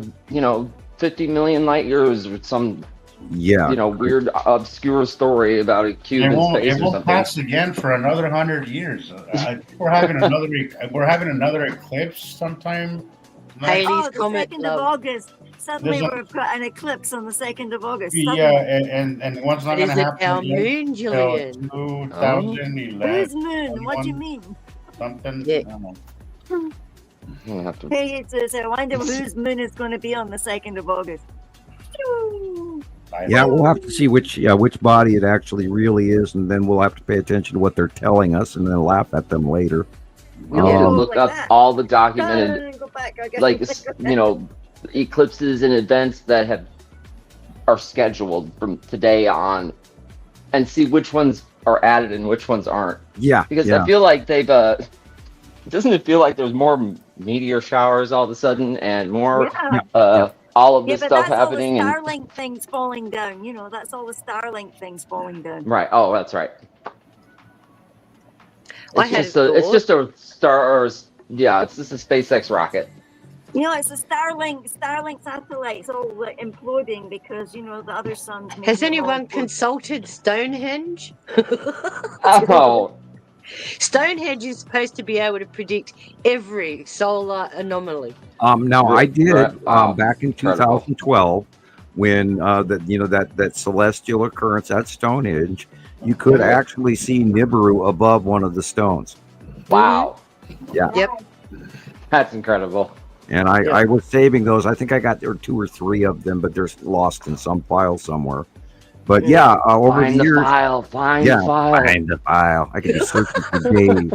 50 million light years, or some weird obscure story about a cube in space or something. It won't pass again for another 100 years. We're having another eclipse sometime. Haley's the 2nd of August. Suddenly we're put an eclipse on the 2nd of August. Yeah, and one's not going to happen. Our moon, Gillian? 2011. Whose moon? What do you mean? Something. Yeah. I don't know. Hey, I wonder whose moon is going to be on the 2nd of August. Yeah, we'll have to see which body it actually really is, and then we'll have to pay attention to what they're telling us, and then laugh at them later. We need to look up all the documented, eclipses and events that are scheduled from today on, and see which ones are added and which ones aren't. Yeah, because I feel like they've. Doesn't it feel like there's more meteor showers all of a sudden, and more all of this stuff happening? All the Starlink things falling down. That's all the Starlink things falling down. Right. Oh, that's right. It's just a SpaceX rocket. It's a Starlink satellite. It's all imploding because the other suns. Has anyone consulted Stonehenge? Oh. Stonehenge is supposed to be able to predict every solar anomaly. Now I did back in 2012 when that celestial occurrence at Stonehenge. You could actually see Nibiru above one of the stones. Wow. Yeah. Yep. That's incredible. And I was saving those. I think I got there 2 or 3 of them, but they're lost in some file somewhere. But over the years, find the file. I could be searching for days,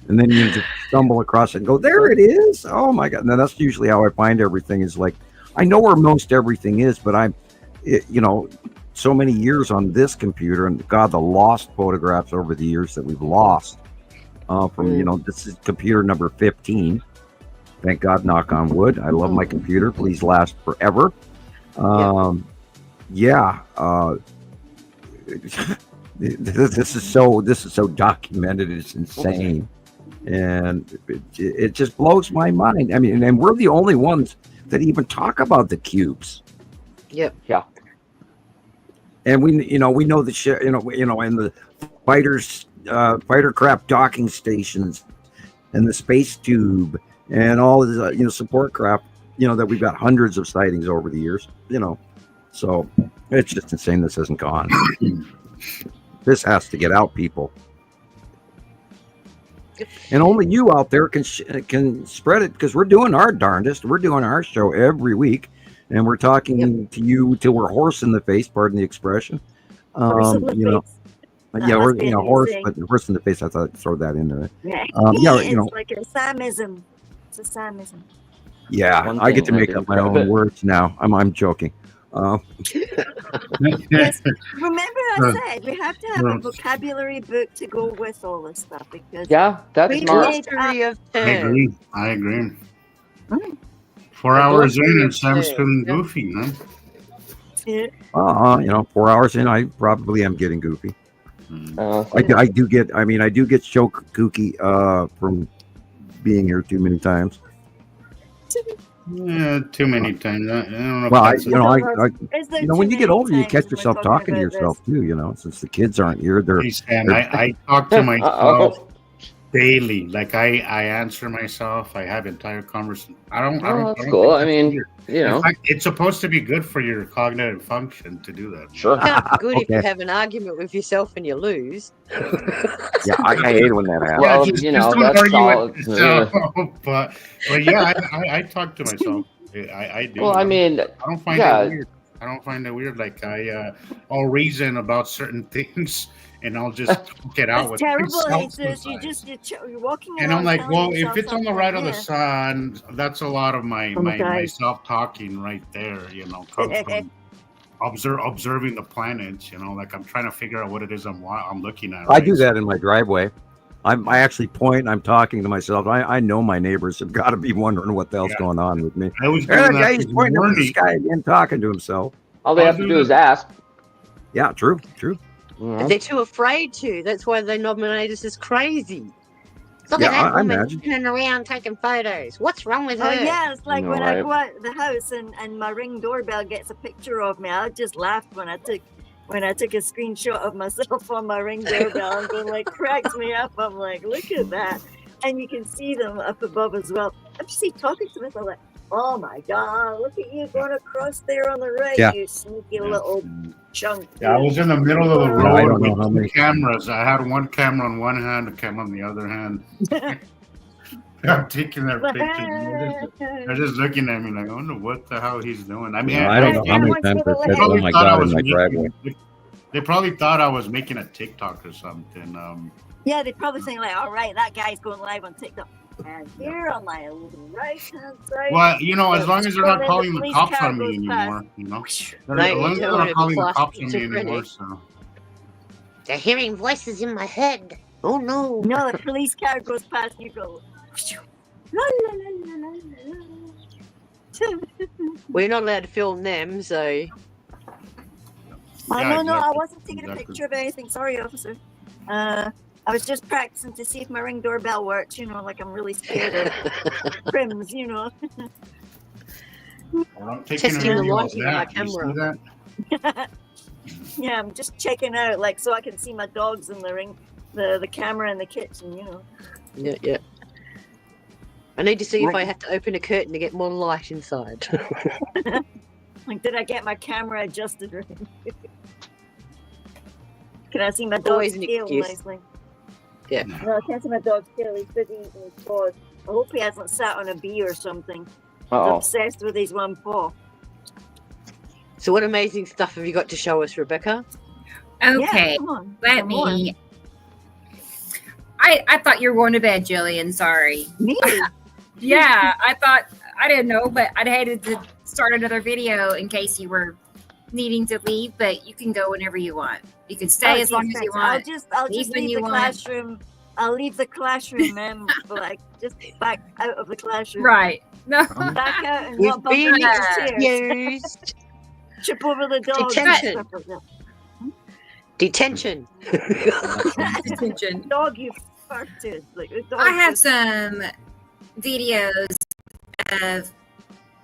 and then you just stumble across it and go, "There it is!" Oh my God! Now that's usually how I find everything. Is like I know where most everything is, but so many years on this computer, and God, the lost photographs over the years that we've lost from, this is computer number 15. Thank God, knock on wood. I love my computer. Please last forever. This is so documented. It's insane. And it just blows my mind. I mean, and we're the only ones that even talk about the cubes. Yep. Yeah. And we know the shit, and the fighter craft docking stations and the space tube and all the support craft, that we've got hundreds of sightings over the years, so it's just insane. This isn't gone. This has to get out, people. And only you out there can spread it, because we're doing our darndest. We're doing our show every week, and we're talking to you till we're hoarse in the face. Pardon the expression. Horse, but horse in the face. I thought I'd throw that in there. It's like a Samism. It's a Samism. Yeah, I get to make up my own words now. I'm joking. Yes, remember I said we have to have a vocabulary book to go with all this stuff, because that's smart. I agree. 4 hours in and Sam's feeling goofy, man. 4 hours in, I probably am getting goofy. I do get so kooky from being here too many times. Yeah, too many times. I don't know. Well, when you get older, you catch yourself talking to yourself too. Since the kids aren't here, I talk to myself daily. Like I answer myself. I have entire conversations. That's cool. I mean, in fact, it's supposed to be good for your cognitive function to do that. Sure. It can't be good if you have an argument with yourself and you lose. Yeah, I hate when that happens. Well, that's all. But yeah, I talk to myself. I do. Well, I mean, I don't find it weird. I don't find it weird. Like I'll reason about certain things, and I'll just get out with terrible. You're walking around. And I'm like, well, if it's on the right of the sun, that's a lot of my self-talking right there. Comes from observing the planets. Like I'm trying to figure out what it is I'm looking at. I do that in my driveway. I actually point. I'm talking to myself. I know my neighbors have got to be wondering what the hell's going on with me. I was that guy, he's pointing up at the sky again, talking to himself. All they have to do is ask. Yeah, true. And they're too afraid to. That's why they nominate us as crazy. Look at that woman running around taking photos. What's wrong with her? Oh, yeah, it's like when I go out the house and my Ring doorbell gets a picture of me. I just laughed when I took a screenshot of myself on my Ring doorbell, and going like cracks me up. I'm like, look at that. And you can see them up above as well. I'm just talking to myself like, oh my God, look at you going across there on the right, you sneaky little chunk. Yeah, I was in the middle of the road with two cameras. I had one camera on one hand, a camera on the other hand. I'm taking their pictures. They're just looking at me like, I wonder what the hell he's doing. I mean, I don't know how many times I said, oh my God, in my driveway. They probably thought I was making a TikTok or something. Yeah, they probably think like, all right, that guy's going live on TikTok. And here on my right hand side. Well, as long as they're not calling the cops on me anymore, As long as they're not calling the cops on me anymore, so. They're hearing voices in my head. Oh no. No, the police car goes past, you go. We're not allowed to film them, so. No, I wasn't taking a picture of anything. Sorry, officer. I was just practicing to see if my Ring doorbell works, like I'm really scared of prims, I'm testing the lighting on my camera. Yeah, I'm just checking out, so I can see my dogs in the ring, the camera in the kitchen, Yeah. I need to see if I have to open a curtain to get more light inside. Did I get my camera adjusted right? Can I see my dog's tail nicely? Yeah. No, I can't see my dog's tail. He's busy eating his paws. I hope he hasn't sat on a bee or something. He's obsessed with his one paw. So what amazing stuff have you got to show us, Rebecca? Okay, let me... I thought you were going to bed, Gillian. Sorry. Me? Yeah, I thought... I didn't know, but I'd hated to start another video in case you were needing to leave, but you can go whenever you want. You can stay as long as you want. I'll just leave the classroom. I'll leave the classroom and like just back out of the classroom. Right. No. Back out and You've not bump been into chairs. excused. Trip over the dog. Detention. Detention. Detention. Dog, you farted. Like, the dog I have just- some videos of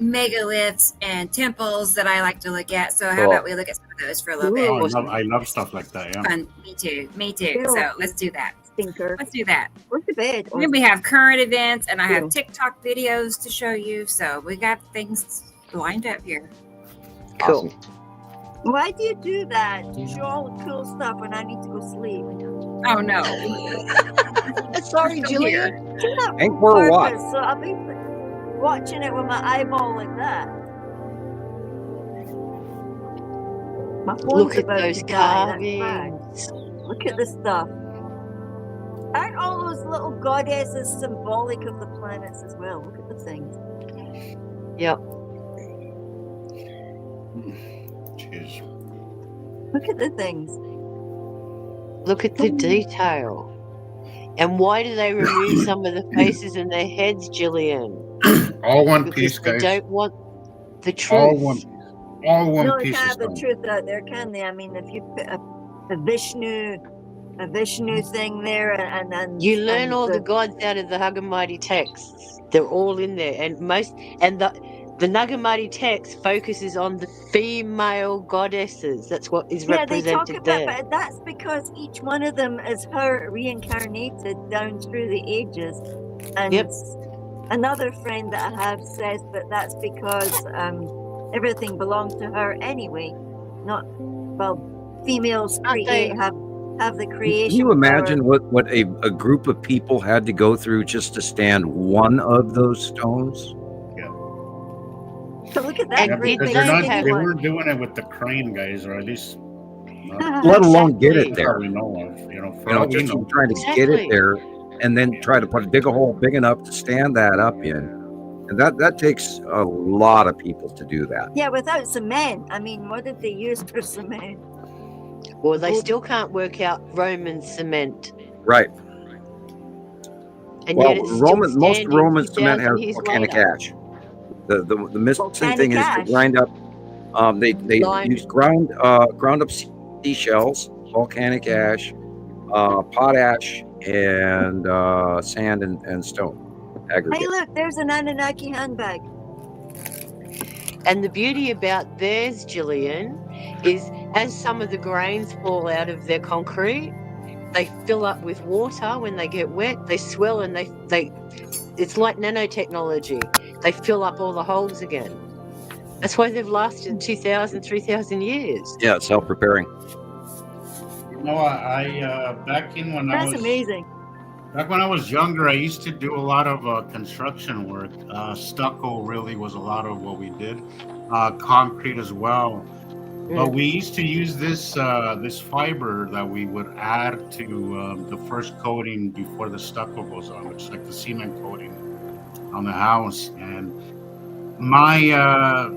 megaliths and temples that I like to look at. So how about we look at some of those for a little bit? Oh, I love stuff like that. Yeah. Fun. Me too. Ew. So let's do that. Stinker. Let's do that. What's the bed? And then we have current events, and I have Ew. TikTok videos to show you. So we got things lined up here. Cool. Why do you do that? You show all the cool stuff when I need to go sleep. Oh no. Sorry, Still Julia. here. Do that Ain't on for what? purpose, so I'll be watching it with my eyeball like that. My phone's Look at about those to die. That's bad. carvings. Look at this stuff. Aren't all those little goddesses symbolic of the planets as well? Look at the things. Yep. Jeez. Look at the things. Look at the detail. And why do they remove some of the faces and their heads, Gillian? All one Because piece, they guys. don't want the truth. All one No, they piece. can't have the Of truth out there, can they? I mean, if you put a Vishnu thing there, and You learn and all the gods out of the Nagamati texts. They're all in there, and the Nagamati text focuses on the female goddesses. That's what is yeah, they talk represented about, there. but that's because each one of them is her reincarnated down through the ages. And Yep. another friend that I have says that that's because everything belonged to her anyway. Not females Aren't create they- have the creation. Can you imagine power. what a group of people had to go through just to stand one of those stones? So look at And that Yeah, great because did big they they have- they one. weren't doing it with the crane, guys, or at least Let alone get it Exactly. there. that we know of. For You know, all we just know. trying to get Exactly. it there, and then try to dig a hole big enough to stand that up in, and that takes a lot of people to do that. Yeah, without cement. I mean, what did they use for cement? Well, they still can't work out Roman cement. Right. And Well, yet it's still most standing Roman cement 2,000 has years volcanic later. ash. The missing Volcanic thing is ash. to grind up. They Lime. use ground up seashells, volcanic ash, potash, and sand and stone Hey, aggregate. look, there's an Anunnaki handbag. And the beauty about theirs, Gillian, is as some of the grains fall out of their concrete, they fill up with water when they get wet, they swell, and they it's like nanotechnology. They fill up all the holes again. That's why they've lasted 2,000, 3,000 years. Yeah, it's self-repairing. No, I back in when I That's was amazing. back when I was younger, I used to do a lot of construction work. Stucco really was a lot of what we did. Concrete as well. But we used to use this fiber that we would add to the first coating before the stucco goes on, which is like the cement coating on the house. And my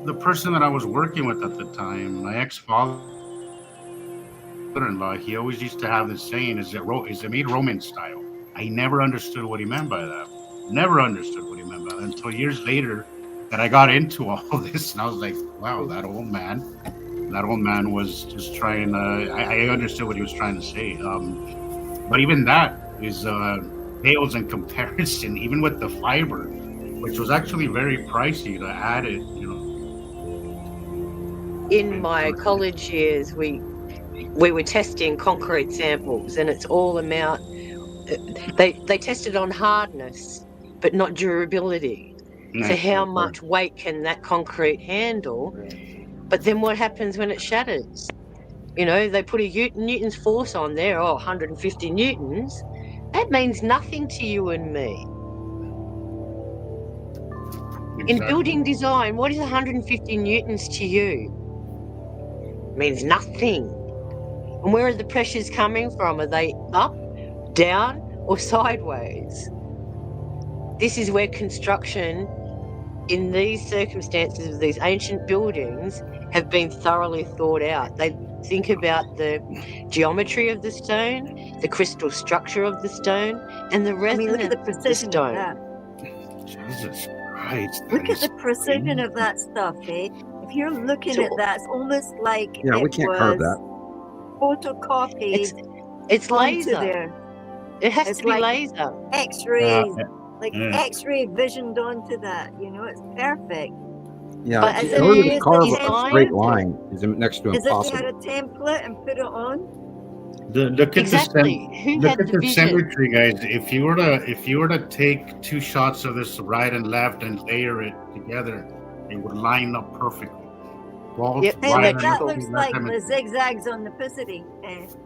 the person that I was working with at the time, my ex-father-in-law, he always used to have this saying: "Is it made Roman style?" I never understood what he meant by that. Never understood what he meant by that until years later that I got into all this, and I was like, "Wow, that old man was just trying to." I understood what he was trying to say, but even that is pales in comparison, even with the fiber, which was actually very pricey to add it. In my college years, we were testing concrete samples, and it's all about they tested on hardness, but not durability. So how much weight can that concrete handle? But then what happens when it shatters? They put a Newton's force on there, 150 Newtons. That means nothing to you and me. In building design, what is 150 Newtons to you? Means nothing. And where are the pressures coming from? Are they up, down, or sideways? This is where construction in these circumstances, these ancient buildings have been thoroughly thought out. They think about the geometry of the stone, the crystal structure of the stone, and the resonance look at the of the precision of stone. that. Jesus Christ. Look at the precision of that stuff, eh? If you're looking at that, it's almost like Yeah, we it can't carve was that. photocopied It's onto laser. there. It has It's to be like laser. X-rays, X-ray visioned onto that. You know, it's perfect. Yeah, But in as if order you to used carve a a template, straight line is next to as if you had impossible. a template and put it on. Look at Who look had at the the vision? symmetry, guys. If you were to take 2 shots of this right and left and layer it together, it would line up perfectly. Both Yep, Hey, right look, and that symmetrical. looks like the zigzags on the Pisidy.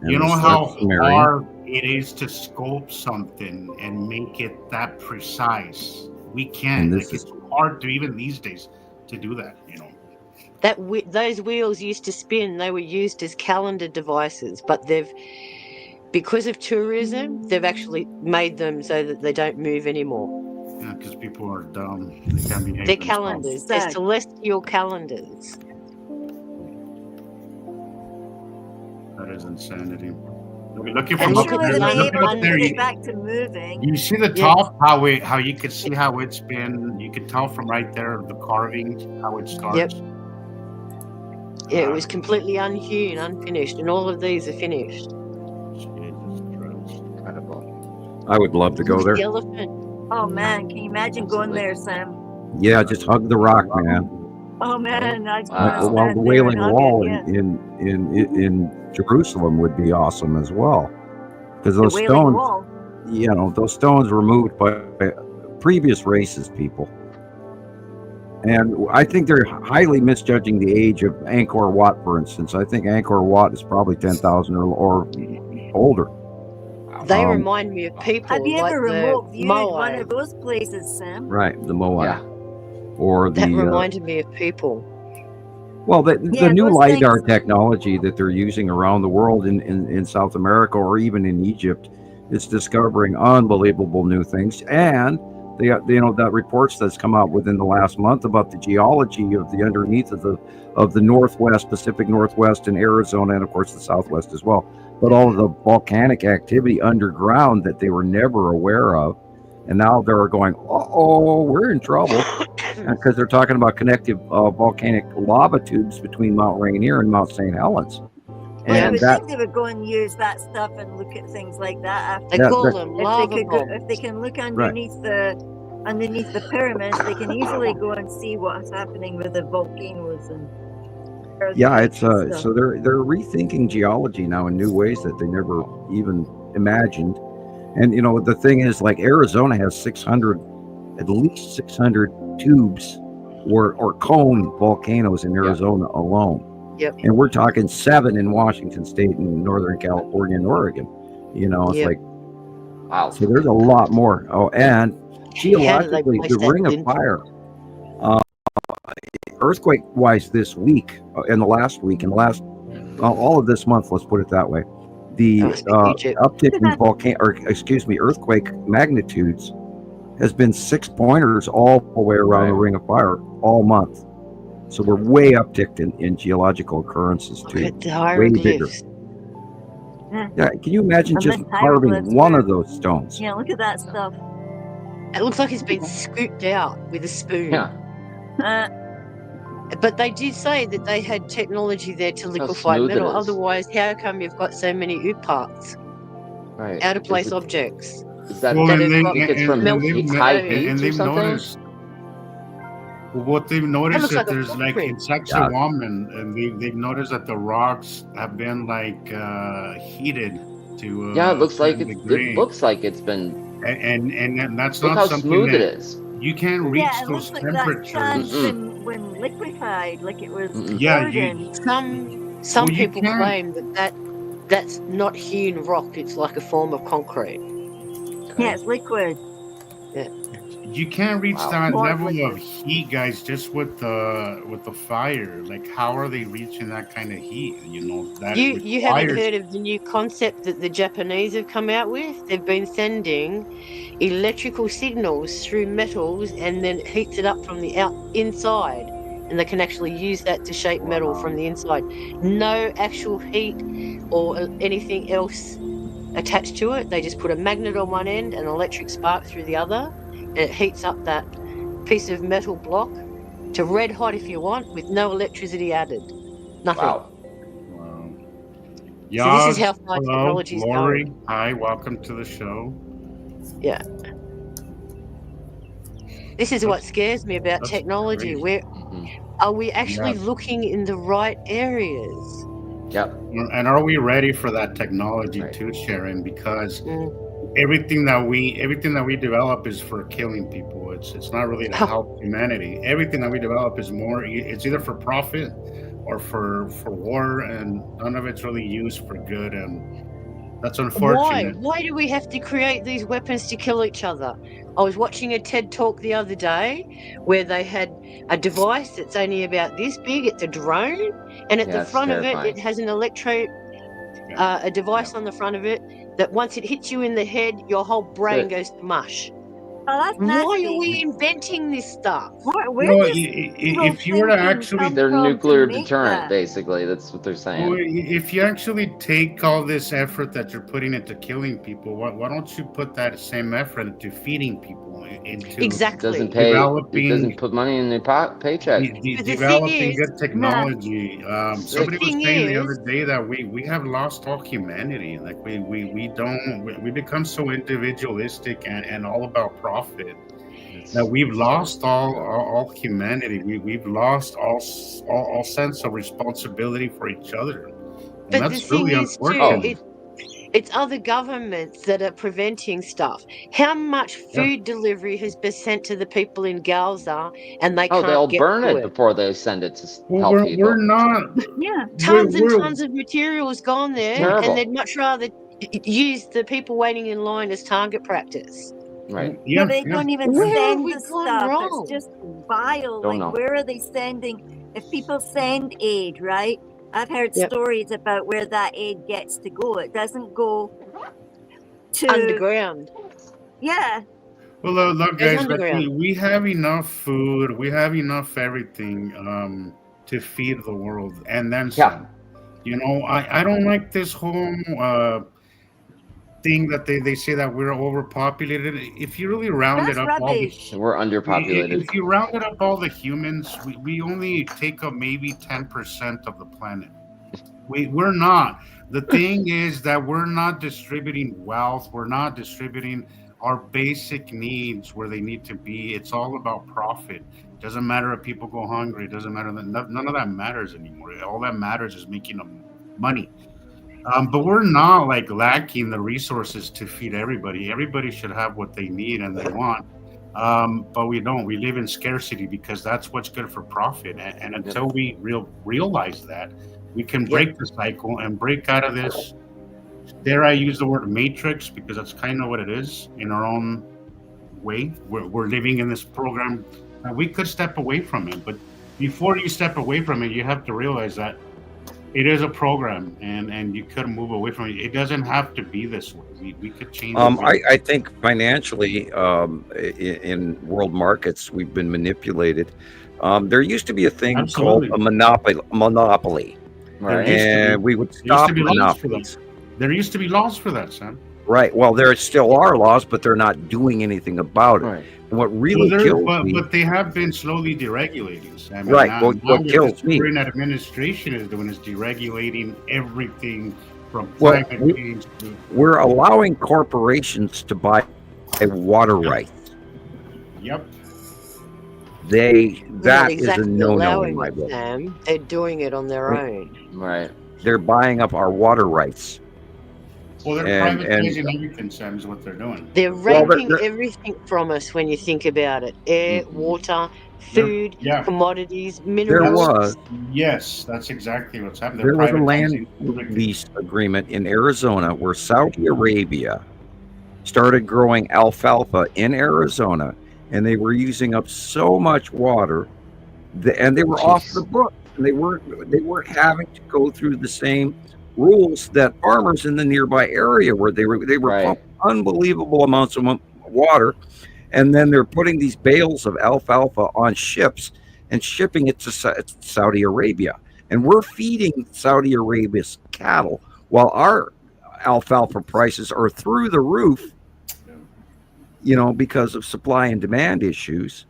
You know And how that's Mary. hard it is to sculpt something and make it that precise. We can't. And Like this is it's hard to even these days to do that. You know. Those wheels used to spin. They were used as calendar devices, but because of tourism, they've actually made them so that they don't move anymore. Yeah, because people are dumb. They can't behave They're themselves. calendars. They're celestial calendars. That is insanity. Looking And from up look at there, the looking up there, put it back to moving. you see the top, how you could see how it's been. You could tell from right there the carvings how it starts. Yep. Yeah, it was completely unhewn, unfinished, and all of these are finished. Incredible. I would love to go Look at there. the elephant. Oh man, can you imagine going there, Sam? Yeah, just hug the rock, man. Oh man, I just Wow. want to Well, stand the there and Wailing hug Wall it, yeah. in Jerusalem would be awesome as well, because The those Wailing stones, Wall. those stones were moved by previous races, people, and I think they're highly misjudging the age of Angkor Wat, for instance. I think Angkor Wat is probably 10,000 or older. They remind me of people. Have you like ever the remote viewed Moai. one of those places, Sam? Right, the Moai, Yeah. or the That reminded me of people. well, the new those LiDAR things- technology that they're using around the world in South America or even in Egypt is discovering unbelievable new things. And that reports that's come out within the last month about the geology of the underneath of the Northwest, Pacific Northwest, and Arizona, and of course the Southwest as well. But all of the volcanic activity underground that they were never aware of, and now they're going, oh, we're in trouble. Because they're talking about connective volcanic lava tubes between Mount Rainier and Mount St. Helens. Well, I And would that, think they would go and use that stuff and look at things like that after. They Yeah, call that- them If lava they could go, bombs. if they can look underneath the pyramids, they can easily go and see what's happening with the volcanoes and. yeah, it's earthquakes and so stuff. they're rethinking geology now in new ways that they never even imagined. And the thing is, like Arizona has at least 600 tubes or cone volcanoes in Arizona alone. Yep. And we're talking 7 in Washington State and Northern California and Oregon. It's Yep. like, Wow. so there's a lot more. Oh, and geologically, place the that Ring of into? Fire, earthquake-wise this week, in the last week, all of this month, let's put it that way, the Egypt. uptick in earthquake magnitudes has been 6 pointers all the way around the Ring of Fire all month. So we're way upticked in geological occurrences Look too. at the Way bigger. hieroglyphs. Yeah, can you imagine And just the carving hieroglyphs one were- of those stones? Yeah, look at that stuff. It looks like it's been scooped out with a spoon. Yeah. But they did say that they had technology there to liquefy smooth it metal. is. Otherwise, how come you've got so many OOP parts, Right. out of place Is it- objects? Is that Well, that and have they- got it's from and they've melted high stone. heat and or they've something? noticed. What they've noticed looks that like a there's like in footprint. Sacsayhuaman, and they've noticed that the rocks have been like heated to. Yeah, it looks a like certain it degree. looks like it's been. and that's Look not how something smooth that it is. you can't reach Yeah, it those looks like that sand temperatures. when liquefied, like it was Yeah, poured in. Some Well, you people can't. claim that's not hewn rock. It's like a form of concrete. Yeah, it's liquid. You can't reach Wow. that level of heat, guys, just with the fire. Like, how are they reaching that kind of heat? You know, that You haven't requires. heard of the new concept that the Japanese have come out with? They've been sending electrical signals through metals and then it heats it up from the inside, and they can actually use that to shape metal from the inside. No actual heat or anything else attached to it. They just put a magnet on one end and an electric spark through the other, and it heats up that piece of metal block to red hot if you want, with no electricity added. Nothing. Wow. So this is how far Hello, technology's Lori. going. Hi, welcome to the show. Yeah. This is what scares me about technology. Crazy. Are we actually looking in the right areas? Yep. And are we ready for that technology too, Sharon? Because everything that we develop is for killing people. It's not really to help humanity. Everything that we develop is more. It's either for profit or for war, and none of it's really used for good. And that's unfortunate. Why do we have to create these weapons to kill each other? I was watching a TED talk the other day where they had a device that's only about this big. It's a drone, and at the front of it has an a device on the front of it that once it hits you in the head, your whole brain goes to mush. Oh, why are we inventing this stuff? If you were to actually, they're nuclear deterrent, basically. That's what they're saying. Well, if you actually take all this effort that you're putting into killing people, why don't you put that same effort into feeding people? Into exactly. It doesn't pay. It doesn't put money in their paycheck. Developing good technology. Somebody was saying the other day that we have lost all humanity. Like we become so individualistic and all about profit. That we've lost all humanity. We've lost all sense of responsibility for each other. And but that's the thing really is unfortunate. too, it's other governments that are preventing stuff. How much food delivery has been sent to the people in Gaza, and they can't they'll get burn to it before they send it to help people. We're not. Tons and tons of material has gone there, terrible. and they'd much rather use the people waiting in line as target practice. Right. Yeah, they don't even send the stuff. Wrong? It's just vile. Don't know. Where are they sending? If people send aid, right? I've heard stories about where that aid gets to go. It doesn't go to underground. Yeah. Well, look, guys, we have enough food. We have enough everything to feed the world, and then some. You know, I don't like this whole thing that they say that we're overpopulated. If you really round it up, we're underpopulated. If you rounded up all the humans, we only take up maybe 10% of the planet. We're not. The thing is that we're not distributing wealth. We're not distributing our basic needs where they need to be. It's all about profit. It doesn't matter if people go hungry. It doesn't matter. None of that matters anymore. All that matters is making them money. But we're not like lacking the resources to feed everybody. Everybody should have what they need and they want. But we don't. We live in scarcity because that's what's good for profit. And until we realize that, we can break the cycle and break out of this. Dare I use the word matrix, because that's kind of what it is in our own way. We're living in this program. We could step away from it, but before you step away from it, you have to realize that it is a program, and you could move away from it. It doesn't have to be this way. We could change it. I think financially, in world markets, we've been manipulated. There used to be a thing called a monopoly. Right. And we would stop monopolies. There used to be laws for that, Sam. Right. Well, there still are laws, but they're not doing anything about it. Right. And what really kills me... But they have been slowly deregulating, Sam. Right. Now, what kills me... What the current administration is doing is deregulating everything from climate change to... We're allowing corporations to buy water rights. Yep. That is a no-no in my book. They're doing it on their own. Right. They're buying up our water rights. Well, they're privatizing everything, Sam, is what they're doing. They're raping everything from us when you think about it. Air, water, food, commodities, minerals. Yes, that's exactly what's happening. There was a land lease agreement in Arizona where Saudi Arabia started growing alfalfa in Arizona and they were using up so much water, and they were off the book. And they weren't having to go through the same rules that farmers in the nearby area where they were pumping unbelievable amounts of water, and then they're putting these bales of alfalfa on ships and shipping it to Saudi Arabia, and we're feeding Saudi Arabia's cattle while our alfalfa prices are through the roof, because of supply and demand issues.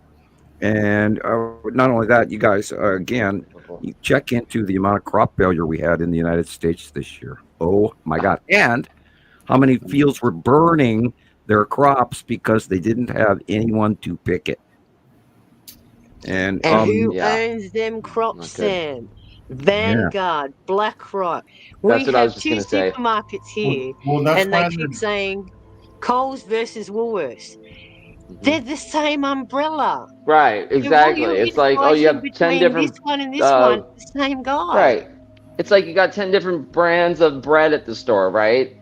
And not only that, you guys, again, you check into the amount of crop failure we had in the United States this year. Oh my God. And how many fields were burning their crops because they didn't have anyone to pick it. And who owns them crops, Sam? Vanguard, BlackRock. We have two supermarkets here, and they keep saying Coles versus Woolworths. They're the same umbrella. Right, exactly. It's like, you have 10 different... This one and this one, the same guy. Right. It's like you got 10 different brands of bread at the store, right?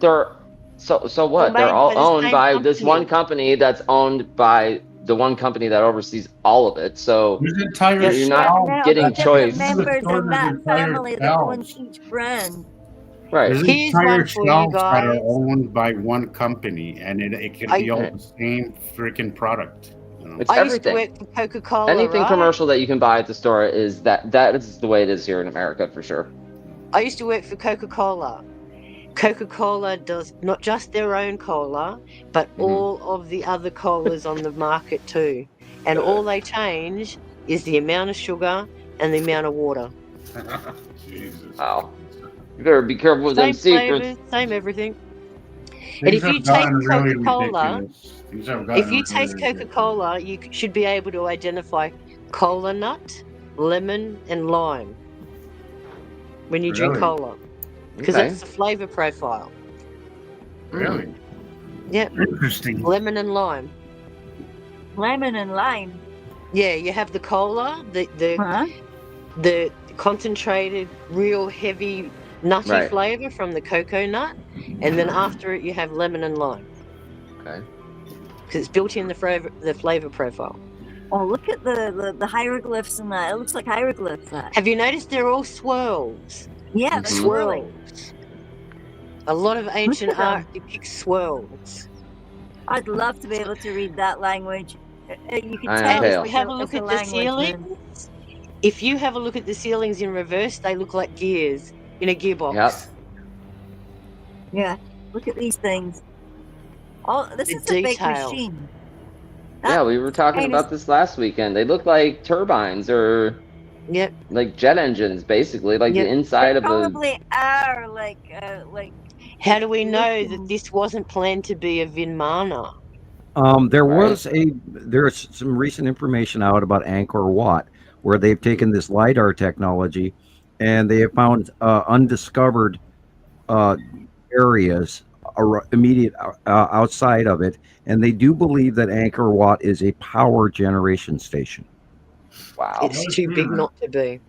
So what? They're all owned by this one company that's owned by the one company that oversees all of it. So you're not getting choice. Members in that family that owns each brand. Right. There's entire shelves that are owned by one company, and it can be all the same freaking product. It's everything. Used to work for Coca-Cola. Anything commercial that you can buy at the store is that is the way it is here in America for sure. I used to work for Coca-Cola. Coca-Cola does not just their own cola, but all of the other colas on the market too. And all they change is the amount of sugar and the amount of water. Jesus. Wow. You better be careful with them secrets. Flavors, same everything. And if you take Coca-Cola, Coca-Cola, you should be able to identify cola nut, lemon, and lime when you drink cola, because that's the flavor profile. Really? Yeah. Interesting. Lemon and lime. Lemon and lime. Yeah, you have the cola, the concentrated, real heavy, nutty flavor from the cocoa nut, and then after it you have lemon and lime. Okay. Because it's built in the flavor profile. Oh, look at the hieroglyphs in that. It looks like hieroglyphs. Have you noticed they're all swirls? Yeah, they're swirling. A lot of ancient art depicts swirls. I'd love to be able to read that language. You can tell. Have a look at the ceilings. If you have a look at the ceilings in reverse, they look like gears in a gearbox. Yep. Yeah, look at these things. Oh, this is a big machine. Yeah, we were talking about this last weekend. They look like turbines or like jet engines, basically, like the inside of a... Probably are like. How do we know that this wasn't planned to be a Vimana? There's some recent information out about Angkor Wat, where they've taken this LiDAR technology and they have found undiscovered areas immediate outside of it, and they do believe that Angkor Wat is a power generation station. Wow. It's too big not to be.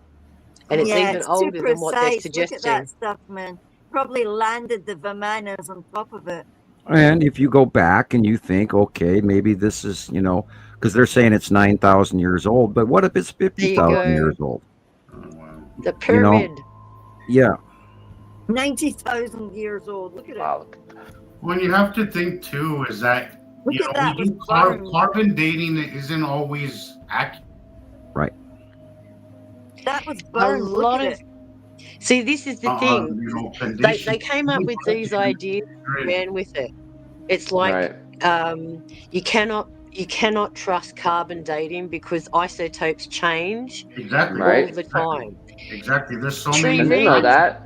And it's even older than what they're suggesting. Look at that stuff, man. Probably landed the Vimanas on top of it. And if you go back and you think, okay, maybe this is, because they're saying it's 9,000 years old, but what if it's 50,000 years old? The pyramid. Yeah. 90,000 years old. Look at it. Well, you have to think too is that carbon dating isn't always accurate. Right. That was burned. See, this is the thing. They came up with these ideas and ran with it. It's like you cannot trust carbon dating because isotopes change all the time. Exactly. There's so many. And you know that.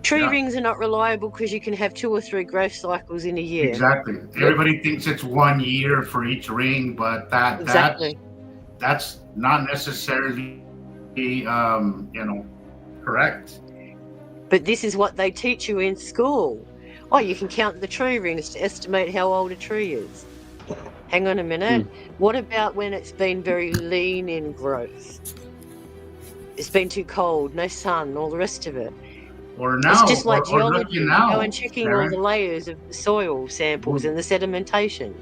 Tree rings are not reliable because you can have 2 or 3 growth cycles in a year. Exactly. Everybody thinks it's 1 year for each ring, but that's not necessarily correct. But this is what they teach you in school. Oh, you can count the tree rings to estimate how old a tree is. Hang on a minute. What about when it's been very lean in growth? It's been too cold, no sun, all the rest of it. Or now, it's just like geology. Now, go and checking all the layers of the soil samples and the sedimentation.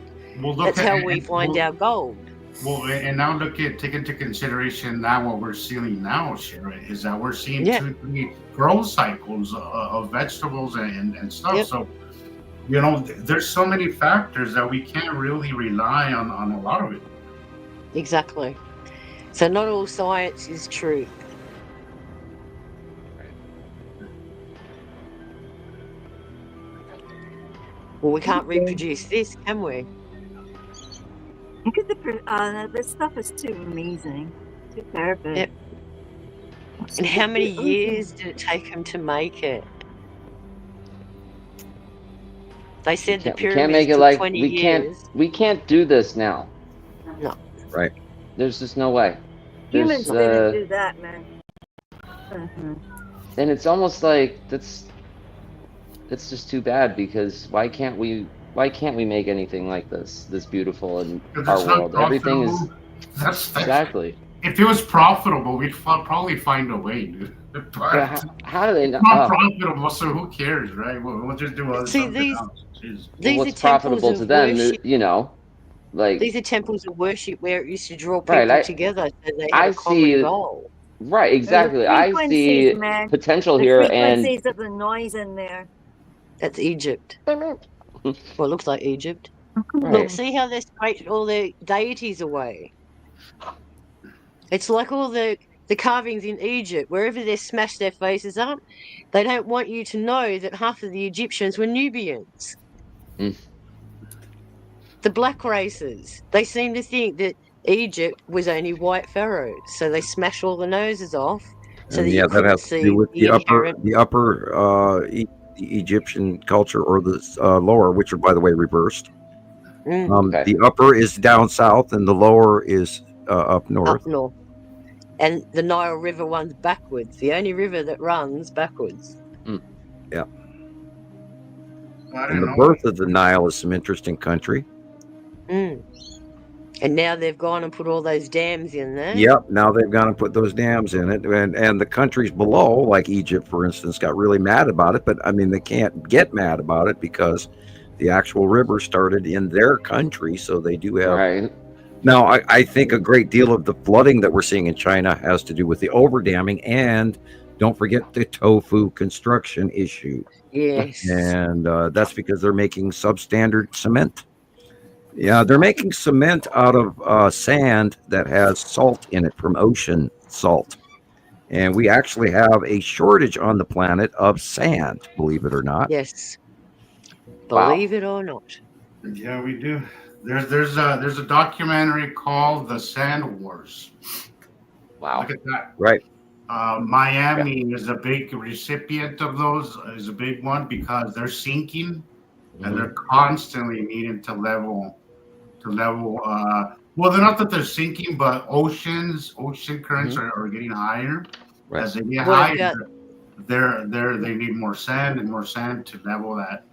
That's how we find our gold. Well, and now take into consideration now what we're seeing now, Sharon, is that we're seeing 2-3 growth cycles of vegetables and stuff. So, there's so many factors that we can't really rely on a lot of it. Exactly. So not all science is truth. Well, we can't reproduce this, can we? This stuff is too amazing, too perfect. Yep. And how many years did it take them to make it? They said the pyramids can't make it took like 20 we years. We can't do this now. No. Right. There's just no way. Humans didn't do that, man. And it's almost like that's just too bad, because why can't we make anything like this beautiful in our world? Everything is exactly. If it was profitable, we'd probably find a way, dude. But how do they know? It's not profitable, so who cares, right? We'll just do something else. These what's profitable to them, like these are temples of worship where it used to draw people together, so they had a common goal. Right, exactly. I see potential here, and frequencies of the noise in there. That's Egypt. Well, it looks like Egypt. Right. Look, see how they scraped all the deities away. It's like all the carvings in Egypt, wherever they smashed their faces up, they don't want you to know that half of the Egyptians were Nubians. The black races, they seem to think that Egypt was only white pharaohs, so they smash all the noses off. So that that has to do with the upper Egyptian culture, or the lower, which are, by the way, reversed. The upper is down south, and the lower is up north. Up north. And the Nile River runs backwards. The only river that runs backwards. Yeah. And the birth of the Nile is some interesting country. And now they've gone and put all those dams in there. Yep, now they've gone and put those dams in it. And the countries below, like Egypt, for instance, got really mad about it. But, I mean, they can't get mad about it because the actual river started in their country. So they do have... Right. Now, I think a great deal of the flooding that we're seeing in China has to do with the overdamming, and don't forget the tofu construction issue. Yes. And that's because they're making substandard cement. Yeah, they're making cement out of sand that has salt in it from ocean salt. And we actually have a shortage on the planet of sand, believe it or not. Yes. Believe it or not. Yeah, we do. There's a documentary called The Sand Wars. Wow. Look at that. Right. Miami is a big recipient of those, is a big one, because they're sinking and they're constantly needing to level well, they're not that they're sinking, but ocean currents are getting higher. Right. As they get higher, they need more sand to level that,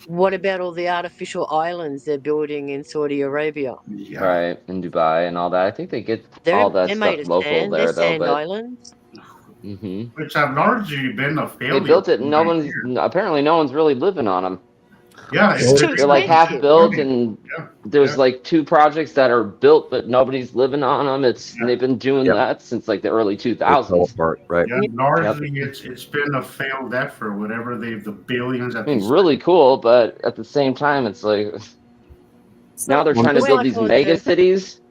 What about all the artificial islands they're building in Saudi Arabia? Yeah. Right, in Dubai and all that. I think they get all that stuff local sand. there, they're though. Sand islands. Which have largely been a failure. They built it, and apparently no one's really living on them. Yeah, they're like half built, and there's like 2 projects that are built, but nobody's living on them. They've been doing that since like the early 2000s. Right. Yeah, largely it's been a failed effort. Whatever the billions. I mean, really cool, but at the same time, it's like now they're trying to build these mega cities.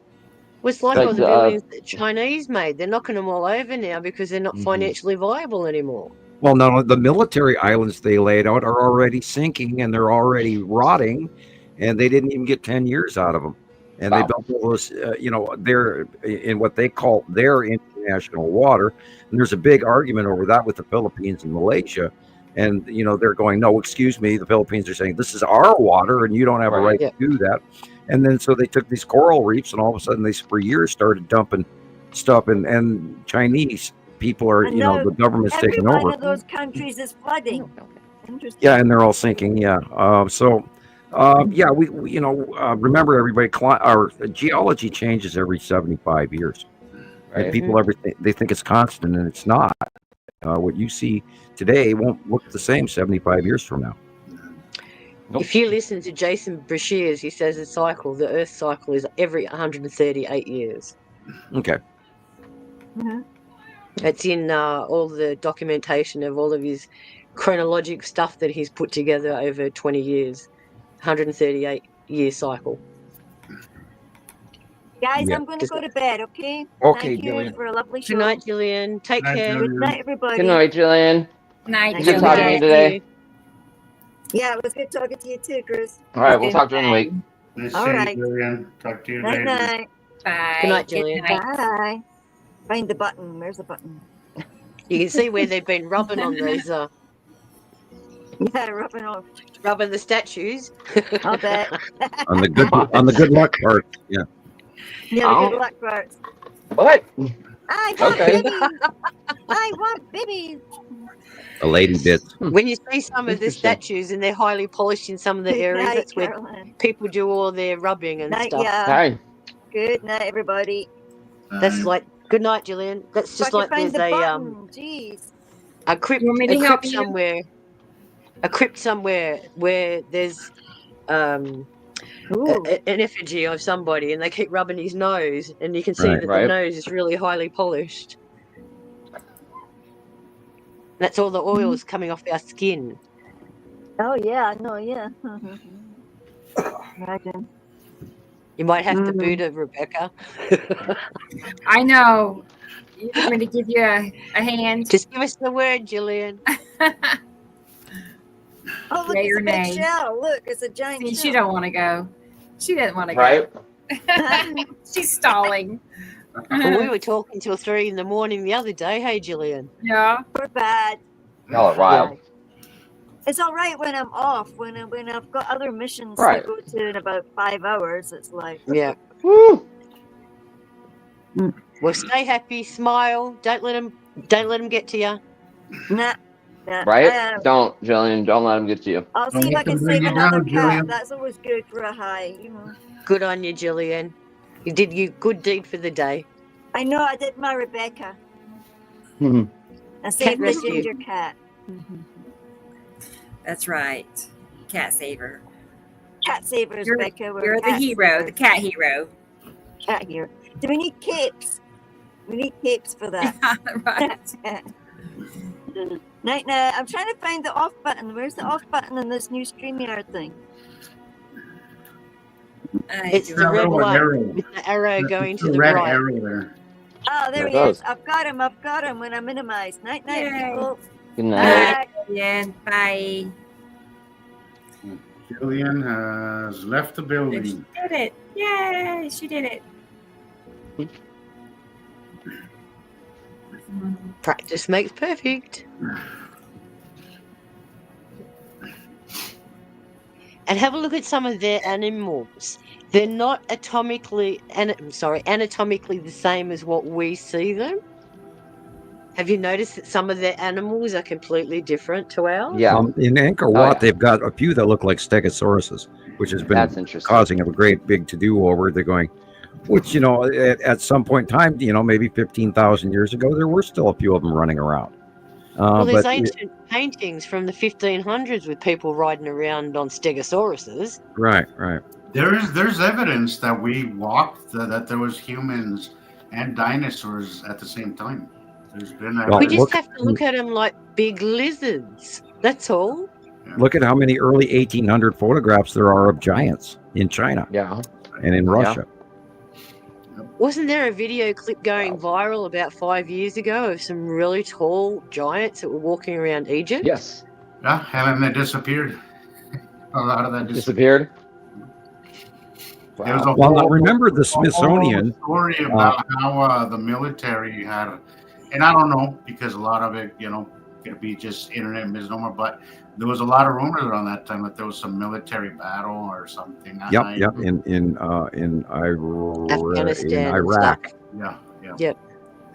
Well, it's like all the billions that Chinese made. They're knocking them all over now because they're not financially viable anymore. Well, no, the military islands they laid out are already sinking, and they're already rotting, and they didn't even get 10 years out of them. And they built all those, they're in what they call their international water. And there's a big argument over that with the Philippines and Malaysia. And, they're going, no, excuse me. The Philippines are saying, this is our water, and you don't have a right to do that. And then so they took these coral reefs, and all of a sudden they, for years, started dumping stuff, and Chinese people are, the government's taking over. One of those countries is flooding. Interesting. Yeah, and they're all sinking. Yeah. We remember, everybody, our geology changes every 75 years. Right. And people, they think it's constant, and it's not. What you see today won't look the same 75 years from now. Nope. If you listen to Jason Brashears, he says the Earth cycle is every 138 years. Okay. Mm-hmm. It's in all the documentation of all of his chronologic stuff that he's put together over 20 years. 138-year cycle. Guys, Yeah. I'm going to go to bed, okay? Okay, Thank you Gillian. for a lovely show. Good night, Gillian. Take Good night, care. Gillian. Good night, everybody. Good night, Jillian. Night, Good Good talking to you Juliet. today. Yeah, it was good talking to you too, Chris. All right, we'll talk during the week. Nice All seeing right. you, Jillian. Talk to you Night, later. night. Bye. Good night, Good Jillian. night. Bye. Find the button. Where's the button? You can see where they've been rubbing on those, Yeah, rubbing the statues. I'll bet. On the good luck part. Yeah. Yeah, the good luck parts. What? I want Okay. babies. I want babies. The lady bits. When you see some of the Interesting. statues and they're highly polished in some of the Good areas, night, that's where Caroline. people do all their rubbing and Night, stuff. yeah. Hi. Good night, everybody. That's like good night, Gillian. That's just If I like can find there's the a button. Jeez. a crypt, You want me to a help crypt you? somewhere, a crypt somewhere where there's Ooh. an effigy of somebody, and they keep rubbing his nose, and you can see Right. that Right. the nose is really highly polished. That's all the oils coming off our skin. Oh, yeah. No, yeah. Imagine. You might have to boot it, Rebecca. I know. You want me to give you a hand? Just give us the word, Gillian. Oh, look, Yay it's or a big nay? shell. Look, it's a giant See, shell. she don't want to go. She doesn't want to Right? go. She's stalling. Well, we were talking till 3 in the morning the other day. Hey, Gillian. Yeah. We're bad. Y'all are wild. It's all right when I'm off. When I've got other missions Right. to go to in about 5 hours, it's like, Yeah. Woo! Well, stay happy, smile. Don't let them get to you. nah. nah. Right? Don't, Jillian. Don't let them get to you. I'll Don't see if let I can them bring save you another down, cat. Gillian. That's always good for a high, you know. Good on you, Gillian. You did your good deed for the day. I know I did my Rebecca. Mhm. I saved the rescue. ginger cat. That's right. Cat saver. Cat savers, You're- Rebecca. We're You're the cat hero, savers. the cat hero. Cat hero. Do we need capes? We need capes for that. Right. Night, night. I'm trying to find the off button. Where's the off button in this new StreamYard thing? It's the That red little one arrow. with the arrow going to The the red right. arrow there. Oh, there There he it is. goes. I've got him. I've got him when I minimize. Night, night, Yay. people. Good night. Bye. Yeah, bye. Gillian has left the She building. did it. Yay, she did it. Practice makes perfect. And have a look at some of their animals. They're not anatomically the same as what we see them. Have you noticed that some of their animals are completely different to ours? Yeah. In Angkor Oh, Wat, yeah. they've got a few that look like Stegosauruses, which has been That's interesting. causing a great big to-do over. They're going, which, at some point in time, maybe 15,000 years ago, there were still a few of them running around. Well, there's but ancient paintings from the 1500s with people riding around on Stegosauruses. Right. There's evidence that we walked, that there was humans and dinosaurs at the same time. There's been Well, We evidence. just have to look at them like big lizards. That's all. Look at how many early 1800 photographs there are of giants in China Yeah. and in Russia. Wasn't there a video clip going viral about 5 years ago of some really tall giants that were walking around Egypt? Yes. Yeah, and they disappeared. A lot of that disappeared. Disappeared. There was a Well, now whole- remember the a whole Smithsonian. story about how the military had, and I don't know because a lot of it, could be just internet misnomer, but there was a lot of rumors around that time that there was some military battle or something. Yep. In Afghanistan and Iraq, Yeah.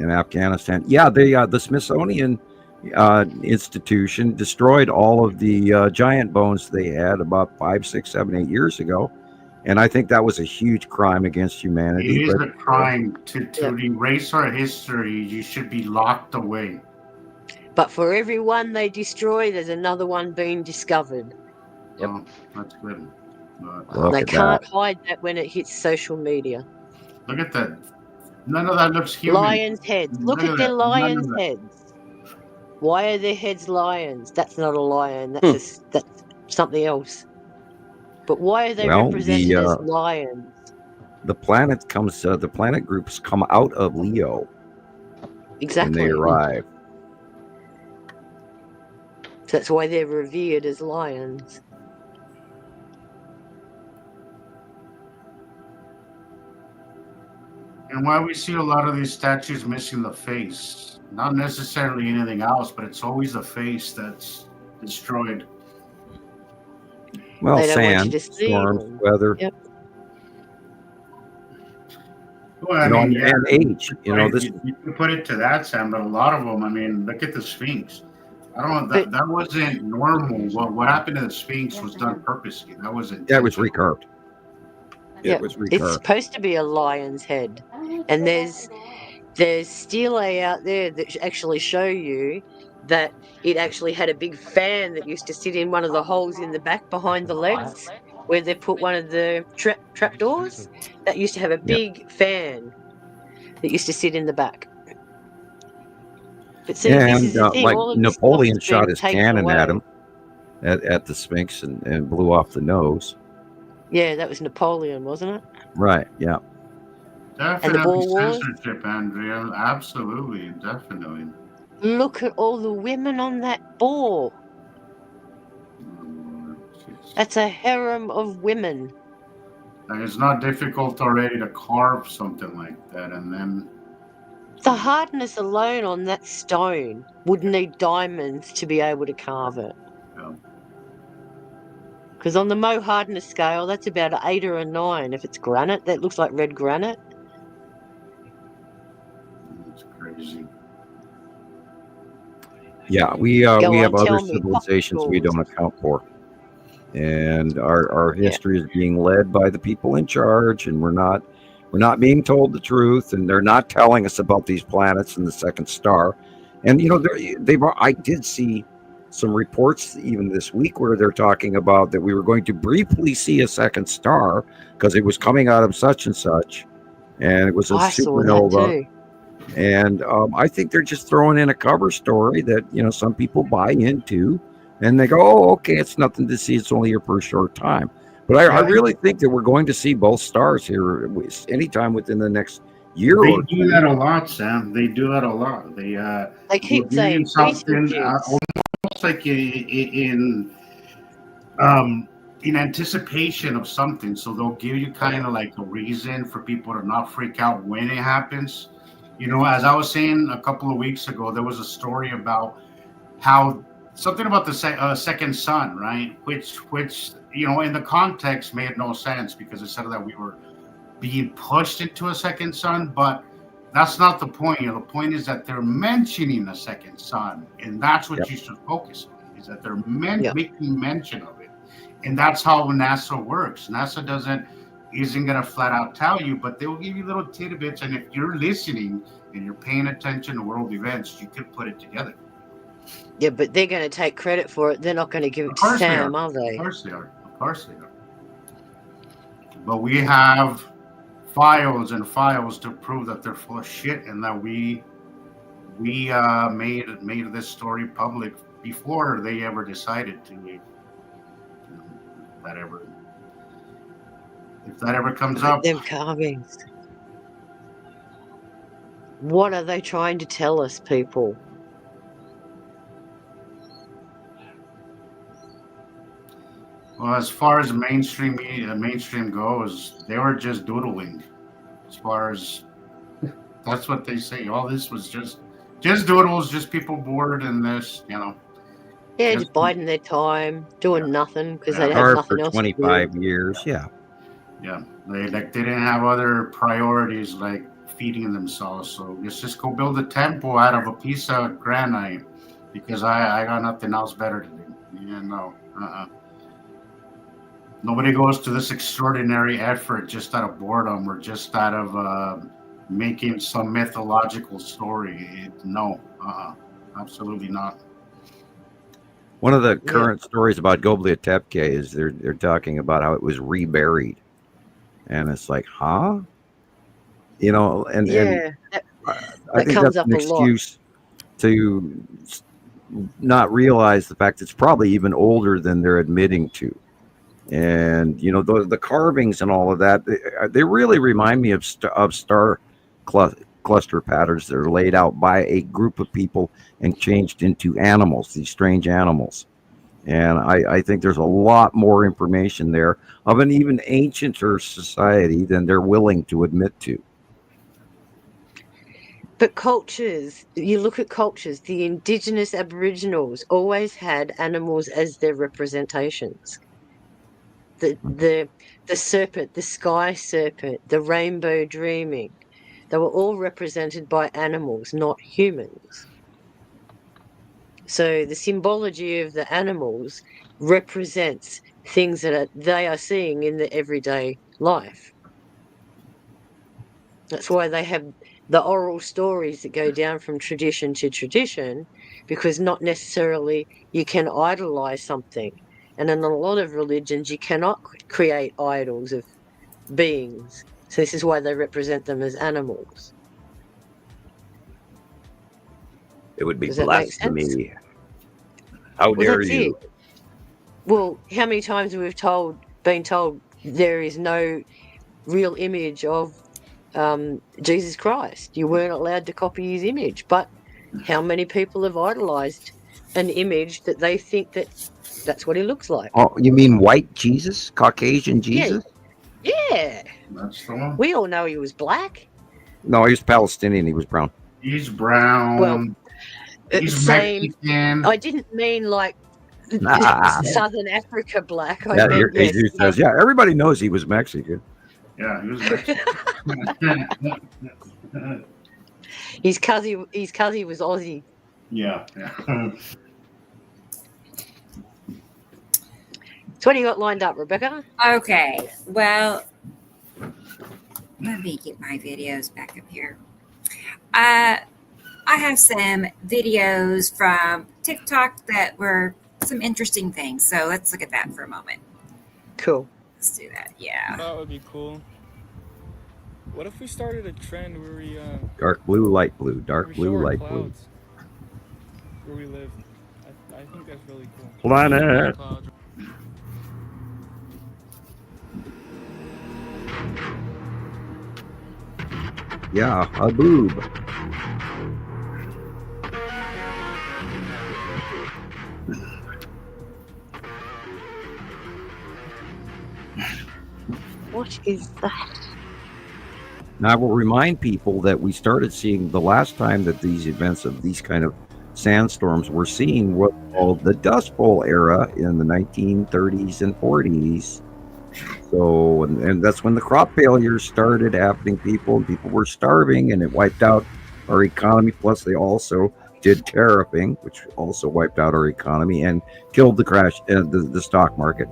in Afghanistan. Yeah, the Smithsonian institution destroyed all of the giant bones they had about 5, 6, 7, 8 years ago, and I think that was a huge crime against humanity. It is but- a crime to erase our history. You should be locked away. But for every one they destroy, there's another one being discovered. Yep. Oh, that's good. They can't hide that when it hits social media. Look at that. None of that looks human. Lions' heads. Look at their lions' heads. Why are their heads lions? That's not a lion. That's something else. But why are they represented as lions? The planet groups come out of Leo. Exactly. When they arrive. So that's why they're revered as lions. And why we see a lot of these statues missing the face. Not necessarily anything else, but it's always the face that's destroyed. Well, sand, storms, weather. Yep. Well, I mean, and age. You can put it to that, Sam, but a lot of them, I mean, look at the Sphinx. I don't know, that wasn't normal. What happened to the Sphinx was done purposely. That wasn't. That was recarved. Yeah, it's supposed to be a lion's head, and there's stelae out there that actually show you that it actually had a big fan that used to sit in one of the holes in the back behind the legs, where they put one of the trap doors. That used to have a big fan that used to sit in the back. But see, this is the thing. Like all of Napoleon shot his cannon away at him at the Sphinx and blew off the nose. Yeah, that was Napoleon, wasn't it? Right, yeah. Definitely censorship, Andrea. Absolutely, definitely. Look at all the women on that boar. That's a harem of women. Like, it's not difficult already to carve something like that, and then the hardness alone on that stone would need diamonds to be able to carve it. Because on the Mo hardness scale, that's about an 8 or a 9. If it's granite, that looks like red granite. It's crazy. Yeah, we have other civilizations we don't account for, and our history is being led by the people in charge, and we're not being told the truth, and they're not telling us about these planets and the second star. And I did see some reports even this week where they're talking about that we were going to briefly see a second star because it was coming out of such and such, and it was a supernova. And I think they're just throwing in a cover story that some people buy into, and they go, "Oh, okay, it's nothing to see. It's only here for a short time." But I really think that we're going to see both stars here anytime within the next year. They do that a lot, Sam. They do that a lot. They keep saying something almost like in anticipation of something. So they'll give you kind of like a reason for people to not freak out when it happens. As I was saying a couple of weeks ago, there was a story about how something about the second sun, right? Which in the context made no sense because it said that we were being pushed into a second sun, but that's not the point. The point is that they're mentioning a second sun, and that's what you should focus on, is that they're making mention of it. And that's how NASA works. NASA isn't going to flat out tell you, but they will give you little tidbits, and if you're listening and you're paying attention to world events, you could put it together. Yeah, but they're going to take credit for it. They're not going to give it to Sam, are they? Of course they are. Of course they are. But we have files and files to prove that they're full of shit, and that we made this story public before they ever decided to. If that ever comes up, them carvings. What are they trying to tell us, people? Well, as far as mainstream goes, they were just doodling. As far as that's what they say. All this was just doodles, just people bored in this, Yeah, just biding their time, doing nothing because they had nothing else 25 years. Yeah. Yeah, they didn't have other priorities like feeding themselves. So let's just go build a temple out of a piece of granite because I got nothing else better to do. Yeah, no. Nobody goes to this extraordinary effort just out of boredom or just out of making some mythological story. No, absolutely not. One of the current stories about Goblia Tepe is they're talking about how it was reburied, and it's like, huh? You know, and I think that's an excuse to not realize the fact it's probably even older than they're admitting to. And you know, the carvings and all of that, they really remind me of star cluster patterns that are laid out by a group of people and changed into animals, these strange animals. And I think there's a lot more information there of an even ancienter society than they're willing to admit to. But cultures, you look at cultures, the indigenous Aboriginals always had animals as their representations. The serpent, the sky serpent, the rainbow dreaming, they were all represented by animals, not humans. So the symbology of the animals represents things that they are seeing in their everyday life. That's why they have the oral stories that go down from tradition to tradition, because not necessarily you can idolize something. And in a lot of religions, you cannot create idols of beings. So this is why they represent them as animals. It would be blasphemy. How dare you? Well, how many times have we been told there is no real image of Jesus Christ? You weren't allowed to copy his image. But how many people have idolized an image that they think that's what he looks like? Oh, you mean white Jesus? Caucasian Jesus? Yeah. That's the one. We all know he was black. No, he was Palestinian. He was brown. He's brown. Well, he's Mexican. I didn't mean like Southern Africa black. Jesus says, yeah, everybody knows he was Mexican. Yeah, he was Mexican. His cousin was Aussie. Yeah. So what do you got lined up, Rebecca? Okay, well, let me get my videos back up here. I have some videos from TikTok that were some interesting things. So let's look at that for a moment. Cool. Let's do that. Yeah. That would be cool. What if we started a trend where we dark blue, light blue, dark blue, light blue. Where we live. I think that's really cool. Planet. Yeah, a boob. What is that? Now, I will remind people that we started seeing the last time that these events of these kind of sandstorms were seen what called the Dust Bowl era in the 1930s and 40s. So, and that's when the crop failures started happening, and people were starving, and it wiped out our economy. Plus, they also did tariffing, which also wiped out our economy and killed the crash, the stock market.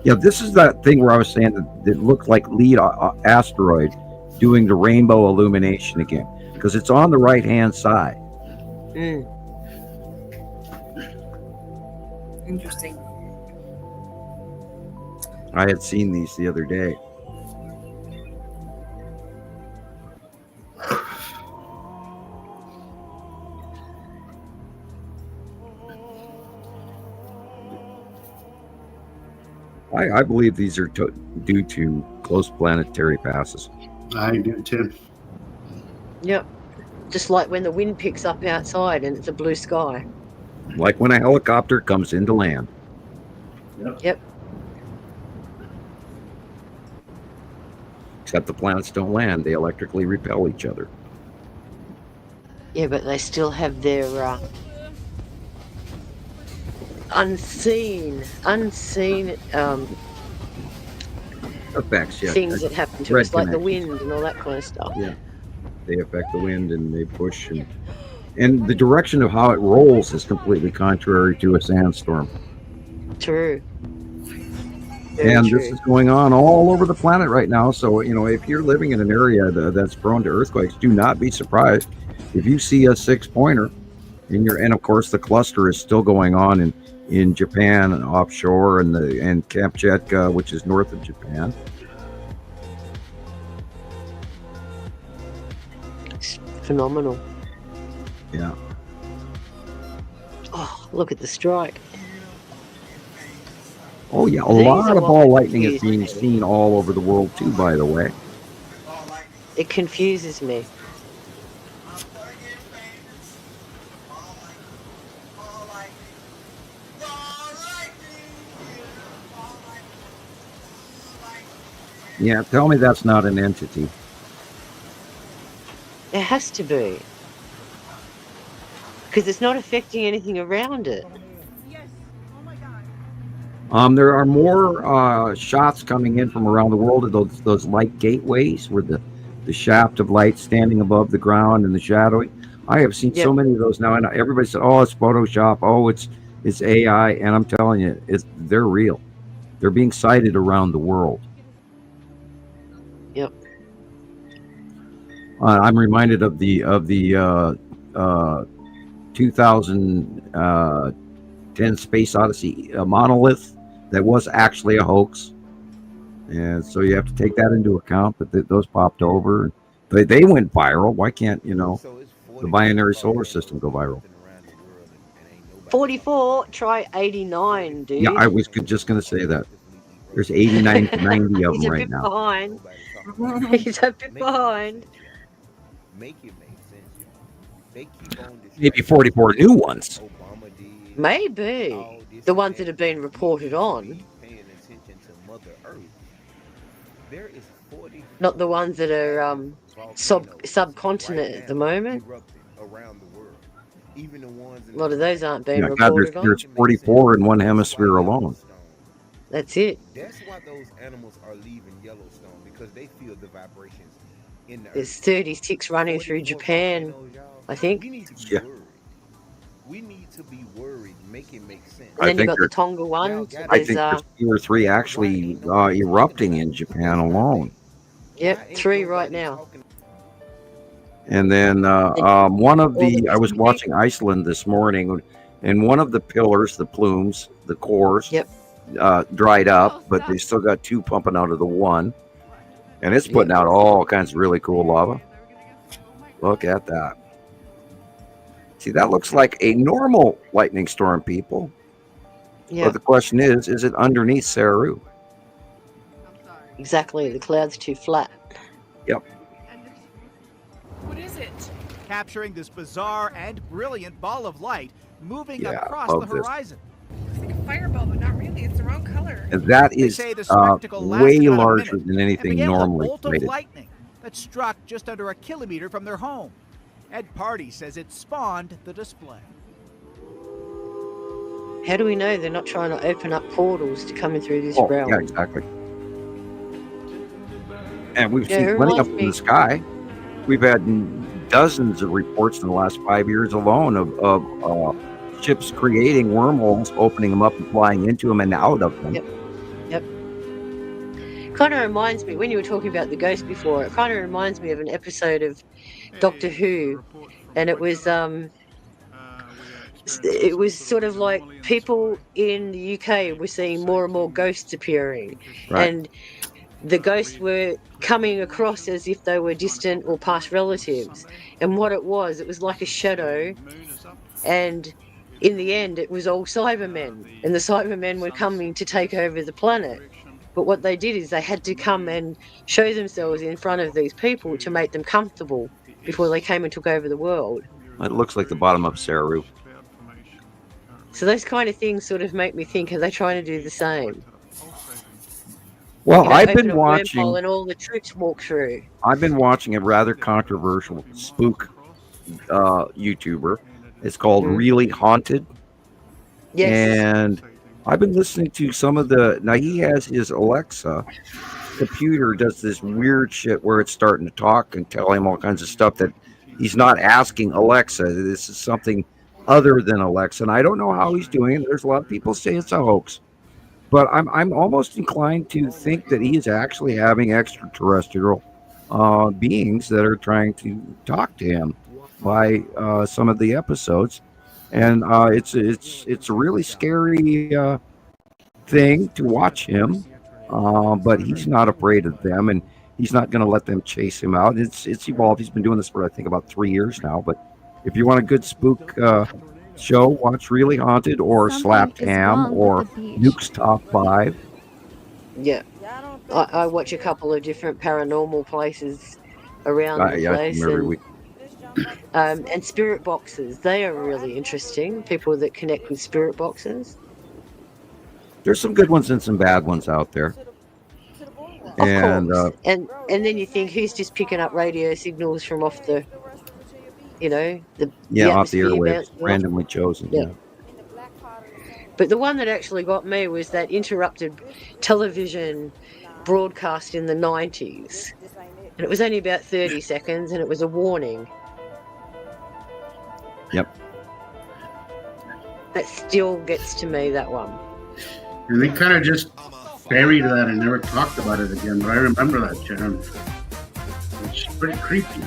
Yeah, this is that thing where I was saying that it looked like lead asteroid doing the rainbow illumination again, because it's on the right-hand side. Interesting. I had seen these the other day. I believe these are due to close planetary passes. I do too. Yep. Just like when the wind picks up outside and it's a blue sky. Like when a helicopter comes into land. Yep. Except the planets don't land. They electrically repel each other. Yeah, but they still have their unseen effects, yeah. Things that happen to us, like the wind and all that kind of stuff. Yeah, they affect the wind and they push, and the direction of how it rolls is completely contrary to a sandstorm. True. Very true. This is going on all over the planet right now. So, you know, if you're living in an area that's prone to earthquakes, do not be surprised if you see a 6-pointer in and of course the cluster is still going on in Japan and offshore, and Kamchatka, which is north of Japan. It's phenomenal. Yeah. Oh, look at the strike. Oh yeah, a lot of ball lightning is being seen all over the world too, by the way. It confuses me. Yeah, tell me that's not an entity. It has to be. Because it's not affecting anything around it. There are more shots coming in from around the world of those light gateways where the shaft of light standing above the ground and the shadowing. I have seen so many of those now, and everybody said, "Oh, it's Photoshop. Oh, it's AI," and I'm telling you, they're real. They're being sighted around the world. Yep. I'm reminded of the 2010 Space Odyssey monolith that was actually a hoax, and so you have to take that into account. But those popped over. They went viral. Why can't the binary solar system go viral? 44, try 89, dude. Yeah, I was just going to say that. There's 89 to 90 of them right now. Behind. He's a bit behind. Maybe 44 new ones. Maybe. The ones that have been reported on. Not the ones that are subcontinent at the moment. A lot of those aren't being reported on. There's 44 in one hemisphere alone. That's it. That's why those animals are leaving Yellowstone, because they feel the vibrations in the earth. There's 36 running through Japan, I think. Yeah. We need to be worried. Make it make sense. And then you've got the Tonga one. I think there's 2 or 3 actually erupting in Japan alone. Yep, 3 right now. And then one of I was watching Iceland this morning, and one of the pillars, the plumes, the cores, dried up, but they still got 2 pumping out of the one. And it's putting out all kinds of really cool lava. Look at that. See, that looks like a normal lightning storm, people. Yeah. But the question is it underneath Saru? Exactly. The cloud's too flat. Yep. What is it? Capturing this bizarre and brilliant ball of light moving across the horizon. It's like a fireball, but not really. It's the wrong color. And that is way larger than anything normally created. Lightning that struck just under a kilometer from their home. Ed Party says it spawned the display. How do we know they're not trying to open up portals to come in through this realm? Yeah, exactly. And we've seen plenty up in the sky. We've had dozens of reports in the last 5 years alone of ships creating wormholes, opening them up and flying into them and out of them. Yep. Kind of reminds me, when you were talking about the ghost before, it kind of reminds me of an episode of Doctor Who, and it was sort of like people in the UK were seeing more and more ghosts appearing, and the ghosts were coming across as if they were distant or past relatives. And what it was like a shadow, and in the end it was all Cybermen, and the Cybermen were coming to take over the planet. But what they did is they had to come and show themselves in front of these people to make them comfortable before they came and took over the world. It looks like the bottom of Saru. So those kind of things sort of make me think, are they trying to do the same? Well, I've been watching, and all the troops walk through. I've been watching a rather controversial spook YouTuber. It's called Really Haunted. Yes. And I've been listening to some of now he has his Alexa computer does this weird shit where it's starting to talk and tell him all kinds of stuff that he's not asking Alexa. This is something other than Alexa. And I don't know how he's doing it. There's a lot of people say it's a hoax. But I'm almost inclined to think that he is actually having extraterrestrial beings that are trying to talk to him by some of the episodes. and it's a really scary thing to watch him. But he's not afraid of them, and he's not going to let them chase him out. It's evolved. He's been doing this for I think about 3 years now. But if you want a good spook show, watch Really Haunted or Slapped Ham or Nuke's Top 5. Yeah, I watch a couple of different paranormal places around the place, every week. And spirit boxes. They are really interesting. People that connect with spirit boxes. There's some good ones and some bad ones out there. Of course. And then you think, who's just picking up radio signals from off the, off the airwaves, randomly chosen. Yeah. But the one that actually got me was that interrupted television broadcast in the 90s. And it was only about 30 seconds, and it was a warning. Yep. That still gets to me, that one. And they kind of just buried that and never talked about it again. But I remember that, Jen. It's pretty creepy.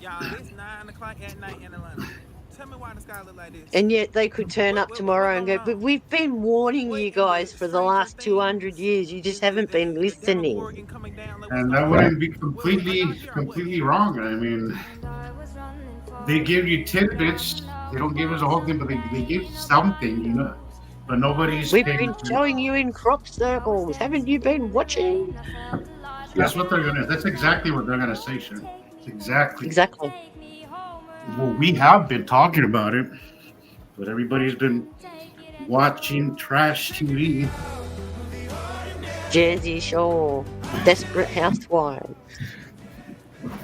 It's 9 o'clock at night in Atlanta. Tell me why the sky look like this. And yet they could turn up tomorrow and go, but we've been warning you guys for the last 200 years. You just haven't been listening. And that wouldn't be completely wrong. I mean, they give you tidbits. They don't give us a whole thing, but they give something, But nobody's. We've been showing you in crop circles. Haven't you been watching? That's what they're gonna. That's exactly what they're gonna say, Sharon. Exactly. Well, we have been talking about it, but everybody's been watching trash TV. Jersey Shore, Desperate Housewives.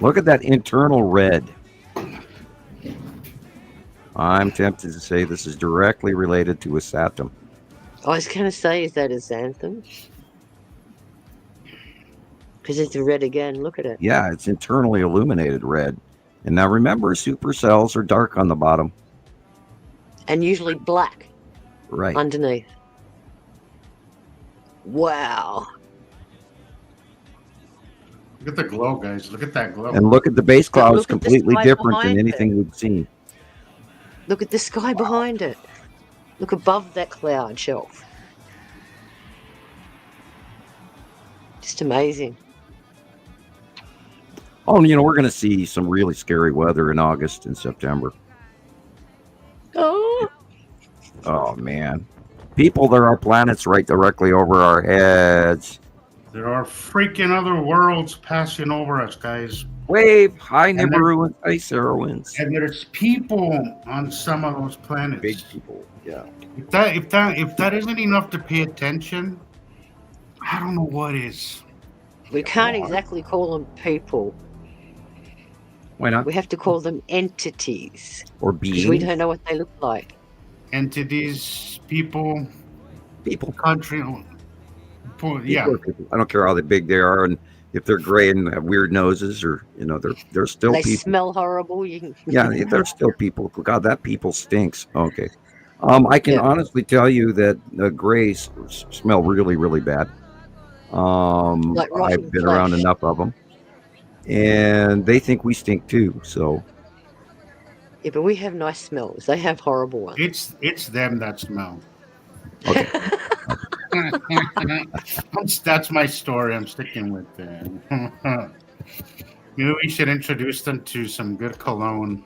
Look at that internal red. I'm tempted to say this is directly related to a Saturn. I was going to say, is that a xanthan? Because it's red again. Look at it. Yeah, it's internally illuminated red. And now remember, supercells are dark on the bottom. And usually black. Right. Underneath. Wow. Look at the glow, guys. Look at that glow. And look at the base cloud is completely different than anything we've seen. Look at the sky behind it. Look above that cloud shelf. Just amazing. Oh, we're going to see some really scary weather in August and September. Oh. Oh, man. People, there are planets right directly over our heads. There are freaking other worlds passing over us, guys. Wave, high Nibiru and ice heroines. And there's people on some of those planets. Big people, yeah. If that isn't enough to pay attention, I don't know what is. We can't exactly call them people. Why not? We have to call them entities. Or beings. Because we don't know what they look like. Entities, people, country. Yeah. People. I don't care how big they are, and if they're gray and have weird noses, or they're still they people. Smell horrible. Yeah, they're still people. God, that people stinks. Okay, I can honestly tell you that grays smell really, really bad. Like I've been flesh. around enough of them, and they think we stink too. So. Yeah, but we have nice smells. They have horrible ones. It's them that smell. Okay. That's my story. I'm sticking with that. Maybe we should introduce them to some good cologne,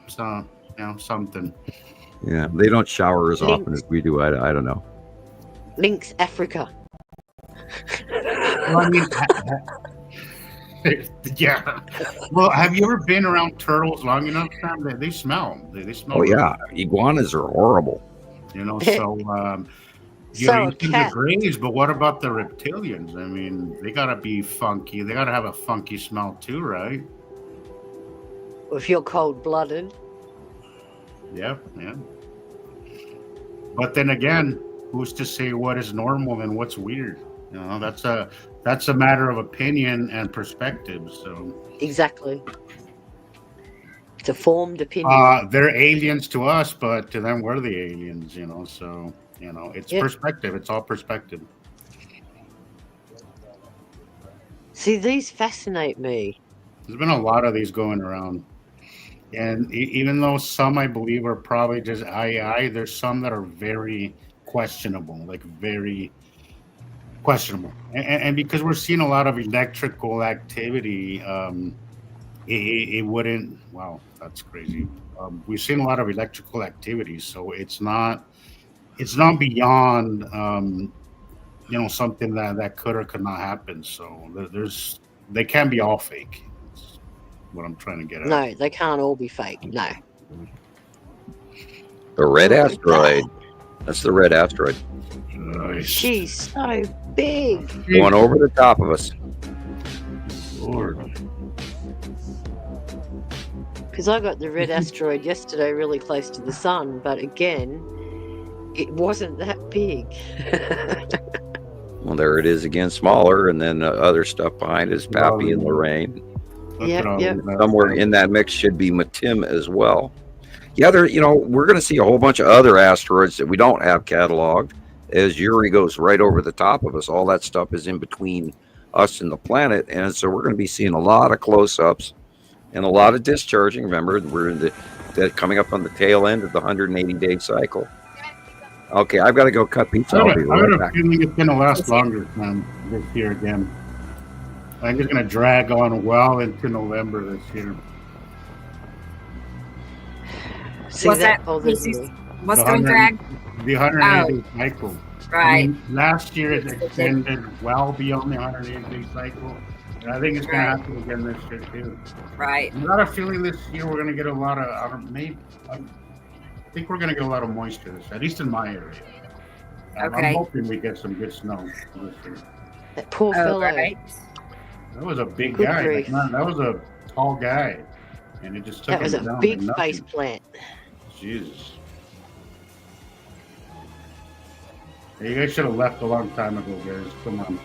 something. Yeah, they don't shower as often as we do. I don't know. Lynx Africa. Well, I mean, yeah. Well, have you ever been around turtles long enough, Sam? They smell. They smell. Oh yeah, iguanas are horrible. So. You see the grays, but what about the reptilians? I mean, they gotta be funky. They gotta have a funky smell too, right? If you're cold-blooded. Yeah. But then again, who's to say what is normal and what's weird? That's a matter of opinion and perspective. So exactly, it's a formed opinion. They're aliens to us, but to them, we're the aliens. So. It's perspective. It's all perspective. See, these fascinate me. There's been a lot of these going around. And even though some I believe are probably just AI, there's some that are very questionable, like very questionable. And because we're seeing a lot of electrical activity, it wouldn't. Wow, that's crazy. We've seen a lot of electrical activity, so it's not beyond something that could or could not happen. So they can be all fake. That's what I'm trying to get at. No, they can't all be fake. No. The red asteroid. That's the red asteroid. She's so big. Going over the top of us. Lord. Because I got the red asteroid yesterday really close to the sun, but again, it wasn't that big. Well, there it is again, smaller, and then other stuff behind is Pappy and Lorraine. Yep. Somewhere in that mix should be Matim as well. Yeah, we're going to see a whole bunch of other asteroids that we don't have cataloged. As Yuri goes right over the top of us, all that stuff is in between us and the planet, and so we're going to be seeing a lot of close-ups and a lot of discharging. Remember, we're coming up on the tail end of the 180-day cycle. Okay, I've got to go cut pizza. I'll be right back. I have a feeling it's going to last longer this year again. I think it's going to drag on well into November this year. What's that? What's going to drag? The 180-day cycle. Right. I mean, last year it extended well beyond the 180-day cycle. And I think it's going to happen again this year too. Right. I got a feeling this year we're going to get a lot of, I think we're going to get a lot of moisture, at least in my area. Okay. I'm hoping we get some good snow this year. That poor fellow. Right. That was a big guy. That was a tall guy. And it just took him down. That was a big face plant. Jesus. You guys should have left a long time ago, guys. Come on.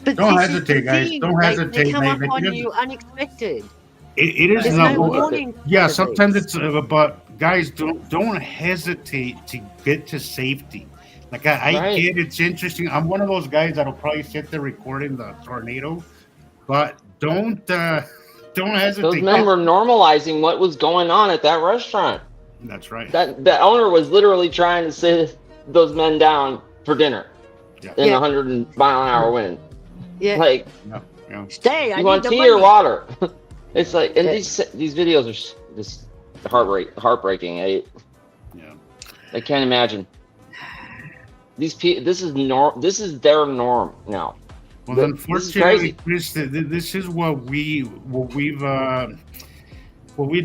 But don't hesitate, guys. Don't hesitate. They come up on you unexpected. It is There's no warning. Yeah, sometimes it's but guys, don't hesitate to get to safety. Like I get it's interesting. I'm one of those guys that'll probably sit there recording the tornado, but don't hesitate. Those men were normalizing what was going on at that restaurant. That's right. That owner was literally trying to sit those men down for dinner in 100-mile-an-hour wind. Yeah. Like, stay. You want tea or water? It's like, and these videos are just heartbreaking. I can't imagine. These people. This is their norm now. Well, unfortunately, Chris, this is what we've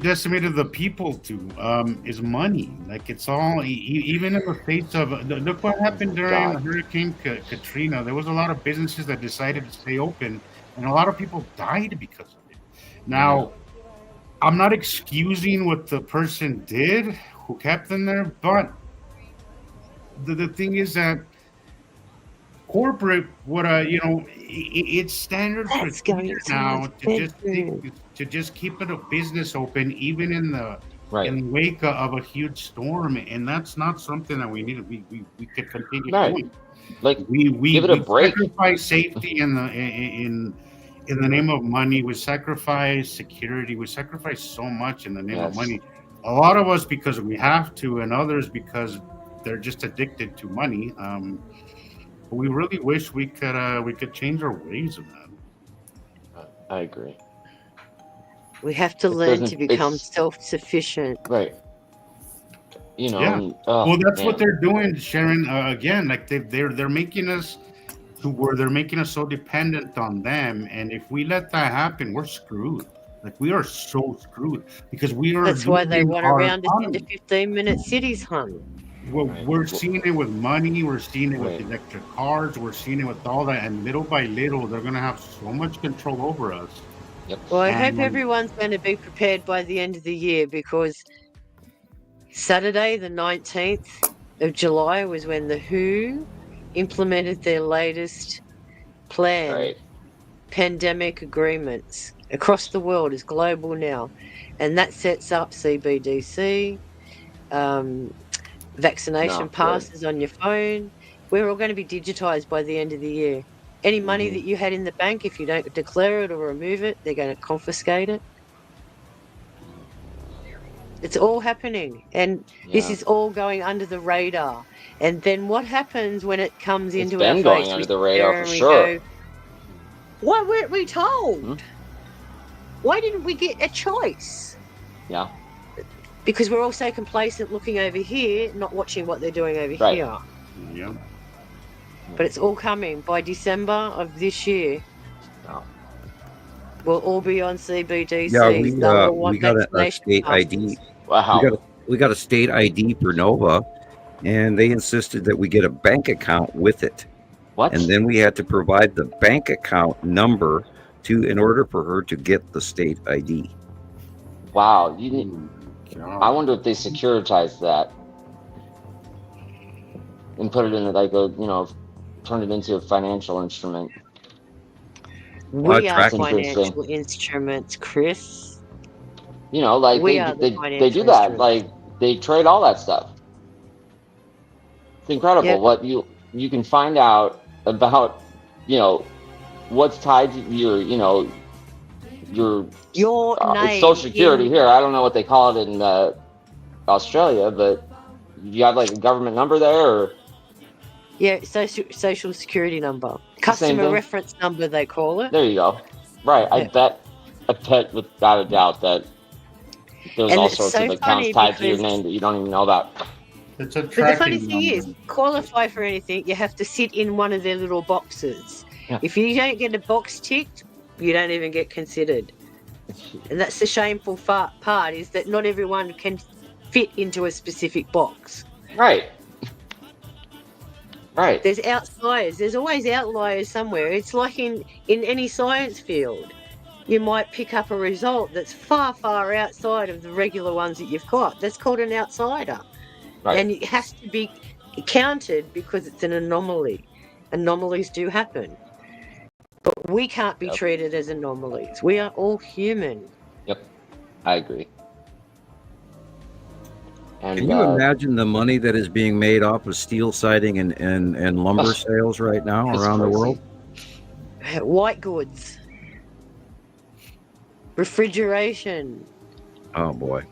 decimated the people to is money. Like it's all, even in the face of look what happened during Hurricane Katrina. There was a lot of businesses that decided to stay open, and a lot of people died because of it. Now, I'm not excusing what the person did who kept them there, but the thing is that corporate it's standard procedure now to just keep it a business open even in the wake of a huge storm, and that's not something that we need. We could continue doing. Like we give it a break. Sacrifice safety in the name of money. We sacrifice security. We sacrifice so much in the name of money. A lot of us because we have to, and others because they're just addicted to money. We really wish we could change our ways of that. I agree. We have to learn to become self-sufficient. Right. Well, that's what they're doing, Sharon. Again, like they're making us to where they're making us so dependent on them, and if we let that happen, we're screwed. Like we are so screwed because we are. That's why they want around us into 15-minute cities, hon. Well, we're seeing it with money. We're seeing it with electric cars. We're seeing it with all that, and little by little, they're going to have so much control over us. Yep. Well, I hope everyone's going to be prepared by the end of the year, because Saturday, the 19th of July, was when the WHO implemented their latest plan. Pandemic agreements across the world is global now, and that sets up CBDC. Vaccination passes on your phone. We're all going to be digitized by the end of the year. Any money that you had in the bank, if you don't declare it or remove it, they're going to confiscate it. It's all happening, and this is all going under the radar. And then what happens when it comes into our face? It's been going under the radar for sure. Why weren't we told? Why didn't we get a choice? Yeah. Because we're all so complacent looking over here, not watching what they're doing over here. Yeah. But it's all coming by December of this year. We'll all be on CBDC. Yeah, we got a state ID. Wow. We got a state ID for Nova, and they insisted that we get a bank account with it. What? And then we had to provide the bank account number in order for her to get the state ID. Wow. I wonder if they securitized that and put it in like turn it into a financial instrument. We are financial instruments, Chris. Like they do that. Like they trade all that stuff. It's incredible what you can find out about, what's tied to your name, Social Security here. I don't know what they call it in Australia, but you have like a government number there, or social security number, customer reference number they call it. There you go. Right. I bet without a doubt that there's all sorts of accounts tied to your name that you don't even know about. It's a but the funny thing is, qualify for anything, you have to sit in one of their little boxes. Yeah. If you don't get a box ticked, you don't even get considered. And that's the shameful part, is that not everyone can fit into a specific box. Right. Right. There's outliers. There's always outliers somewhere. It's like in any science field. You might pick up a result that's far, far outside of the regular ones that you've got. That's called an outsider. Right. And it has to be counted because it's an anomaly. Anomalies do happen. But we can't be treated as anomalies. We are all human. Yep, I agree. And, can you imagine the money that is being made off of steel siding and lumber sales right now around the world? White goods. Refrigeration. Oh, boy.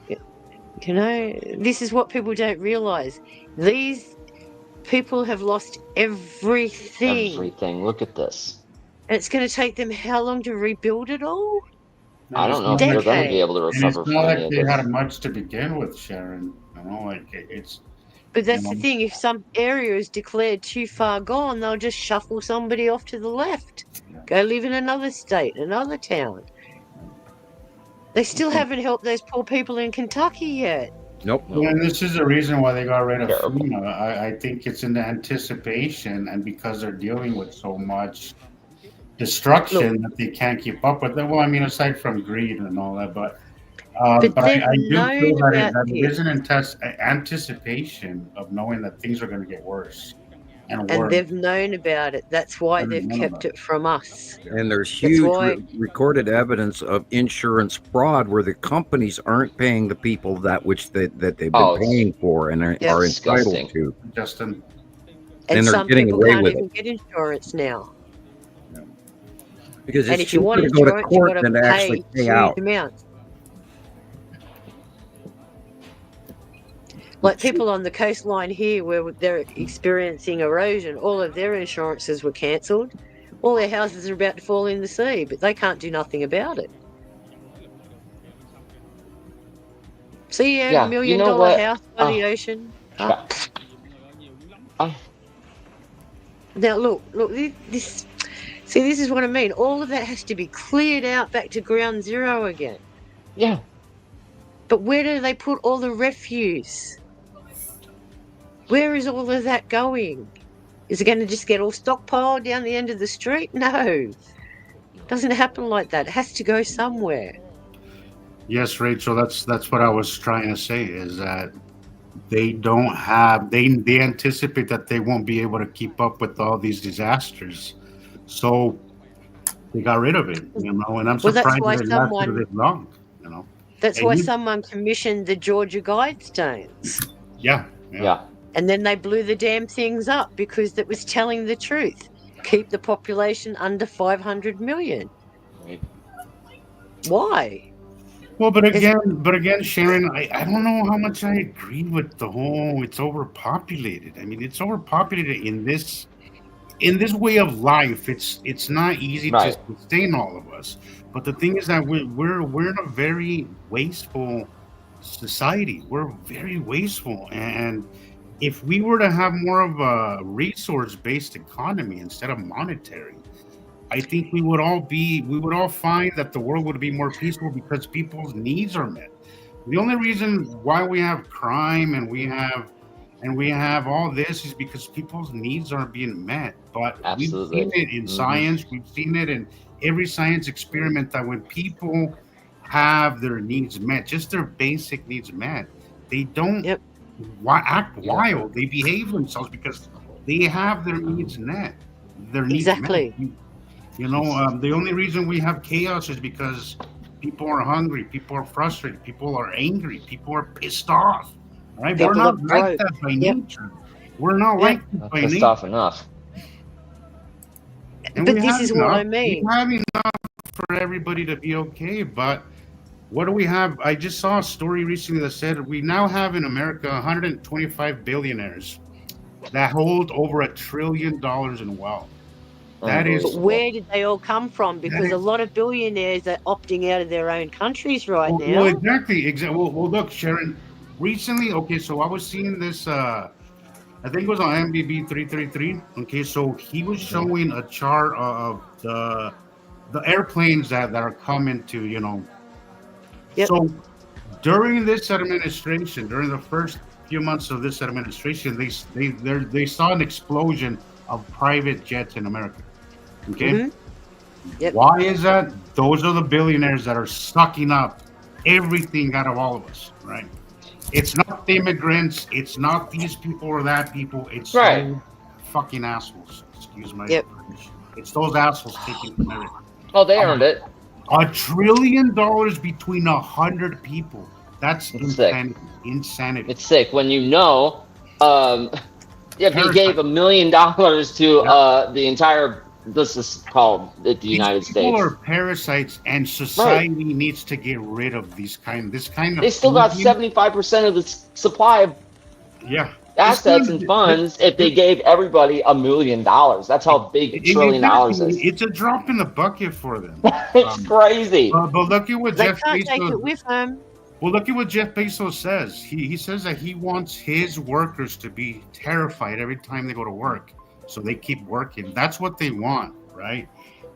This is what people don't realize. These people have lost everything. Everything. Look at this. And it's going to take them how long to rebuild it all? I don't know if they're going to be able to recover from it. It's not like they had much to begin with, Sharon. But that's the thing. If some area is declared too far gone, they'll just shuffle somebody off to the left. Go live in another state, another town. They still haven't helped those poor people in Kentucky yet. Nope. Yeah, and this is the reason why they got rid of FEMA. I think it's in the anticipation, and because they're dealing with so much destruction that they can't keep up with. Well, I mean, aside from greed and all that, but I do feel that it is an anticipation of knowing that things are going to get worse. And they've known about it. That's why they've kept it from us. And there's huge recorded evidence of insurance fraud where the companies aren't paying the people that they've been paying for and are entitled to. Justin. And some people can't even get insurance now. Because if you want to go to court and actually pay out. Amounts. Like people on the coastline here where they're experiencing erosion, all of their insurances were cancelled. All their houses are about to fall in the sea, but they can't do nothing about it. See $1 million house by the ocean? Now look, this is what I mean. All of that has to be cleared out back to ground zero again. Yeah. But where do they put all the refuse? Where is all of that going? Is it going to just get all stockpiled down the end of the street? No. It doesn't happen like that. It has to go somewhere. Yes, Rachel, that's what I was trying to say, is that they don't have, they anticipate that they won't be able to keep up with all these disasters. So they got rid of it, and I'm surprised that it lasted this long, That's why someone commissioned the Georgia Guidestones. Yeah. And then they blew the damn things up because it was telling the truth. Keep the population under 500 million. Right. Why? Well, but again, Sharon, I don't know how much I agree with the whole it's overpopulated. I mean, it's overpopulated in this way of life. It's not easy to Right. sustain all of us. But the thing is that we're in a very wasteful society. We're very wasteful, and if we were to have more of a resource-based economy instead of monetary, I think we would all find that the world would be more peaceful because people's needs are met. The only reason why we have crime and we have all this is because people's needs aren't being met. But Absolutely. we've seen it in science, we've seen it in every science experiment that when people have their needs met, just their basic needs met, they don't act wild. They behave themselves because they have their needs met. Their needs Exactly. met. The only reason we have chaos is because people are hungry, people are frustrated, people are angry, people are pissed off. Right? We're not like that by nature. We're not like that by nature. Pissed off enough. And but this is what I mean. We have enough for everybody to be okay, but what do we have? I just saw a story recently that said we now have in America 125 billionaires that hold over $1 trillion in wealth. That is. But where did they all come from? Because a lot of billionaires are opting out of their own countries now. Well, exactly. Well, look, Sharon. Recently, okay, so I was seeing this. I think it was on MBB 333. Okay, so he was showing a chart of the airplanes that are coming to, So during this administration, during the first few months of this administration, they saw an explosion of private jets in America. Okay. Why is that? Those are the billionaires that are sucking up everything out of all of us, right? It's not the immigrants. It's not these people or that people. It's those fucking assholes. Excuse my French. It's those assholes taking from everything. Oh, they earned it. $1 trillion between 100 people. That's insanity. Insanity. It's sick when if you gave $1 million to the entire, this is called the United States. People are parasites, and society needs to get rid of this kind of. They still got 75% of the supply of assets and funds if they gave everybody $1 million. That's how big $1 trillion is. It's a drop in the bucket for them. It's crazy. But look at what Jeff can't Bezos. take it with them. Well, look at what Jeff Bezos says. He says that he wants his workers to be terrified every time they go to work, so they keep working. That's what they want, right?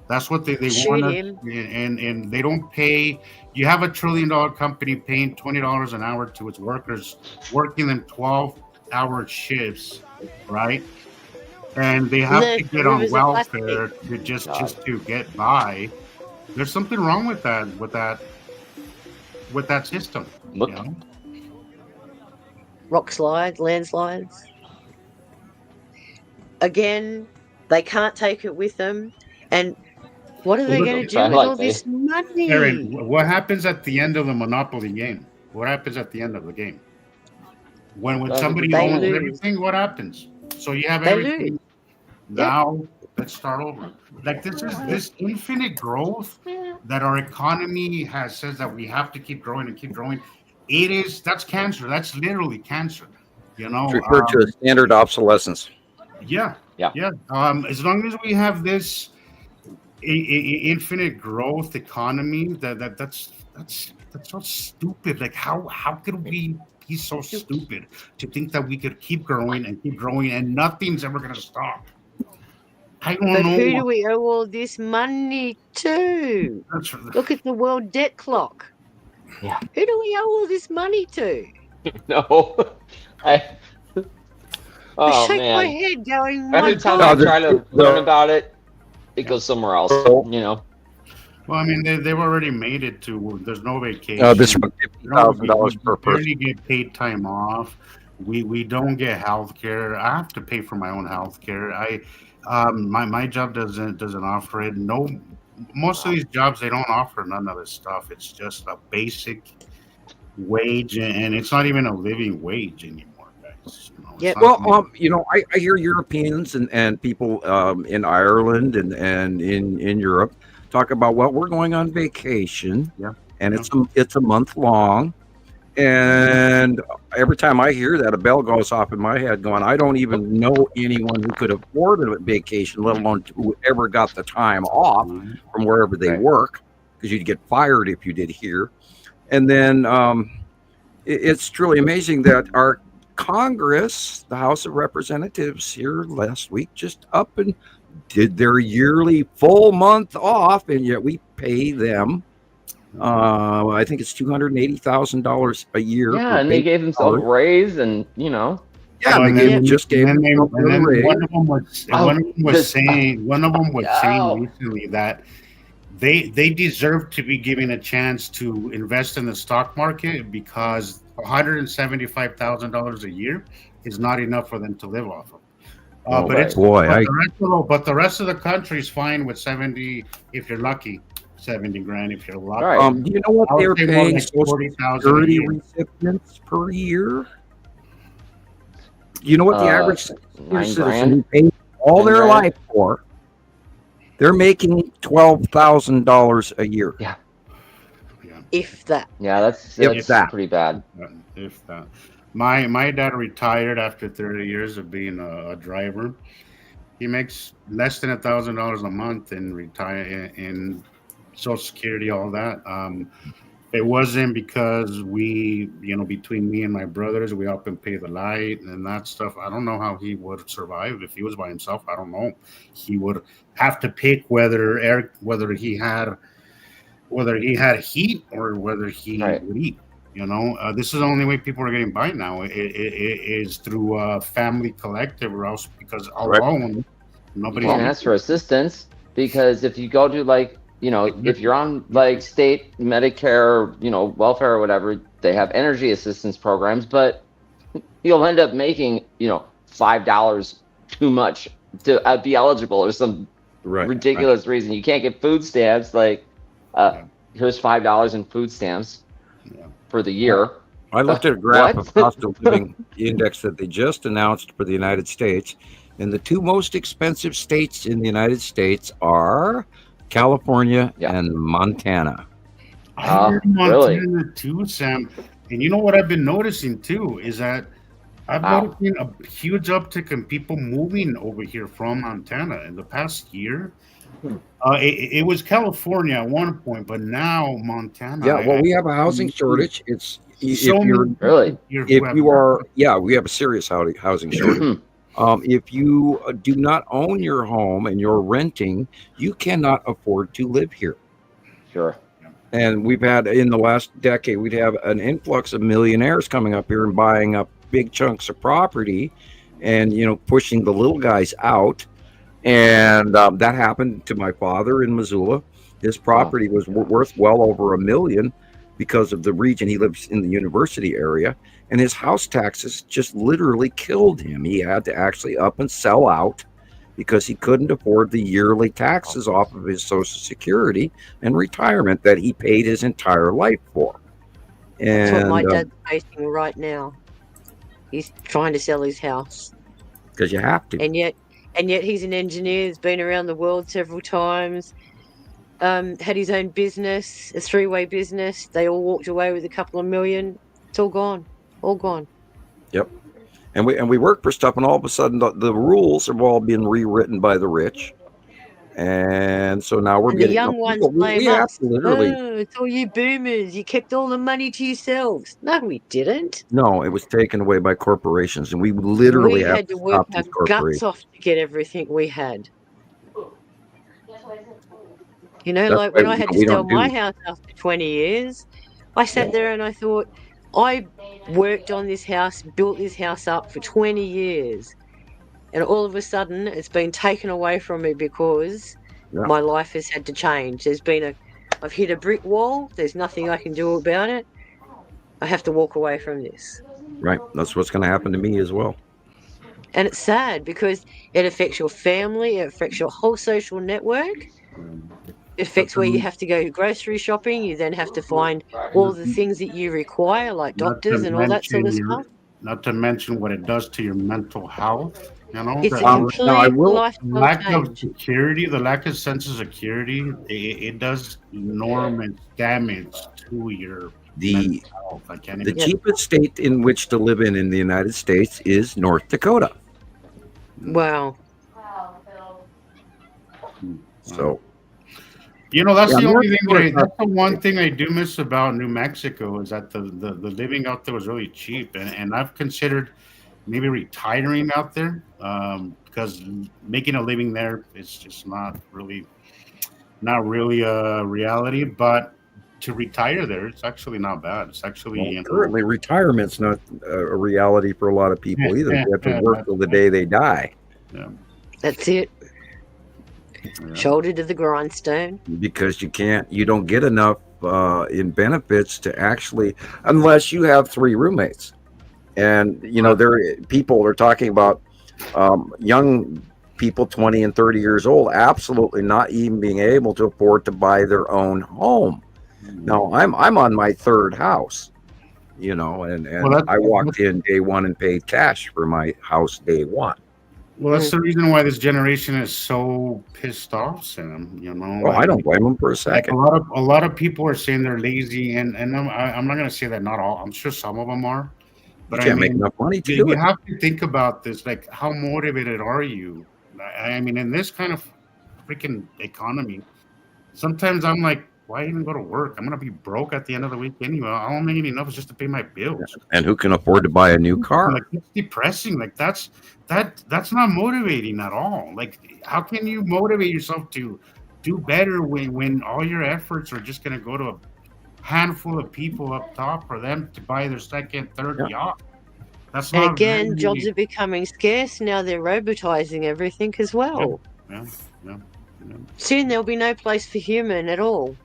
That's what they want, and they don't pay. You have $1 trillion company paying $20 an hour to its workers, working them 12-hour shifts, right? And they have to get on welfare to just to get by. There's something wrong with that system. Rock slides, landslides. Again, they can't take it with them. And what are they going to do with all this money? Aaron, what happens at the end of the Monopoly game? What happens at the end of the game? When somebody owns everything, what happens? So you have everything. Now let's start over. Like this infinite growth that our economy says that we have to keep growing and keep growing. That's cancer. That's literally cancer. It's referred to as standard obsolescence. Yeah. As long as we have this infinite growth economy, that's so stupid. Like how could we be so stupid to think that we could keep growing and nothing's ever going to stop? I don't know. Who do we owe all this money to? Look at the world debt clock. Yeah. Who do we owe all this money to? No. I shake my head going, every time I try to learn about it, it goes somewhere else, Well, I mean, they've already made it to there's no vacation. This is $50,000 per person. We get paid time off. We don't get health care. I have to pay for my own health care. My job doesn't offer it. No, most of these jobs, they don't offer none of this stuff. It's just a basic wage, and it's not even a living wage anymore, guys. Well, I hear Europeans and people in Ireland and in Europe talk about, well, we're going on vacation. Yeah. and it's a month long. And every time I hear that, a bell goes off in my head going, I don't even know anyone who could afford a vacation, let alone whoever got the time off from wherever they work, because you'd get fired if you did here. And then it's truly amazing that our Congress, the House of Representatives here last week, just up and did their yearly full month off, and yet we pay them I think it's $280,000 a year. Yeah, and they gave themselves a raise, and yeah, they just gave them a raise. One of them was saying recently that they deserve to be given a chance to invest in the stock market because $175,000 a year is not enough for them to live off of. But the rest of the country is fine with 70 if you're lucky. 70 grand if you're lucky. Right. Do you know what they're paying Social Security recipients per year? You know what the average citizen pays all their life for? They're making $12,000 a year. Yeah. If that. Yeah, that's pretty bad. If that. My dad retired after 30 years of being a driver. He makes less than $1,000 a month in Social Security, all that. It wasn't because we, between me and my brothers, we helped him pay the light and that stuff. I don't know how he would survive if he was by himself. I don't know. He would have to pick whether he had heat or whether he would eat. This is the only way people are getting by now. It is through a family collective, or else because alone nobody can ask for assistance. Because if you go to if you're on state Medicare, welfare or whatever, they have energy assistance programs, but you'll end up making, $5 too much to be eligible or some ridiculous reason. You can't get food stamps. Here's $5 in food stamps for the year. I looked at a graph of cost of living index that they just announced for the United States, and the two most expensive states in the United States are California and Montana. I heard Montana too, Sam. And you know what I've been noticing too is that I've noticed a huge uptick in people moving over here from Montana in the past year. It was California at one point, but now Montana. Yeah, well, we have a housing shortage. We have a serious housing shortage. If you do not own your home and you're renting, you cannot afford to live here. Sure. And we've had, in the last decade, we'd have an influx of millionaires coming up here and buying up big chunks of property and, pushing the little guys out. And that happened to my father in Missoula. His property was worth well over $1 million because of the region. He lives in the university area. And his house taxes just literally killed him. He had to actually up and sell out because he couldn't afford the yearly taxes off of his Social Security and retirement that he paid his entire life for. And that's what my dad's facing right now. He's trying to sell his house. Because you have to. And yet he's an engineer. He's been around the world several times. Had his own business, a three-way business. They all walked away with a couple of million. It's all gone. All gone. Yep. And we work for stuff, and all of a sudden the rules have all been rewritten by the rich. And so now we're getting the young ones blame us. It's all you boomers. You kept all the money to yourselves. No, we didn't. No, it was taken away by corporations, and we literally had to work our guts off to get everything we had. When I had to sell my house after 20 years, I sat there and I thought, I worked on this house, built this house up for 20 years. And all of a sudden, it's been taken away from me because my life has had to change. I've hit a brick wall. There's nothing I can do about it. I have to walk away from this. Right. That's what's going to happen to me as well. And it's sad because it affects your family. It affects your whole social network. It affects where you have to go grocery shopping. You then have to find all the things that you require, like doctors and all that sort of stuff. Not to mention what it does to your mental health. You know, It's a now I complete will. lifestyle lack of change. security, the lack of sense of security, it does enormous damage to your mental The health. I can't the even. Yep. cheapest state in which to live in the United States is North Dakota. Wow. So You know, that's yeah, the North only thing Dakota's not that's the one thing I do miss about New Mexico is that the living out there was really cheap, and I've considered maybe retiring out there because making a living there is just not really a reality. But to retire there, it's actually not bad. It's actually, well, currently retirement's not a reality for a lot of people either. They have to work till the day they die. Yeah. That's it. Shoulder to the grindstone. Because you don't get enough in benefits to actually, unless you have 3 roommates. And people are talking about young people 20 and 30 years old absolutely not even being able to afford to buy their own home. Now I'm on my 3rd house, and I walked in day 1 and paid cash for my house day 1. Well, that's the reason why this generation is so pissed off, Sam. Oh, I don't blame them for a second. A lot of people are saying they're lazy, and I'm not going to say that not all. I'm sure some of them are, but you can't make enough money to do you it. have to think about this. Like, how motivated are you? I mean, in this kind of freaking economy, sometimes I'm like, why even go to work? I'm going to be broke at the end of the week anyway. I don't make enough just to pay my bills. And who can afford to buy a new car? Like, it's depressing. Like, that's not motivating at all. Like, how can you motivate yourself to do better when all your efforts are just going to go to a handful of people up top for them to buy their second, third yacht? That's And not again, really... jobs are becoming scarce. Now they're robotizing everything as well. Yeah. Soon there'll be no place for human at all.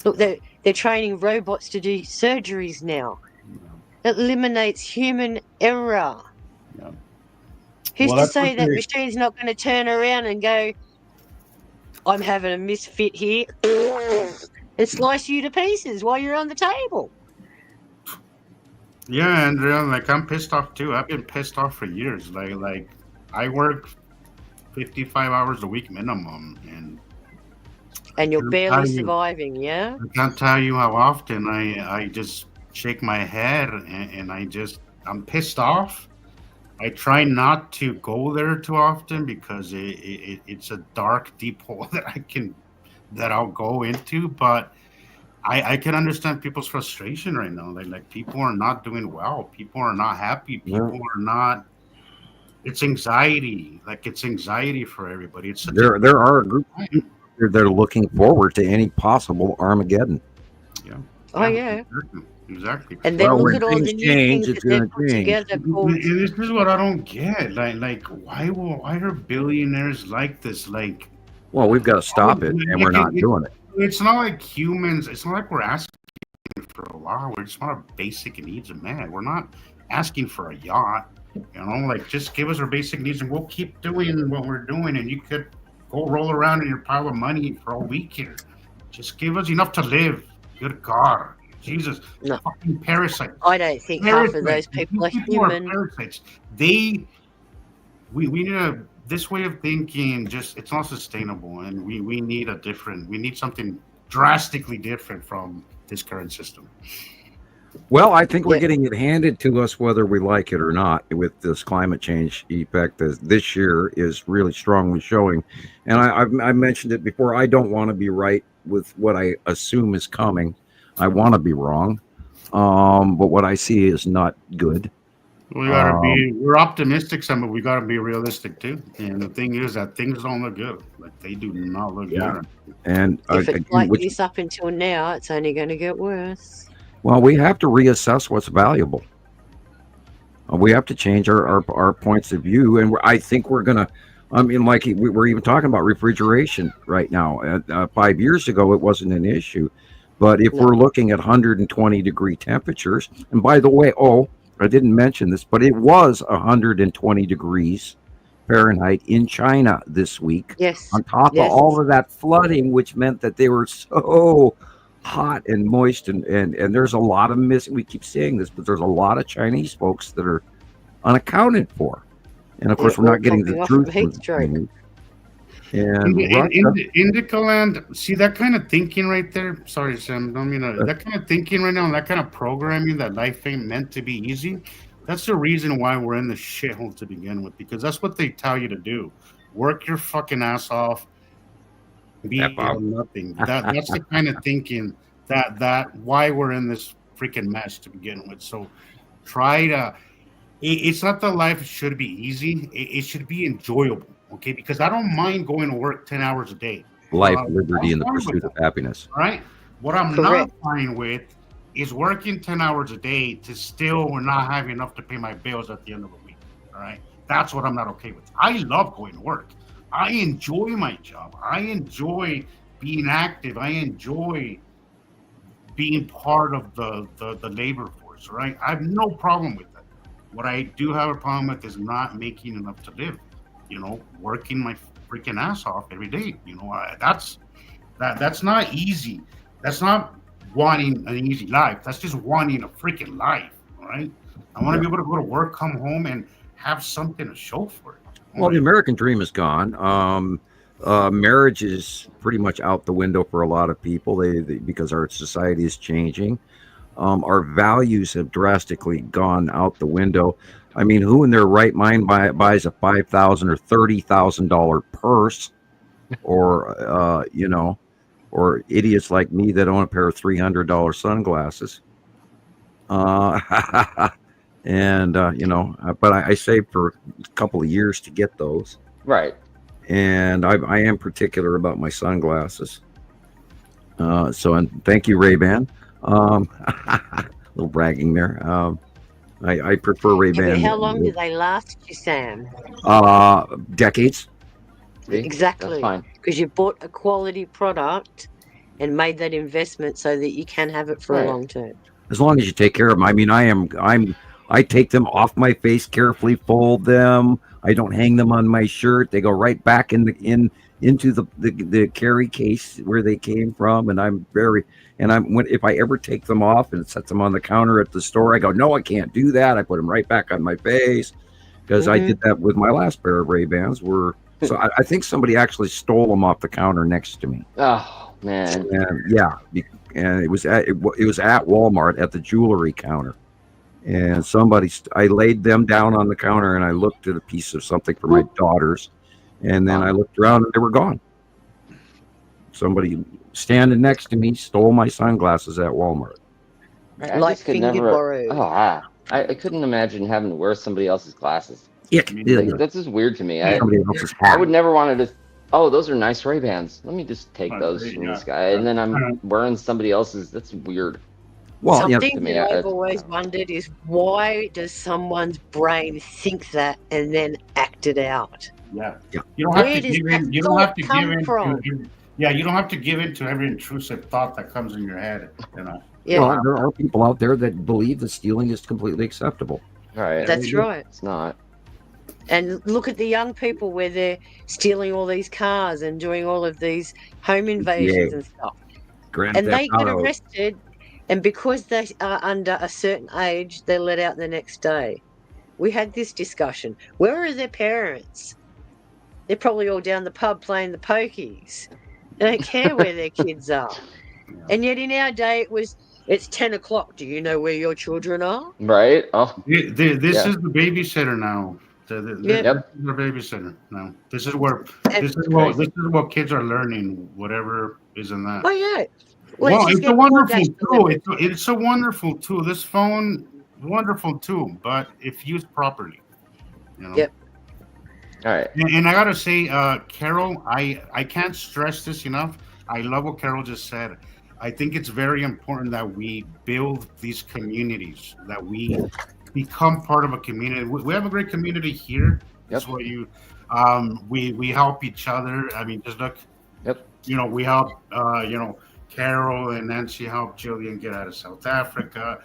Look, they're training robots to do surgeries now. It eliminates human error. Who's to say that machine's not going to turn around and go, I'm having a misfit here, and slice you to pieces while you're on the table? Yeah, Andrea, like, I'm pissed off too. I've been pissed off for years. Like I work 55 hours a week minimum, and you're barely surviving. Yeah, I can't tell you how often I just shake my head and I'm pissed off. I try not to go there too often because it's a dark, deep hole that I'll go into. But I can understand people's frustration right now. Like people are not doing well. People are not happy. People are not. It's anxiety. Like, it's anxiety for everybody. There are a group that are looking forward to any possible Armageddon. Yeah. Oh yeah. Exactly. And then look at all the new things that they've put together. And this is what I don't get. Like why are billionaires like this? Like, well, we've got to stop it, and we're not doing it. It's not like humans. It's not like we're asking for a lot. We're just want our basic needs met. We're not asking for a yacht. Like, just give us our basic needs, and we'll keep doing what we're doing. And you could go roll around in your pile of money for a week here. Just give us enough to live. Good God. Jesus, no. Fucking parasites. I don't think half of those people are human. Parasites. We need this way of thinking. It's not sustainable, and we need something drastically different from this current system. Well, I think we're getting it handed to us whether we like it or not with this climate change effect that this year is really strongly showing. And I mentioned it before. I don't want to be right with what I assume is coming. I want to be wrong. But what I see is not good. We're optimistic, but we got to be realistic too. And the thing is that things don't look good. Like, they do not look good. And if it's like this up until now, it's only going to get worse. Well, we have to reassess what's valuable. We have to change our points of view. And I think we're going to, like we're even talking about refrigeration right now. 5 years ago, it wasn't an issue. But if we're looking at 120 degree temperatures, and by the way, I didn't mention this, but it was 120 degrees Fahrenheit in China this week. Yes. On top of all of that flooding, which meant that they were so hot and moist, and there's a lot of we keep saying this, but there's a lot of Chinese folks that are unaccounted for, And of course, we're not getting the truth. And Indica land, see that kind of thinking right there. Sorry, Sam. I mean, that kind of thinking right now, and that kind of programming that life ain't meant to be easy. That's the reason why we're in the shithole to begin with, because that's what they tell you to do. Work your fucking ass off. Be nothing. That's the kind of thinking that why we're in this freaking mess to begin with. So try to. It's not that life should be easy. It should be enjoyable. Okay, because I don't mind going to work 10 hours a day. Life, liberty, and the pursuit of happiness. Right? What I'm not fine with is working 10 hours a day to still not have enough to pay my bills at the end of the week. All right? That's what I'm not okay with. I love going to work. I enjoy my job. I enjoy being active. I enjoy being part of the labor force, right? I have no problem with that. What I do have a problem with is not making enough to live. Working my freaking ass off every day. That's not easy. That's not wanting an easy life. That's just wanting a freaking life, right? I want to be able to go to work, come home, and have something to show for it. Well, the American dream is gone. Marriage is pretty much out the window for a lot of people. Because our society is changing. Our values have drastically gone out the window. I mean, who in their right mind buys a $5,000 or $30,000 purse, or or idiots like me that own a pair of $300 sunglasses? And but I saved for a couple of years to get those. Right. And I am particular about my sunglasses. And thank you, Ray-Ban. A little bragging there. I prefer Ray-Ban. How long do they last you, Sam? Decades. Exactly. Because you bought a quality product and made that investment so that you can have it for a long term. As long as you take care of them. I mean, I take them off my face, carefully fold them. I don't hang them on my shirt. They go right back into the carry case where they came from. And if I ever take them off and set them on the counter at the store, I go, no, I can't do that. I put them right back on my face, because I did that with my last pair of Ray-Bans. So I think somebody actually stole them off the counter next to me. Oh man! And it was at Walmart at the jewelry counter. And I laid them down on the counter, and I looked at a piece of something for my daughters, and then I looked around and they were gone. Somebody standing next to me stole my sunglasses at Walmart. I couldn't imagine having to wear somebody else's glasses. Yeah, that's just weird to me. I would never want to just. Oh, those are nice Ray-Bans. Let me just take those from this guy, and then I'm wearing somebody else's. That's weird. Well, something that I've always wondered is, why does someone's brain think that and then act it out? Yeah. You don't have to give in. You don't have to give in. You don't have to give in to every intrusive thought that comes in your head. Yeah. Well, there are people out there that believe that stealing is completely acceptable. Right. That's right. It's not. And look at the young people where they're stealing all these cars and doing all of these home invasions and stuff. And they get arrested. And because they are under a certain age, they're let out the next day. We had this discussion. Where are their parents? They're probably all down the pub playing the pokies. They don't care where their kids are. And yet in our day, it's 10 o'clock. Do you know where your children are? Right. Oh, this is the babysitter now. This is the babysitter now. This is what kids are learning. Whatever is in that. Oh yeah. Well, it's a wonderful tool. It's a wonderful tool. This phone, wonderful tool, but if used properly, Yep. All right. And I gotta say, Carol, I can't stress this enough. I love what Carol just said. I think it's very important that we build these communities, that we become part of a community. We have a great community here. That's what we help each other. I mean, just look. Yep. We help. Carol and Nancy helped Gillian get out of South Africa.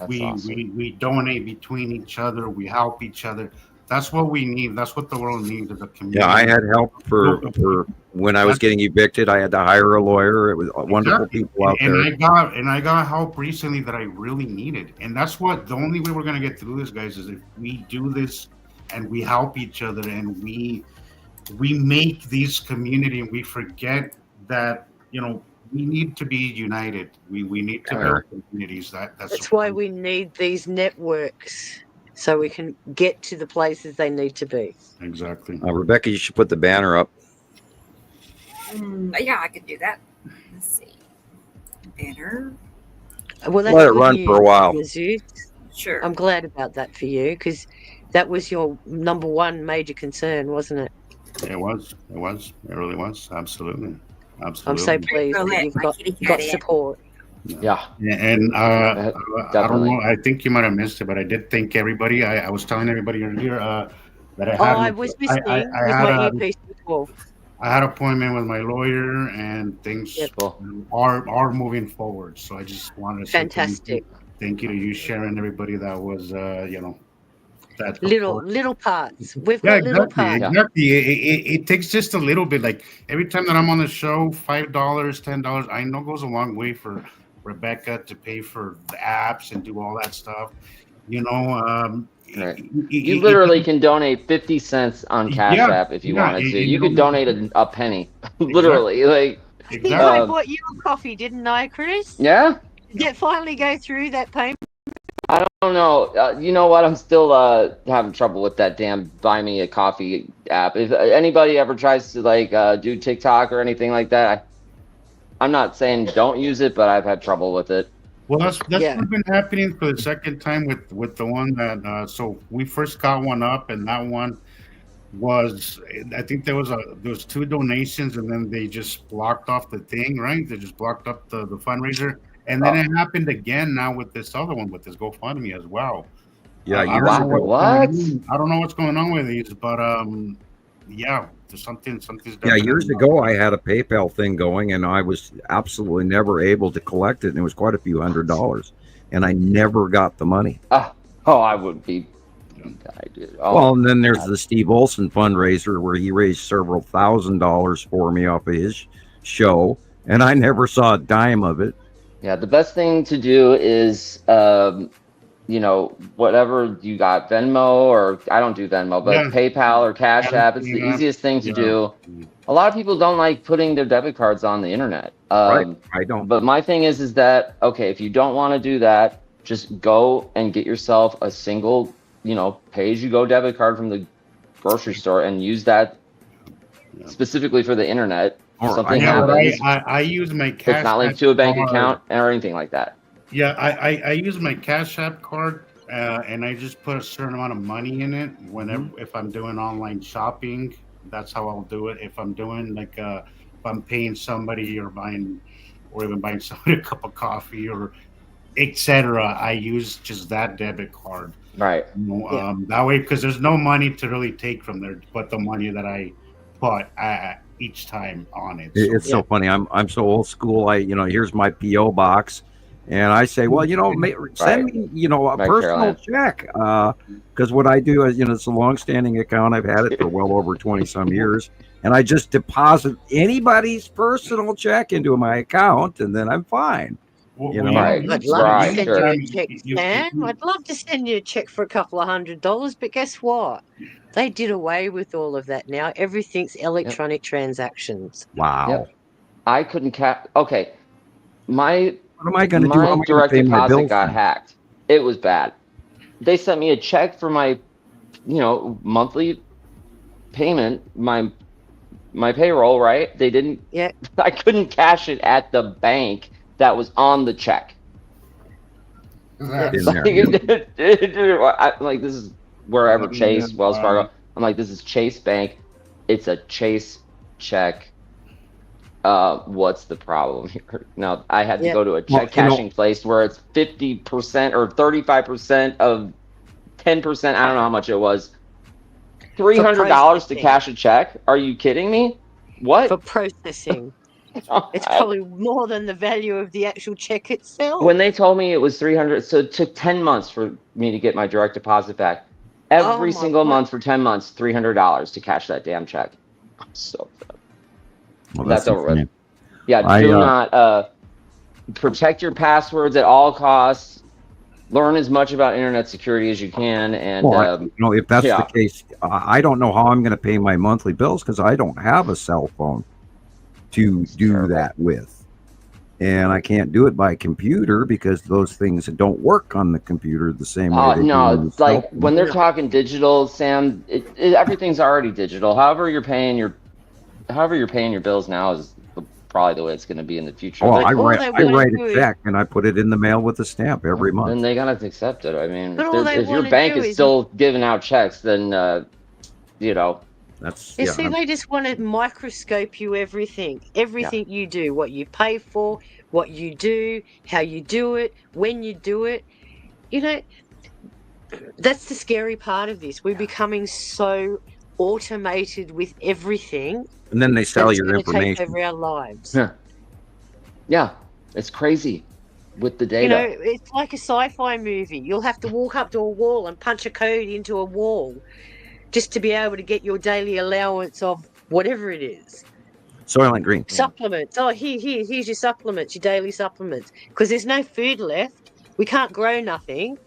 We donate between each other. We help each other. That's what we need. That's what the world needs as a community. Yeah, I had help for when I was getting evicted. I had to hire a lawyer. It was wonderful people out there. And I got help recently that I really needed. And that's the only way we're going to get through this, guys, is if we do this and we help each other, and we make these community, and we forget that we need to be united. We need to build communities. That's why we need these networks, so we can get to the places they need to be. Exactly. Rebecca, you should put the banner up. Yeah, I could do that. Let's see. Banner. Well, that's let it run for a while. Sure. I'm glad about that for you, because that was your number one major concern, wasn't it? It was. It really was. Absolutely. I'm so pleased that you've got support. Yeah. And I don't know. I think you might have missed it, but I did thank everybody. I was telling everybody earlier that I had. I was listening with my earpiece before. I had an appointment with my lawyer, and things are moving forward. So I just wanted to say thank you to you, Sharon, everybody that was that little parts. We've got little parts. Exactly. It takes just a little bit. Like every time that I'm on the show, $5, $10, I know goes a long way for Rebecca to pay for the apps and do all that stuff. You literally can donate 50 cents on Cash App if you wanted to. You could donate a penny, literally. Like, I think I bought you a coffee, didn't I, Chris? Yeah. Did it finally go through that payment? I don't know. You know what? I'm still having trouble with that damn Buy Me a Coffee app. If anybody ever tries to do TikTok or anything like that, I'm not saying don't use it, but I've had trouble with it. Well, that's what's been happening for the second time with the one that. So we first got one up, and that one was, I think there was 2 donations, and then they just blocked off the thing, right? They just blocked up the fundraiser, and then it happened again now with this other one, with this GoFundMe as well. Yeah, I don't know what's going on with these, but yeah. Something's years ago I had a PayPal thing going, and I was absolutely never able to collect it, and it was quite a few $100s, and I never got the money. I would be. Well, and then there's the Steve Olson fundraiser where he raised several $1,000s for me off of his show, and I never saw a dime of it. Yeah, the best thing to do is whatever you got, Venmo, or I don't do Venmo, but PayPal or Cash App, it's the easiest thing to do. A lot of people don't like putting their debit cards on the internet. Right, I don't. But my thing is that, okay, if you don't want to do that, just go and get yourself a single, pay-as-you-go debit card from the grocery store and use that specifically for the internet. Something happens. I use my Cash. It's not linked to a bank account or anything like that. Yeah, I use my Cash App card, and I just put a certain amount of money in it whenever if I'm doing online shopping. That's how I'll do it. If I'm doing if I'm paying somebody or even buying somebody a cup of coffee or etc., I use just that debit card. Right. That way, because there's no money to really take from there, but the money that I put each time on it. It's so funny. I'm so old school. Here's my PO box. And I say, well, send me, a personal check. Because what I do is, it's a long-standing account. I've had it for well over 20-some years. And I just deposit anybody's personal check into my account, and then I'm fine. I'd love to send you a check, Sam. I'd love to send you a check for a couple of $100, but guess what? They did away with all of that now. Everything's electronic transactions. Wow. Yep. I couldn't okay. What am I going to do? My direct deposit got hacked. It was bad. They sent me a check for my, monthly payment, my payroll, right? They didn't. Yeah. I couldn't cash it at the bank that was on the check. Like, this is wherever Chase, Wells Fargo. I'm like, this is Chase Bank. It's a Chase check. What's the problem here? Now I had to go to a check cashing place where it's 50% or 35% of 10%. I don't know how much it was. $300 to cash a check? Are you kidding me? What? For processing. It's probably more than the value of the actual check itself. When they told me it was $300, so it took 10 months for me to get my direct deposit back. Every single month for 10 months, $300 to cash that damn check. I'm so upset. Well, that's over with. Yeah, do not protect your passwords at all costs. learn as much about internet security as you can. And if that's the case, I don't know how I'm going to pay my monthly bills because I don't have a cell phone to do that with. And I can't do it by computer because those things don't work on the computer the same way. No, like when they're talking digital, Sam, everything's already digital. However you're paying your bills now is probably the way it's going to be in the future. Oh, I write a check and I put it in the mail with a stamp every month. Then they got to accept it. I mean, if your bank is still giving out checks, then that's. You see, they just want to microscope you everything you do, what you pay for, what you do, how you do it, when you do it. That's the scary part of this. We're becoming so automated with everything. And then they sell your information. Take over our lives. Yeah, it's crazy with the data. It's like a sci-fi movie. You'll have to walk up to a wall and punch a code into a wall just to be able to get your daily allowance of whatever it is. Soylent Green. Supplements. Oh, here's your supplements, your daily supplements. Because there's no food left. We can't grow nothing.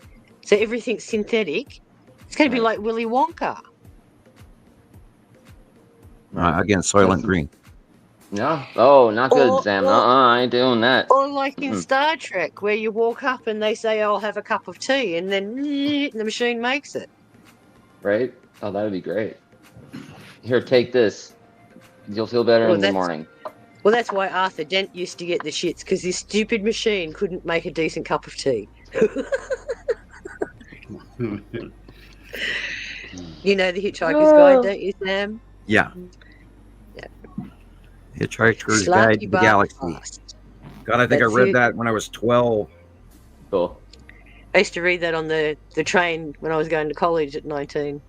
So everything's synthetic. It's going to be like Willy Wonka. Again, Soylent Green. Yeah. Oh, not good, Sam. I ain't doing that. Or like in Star Trek, where you walk up and they say, "I'll have a cup of tea," and then the machine makes it. Right? Oh, that would be great. Here, take this. You'll feel better in the morning. Well, that's why Arthur Dent used to get the shits, because this stupid machine couldn't make a decent cup of tea. You know the Hitchhiker's Guide, don't you, Sam? Yeah. Hitchhiker's Guide to the Galaxy. God, I think I read that when I was 12. Cool. I used to read that on the train when I was going to college at 19.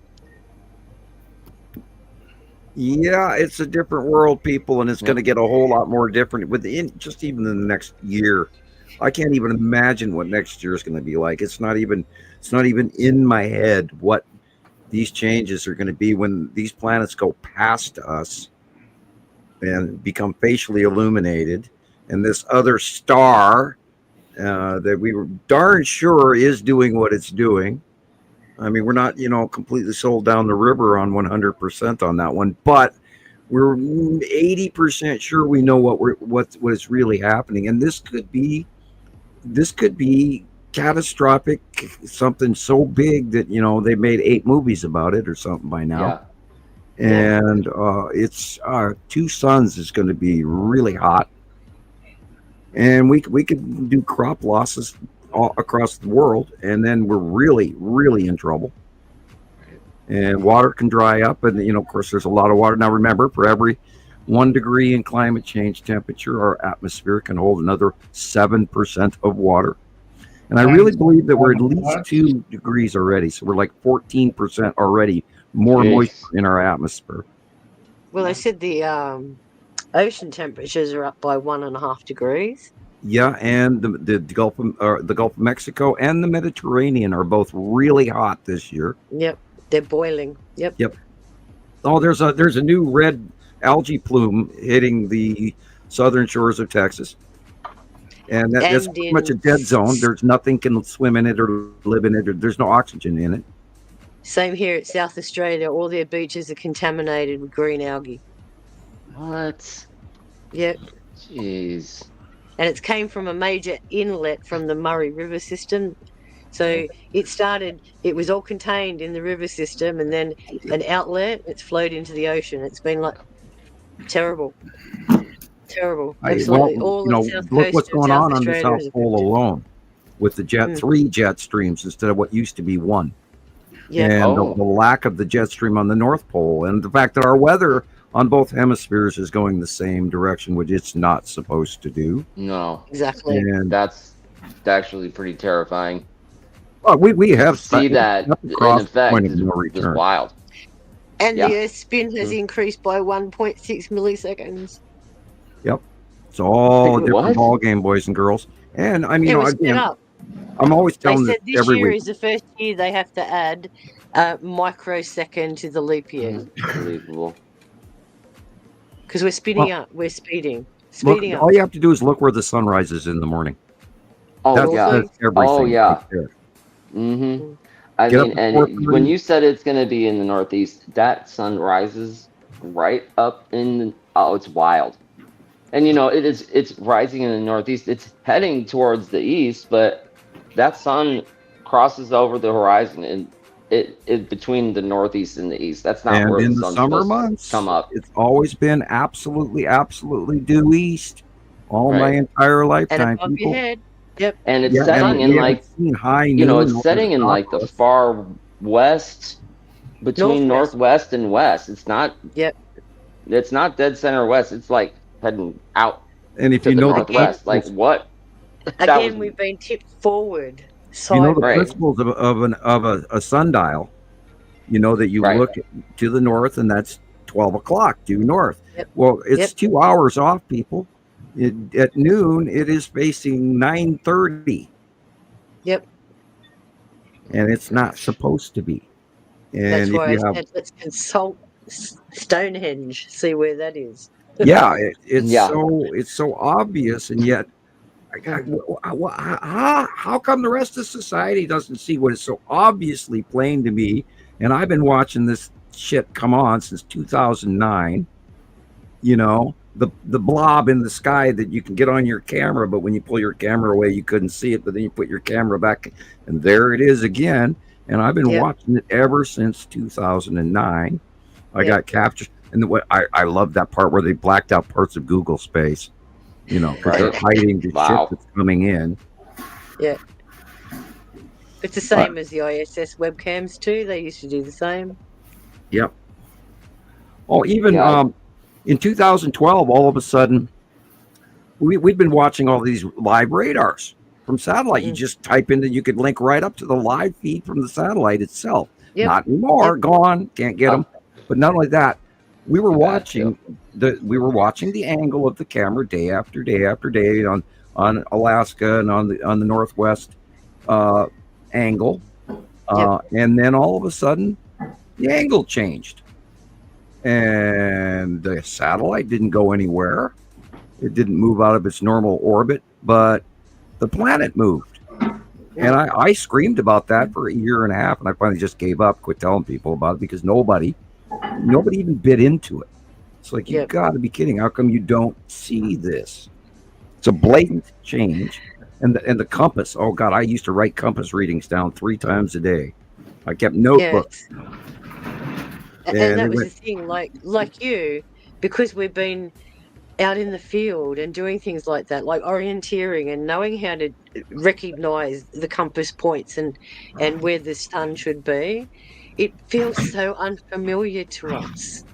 Yeah, it's a different world, people, and it's going to get a whole lot more different within just even in the next year. I can't even imagine what next year is going to be like. It's not even in my head what these changes are going to be when these planets go past us and become facially illuminated, and this other star that we were darn sure is doing what it's doing. I mean, we're not, completely sold down the river on 100% on that one, but we're 80% sure we know what is really happening, and this could be catastrophic, something so big that they made 8 movies about it or something by now. Yeah. And it's two suns is going to be really hot, and we could do crop losses all across the world, and then we're really, really in trouble. And water can dry up, and of course there's a lot of water. Now remember, for every 1 degree in climate change temperature, our atmosphere can hold another 7% of water. And I really believe that we're at least 2 degrees already, so we're like 14% already more moisture in our atmosphere. Well, they said the ocean temperatures are up by 1.5 degrees. Yeah, and the Gulf of Mexico and the Mediterranean are both really hot this year. Yep, they're boiling. Yep. Oh, there's a new red algae plume hitting the southern shores of Texas, and that's pretty much a dead zone. There's nothing can swim in it or live in it. Or there's no oxygen in it. Same here at South Australia. All their beaches are contaminated with green algae. What? Yep. Jeez. And it came from a major inlet from the Murray River system. So it was all contained in the river system, and then an outlet, it's flowed into the ocean. It's been like terrible. Absolutely. Look what's going on the South Pole alone with the 3 jet streams instead of what used to be 1. Yeah. And the lack of the jet stream on the North Pole, and the fact that our weather on both hemispheres is going the same direction, which it's not supposed to do. No. Exactly. And that's actually pretty terrifying. Well, we have see that in effect is wild. And the Earth's spin has increased by 1.6 milliseconds. Yep. It's all a different ball game, boys and girls. And I mean, I'm always telling this every week. This year is the first year they have to add a microsecond to the leap year. Unbelievable. Because we're speeding up. We're speeding up. All you have to do is look where the sun rises in the morning. Oh, That's everything. Oh, yeah. Right there. Mm-hmm. I mean, and when you said it's going to be in the northeast, that sun rises right up in. Oh, it's wild. And it's rising in the northeast. It's heading towards the east, but that sun crosses over the horizon and it between the northeast and the east. That's not And where in the the sun's summer supposed months, to come up. it's always been absolutely due east all my entire lifetime. And above your head. Yep. And it's setting in like high noon. it's setting in like the far west, between northwest and west. It's not. Yep. It's not dead center west. It's like heading out. And if to you the know northwest, like what? Again, we've been tipped forward. You know the principles of a sundial. You know that you look to the north, and that's 12 o'clock due north. Yep. Well, it's 2 hours off, people. At noon, it is facing 9:30. Yep. And it's not supposed to be. And That's why if you I said let's consult Stonehenge, see where that is. yeah, it's so obvious, and yet, how come the rest of society doesn't see what is so obviously plain to me? And I've been watching this shit come on since 2009. You know, the blob in the sky that you can get on your camera, but when you pull your camera away, you couldn't see it. But then you put your camera back, and there it is again. And I've been watching it ever since 2009. I got captured. And I love that part where they blacked out parts of Google space, because they're hiding the shit that's coming in. Yeah. It's the same as the ISS webcams too. They used to do the same. Yep. Oh, even in 2012, all of a sudden, we'd been watching all these live radars from satellite. You just type in that you could link right up to the live feed from the satellite itself. Not anymore. Gone. Can't get them. But not only that, we were watching the angle of the camera day after day after day on Alaska and on the northwest angle, and then all of a sudden the angle changed, and the satellite didn't go anywhere. It didn't move out of its normal orbit, but the planet moved. And I screamed about that for a year and a half, and I finally just gave up, quit telling people about it, because nobody even bit into it. It's like, you've got to be kidding. How come you don't see this? It's a blatant change. And the compass, oh God, I used to write compass readings down 3 times a day. I kept notebooks. And that was the thing, like you, because we've been out in the field and doing things like that, like orienteering and knowing how to recognize the compass points and where the sun should be, it feels so unfamiliar to us.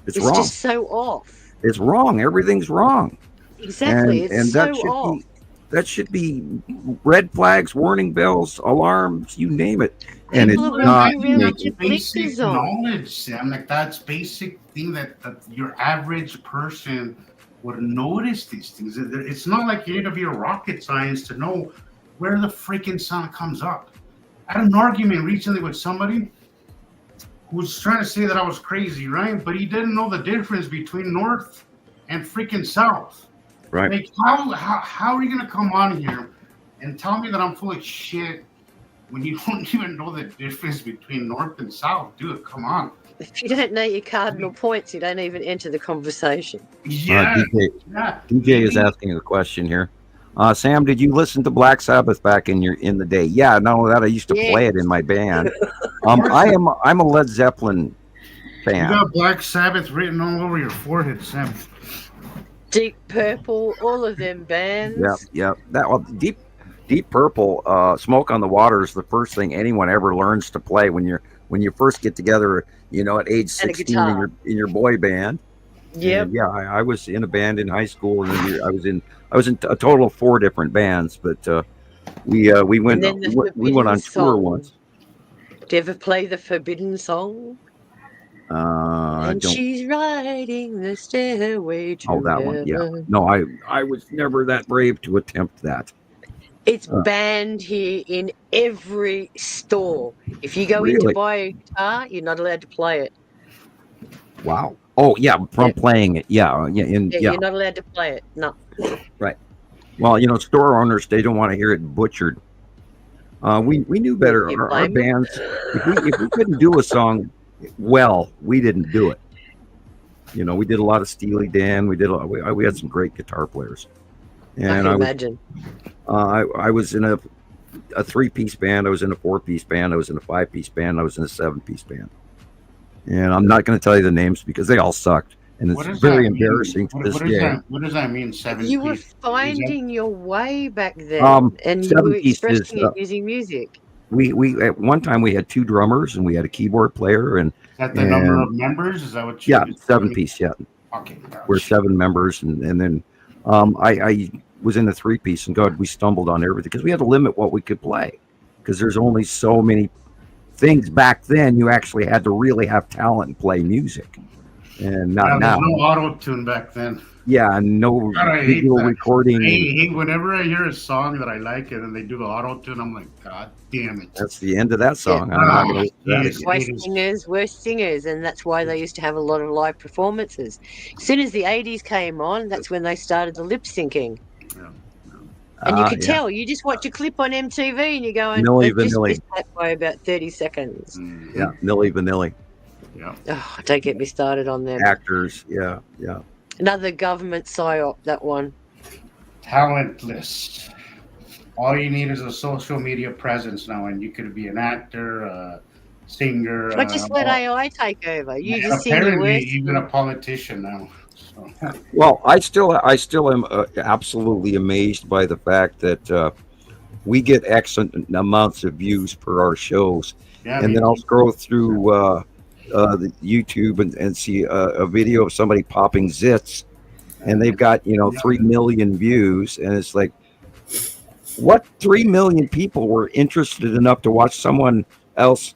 It's wrong. Just so off. It's wrong. Everything's wrong. Exactly. It's so off. That should be red flags, warning bells, alarms, you name it. And it's not basic knowledge, Sam. Like, that's basic thing that your average person would notice these things. It's not like you need to be a rocket science to know where the freaking sun comes up. I had an argument recently with somebody who was trying to say that I was crazy, right? But he didn't know the difference between north and freaking south. Right. Like, how are you going to come on here and tell me that I'm full of shit when you don't even know the difference between north and south? Dude, come on. If you don't know your cardinal points, you don't even enter the conversation. DJ is asking a question here. Sam, did you listen to Black Sabbath back in the day? Yeah, not only that, I used to play it in my band. I'm a Led Zeppelin fan. You got Black Sabbath written all over your forehead, Sam. Deep Purple, all of them bands. Yep. Deep Purple, Smoke on the Water is the first thing anyone ever learns to play when you first get together, at age 16 in your boy band. Yep. Yeah, I was in a band in high school, and I was in a total of 4 different bands, but we went on tour once. Do you ever play the Forbidden Song? And she's riding the stairway to that heaven. one, yeah. No, I was never that brave to attempt that. It's banned here in every store. If you go in to buy a guitar, you're not allowed to play it. Wow. Oh yeah, from playing it. Yeah. You're not allowed to play it. No. Right. Well, store owners, they don't want to hear it butchered. We knew better. Our bands, if we couldn't do a song well, we didn't do it. You know, we did a lot of Steely Dan. We had some great guitar players. And I can imagine. I was in a 3-piece band. I was in a 4-piece band. I was in a 5-piece band. I was in a 7-piece band. And I'm not going to tell you the names because they all sucked. And it's very embarrassing to this day. What does that mean, 7-piece? You were finding your way back then, and you were expressing it using music. We at one time we had 2 drummers and we had a keyboard player. And is that the number of members? Is that what you? Yeah, 7-piece. Yeah. Okay. Gosh. We're 7 members, and then I was in a 3-piece, and God, we stumbled on everything because we had to limit what we could play because there's only so many things back then. You actually had to really have talent and play music, and not now. No auto tune back then. Yeah, no video recording. I hate whenever I hear a song that I like and then they do the auto tune. I'm like, God damn it! That's the end of that song. Worst singers, and that's why they used to have a lot of live performances. As soon as the 80s came on, that's when they started the lip syncing. And you could tell. You just watch a clip on MTV and you're going, Milli just Vanilli. missed that by about 30 seconds. Yeah, Milli Vanilli. Yeah. Oh, don't get me started on them. Actors, yeah. Another government psyop, that one. Talentless. All you need is a social media presence now, and you could be an actor, a singer. But just let AI take over. You just sing your apparently words. even a politician now. So. Well, I still am absolutely amazed by the fact that we get excellent amounts of views per our shows, and then I'll scroll through the YouTube and see a video of somebody popping zits, and they've got 3 million views, and it's like, what 3 million people were interested enough to watch someone else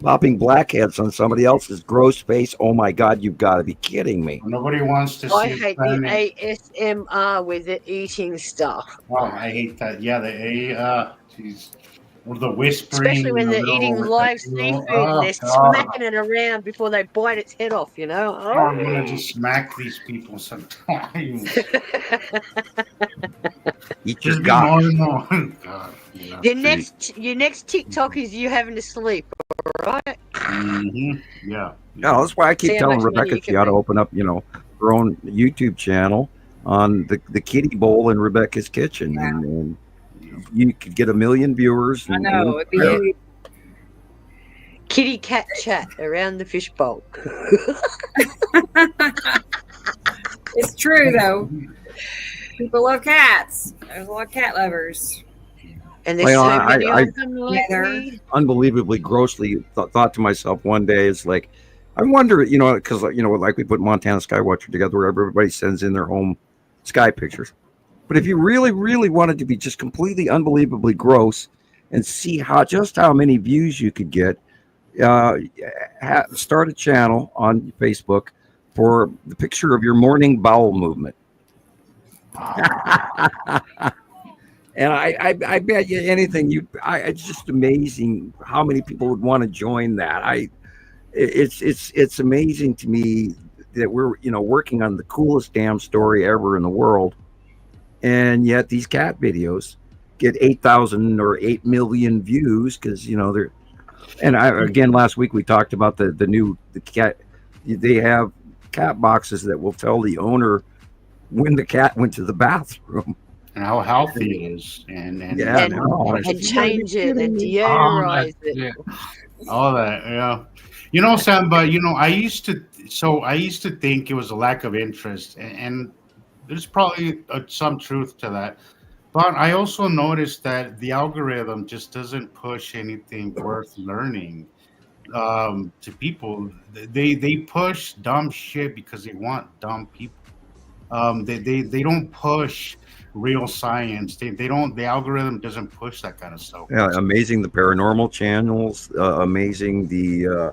popping blackheads on somebody else's gross face? Oh my God, you've got to be kidding me! Nobody wants to see. I hate the ASMR with the eating stuff. Oh, I hate that. Yeah, geez. Or the whispering. Especially when they're eating live seafood and they're smacking it around before they bite its head off, I'm going to just smack these people sometimes. You just got Your next TikTok is you having to sleep, all right? Mm-hmm. Yeah. No, that's why I keep telling Rebecca she ought to open up, her own YouTube channel on the Kitty Bowl in Rebecca's Kitchen, and you could get 1 million viewers. I know. It'd be kitty cat chat around the fishbowl. It's true, though. People love cats. There's a lot of cat lovers. And there's so many of them lately. Unbelievably grossly thought to myself one day, it's like, I wonder, because, like we put Montana Skywatcher together where everybody sends in their home sky pictures. But if you really, really wanted to be just completely unbelievably gross and see just how many views you could get, start a channel on Facebook for the picture of your morning bowel movement. And I bet you anything, it's just amazing how many people would want to join that. It's amazing to me that we're working on the coolest damn story ever in the world. And yet these cat videos get 8,000 or 8 million views because they're. And again, last week we talked about the cat. They have cat boxes that will tell the owner when the cat went to the bathroom and how healthy it is, and change it and deodorize it. All that, yeah. Sam, but I used to think it was a lack of interest, and there's probably some truth to that. But I also noticed that the algorithm just doesn't push anything worth learning to people. They push dumb shit because they want dumb people. They don't push real science. They don't. The algorithm doesn't push that kind of stuff. Yeah, amazing the paranormal channels. Amazing the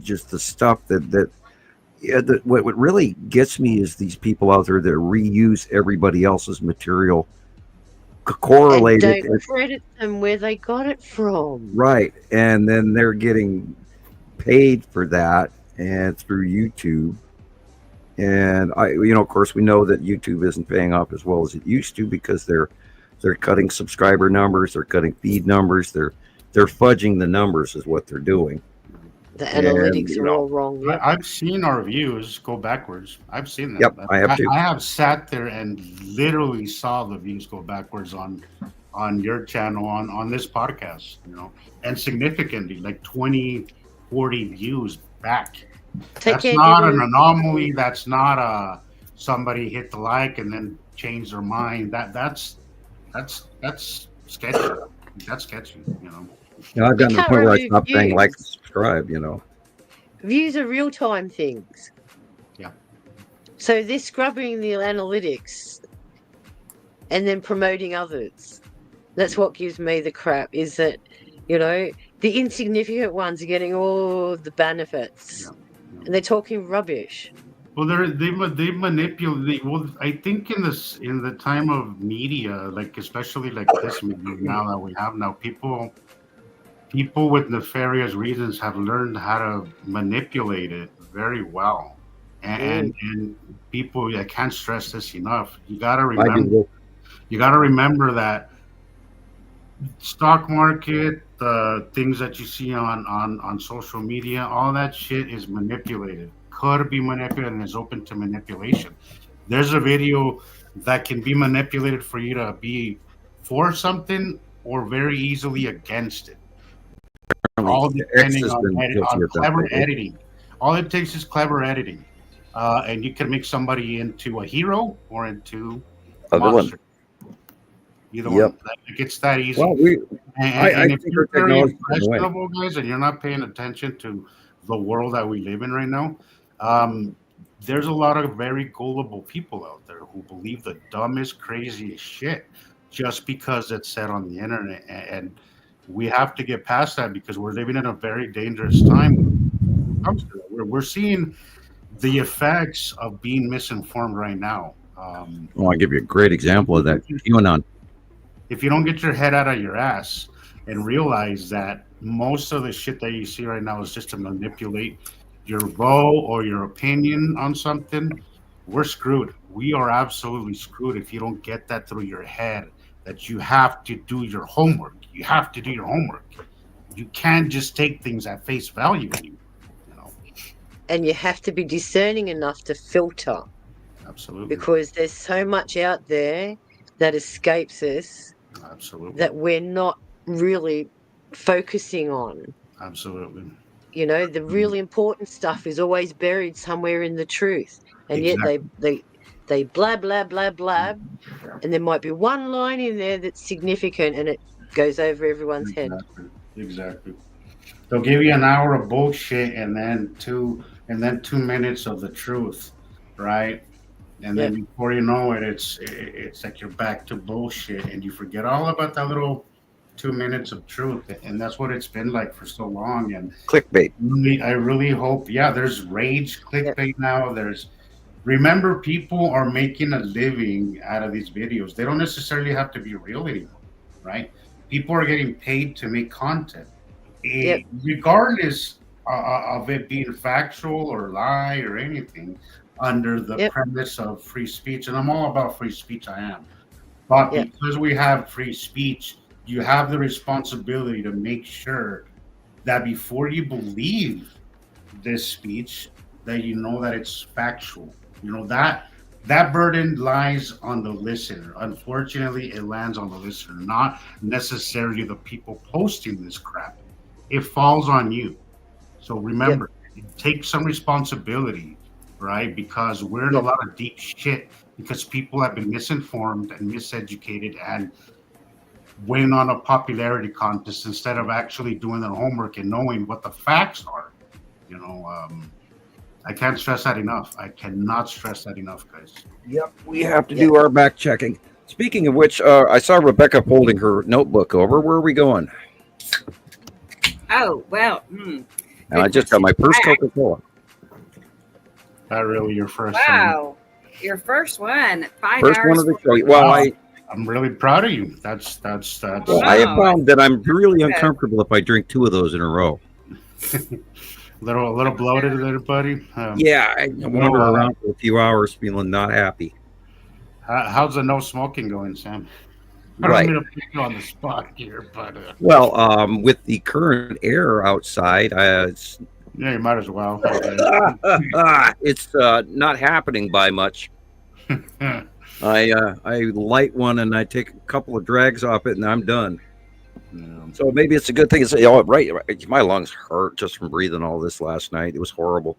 just the stuff that. Yeah, what really gets me is these people out there that reuse everybody else's material, correlated. And don't credit them where they got it from. Right, and then they're getting paid for that, and through YouTube. And of course, we know that YouTube isn't paying off as well as it used to because they're They're cutting subscriber numbers. They're cutting feed numbers. They're fudging the numbers is what they're doing. The analytics are all wrong. Yep. I've seen our views go backwards. I've seen them. Yep, I have too. I have sat there and literally saw the views go backwards on your channel, on this podcast, and significantly, like 20, 40 views back. That's not an anomaly. That's not somebody hit the like and then changed their mind. That's sketchy. That's sketchy, I've gotten to the point where I stopped saying like and subscribe, Views are real-time things. Yeah. So they're scrubbing the analytics and then promoting others. That's what gives me the crap, is that, the insignificant ones are getting all the benefits. Yeah. And they're talking rubbish. Well, they manipulate. Well, I think in the time of media, like especially like this media now that we have now, people with nefarious reasons have learned how to manipulate it very well, and people. I can't stress this enough. You got to remember that stock market, the things that you see on social media, all that shit is manipulated. Could be manipulated and is open to manipulation. There's a video that can be manipulated for you to be for something or very easily against it. All depending on clever editing. All it takes is clever editing, and you can make somebody into a hero or into a monster. Either one. It's that easy. Well, and if you're very impressionable, guys, and you're not paying attention to the world that we live in right now, there's a lot of very gullible people out there who believe the dumbest, craziest shit just because it's said on the internet. And we have to get past that because we're living in a very dangerous time. We're seeing the effects of being misinformed right now. I'll give you a great example of that. QAnon. If you don't get your head out of your ass and realize that most of the shit that you see right now is just to manipulate your vote or your opinion on something, we're screwed. We are absolutely screwed if you don't get that through your head, that you have to do your homework. You have to do your homework. You can't just take things at face value anymore. And you have to be discerning enough to filter. Absolutely. Because there's so much out there that escapes us. Absolutely. That we're not really focusing on. Absolutely. The really important stuff is always buried somewhere in the truth. And yet they blab, blab, blab, blab. And there might be one line in there that's significant and it goes over everyone's head. Exactly. They'll give you an hour of bullshit and then 2 minutes of the truth, right? And then before you know it, it's like you're back to bullshit and you forget all about that little 2 minutes of truth. And that's what it's been like for so long. And clickbait. I really hope, there's rage clickbait now. Remember, people are making a living out of these videos. They don't necessarily have to be real anymore, right? People are getting paid to make content. Regardless of it being factual or lie or anything, under the premise of free speech. And I'm all about free speech, I am. But because we have free speech, you have the responsibility to make sure that before you believe this speech, that you know that it's factual. That burden lies on the listener. Unfortunately, it lands on the listener, not necessarily the people posting this crap. It falls on you. So remember, take some responsibility, right? Because we're in a lot of deep shit because people have been misinformed and miseducated and win on a popularity contest instead of actually doing their homework and knowing what the facts are. I can't stress that enough. I cannot stress that enough, guys. Yep, we have to do our back checking. Speaking of which, I saw Rebecca holding her notebook over. Where are we going? Oh, well. And I just got my first Coca-Cola. Not really your first one. Your first one. 5 first hours. One of the show. Well, I'm really proud of you. That's. Well, I have found that I'm really uncomfortable if I drink 2 of those in a row. A little bloated there, buddy. I wander around for a few hours feeling not happy. How's the no smoking going, Sam? I don't mean to put you on the spot here, but with the current air outside, it's you might as well. It's not happening by much. I light one and I take a couple of drags off it and I'm done. Yeah. So maybe it's a good thing. It's right. My lungs hurt just from breathing all this last night. It was horrible.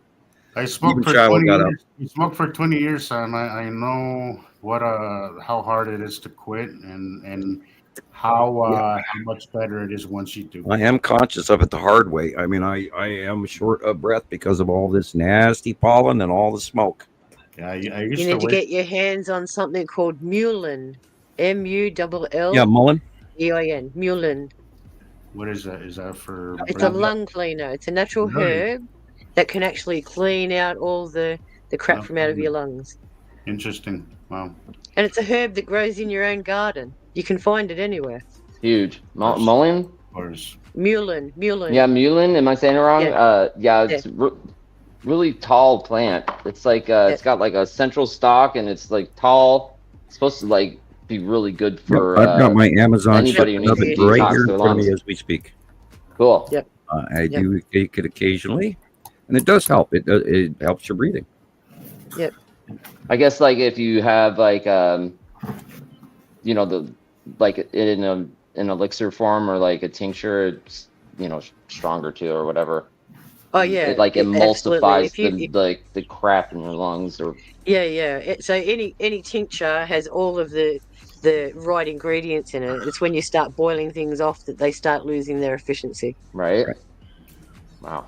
I smoked for 20 years. You smoked for 20 years, Sam. I know how hard it is to quit and how much better it is once you do. I am conscious of it the hard way. I mean, I am short of breath because of all this nasty pollen and all the smoke. Yeah, you need to get your hands on something called Mullein, M-U-L-L. Yeah, Mullein. E-I-N, Mullein. What is that? Is that for? It's a lung cleaner. It's a natural herb that can actually clean out all the crap from out of your lungs. Interesting. Wow. And it's a herb that grows in your own garden. You can find it anywhere. Huge. Mullein? Mullein. Yeah, Mullein. Am I saying it wrong? It's really tall plant. It's like it's got like a central stalk and it's like tall. It's supposed to like be really good for. I've got my Amazon ship right here in front of me as we speak. Cool. Yep. I do take it occasionally, and it does help. It helps your breathing. Yep. I guess like if you have like in an elixir form or like a tincture, it's stronger too or whatever. Oh yeah, it emulsifies the crap in your lungs or. Yeah. So any tincture has all of the right ingredients in it. It's when you start boiling things off that they start losing their efficiency. Right. Wow.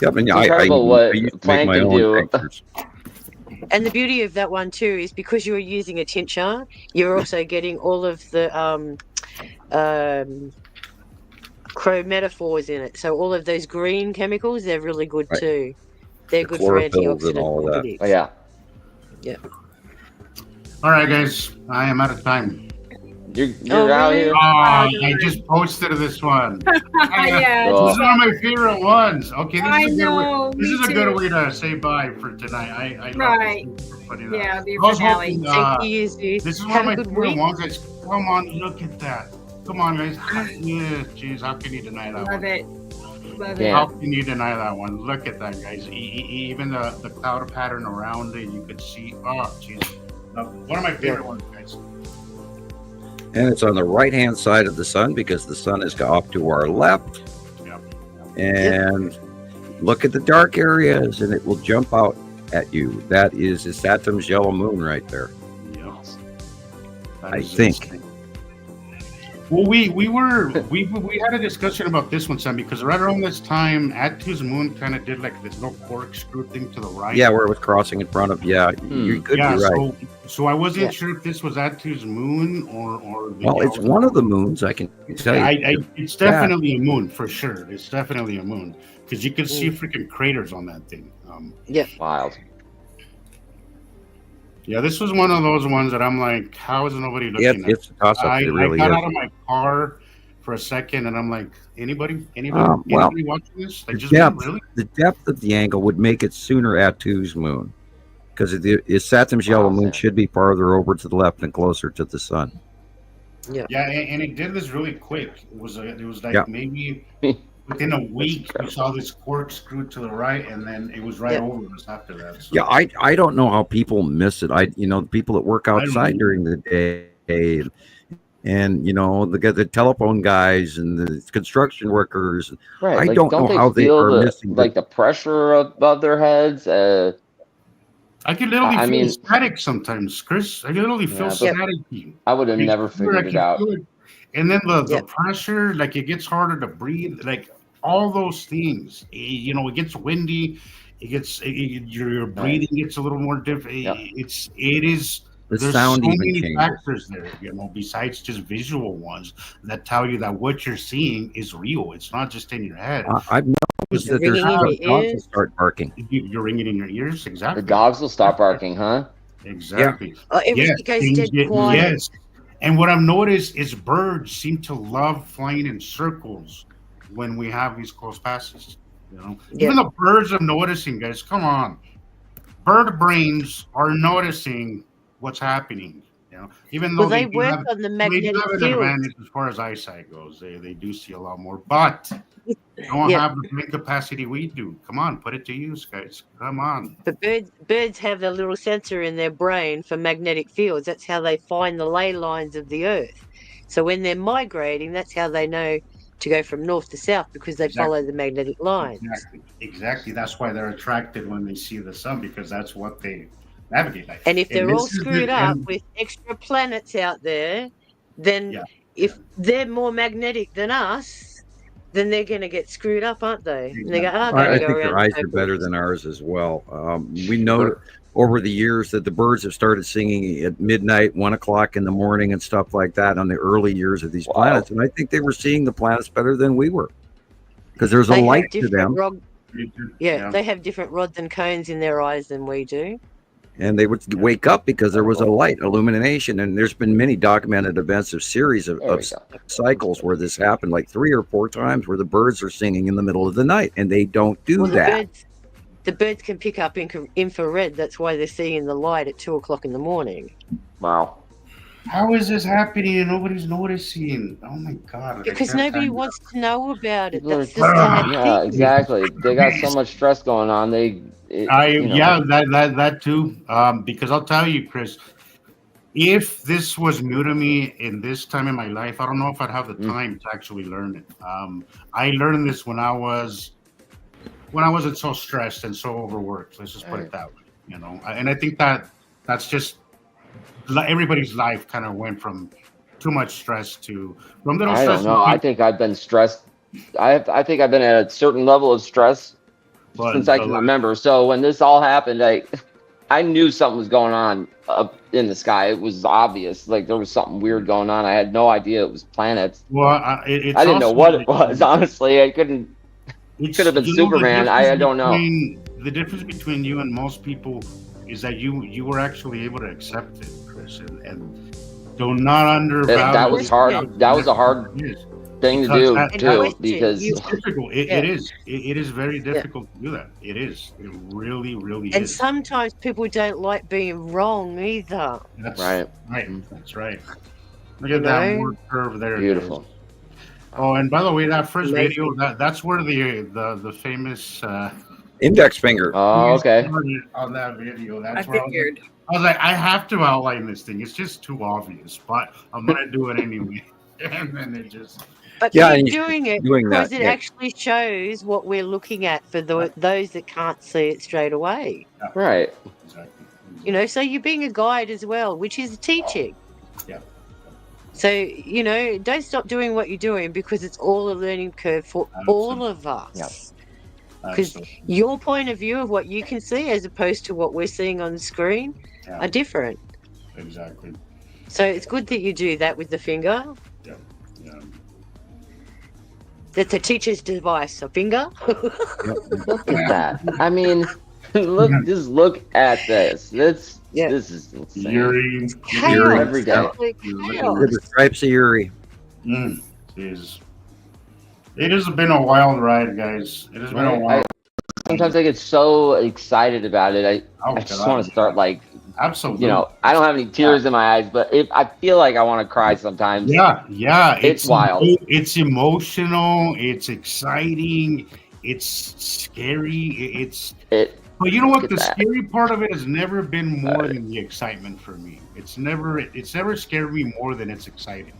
Yeah, I mean, incredible what plant can do. And the beauty of that one too is because you are using a tincture, you're also getting all of the chromatophores in it. So all of those green chemicals, they're really good too. They're good for antioxidant properties. Oh yeah. Yeah. All right, guys. I am out of time. You're out here. I just posted this one. Yeah. This is one of my favorite ones. Okay, this is a good way to say bye for tonight. I love this for putting that. Yeah, the finale. This is one of my favorite ones. Guys, come on, look at that. Come on, guys. Yeah, jeez, how can you deny that one? Love it. How can you deny that one? Look at that, guys. Even the cloud pattern around it, you could see. Oh, jeez. One of my favorite ones, guys. And it's on the right-hand side of the sun because the sun is off to our left. Yep. And look at the dark areas, and it will jump out at you. That is Saturn's yellow moon right there. Yes. I think. Well, we had a discussion about this one, Sam, because right around this time, Atu's moon kind of did like this little corkscrew thing to the right. Yeah, where it was crossing in front of. Yeah, you could be right. So I wasn't sure if this was Atu's moon or. Well, it's one of the moons. I can tell you. It's definitely a moon for sure. It's definitely a moon because you can see freaking craters on that thing. Wild. Yeah, this was one of those ones that I'm like, how is nobody looking at? It's a toss-up. I really got is. out of my car for a second, and I'm like, anybody watching this? Like, the depth of the angle would make it sooner Atu's moon, because Saturn's yellow moon should be farther over to the left and closer to the sun. Yeah, and it did this really quick. It was like maybe within a week we saw this corkscrew to the right, and then it was right over us after that. So. Yeah, I don't know how people miss it. The people that work outside during the day, and the telephone guys and the construction workers. Right. I like, don't know how they are missing the pressure above their heads. I can literally feel static sometimes, Chris. I can literally feel static. I would have never figured it out. And then the pressure, like it gets harder to breathe, like all those things. It gets windy. Your breathing gets a little more different. Yeah. There's so many factors there, besides just visual ones that tell you that what you're seeing is real. It's not just in your head. I've noticed that there's dogs will start barking. You're ringing in your ears, exactly. The dogs will stop barking, huh? Exactly. You guys did quiet. Yes. And what I've noticed is birds seem to love flying in circles when we have these close passes. Even the birds are noticing, guys. Come on, bird brains are noticing what's happening, Even though they work on the magnetic they do have an field. advantage as far as eyesight goes. They do see a lot more, but they don't have the brain capacity we do. Come on, put it to use, guys. Come on. But birds have a little sensor in their brain for magnetic fields. That's how they find the ley lines of the Earth. So when they're migrating, that's how they know to go from north to south, because they follow the magnetic lines. Exactly. That's why they're attracted when they see the sun, because that's what they navigate like. And if they're all screwed up with extra planets out there, then if they're more magnetic than us, then they're going to get screwed up, aren't they? And they go, I think their eyes are better than ours as well. We know over the years that the birds have started singing at midnight, 1 o'clock in the morning and stuff like that on the early years of these planets. And I think they were seeing the planets better than we were, because there's a light to them. They have different rods and cones in their eyes than we do. And they would wake up because there was a light illumination. And there's been many documented events of series of cycles where this happened, like 3 or 4 times, where the birds are singing in the middle of the night, and they don't do that. The birds can pick up infrared. That's why they're seeing the light at 2 o'clock in the morning. Wow. How is this happening and nobody's noticing? Oh my God. Because nobody wants to know about it. That's the yeah, exactly. They got so much stress going on. That too. Because I'll tell you, Chris, if this was new to me in this time in my life, I don't know if I'd have the time to actually learn it. I learned this when I wasn't so stressed and so overworked. Let's just put it that way, And I think that's just everybody's life kind of went from too much stress to little stress. I don't know. I think I've been stressed. I think I've been at a certain level of stress since I can remember. So when this all happened, I knew something was going on up in the sky. It was obvious. Like there was something weird going on. I had no idea it was planets. Well, I didn't know what it was. Honestly, I couldn't. It could have been Superman. I don't know. The difference between you and most people is that you were actually able to accept it, Chris, and do not undervalue. That was hard. That was a hard thing to do too, because it's difficult. It is. It is very difficult to do that. It is. It really, really is. And sometimes people don't like being wrong either. That's right. That's right. Look at that word curve there. Beautiful. Oh, and by the way, that first video, that's where the famous index finger. Oh, okay. On that video, that's where I was like, I have to outline this thing. It's just too obvious, but I'm gonna do it anyway. And then it just. But keep doing it because it actually shows what we're looking at for those that can't see it straight away. Yeah. Right. Exactly. So you're being a guide as well, which is teaching. Yeah. So, don't stop doing what you're doing, because it's all a learning curve for all of us. Because your point of view of what you can see as opposed to what we're seeing on the screen are different. Exactly. So it's good that you do that with the finger. Yeah. That's a teacher's device, a finger. Look at that. I mean, look at this. This is insane. Yuri. Every day. The stripes of Yuri. Jeez. It has been a wild ride, guys. It has been a wild. Sometimes I get so excited about it. I just want to start absolutely. I don't have any tears in my eyes, but I feel like I want to cry sometimes. Yeah. It's wild. It's emotional. It's exciting. It's scary. But you know what? The scary part of it has never been more than the excitement for me. It's never scared me more than it's exciting.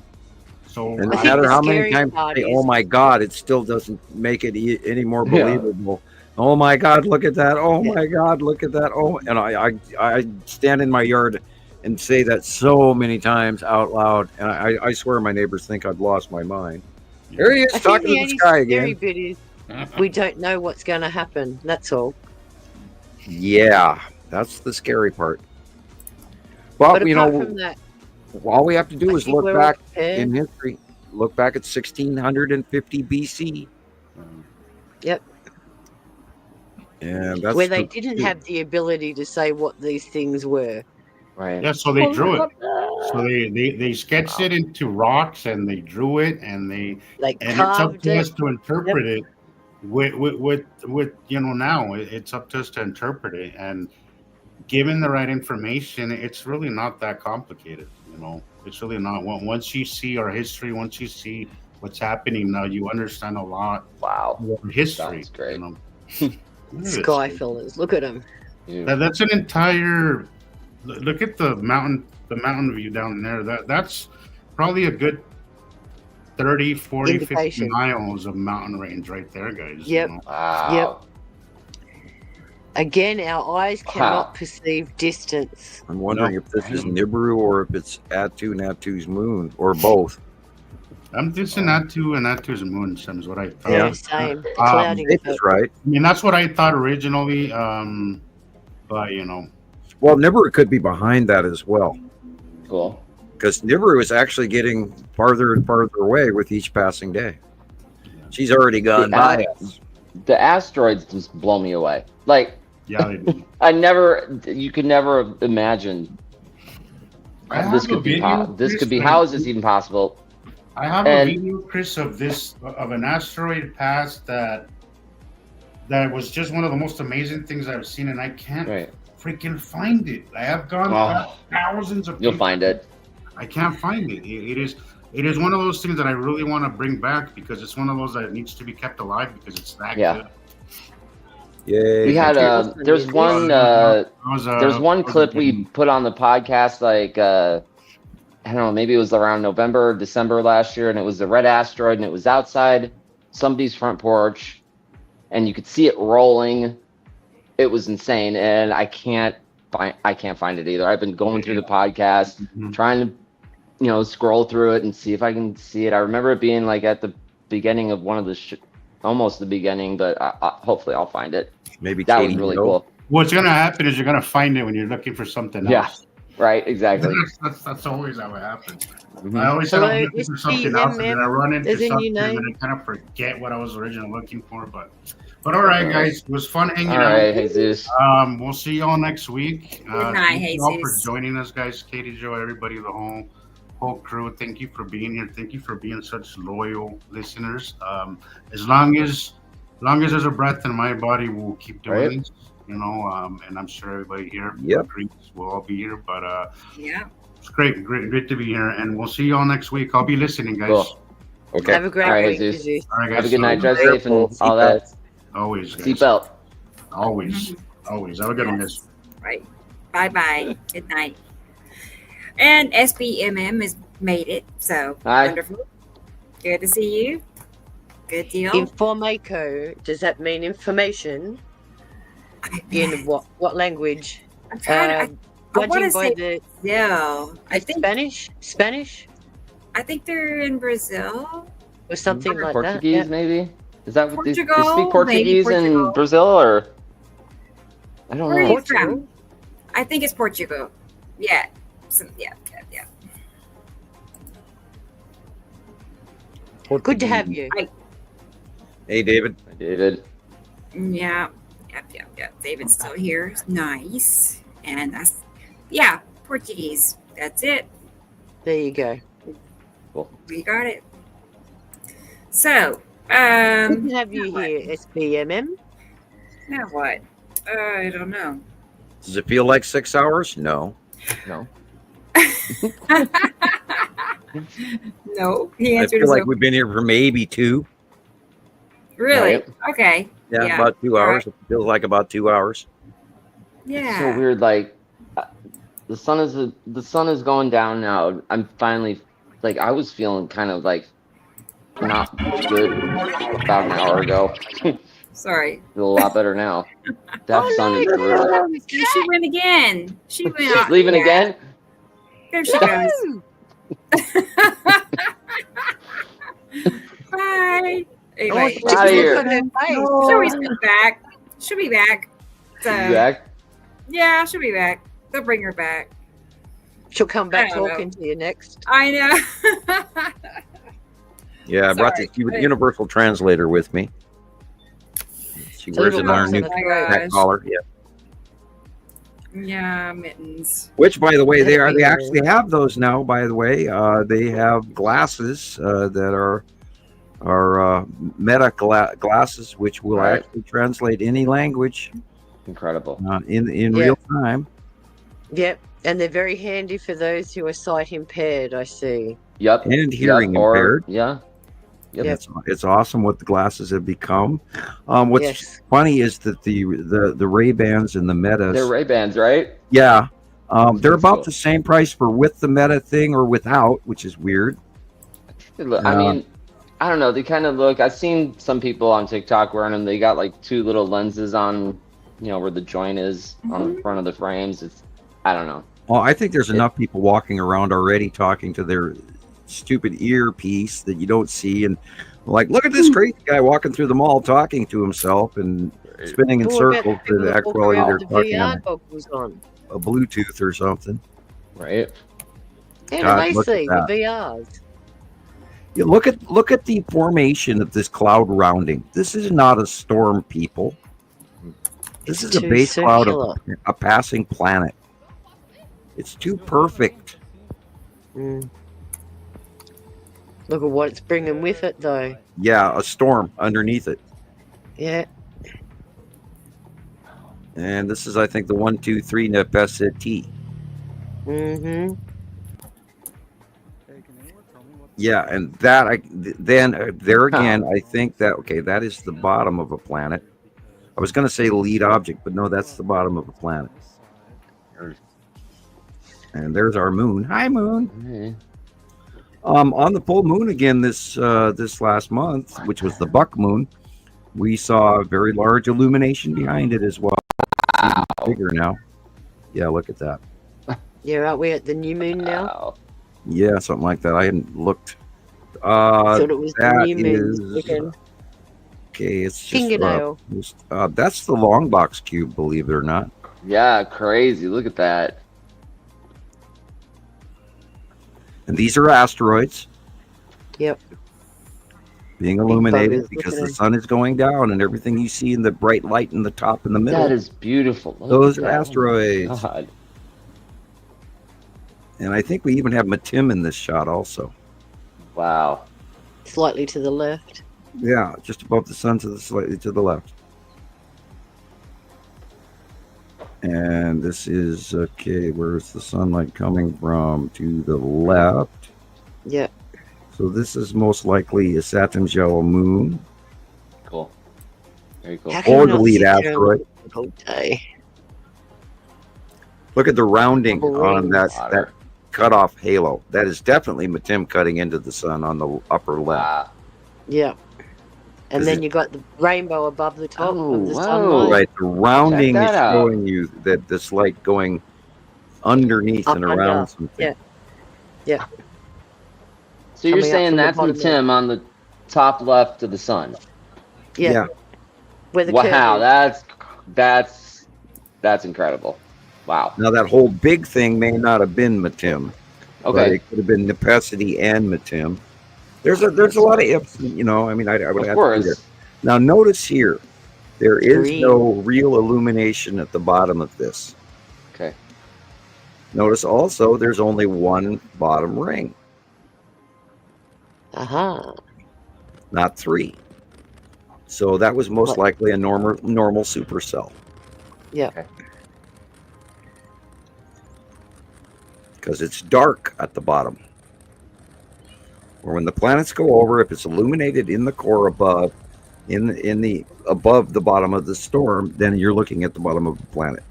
So no matter how many times I say, "Oh my God," it still doesn't make it any more believable. Oh my God, look at that! Oh my God, look at that! Oh, and I stand in my yard and say that so many times out loud, and I swear my neighbors think I've lost my mind. Here he is talking to the sky again. The scary bit is we don't know what's going to happen. That's all. Yeah, that's the scary part. But from that, all we have to do is look back in history. Look back at 1650 BC. Yep. And that's where they didn't have the ability to say what these things were. Right. Yeah, so they drew it. So they sketched it into rocks, and they drew it, and it's up to us to interpret it. With now it's up to us to interpret it, and given the right information, it's really not that complicated. You know, it's really not. Once you see our history, once you see what's happening now, you understand a lot. Wow, of history. That's great. You know? Sky fellas, look at them. That's an entire. Look at the mountain view down there. That's probably a good 30, 40, 50 miles of mountain range right there, guys. Yep. You know? Wow. Yep. Again, our eyes cannot perceive distance. I'm wondering if this is Nibiru or if it's Atu and Atu's moon, or both. I'm thinking Atu and Atu's moon, Sam, is what I thought. Yeah, same. That's right. I mean, that's what I thought originally, but, you know. Well, Nibiru could be behind that as well. Cool. Because Nibiru is actually getting farther and farther away with each passing day. She's already gone by us. The asteroids just blow me away. Like, yeah, they do. you could never imagine this could be how is this even possible? I have a video, Chris, of an asteroid pass that was just one of the most amazing things I've seen, and I can't freaking find it. I have gone past thousands of. You'll find it. I can't find it. It is one of those things that I really want to bring back because it's one of those that needs to be kept alive because it's that good. Yeah. We had there's one clip we put on the podcast like I don't know, maybe it was around November, December last year, and it was the red asteroid, and it was outside somebody's front porch, and you could see it rolling. It was insane, and I can't find it either. I've been going through the podcast, trying to, scroll through it and see if I can see it. I remember it being like at the beginning of one of the, almost the beginning, but hopefully I'll find it. Maybe that was really cool. What's gonna happen is you're gonna find it when you're looking for something else. Yeah. Right, exactly. That's always how it happens. I always said I'm looking for something else, and then I run into something, and I kind of forget what I was originally looking for. But all right, guys, it was fun hanging out. All right, Jesus. We'll see y'all next week. Good night, thank you all Jesus. for joining us, guys. Katie, Joe, everybody, the whole crew. Thank you for being here. Thank you for being such loyal listeners. As long as there's a breath in my body, we'll keep doing this. And I'm sure everybody here agrees. We'll all be here, but it's great to be here, and we'll see you all next week. I'll be listening, guys. Cool. Okay. Have a great week, Jesus. All right, guys. Have a good night. Drive safe and all that. Always. Seatbelt. Always. Have a good one, guys. Right. Bye. Good night. And SBMM has made it, so wonderful. Good to see you. Good deal. Informaco, does that mean information? In what language? I'm trying I want to say Brazil. I think Spanish. I think they're in Brazil or something like Portuguese, that. Maybe. Is that what they speak Portugal, Portuguese in Brazil, or I don't Where know. Are you from? I think it's Portugal. Yeah. Yeah. Good to have you. Hey, David. Hi, David. Yeah. David's still here. Nice. And that's Portuguese. That's it. There you go. Cool. We got it. So, good to have you here, SBMM. Now what? I don't know. Does it feel like 6 hours? No. No. He answered. I feel like we've been here for maybe 2. Really? Right. Okay. Yeah, about 2 hours. Right. It feels like about 2 hours. Yeah. It's so weird. Like the sun is going down now. I'm finally I was feeling kind of like not good about an hour ago. Sorry. A lot better now. That sun is brutal. She went again. She's leaving again. There she goes. Bye. Anyway, out of here. She'll be back. So, back? Yeah, she'll be back. They'll bring her back. She'll come back talking to you next. I know. Yeah, I brought the universal translator with me. She wears it on her new neck collar. Yeah. Yeah, mittens. Which, by the way, they actually have those now. By the way, they have glasses that are meta glasses, which will actually translate any language. Incredible. In real time. Yep, and they're very handy for those who are sight impaired, I see. Yep. And hearing impaired. Yeah. Yep. It's awesome what the glasses have become. What's funny is that the Ray-Bans and the Metas. They're Ray-Bans, right? Yeah. They're about the same price for with the Meta thing or without, which is weird. I mean, I don't know. They kind of look. I've seen some people on TikTok wearing them. They got like two little lenses on, where the joint is on the front of the frames. I don't know. Well, I think there's enough people walking around already talking to their stupid earpiece that you don't see, and like, look at this crazy guy walking through the mall talking to himself and spinning in circles. To actually, they're talking on a Bluetooth or something. Right. How do they see the VRs? Yeah, look at the formation of this cloud rounding. This is not a storm, people. This is a base cloud of a passing planet. It's too perfect. Look at what it's bringing with it, though. Yeah, a storm underneath it. Yeah. And this is, I think, the 1, 2, 3 Nepesity. Mm-hmm. Yeah, and that there again, I think that is the bottom of a planet. I was going to say lead object, but no, that's the bottom of a planet. And there's our moon. Hi, moon. On the full moon again this last month, which was the buck moon, we saw a very large illumination behind it as well. Wow. Bigger now. Yeah, look at that. Yeah, aren't we at the new moon now? Wow. Yeah, something like that. I hadn't looked. Thought it was the new moon. Okay, it's just fingernail. That's the long box cube, believe it or not. Yeah, crazy. Look at that. And these are asteroids. Yep. Being illuminated because the sun is going down, and everything you see in the bright light in the top in the middle. That is beautiful. Those are asteroids. Oh, God. And I think we even have Matim in this shot also. Wow. Slightly to the left. Yeah, just above the sun slightly to the left. And this is, okay, where's the sunlight coming from? To the left. Yeah. So this is most likely a Saturn's yellow moon. Cool. Very cool. Or the lead asteroid. Look at the rounding on that cutoff halo. That is definitely Matim cutting into the sun on the upper left. Yeah. And then you got the rainbow above the top of the sunlight. Right, the rounding is showing you that this light going underneath and around something. Yeah. Yeah. So you're saying that's Matim on the top left of the sun? Yeah. Wow, that's incredible. Wow. Now that whole big thing may not have been Matim. Okay. But it could have been Nepesity and Matim. There's a lot of ifs, I mean, I would have to do that. Now notice here, there is no real illumination at the bottom of this. Okay. Notice also there's only one bottom ring. Not three. So that was most likely a normal supercell. Yeah. Okay. Because it's dark at the bottom. Or when the planets go over, if it's illuminated in the core above, above the bottom of the storm, then you're looking at the bottom of the planet.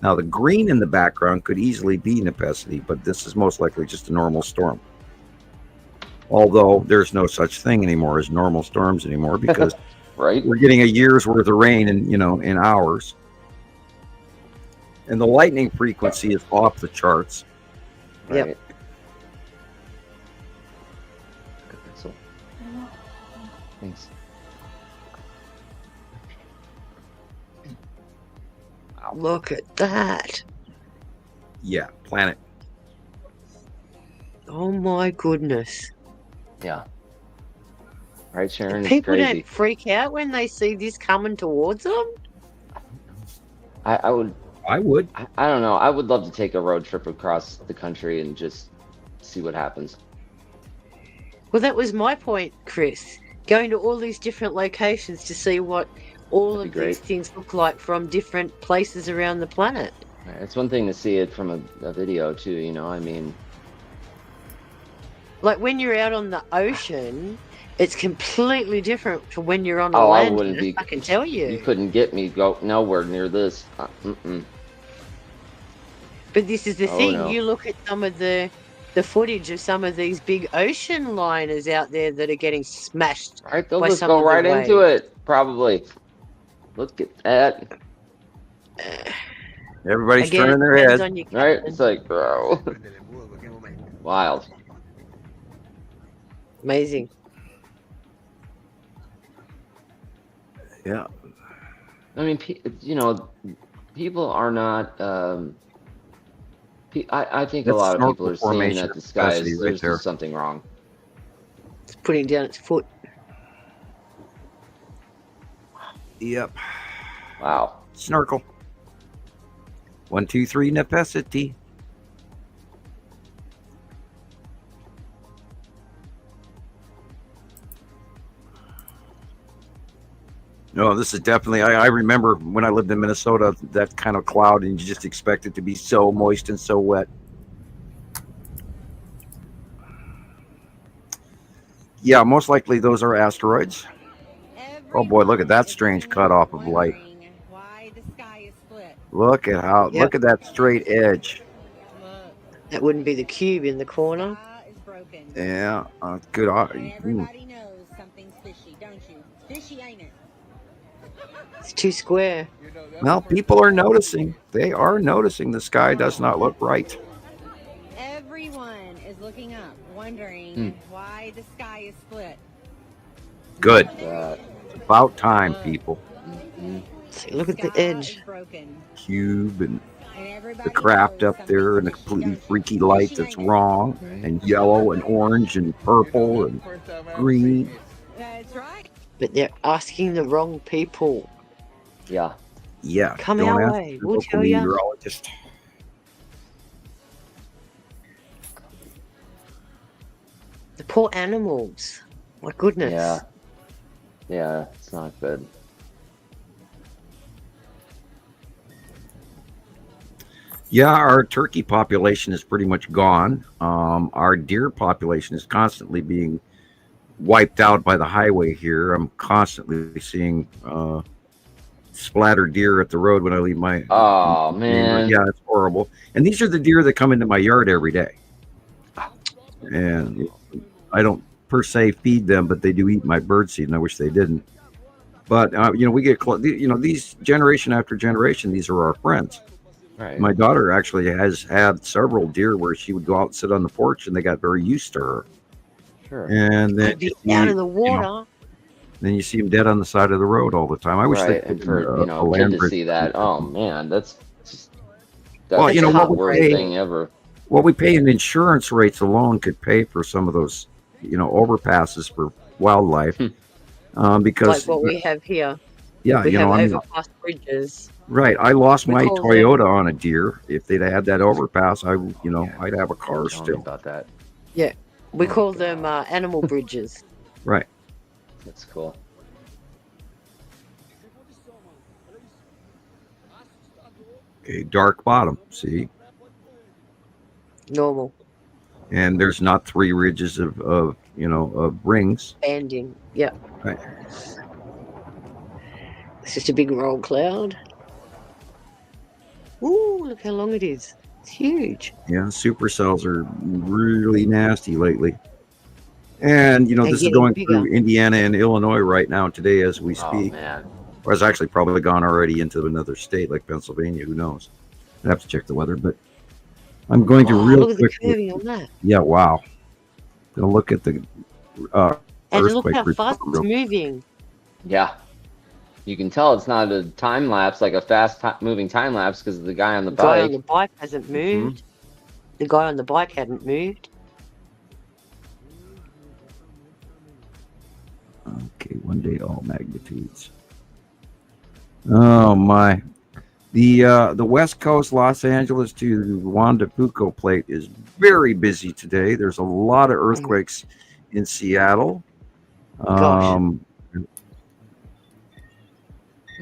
Now the green in the background could easily be Nepesity, but this is most likely just a normal storm. Although there's no such thing anymore as normal storms anymore, because right, we're getting a year's worth of rain in hours. And the lightning frequency is off the charts. Yep. Right. Thanks. Look at that. Yeah, planet. Oh my goodness. Yeah. Right, Sharon? People it's crazy. don't freak out when they see this coming towards them? I would. I don't know. I would love to take a road trip across the country and just see what happens. Well, that was my point, Chris. Going to all these different locations to see what all of these things look like from different places around the planet. It's one thing to see it from a video too, you know. I mean, like when you're out on the ocean, it's completely different to when you're on the land. I wouldn't be. I can tell you. You couldn't get me go nowhere near this. But this is the thing. No. You look at some of the footage of some of these big ocean liners out there that are getting smashed. Right, they'll just go right into it, probably. Look at that. Everybody's turning their head. Right? It's like, bro. Wild. Amazing. Yeah. I mean, you know, people are not. I think a lot of people are seeing that the sky is there's just something wrong. It's putting down its foot. Yep. Wow. Snorkel. 1, 2, 3 necessity. No, this is definitely, I remember when I lived in Minnesota, that kind of cloud, and you just expect it to be so moist and so wet. Yeah, most likely those are asteroids. Oh boy, look at that strange cutoff of light. Look at how, look at that straight edge. That wouldn't be the cube in the corner. Yeah, good. Everybody knows something's fishy, don't you? Fishy, ain't it? It's too square. Well, people are noticing. They are noticing the sky does not look right. Everyone is looking up, wondering why the sky is split. Good. It's about time, people. See, look at the edge. Cube and the craft up there and the completely freaky light that's wrong, and yellow and orange and purple and green. That's right. But they're asking the wrong people. Yeah. Yeah. Come our way. We'll tell you. Meteorologist. The poor animals. My goodness. Yeah. Yeah, it's not good. Yeah, our turkey population is pretty much gone. Our deer population is constantly being wiped out by the highway here. I'm constantly seeing splattered deer at the road when I leave my. Oh man! Yeah, it's horrible. And these are the deer that come into my yard every day. And I don't per se feed them, but they do eat my bird seed, and I wish they didn't. But you know, we get these generation after generation. These are our friends. Right. My daughter actually has had several deer where she would go out and sit on the porch, and they got very used to her. Sure. And then out of the water. Then you see them dead on the side of the road all the time. I wish they and for a kid to see that. Oh man, that's well, the worst thing ever. What we pay in insurance rates alone could pay for some of those, overpasses for wildlife. Because like what we have here. Yeah, we have overpass bridges. Right. I lost my Toyota on a deer. If they'd had that overpass, I'd have a car still. About that. Yeah. We call them animal bridges. Right. That's cool. Okay, dark bottom, see? Normal. And there's not 3 ridges of rings. Banding, yeah. Right. It's just a big roll cloud. Ooh, look how long it is. It's huge. Yeah, supercells are really nasty lately. And, this is going through Indiana and Illinois right now today as we speak. Oh, man. Or it's actually probably gone already into another state like Pennsylvania. Who knows? I'd have to check the weather, but I'm going to real look quick. At the curving on that. Yeah, wow. Gonna look at the and look how earthquake fast it's moving. Yeah. You can tell it's not a time lapse, like a fast moving time lapse, because the guy on the bike. The guy on the bike hasn't moved. The guy on the bike hadn't moved. Okay, 1 day all magnitudes. Oh my. The West Coast, Los Angeles to Juan de Fuca plate is very busy today. There's a lot of earthquakes in Seattle. Wow,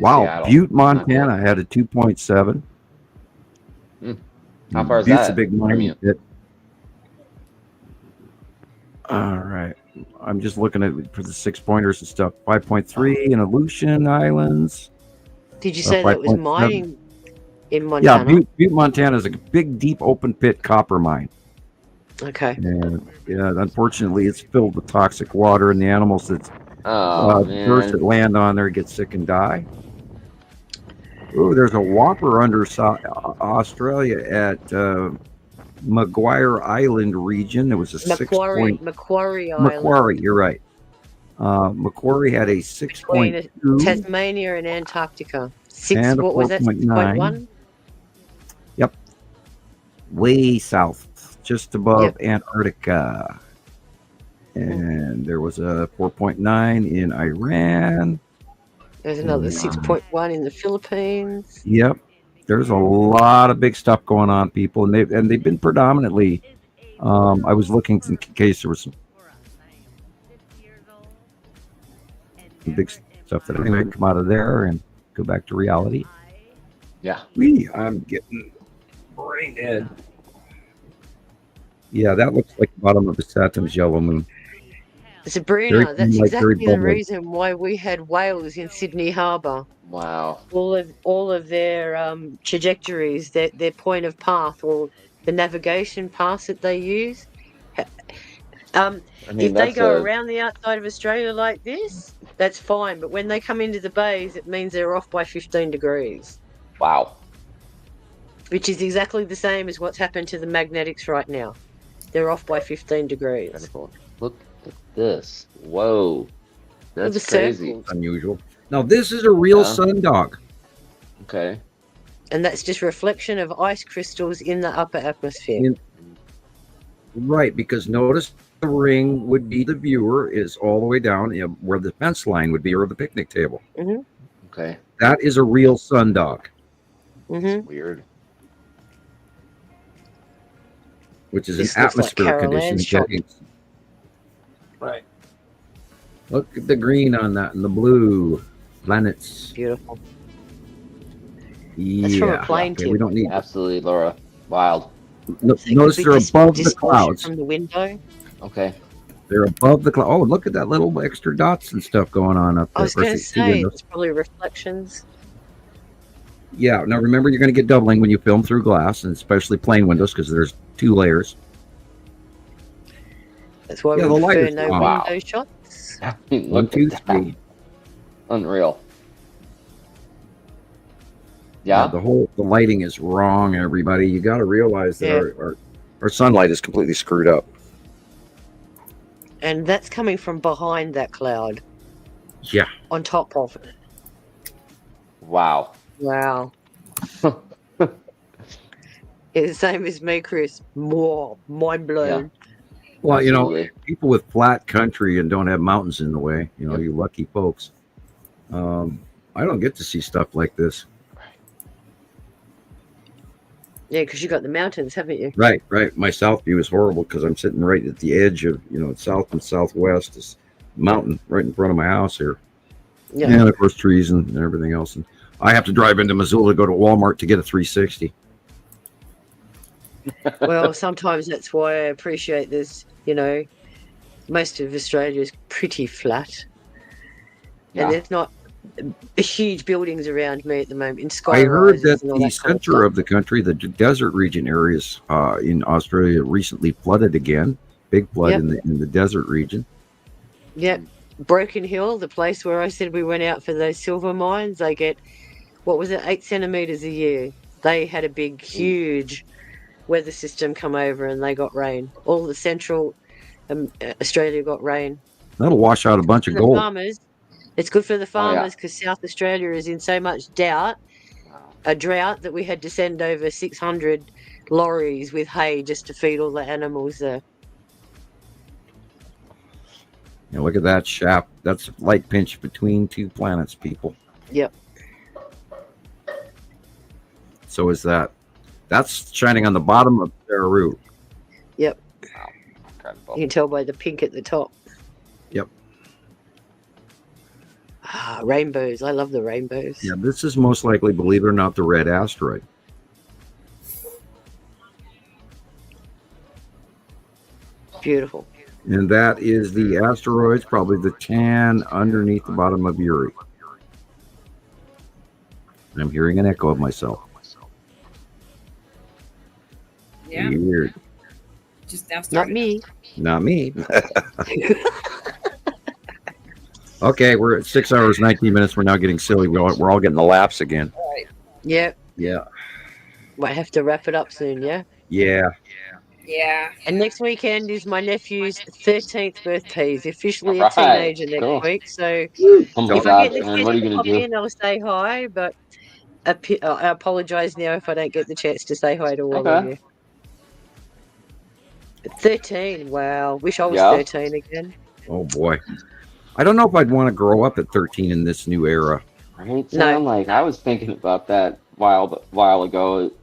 Seattle. Butte, Montana had a 2.7. How far is Butte's that a big from mining you? pit. All right. I'm just looking at for the 6-pointers and stuff. 5.3 in Aleutian Islands. Did you say that was 5.7. mining in Yeah, Montana? Butte, Montana is a big, deep, open pit copper mine. Okay. And yeah, unfortunately, it's filled with toxic water, and the animals that birds that land on there get sick and die. Ooh, there's a whopper under Australia at Maguire Island region. It was a Macquarie Island. Macquarie, you're right. Macquarie had a 6.2. Tasmania and Antarctica. And a What was that? 6.1? Yep. Way south, just above Antarctica. And there was a 4.9 in Iran. There's another 6.1 in the Philippines. Yep. There's a lot of big stuff going on, people, and they've been predominantly. I was looking in case there was some big stuff that might come out of there and go back to reality. Yeah. I'm getting brain dead. Yeah, that looks like the bottom of a Saturn's yellow moon. Sabrina, that's exactly the reason why we had whales in Sydney Harbour. Wow. All of their trajectories, their point of path, or the navigation paths that they use. If they go around the outside of Australia like this, that's fine. But when they come into the bays, it means they're off by 15 degrees. Wow. Which is exactly the same as what's happened to the magnetics right now. They're off by 15 degrees. Incredible. Look at this. Whoa. That's crazy. Circles. Unusual. Now, this is a real sundog. Okay. And that's just reflection of ice crystals in the upper atmosphere. Right, because notice the ring would be the viewer is all the way down where the fence line would be, or the picnic table. Mm-hmm. Okay. That is a real sundog. Mm-hmm. That's weird. Which is an atmosphere condition. Right. Look at the green on that and the blue planets. Beautiful. Yeah. That's from a plane tip. We don't need Absolutely, Laura. Wild. Notice they're above the clouds. From the window. Okay. They're above the cloud. Oh, look at that little extra dots and stuff going on up there. I was going to say, it's probably reflections. Yeah. Now, remember, you're going to get doubling when you film through glass, and especially plane windows, because there's 2 layers. That's why we prefer no window shots. 1, 2, 3. Unreal. Yeah. The lighting is wrong, everybody. You got to realize that our sunlight is completely screwed up. And that's coming from behind that cloud. Yeah. On top of it. Wow. Wow. It's the same as me, Chris. More mind blown. Yeah. Well, Absolutely. People with flat country and don't have mountains in the way, you lucky folks. I don't get to see stuff like this. Yeah, because you got the mountains, haven't you? Right. My south view is horrible because I'm sitting right at the edge of, south and southwest is mountain right in front of my house here. Yeah. And of course trees and everything else. And I have to drive into Missoula to go to Walmart to get a 360. Well, sometimes that's why I appreciate this. Most of Australia is pretty flat. Yeah. And there's not huge buildings around me at the moment. In I heard that the center of the country, the desert region areas in Australia recently flooded again. Big flood in the desert region. Yep. Broken Hill, the place where I said we went out for those silver mines, they get, 8 centimeters a year. They had a big, huge weather system come over and they got rain. All the central Australia got rain. That'll wash out a bunch of gold. Farmers, it's good for the farmers because South Australia is in so much drought that we had to send over 600 lorries with hay just to feed all the animals there. Look at that shaft. That's a light pinch between 2 planets, people. Yep. So is that. That's shining on the bottom of Nibiru. Yep. Wow. Incredible. You can tell by the pink at the top. Yep. Rainbows. I love the rainbows. Yeah, this is most likely, believe it or not, the red asteroid. Beautiful. And that is the asteroids, probably the tan underneath the bottom of Uri. I'm hearing an echo of myself. Yeah. Weird. Just now Not me. Not me. Okay, we're at 6 hours, 19 minutes. We're now getting silly. We're all getting the laughs again. Yep. Yeah. Might have to wrap it up soon, yeah? Yeah. Yeah. And next weekend is my nephew's 13th birthday. He's officially a All right, teenager next cool. week. So Oh my if I God, get the man, chance what are you to gonna pop do? in, I'll say hi. But I apologise now if I don't get the chance to say hi to all of Okay. you. 13, wow. Wish I was Yeah. 13 again. Oh, boy. I don't know if I'd want to grow up at 13 in this new era. Right, Sam? Like, I was thinking about that while ago. It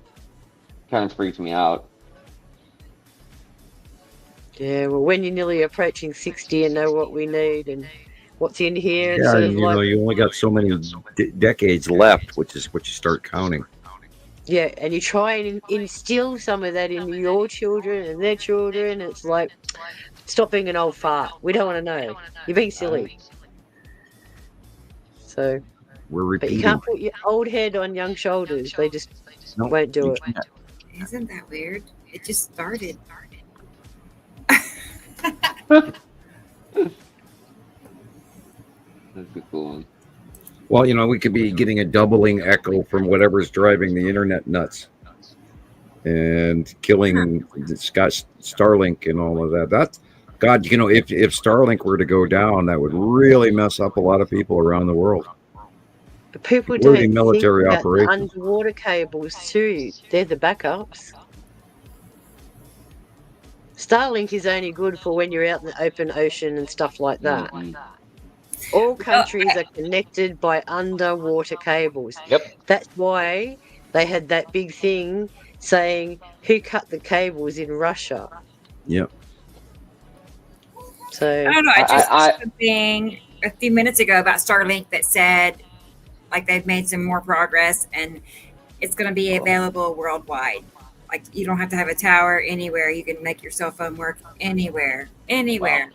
kind of freaked me out. Yeah, well, when you're nearly approaching 60 and know what we need and what's in here, it's Yeah, sort of you know, like, you only got so many decades left, which is what you start counting. yeah, and you try and instill some of that into your children and their children. It's like, stop being an old fart. We don't want to know. You're being silly. So, We're but repeating. you can't put your old head on young shoulders. They just won't do it. Isn't that weird? It just started. That's a cool one. Well, you know, we could be getting a doubling echo from whatever's driving the internet nuts and killing Starlink and all of that. That's, God, you know, if Starlink were to go down, that would really mess up a lot of people around the world. But people including don't military think about the operations. underwater cables too. They're the backups. Starlink is only good for when you're out in the open ocean and stuff like that. All countries are connected by underwater cables. Yep. That's why they had that big thing saying who cut the cables in Russia. Yep. So I don't know. I just saw something a few minutes ago about Starlink that said like they've made some more progress and it's going to be available worldwide. Like you don't have to have a tower anywhere. You can make your cell phone work anywhere. Wow.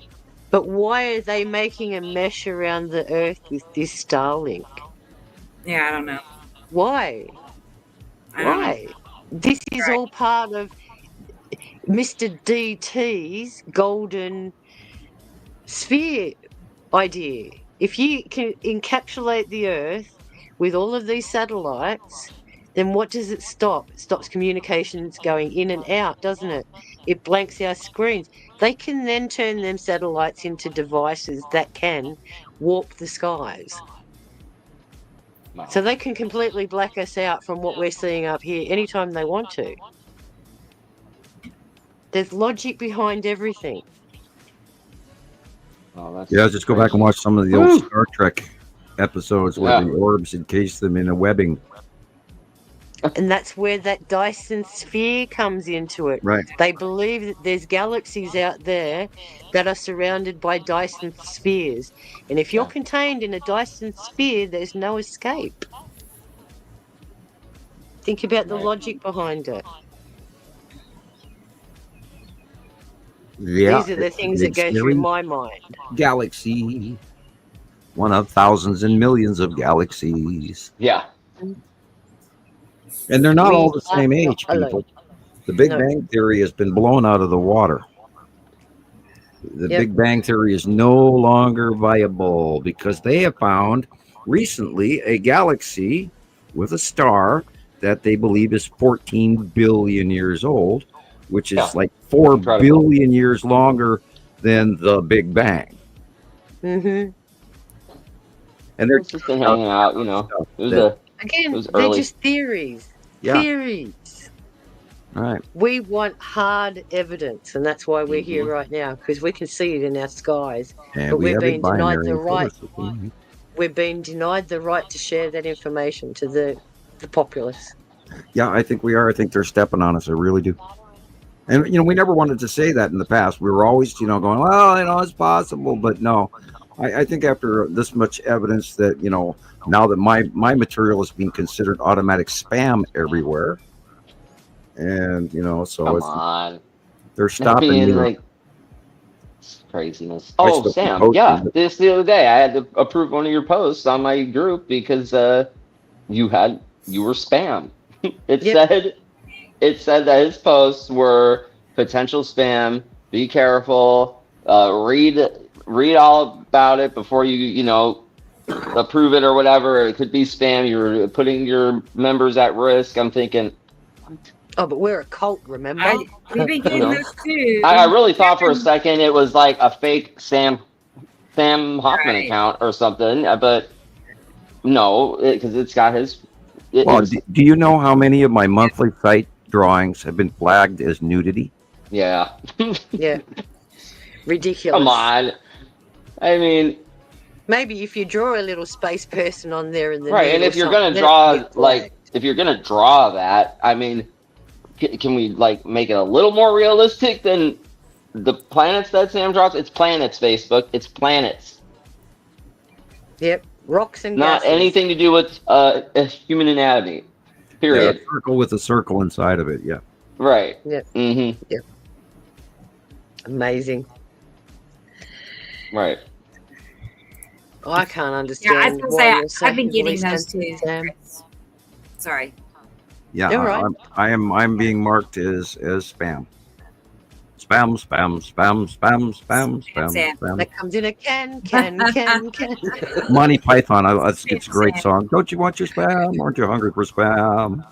But why are they making a mesh around the Earth with this Starlink? Yeah, I don't know. Why? Why? This is all part of Mr. DT's golden sphere idea. If you can encapsulate the Earth with all of these satellites, then what does it stop? It stops communications going in and out, doesn't it? It blanks our screens. They can then turn them satellites into devices that can warp the skies. Wow. So they can completely black us out from what we're seeing up here anytime they want to. There's logic behind everything. Oh, that's Yeah, just go back and watch some of the old Star Trek episodes where the orbs encase them in a webbing. And that's where that Dyson sphere comes into it. Right. They believe that there's galaxies out there that are surrounded by Dyson spheres. And if you're contained in a Dyson sphere, there's no escape. Think about the logic behind it. Yeah, These are the things that go through my mind. Galaxy. One of thousands and millions of galaxies. Yeah. And they're not all the same age, people. The Big Bang Theory has been blown out of the water. The Big Bang Theory is no longer viable because they have found recently a galaxy with a star that they believe is 14 billion years old, which is like 4 billion years longer than the Big Bang. Mm-hmm. And they're just been hanging out, you know. Again, they're just theories. Yeah. Theories. Right. We want hard evidence, and that's why we're here right now, because we can see it in our skies. And but we we're have being a denied binary the right. philosophy. We're being denied the right to share that information to the populace. Yeah, I think we are. I think they're stepping on us. I really do. And, you know, we never wanted to say that in the past. We were always, you know, going, well, you know, it's possible. But no, I think after this much evidence that, you know, now that my material is being considered automatic spam everywhere. And, you know, so Come on. they're stopping me. Like, Craziness. Oh, Sam, yeah. This the other day, I had to approve one of your posts on my group because you were spam. It said that his posts were potential spam. Be careful. Read all about it before you approve it or whatever. It could be spam. You're putting your members at risk. I'm thinking. Oh, but we're a cult, remember? We've been getting those too. I really thought for a second it was like a fake Sam Hofman account or something, but no, because it's got his. Do you know how many of my monthly site drawings have been flagged as nudity? Yeah. Yeah. Ridiculous. Come on. I mean, maybe if you draw a little space person on there in the right, and if you're gonna draw that, I mean, can we like make it a little more realistic than the planets that Sam draws? It's planets, Facebook. It's planets. Yep, rocks and not gases. anything to do with human anatomy. Period. Yeah, a circle with a circle inside of it. Yeah. Right. Yep. Mm-hmm. Yep. Amazing. Right. Oh, I can't understand. Yeah, I was gonna say I've been getting those too. Sorry. Yeah, right. I'm being marked as spam. Spam. That comes in a can. Monty Python, it's a great song. Don't you want your spam? Aren't you hungry for spam?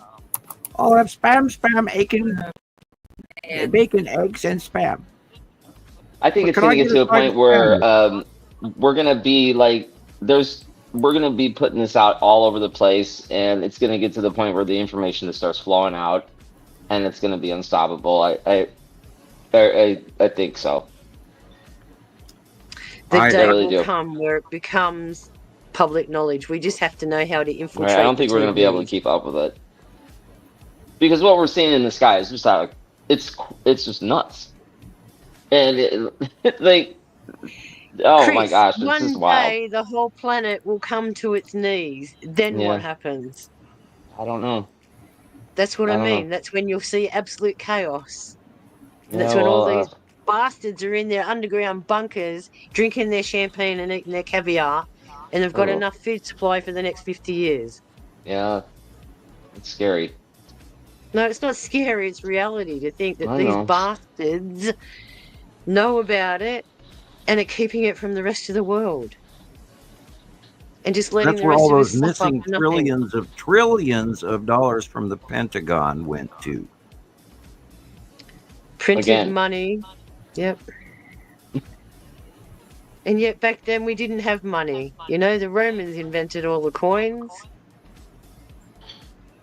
I'll have spam, bacon, eggs, and spam. I think it's going to get to a point where we're going to be like, we're going to be putting this out all over the place, and it's going to get to the point where the information just starts flowing out, and it's going to be unstoppable. I think so. The day will come where it becomes public knowledge. We just have to know how to infiltrate. Right, I don't think we're going to be able to keep up with it, because what we're seeing in the sky is just it's just nuts, and Chris, my gosh, it's just wild. One day the whole planet will come to its knees. Then what happens? I don't know. That's what I mean. That's when you'll see absolute chaos. And that's when all these bastards are in their underground bunkers, drinking their champagne and eating their caviar, and they've got enough food supply for the next 50 years. Yeah, it's scary. No, it's not scary. It's reality to think that these bastards know about it and are keeping it from the rest of the world. And just letting That's the where rest all of those us missing trillions of dollars from the Pentagon went to. Printed money. Yep. And yet back then we didn't have money. You know, the Romans invented all the coins.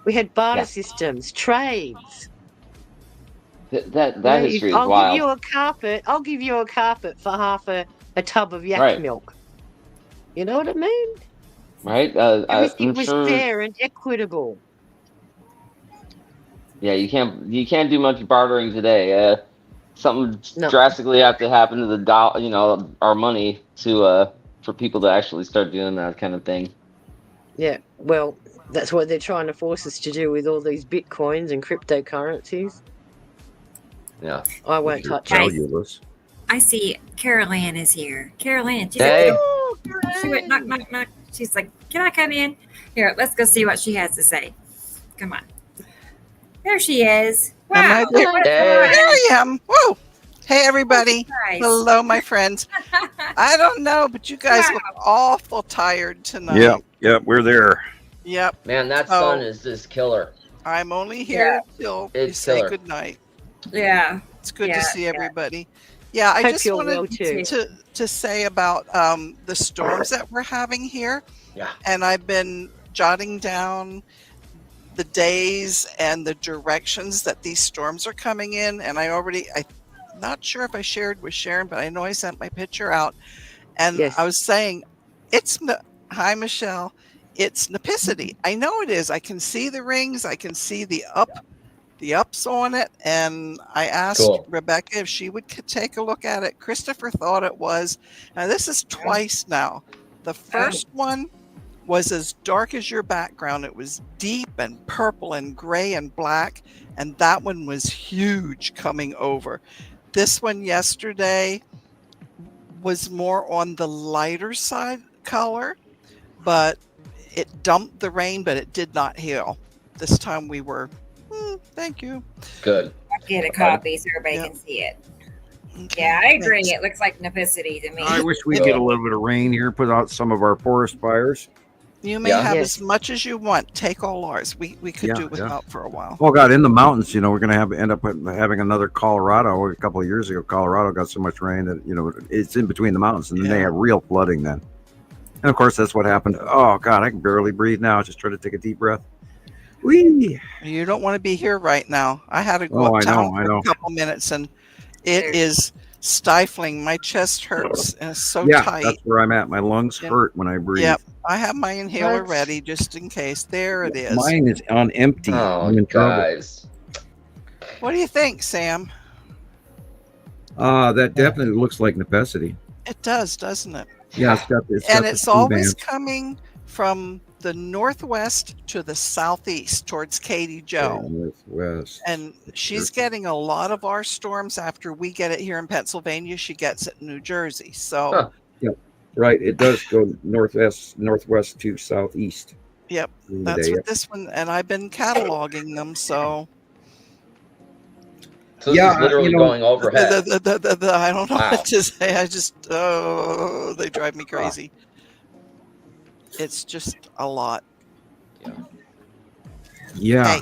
We had barter systems, trades. That history is wild. I'll give you a carpet for half a tub of yak milk. You know what I mean? Right. Everything was fair and equitable. Yeah, you can't do much bartering today. Something drastically have to happen to the dollar, our money for people to actually start doing that kind of thing. Yeah, well, that's what they're trying to force us to do with all these bitcoins and cryptocurrencies. Yeah, I won't touch it. I see Carol Ann is here. Carol Ann, she went knock, knock, knock. She's like, "Can I come in?" Here, let's go see what she has to say. Come on. There she is. Wow. There I am. Whoa. Hey, everybody. Nice. Hello, my friends. I don't know, but you guys look awful tired tonight. Yep, we're there. Yep. Man, that sun is just killer. I'm only here until you say good night. Yeah. It's good to see everybody. Yeah, I just wanted to say about the storms that we're having here. Yeah. And I've been jotting down the days and the directions that these storms are coming in. And I'm not sure if I shared with Sharon, but I know I sent my picture out. And I was saying, hi, Michelle. It's Nepicity. I know it is. I can see the rings. I can see the ups on it. And I asked Rebecca if she would take a look at it. Christopher thought it was. Now, this is twice now. The first one was as dark as your background. It was deep and purple and gray and black. And that one was huge coming over. This one yesterday was more on the lighter side color, but it dumped the rain, but it did not hail. This time we were, thank you. Good. I'll get a copy so everybody can see it. Yeah, I agree. It looks like Nepicity to me. I wish we'd get a little bit of rain here, put out some of our forest fires. You may have as much as you want. Take all ours. We could do without for a while. Oh God, in the mountains, we're going to end up having another Colorado. A couple of years ago, Colorado got so much rain that it's in between the mountains, and then they have real flooding then. And of course, that's what happened. Oh God, I can barely breathe now. Just try to take a deep breath. Whee! You don't want to be here right now. I had to go uptown for a couple minutes, and it is stifling. My chest hurts, and it's so tight. That's where I'm at. My lungs hurt when I breathe. Yep. I have my inhaler ready just in case. There it is. Mine is on empty. Oh, I'm in guys. What do you think, Sam? That definitely looks like Nepicity. It does, doesn't it? Yeah, it's always coming from the northwest to the southeast towards Katie Joe. Northwest. And she's getting a lot of our storms after we get it here in Pennsylvania. She gets it in New Jersey. So right, it does go northwest to southeast. Yep, that's what this one, and I've been cataloging them. So this is literally going overhead. I don't know what to say. I just they drive me crazy. It's just a lot. Yeah,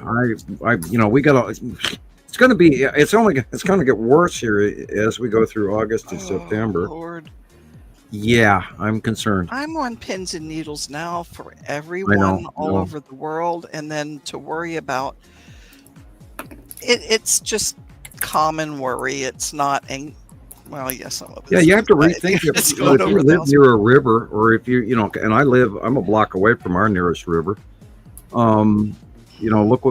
we got it's going to get worse here as we go through August and September. Lord. Yeah, I'm concerned. I'm on pins and needles now for everyone all over the world, and then to worry about it's just common worry. It's not well, yes, some of it. Yeah, you have to rethink if you live near a river, or if and I'm a block away from our nearest river. Look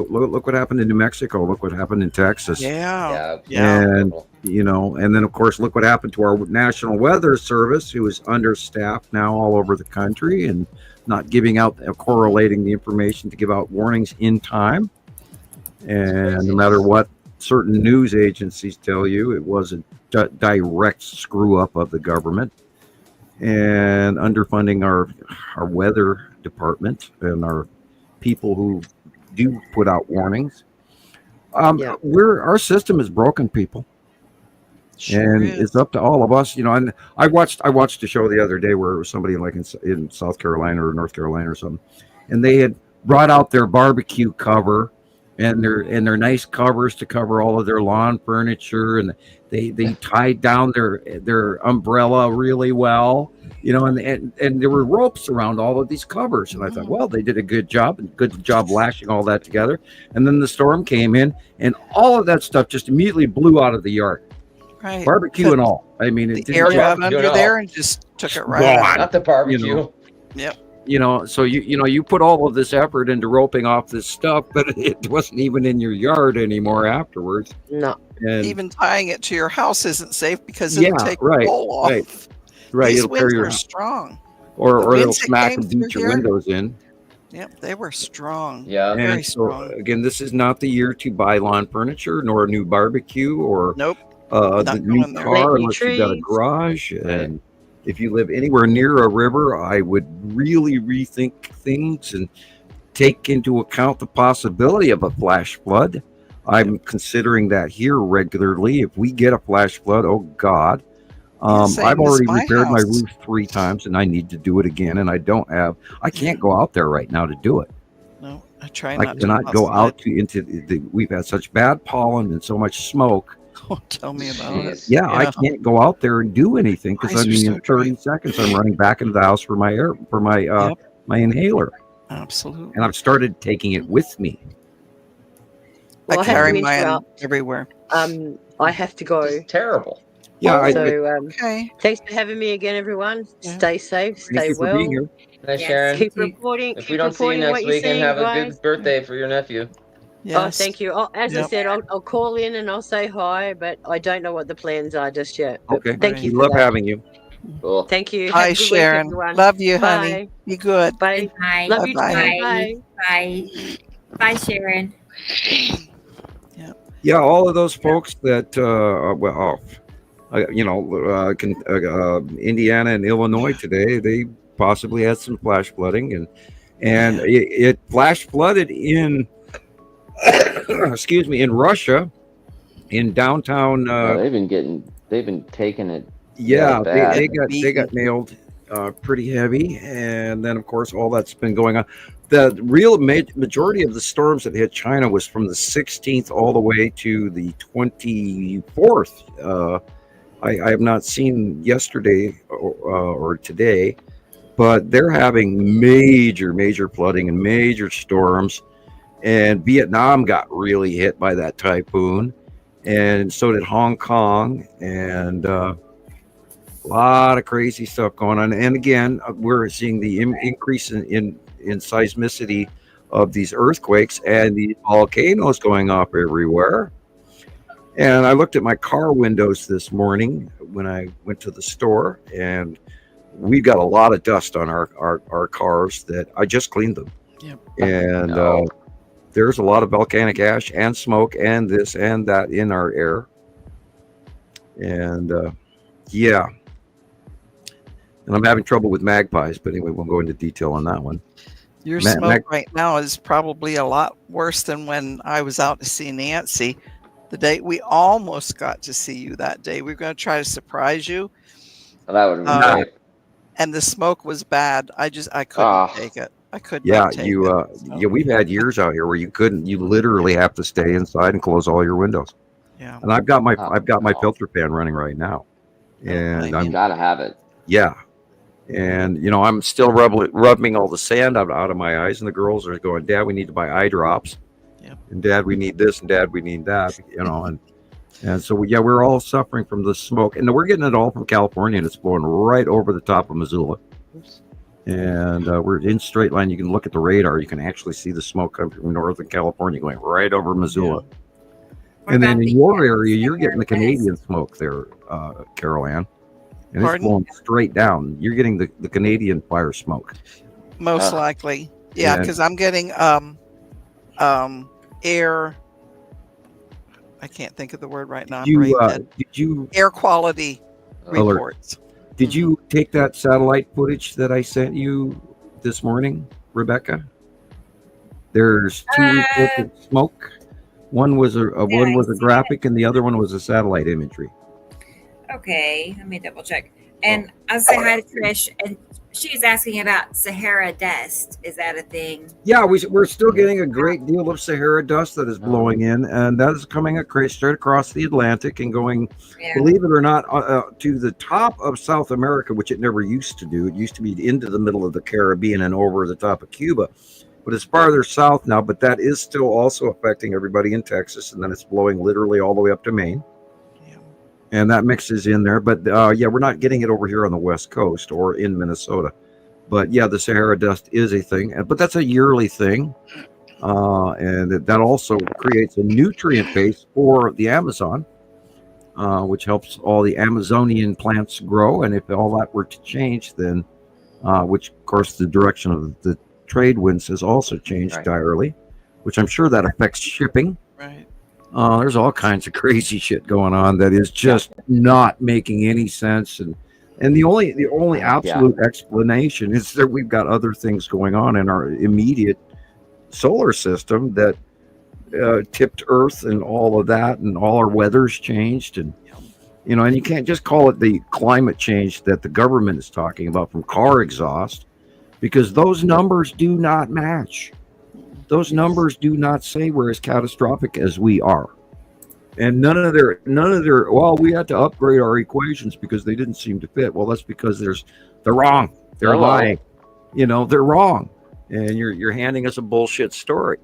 what happened in New Mexico. Look what happened in Texas. Yeah. And and then of course look what happened to our National Weather Service, who is understaffed now all over the country and not giving out correlating the information to give out warnings in time. And no matter what certain news agencies tell you, it was a direct screw up of the government and underfunding our weather department and our people who do put out warnings. Our system is broken, people. And it's up to all of us, and I watched a show the other day where it was somebody like in South Carolina or North Carolina or something, and they had brought out their barbecue cover and their nice covers to cover all of their lawn furniture, and they tied down their umbrella really well, and there were ropes around all of these covers, and I thought, well, they did a good job lashing all that together. And then the storm came in, and all of that stuff just immediately blew out of the yard. Right. Barbecue and all. I mean, the air got under there and just took it right out. Not the barbecue. Yep. So you put all of this effort into roping off this stuff, but it wasn't even in your yard anymore afterwards. No. And even tying it to your house isn't safe because it'll take the pole off. Right. These It'll winds tear were strong. Or they'll smack and beat your windows in. Yep, they were strong. Yeah, very strong. Again, this is not the year to buy lawn furniture, nor a new barbecue, or the new car unless you've got a garage. And if you live anywhere near a river, I would really rethink things and take into account the possibility of a flash flood. I'm considering that here regularly. If we get a flash flood, oh God. I've already repaired my roof 3 times, and I need to do it again. And I can't go out there right now to do it. No, I try not to. I cannot go out we've had such bad pollen and so much smoke. Oh, tell me about it. Yeah, I can't go out there and do anything because in 30 seconds I'm running back into the house for my my inhaler. Absolutely. And I've started taking it with me. I carry mine everywhere. I have to go. It's terrible. Yeah. Okay. Thanks for having me again, everyone. Stay safe. Stay well. Thanks, Sharon. Keep reporting. If we don't see you next weekend, have a good birthday for your nephew. Yes. Oh, thank you. As I said, I'll call in and I'll say hi, but I don't know what the plans are just yet. But okay. Thank you. We love having you. Cool. Thank you. Bye, Sharon. Love you, honey. Bye. Be good. Bye. Bye. Love you too. Bye. Bye. Bye, Sharon. Yeah, all of those folks that Indiana and Illinois today, they possibly had some flash flooding, and it flash flooded in excuse me, in Russia, in downtown. They've been taking it. Yeah, bad. they got nailed pretty heavy, and then of course all that's been going on. The real majority of the storms that hit China was from the 16th all the way to the 24th. I have not seen yesterday or today, but they're having major flooding and major storms. And Vietnam got really hit by that typhoon, and so did Hong Kong, and a lot of crazy stuff going on. And again, we're seeing the increase in seismicity of these earthquakes and the volcanoes going off everywhere. And I looked at my car windows this morning when I went to the store, and we got a lot of dust on our cars that I just cleaned them. Yep. And there's a lot of volcanic ash and smoke and this and that in our air. And yeah. And I'm having trouble with magpies, but anyway, we'll go into detail on that one. Your smoke right now is probably a lot worse than when I was out to see Nancy. The day we almost got to see you that day. We were going to try to surprise you. Well, that would have been great. And the smoke was bad. I couldn't take it. I couldn't. Yeah, we've had years out here where you literally have to stay inside and close all your windows. Yeah. And I've got my filter fan running right now. And you gotta have it. Yeah. And I'm still rubbing all the sand out of my eyes, and the girls are going, "Dad, we need to buy eye drops." Yep. And Dad, we need this, and Dad, we need that. And so we're all suffering from the smoke, and we're getting it all from California, and it's blowing right over the top of Missoula. Oops. And we're in straight line. You can look at the radar. You can actually see the smoke coming from Northern California going right over Missoula. Yeah. And then in your area, you're getting the Canadian smoke there, Carol Ann. And it's blowing straight down. You're getting the Canadian fire smoke. Most likely. Yeah, because I'm getting air. I can't think of the word right now. Did you air quality reports? Did you take that satellite footage that I sent you this morning, Rebecca? There's two reports of smoke. One was a graphic, and the other one was a satellite imagery. Okay, let me double check. And I'll say hi to Trish, and she's asking about Sahara dust. Is that a thing? Yeah, we're still getting a great deal of Sahara dust that is blowing in, and that is coming straight across the Atlantic and going, believe it or not, to the top of South America, which it never used to do. It used to be into the middle of the Caribbean and over the top of Cuba. But it's farther south now, but that is still also affecting everybody in Texas, and then it's blowing literally all the way up to Maine. And that mixes in there. But we're not getting it over here on the West Coast or in Minnesota. But yeah, the Sahara dust is a thing. But that's a yearly thing. And that also creates a nutrient base for the Amazon, which helps all the Amazonian plants grow. And if all that were to change, then, which of course the direction of the trade winds has also changed entirely, which I'm sure that affects shipping. Right. There's all kinds of crazy shit going on that is just not making any sense, and the only absolute explanation is that we've got other things going on in our immediate solar system that tipped Earth and all of that, and all our weather's changed, and and you can't just call it the climate change that the government is talking about from car exhaust, because those numbers do not match. Those numbers do not say we're as catastrophic as we are. And none of their, well, we had to upgrade our equations because they didn't seem to fit. Well, that's because they're wrong. They're lying. They're wrong. And you're handing us a bullshit story.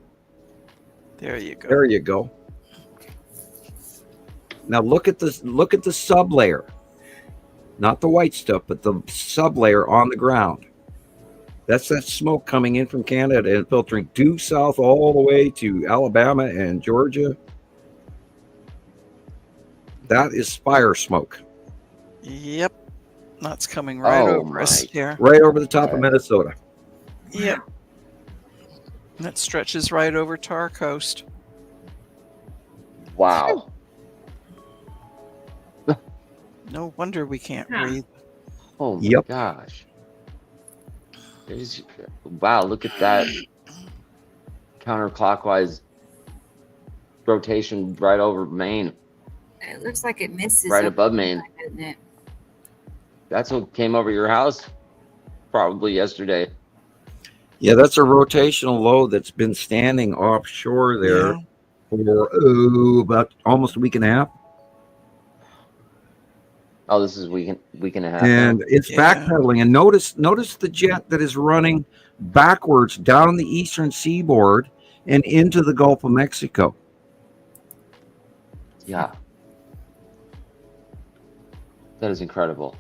There you go. There you go. Now look at the sublayer. Not the white stuff, but the sublayer on the ground. That's that smoke coming in from Canada and filtering due south all the way to Alabama and Georgia. That is fire smoke. Yep. That's coming right over us here. Right over the top of Minnesota. Yep. That stretches right over to our coast. Wow. No wonder we can't breathe. Oh my gosh. Wow, look at that counterclockwise rotation right over Maine. It looks like it misses right above Maine. Doesn't it? That's what came over your house probably yesterday. Yeah, that's a rotational low that's been standing offshore there for about almost a week and a half. Oh, this is a week and a half. And it's backpedaling. And notice the jet that is running backwards down the eastern seaboard and into the Gulf of Mexico. Yeah. That is incredible.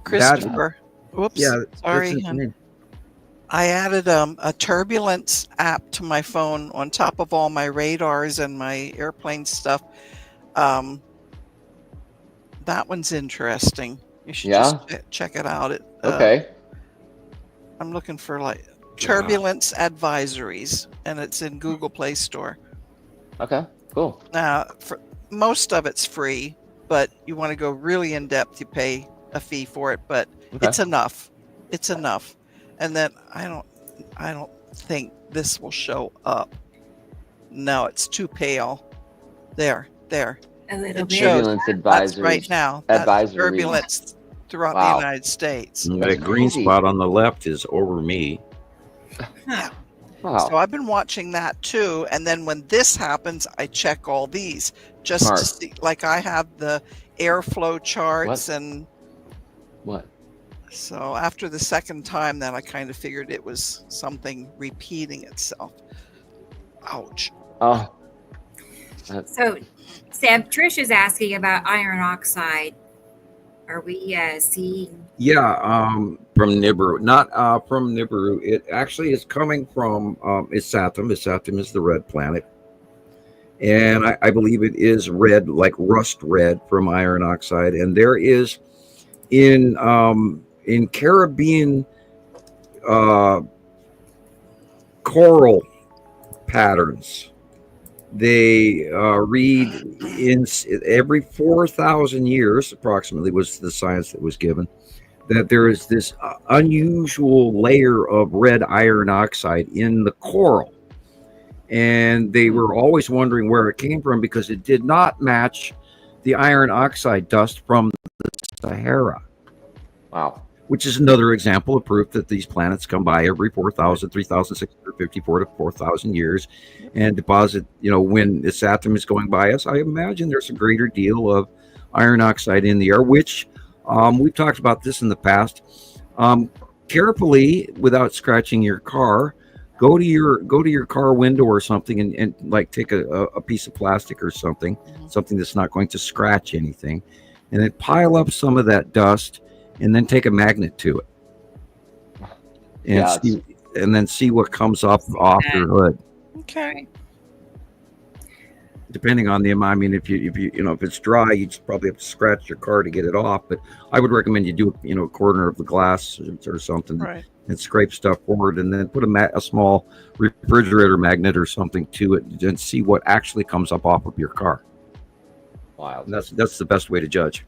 Christopher. Whoops. Yeah. Sorry. I added a turbulence app to my phone on top of all my radars and my airplane stuff. That one's interesting. You should just check it out. Okay. I'm looking for like turbulence advisories, and it's in Google Play Store. Okay, cool. Now, for most of it's free, but you want to go really in depth, you pay a fee for it. But it's enough. It's enough. And then I don't think this will show up. No, it's too pale. There. A little bit. Turbulence advisories. Right now. That's turbulence throughout the United States. That green spot on the left is over me. Wow. So I've been watching that too. And then when this happens, I check all these just to see. Like I have the airflow charts and. What? So after the second time, then I kind of figured it was something repeating itself. Ouch. Oh. So, Sam, Trish is asking about iron oxide. Are we seeing? Yeah, from Nibiru. Not from Nibiru. It actually is coming from Isatum. Isatum is the red planet. And I believe it is red, like rust red from iron oxide. And there is in Caribbean coral patterns, they read in every 4,000 years, approximately, was the science that was given, that there is this unusual layer of red iron oxide in the coral. And they were always wondering where it came from because it did not match the iron oxide dust from the Sahara. Wow. Which is another example of proof that these planets come by every 3,654 to 4,000 years and deposit, when this atom is going by us. I imagine there's a greater deal of iron oxide in the air, which we've talked about this in the past. Carefully, without scratching your car, go to your car window or something and like take a piece of plastic or something that's not going to scratch anything, and then pile up some of that dust. And then take a magnet to it, and then see what comes off your hood. Okay. Depending on the amount, I mean, if it's dry, you just probably have to scratch your car to get it off. But I would recommend you do a corner of the glass or something, and scrape stuff forward, and then put a small refrigerator magnet or something to it, and see what actually comes up off of your car. Wow. And that's the best way to judge.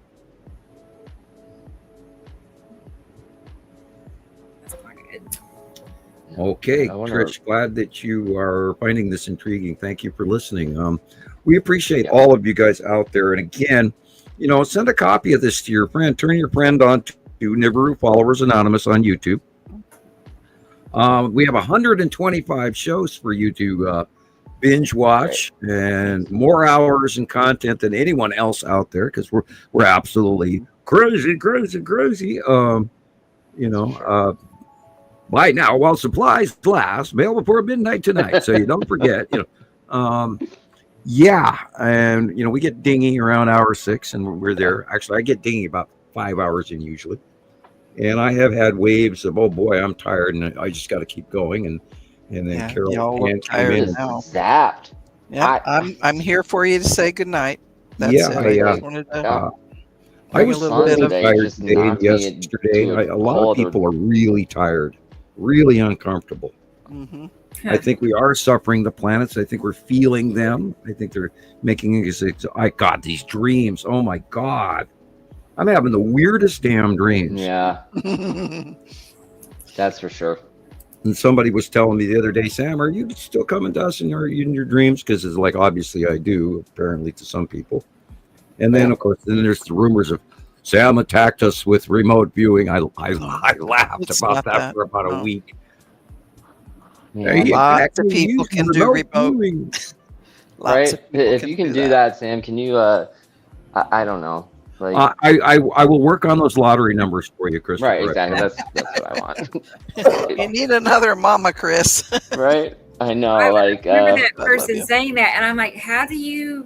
Okay, Trish, glad that you are finding this intriguing. Thank you for listening. We appreciate all of you guys out there. And again, send a copy of this to your friend. Turn your friend on to Nibiru Followers Anonymous on YouTube. We have 125 shows for you to binge watch, and more hours and content than anyone else out there, because we're absolutely crazy. Buy now while supplies last. Mail before midnight tonight. So you don't forget. And we get dingy around hour 6, and we're there. Actually, I get dingy about 5 hours in usually. And I have had waves of, oh boy, I'm tired, and I just got to keep going. And then Carol can come in. Zapped. Yeah, I'm here for you to say goodnight. That's it. I was a little bit tired today and yesterday. A lot of people are really tired. Really uncomfortable. Mm-hmm. I think we are suffering the planets. I think we're feeling them. I think they're making us. I got these dreams. Oh my God. I'm having the weirdest damn dreams. Yeah. That's for sure. And somebody was telling me the other day, Sam, are you still coming to us in your dreams? Because it's like, obviously I do, apparently to some people. And then, of course, then there's the rumors of Sam attacked us with remote viewing. I laughed about that for about a week. Yeah. Lots of people can do remote viewing. Right? If you can do that, Sam, can you, I don't know. Like, I will work on those lottery numbers for you, Chris. Right, exactly. That's what I want. You need another mama, Chris. Right? I know. I like remember that person saying that, and I'm like, how do you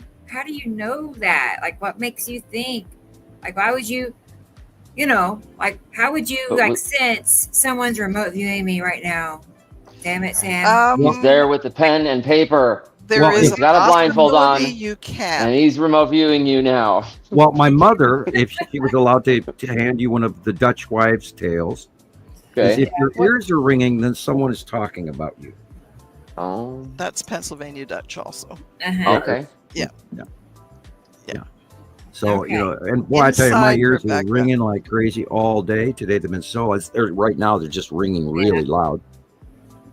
know that? Like, what makes you think? Like, why would you? Like, how would you sense someone's remote viewing me right now? Damn it, Sam. He's there with the pen and paper. He's got a blindfold on. You can. And he's remote viewing you now. Well, my mother, if she was allowed to hand you one of the Dutch wives' tales, is if your ears are ringing, then someone is talking about you. Oh. That's Pennsylvania Dutch also. Okay. Yeah. So, and I tell you, my ears are ringing like crazy all day. Today they've been right now they're just ringing really loud.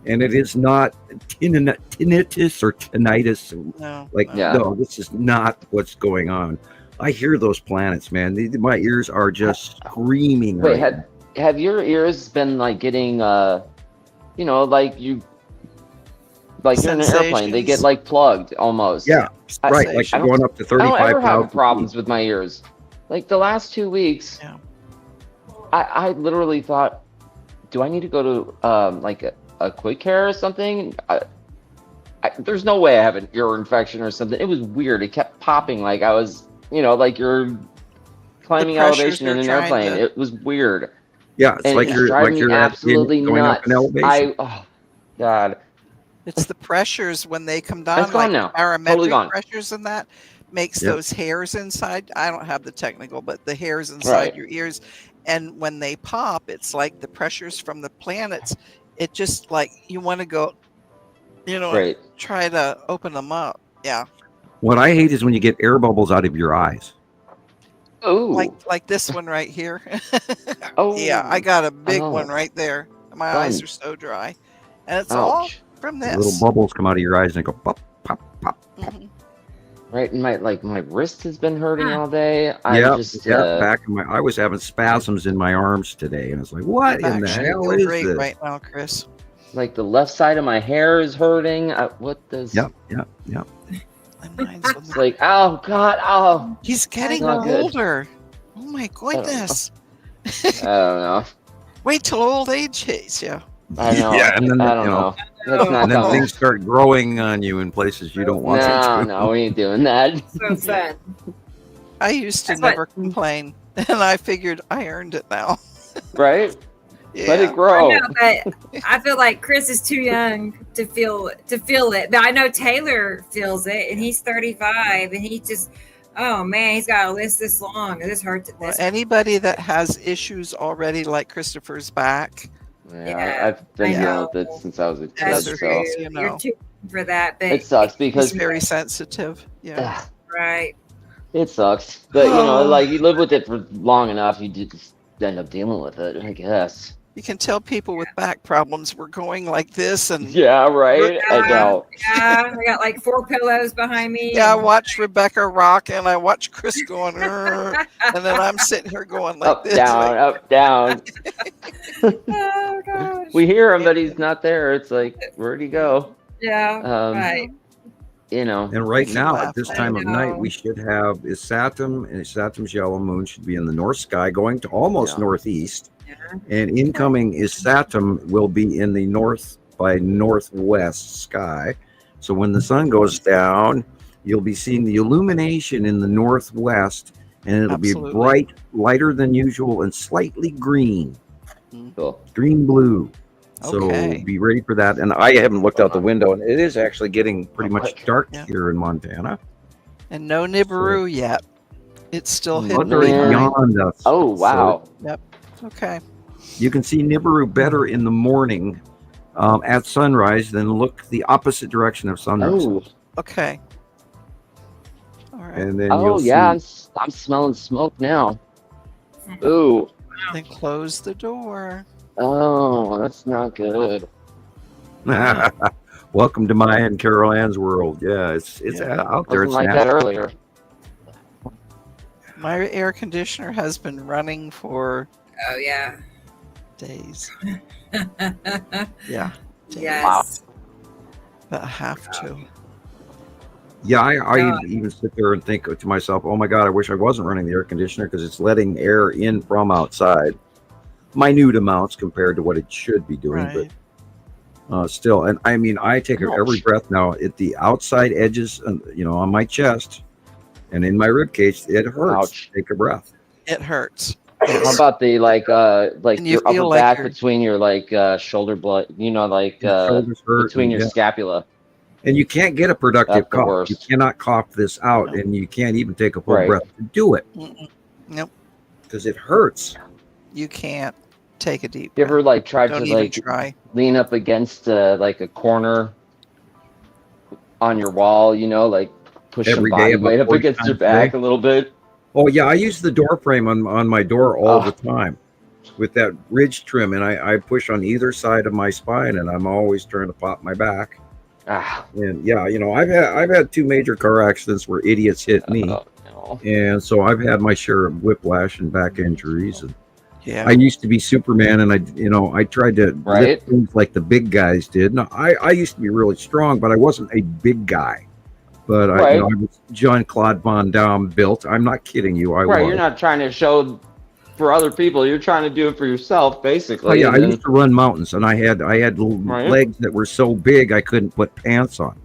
And it is not tinnitus or tinnitus. No, this is not what's going on. I hear those planets, man. My ears are just screaming. Wait, have your ears been like getting, like you're in an airplane, they get like plugged almost. Yeah, right. Like going up to 35,000. I don't ever have problems with my ears. Like the last 2 weeks, I literally thought, do I need to go to like a quick care or something? There's no way I have an ear infection or something. It was weird. It kept popping like I was, like you're climbing elevation in an airplane. It was weird. Yeah, it's and like you're absolutely going nuts. up an elevation. Oh God. It's the pressures when they come down, That's gone now. Barometric Totally pressures and that makes those hairs inside. I don't have the technical, but the hairs inside your ears, and when they pop, it's like the pressures from the planets. It just like you want to go, try to open them up. Yeah. What I hate is when you get air bubbles out of your eyes. Oh. Like this one right here. Oh. Yeah, I got a big one right there. My eyes are so dry, and it's all from this. Little bubbles come out of your eyes and they go pop, pop, pop, pop. Right, and my wrist has been hurting all day. Back in I was having spasms in my arms today, and it's like, what in the hell is this? Right now, Chris. Like the left side of my hair is hurting. What does? Yep. It's like, oh God, oh. He's getting older. Oh my goodness. I don't know. Wait till old age hits you. I know. Yeah, and then I don't know. And then things start growing on you in places you don't want them to. No, we ain't doing that. So sad. I used to never complain, and I figured I earned it now. Right? Yeah. Let it grow. I know, but I feel like Chris is too young to feel it. But I know Taylor feels it, and he's 35, and he just, oh man, he's got a list this long. This hurts. Anybody that has issues already, like Christopher's back. Yeah, I've been dealing with it since I was a kid. So. You're too young for that, but it sucks because it's very sensitive. Yeah, right. It sucks, but like you live with it for long enough, you just end up dealing with it, I guess. You can tell people with back problems we're going like this, and yeah, right. I know. Yeah, I got like 4 pillows behind me. Yeah, I watch Rebecca rock, and I watch Chris going, and then I'm sitting here going like up, this, down, up, down. Oh gosh. We hear him, but he's not there. It's like, where'd he go? Yeah, right. And right now, at this time of night, we should have Saturn, and Saturn's yellow moon should be in the north sky, going to almost northeast. And incoming is Saturn will be in the north by northwest sky. So when the sun goes down, you'll be seeing the illumination in the northwest, and it'll be bright, lighter than usual, and slightly green. Cool. Green blue. So be ready for that. And I haven't looked out the window, and it is actually getting pretty much dark here in Montana. And no Nibiru yet. It's still hidden beyond us. Oh wow. So, yep. Okay. You can see Nibiru better in the morning at sunrise than look the opposite direction of sunrise. Oh. Okay. All right. And then I'm smelling smoke now. Ooh. Then close the door. Oh, that's not good. Welcome to my and Carol Ann's world. Yeah, it's out there. Wasn't It's like nasty. that earlier. My air conditioner has been running for days. Yeah. Yes. But I have to. Yeah, I even sit there and think to myself, oh my God, I wish I wasn't running the air conditioner because it's letting air in from outside. Minute amounts compared to what it should be doing, but still. And I mean, I take every breath now at the outside edges, on my chest and in my rib cage. It hurts. To take a breath. It hurts. How about the like your upper like back between your shoulder blood? Shoulders hurt between your scapula. And you can't get a productive cough. worst. You cannot cough this out, and you can't even take a full breath to do it. Nope. Because it hurts. You can't take a deep. You ever try Don't to even try. lean up against a corner on your wall? Push some body weight up against your back a little bit. Oh yeah, I use the door frame on my door all the time with that ridge trim, and I push on either side of my spine, and I'm always trying to pop my back. And yeah, I've had 2 major car accidents where idiots hit me, and so I've had my share of whiplash and back injuries. And I used to be Superman, and I tried to lift things like the big guys did. Now, I used to be really strong, but I wasn't a big guy. But I was Jean-Claude Van Damme built. I'm not kidding you. I was. You're not trying to show for other people. You're trying to do it for yourself, basically. Oh yeah, I used to run mountains, and I had legs that were so big I couldn't put pants on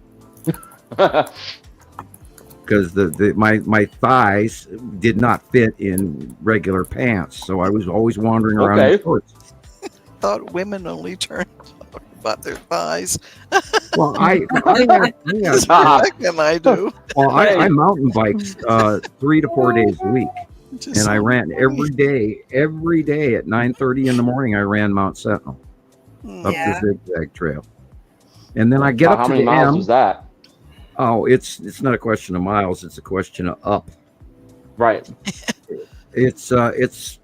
because my thighs did not fit in regular pants, so I was always wandering around in shorts. Thought women only turned about their thighs. Well, I do. Well, I mountain biked 3 to 4 days a week. And I ran every day at 9:30 in the morning. I ran Mount Sentinel up the zigzag trail, and then I get up to the M. How many miles was that? Oh, it's not a question of miles; it's a question of up. Right. It's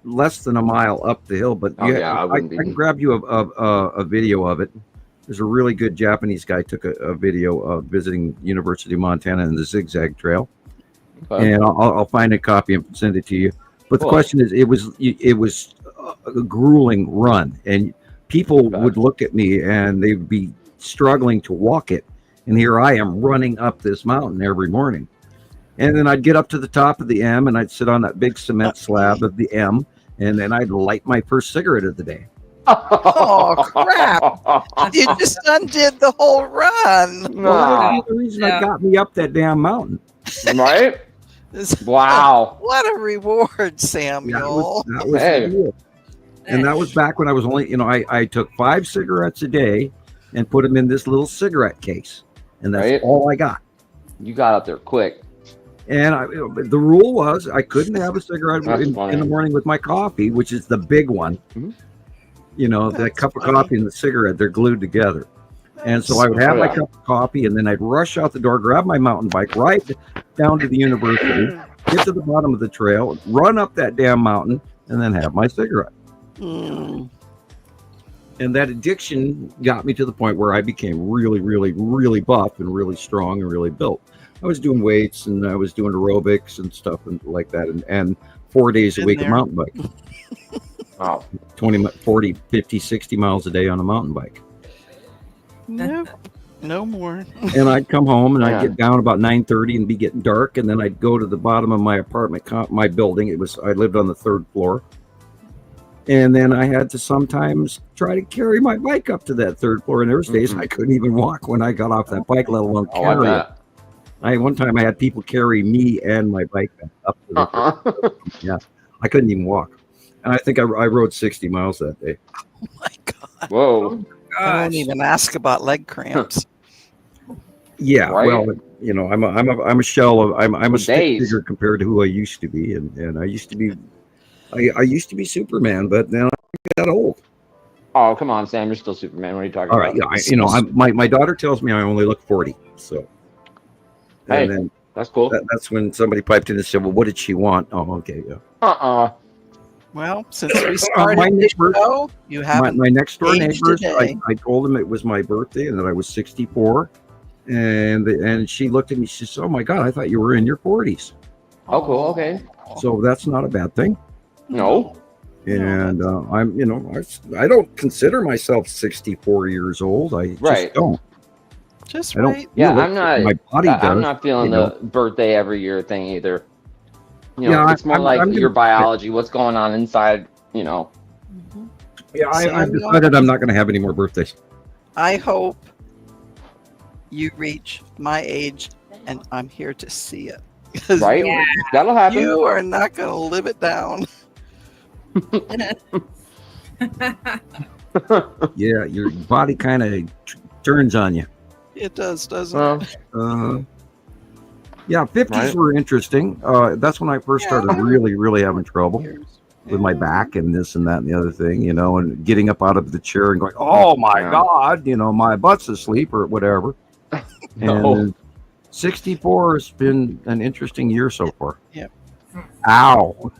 less than a mile up the hill, but I can grab you a video of it. There's a really good Japanese guy took a video of visiting University of Montana and the zigzag trail. And I'll find a copy and send it to you. But the question is, it was a grueling run, and people would look at me and they'd be struggling to walk it. And here I am running up this mountain every morning. And then I'd get up to the top of the M, and I'd sit on that big cement slab of the M, and then I'd light my first cigarette of the day. Oh crap! You just undid the whole run. Well, that's the reason that got me up that damn mountain. Right? Wow. What a reward, Samuel. That was the deal. And that was back when I was only, I took 5 cigarettes a day and put them in this little cigarette case. And that's all I got. You got up there quick. And the rule was I couldn't have a cigarette in the morning with my coffee, which is the big one. Mm-hmm. That cup of coffee and the cigarette, they're glued together. And so I would have my cup of coffee, and then I'd rush out the door, grab my mountain bike, right down to the university, get to the bottom of the trail, run up that damn mountain, and then have my cigarette. And that addiction got me to the point where I became really, really, really buff and really strong and really built. I was doing weights, and I was doing aerobics and stuff and like that, and 4 days a week of mountain bike. Wow. 20, 40, 50, 60 miles a day on a mountain bike. Nope. No more. And I'd come home and I'd get down about 9:30 and be getting dark, and then I'd go to the bottom of my apartment, my building. I lived on the 3rd floor, and then I had to sometimes try to carry my bike up to that 3rd floor. And there was days I couldn't even walk when I got off that bike, let alone carry it. One time I had people carry me and my bike up to the 3rd floor. Yeah, I couldn't even walk, and I think I rode 60 miles that day. Oh my God! Whoa. I won't even ask about leg cramps. Yeah, well, I'm a shell of I'm a stick figure compared to who I used to be, and I used to be Superman, but then I got old. Oh, come on, Sam, you're still Superman. What are you talking about? All right, my daughter tells me I only look 40, so. And then that's cool. That's when somebody piped in and said, "Well, what did she want?" Oh, okay, yeah. Well, since we started my the neighbors, show, you haven't my next door aged neighbors. a day. I told them it was my birthday and that I was 64, and she looked at me. She said, "Oh my God, I thought you were in your 40s." Oh, cool. Okay. So that's not a bad thing. No. And I'm, I don't consider myself 64 years old. I just don't. Just I don't. right. Yeah, feel it. I'm not. My body does. I'm not feeling the birthday every year thing either. It's more I'm your biology. What's going on inside? Yeah, I've decided I'm not going to have any more birthdays. I hope you reach my age, and I'm here to see it. 'Cause Right? you- That'll happen. You are not going to live it down. Yeah, your body kind of turns on you. It does, doesn't it? Yeah, 50s Right. were interesting. That's when I first started really, really having trouble with my back and this and that and the other thing, and getting up out of the chair and going, "Oh my God, my butt's asleep," or whatever. No. And 64 has been an interesting year so far. Yep. Ow.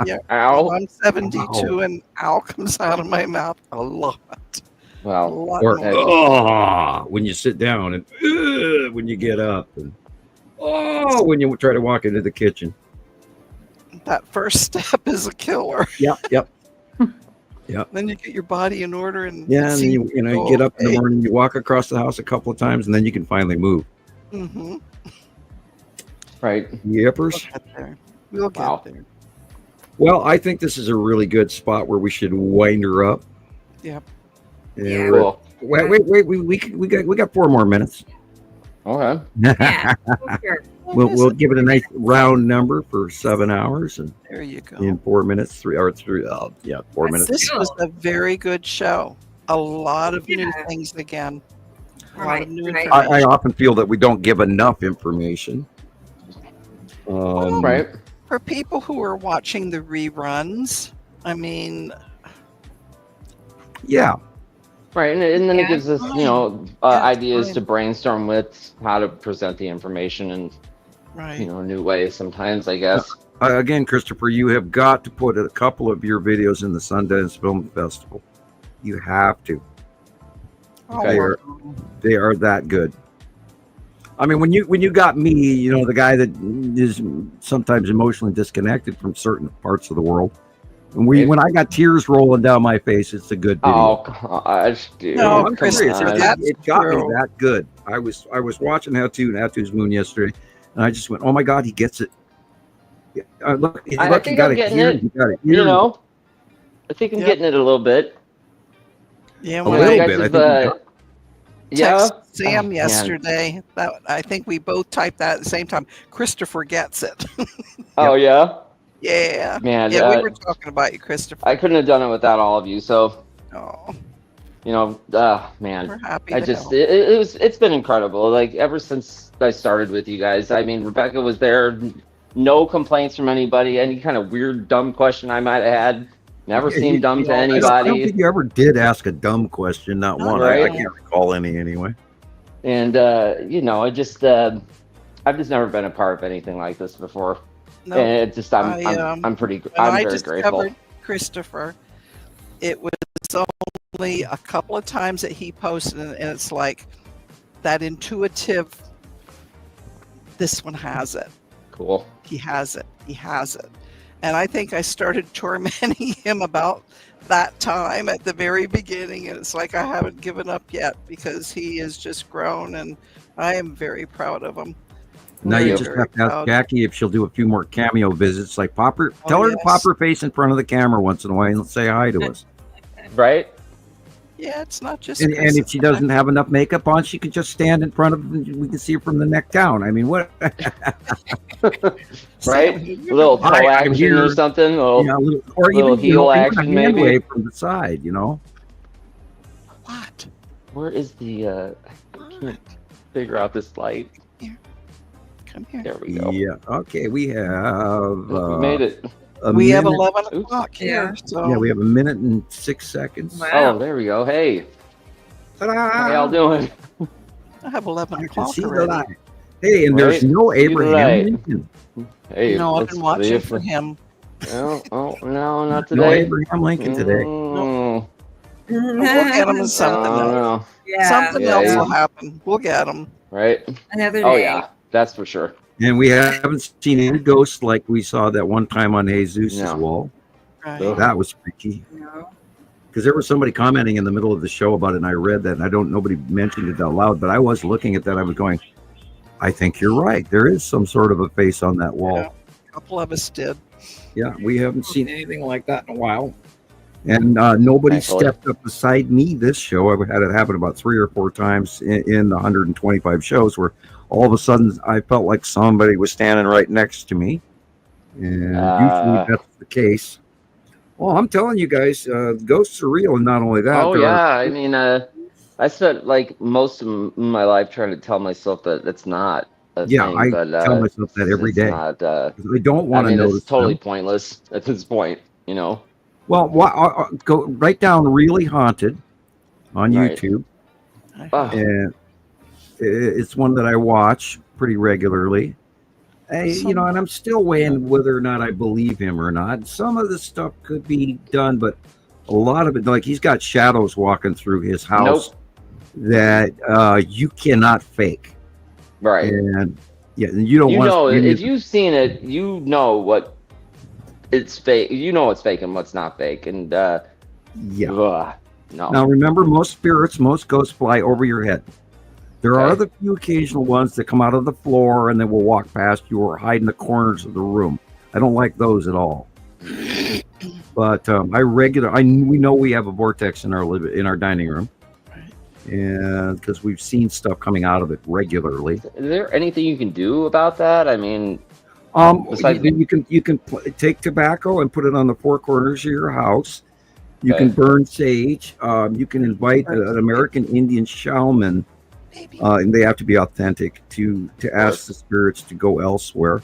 Yeah. Ow. I'm 72, and ow comes out of my mouth a lot. Well, Or more. when you sit down, and when you get up, and when you try to walk into the kitchen. That first step is a killer. Yep. Then you get your body in order, and Yeah, and then you get up in the morning, you walk across the house a couple of times, and then you can finally move. Mm-hmm. Right. Yippers. We'll get there. Well, I think this is a really good spot where we should wind her up. Yep. And Cool. wait, we got 4 more minutes. Okay. Yeah. Sure. We'll give it a nice round number for 7 hours, and There you go. in 4 minutes, 4 minutes. This was a very good show. A lot of new things again. A lot of new information. I often feel that we don't give enough information. Right. For people who are watching the reruns, I mean, yeah. Right, and then it gives us, ideas to brainstorm with how to present the information in, new ways sometimes, I guess. Again, Christopher, you have got to put a couple of your videos in the Sundance Film Festival. You have to. They are that good. I mean, when you got me, the guy that is sometimes emotionally disconnected from certain parts of the world. And when I got tears rolling down my face, it's a good video. Oh gosh, dude! No, I'm serious. It got me that good. I was watching Hatu's Moon yesterday, and I just went, "Oh my God, he gets it!" Look, he got it here. He got it here. I think I'm getting it a little bit. Yeah, a little bit. I think text Sam yesterday. That I think we both typed that at the same time. Christopher gets it. Oh yeah. Yeah. Man, yeah, we were talking about you, Christopher. I couldn't have done it without all of you. So, man. We're happy. It's been incredible. Like ever since I started with you guys. I mean, Rebecca was there. No complaints from anybody. Any kind of weird, dumb question I might have had. Never seemed dumb to anybody. I don't think you ever did ask a dumb question. Not one. Right? I can't recall any anyway. And I've just never been a part of anything like this before. No, and I'm very grateful. Christopher, it was only a couple of times that he posted, and it's like that intuitive. This one has it. Cool. He has it. And I think I started tormenting him about that time at the very beginning, and it's like I haven't given up yet because he has just grown, and I am very proud of him. Now you just have to ask Jackie if she'll do a few more cameo visits. Like tell her to pop her face in front of the camera once in a while and say hi to us. Right? Yeah, it's not just. And if she doesn't have enough makeup on, she can just stand in front of. We can see her from the neck down. I mean, what? Right? A little toe action or something. Or even heel action, maybe wave from the side. What? Where is the? I can't figure out this light. Come here. There we go. Yeah. Okay. We have. We made it. We have 11 o'clock here. So. Yeah, we have 1 minute and 6 seconds. Wow. Oh, there we go. Hey. Ta-da! How y'all doing? I have 11 o'clock see already. the light. Hey, and there's no Abraham Lincoln. Hey, no, I've been watching for him. Oh, no, not No today. Abraham Lincoln today. Mm. We'll get them in something else. Something else will happen. We'll get them. Right. Another Oh day. yeah, that's for sure. And we haven't seen any ghosts like we saw that one time on Jesus' wall. Right. That was freaky. No. Because there was somebody commenting in the middle of the show about it, and I read that, and nobody mentioned it out loud, but I was looking at that. I was going, I think you're right. There is some sort of a face on that wall. Yeah, a couple of us did. Yeah, we haven't seen anything like that in a while. And nobody stepped up beside me this show. I've had it happen about 3 or 4 times in the 125 shows where all of a sudden I felt like somebody was standing right next to me. And usually that's the case. Well, I'm telling you guys, ghosts are real, and not only that. Oh yeah, I mean, I spent like most of my life trying to tell myself that it's not a thing. I tell myself that every day. Not, I don't want to notice. It's totally them. pointless at this point, you know. Well, go right down Really Haunted on YouTube, and it's one that I watch pretty regularly. And I'm still weighing whether or not I believe him or not. Some of the stuff could be done, but a lot of it, like he's got shadows walking through his house that you cannot fake. Right. And you don't want to. If you've seen it, you know what it's fake. You know what's fake and what's not fake. And no. Now remember, most ghosts fly over your head. There are the few occasional ones that come out of the floor and then will walk past you or hide in the corners of the room. I don't like those at all. But we know we have a vortex in our dining room, and because we've seen stuff coming out of it regularly. Is there anything you can do about that? I mean, you can take tobacco and put it on the 4 corners of your house. You can burn sage. You can invite an American Indian shaman. And they have to be authentic to ask the spirits to go elsewhere.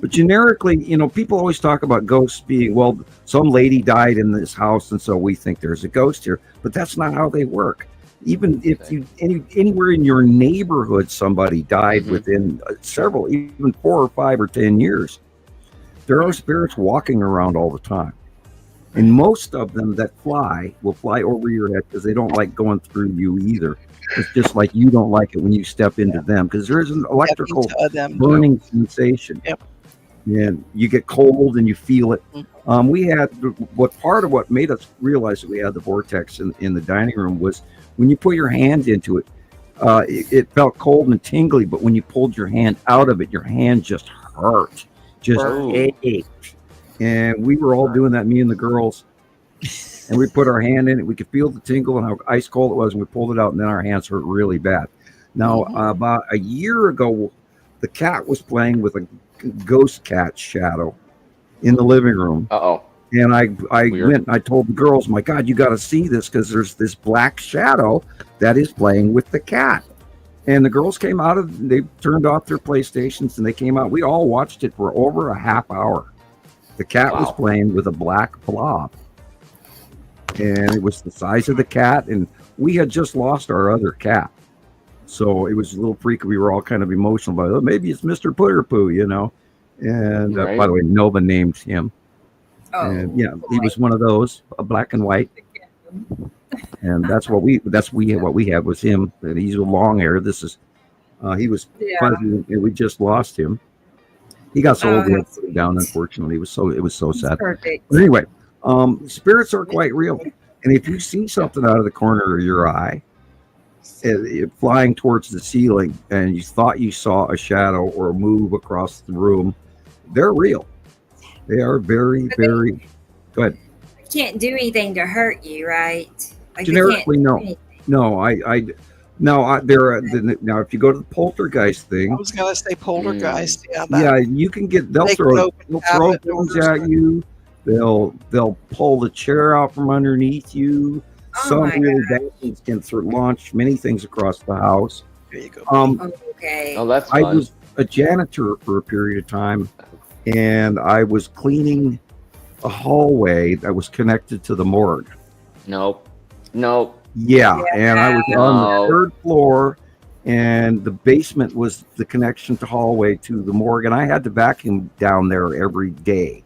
But generically, people always talk about ghosts being, well, some lady died in this house, and so we think there's a ghost here. But that's not how they work. Even if anywhere in your neighborhood somebody died within several, even 4 or 5 or 10 years, there are spirits walking around all the time. And most of them that will fly over your head because they don't like going through you either. It's just like you don't like it when you step into them because there is an electrical burning sensation. Yep. And you get cold and you feel it. We had part of what made us realize that we had the vortex in the dining room was when you put your hand into it, it felt cold and tingly, but when you pulled your hand out of it, your hand just hurt, ached. And we were all doing that, me and the girls. And we put our hand in it. We could feel the tingle and how ice cold it was. And we pulled it out, and then our hands hurt really bad. Now, about a year ago, the cat was playing with a ghost cat shadow in the living room. And I went and I told the girls, my God, you got to see this because there's this black shadow that is playing with the cat. And the girls came out they turned off their PlayStations and they came out. We all watched it for over a half hour. The cat was playing with a black blob. And it was the size of the cat, and we had just lost our other cat, so it was a little freaky. We were all kind of emotional about it. Maybe it's Mr. Putterpoo, And by the way, Nova named him. And he was one of those, a black and white, and that's what we had was him. And he's a long hair. This is he was fuzzy, and we just lost him. He got so old we had to put him down. Unfortunately, it was so sad. Perfect. But anyway. Spirits are quite real. And if you see something out of the corner of your eye flying towards the ceiling and you thought you saw a shadow or move across the room, they're real. They are very, very good. Can't do anything to hurt you, right? Like generically, no. Now, if you go to the poltergeist thing, I was going to say poltergeist. You can they'll throw things at you. They'll pull the chair out from underneath you. Some really bad things can launch many things across the house. There you go. Okay. Oh, that's fun. I was a janitor for a period of time, and I was cleaning a hallway that was connected to the morgue. Nope. Yeah, and I was on the 3rd floor, and the basement was the connection to hallway to the morgue, and I had to vacuum down there every day.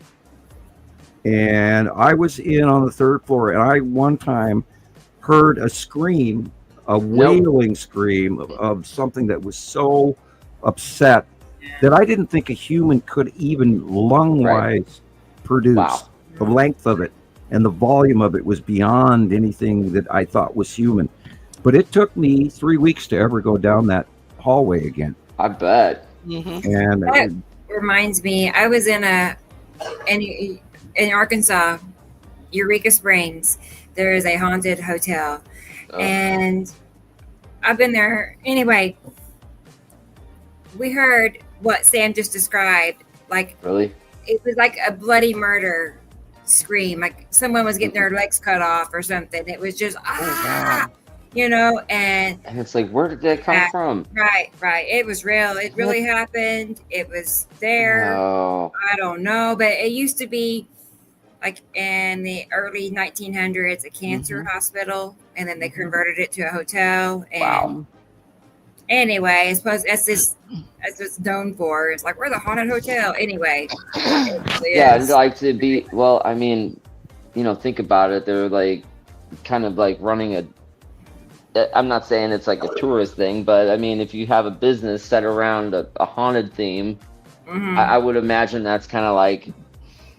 And I was in on the 3rd floor, and I one time heard a scream, a wailing scream of something that was so upset that I didn't think a human could even lung-wise produce. Wow. The length of it and the volume of it was beyond anything that I thought was human. But it took me 3 weeks to ever go down that hallway again. I bet. And that reminds me, I was in Arkansas, Eureka Springs. There is a haunted hotel, and I've been there. Anyway, we heard what Sam just described. Like, really, it was like a bloody murder scream, like someone was getting their legs cut off or something. It was just you know, and it's like, where did that come from? Right. It was real. It really happened. It was there. Oh. I don't know, but it used to be like in the early 1900s, a cancer hospital, and then they converted it to a hotel. And anyway, I suppose that's it's known for. It's like, we're the haunted hotel. Anyway, it really is. I'd like to be. Well, I mean, you know, think about it. They're like kind of like running a. I'm not saying it's like a tourist thing, but I mean, if you have a business set around a haunted theme, I would imagine that's kind of like,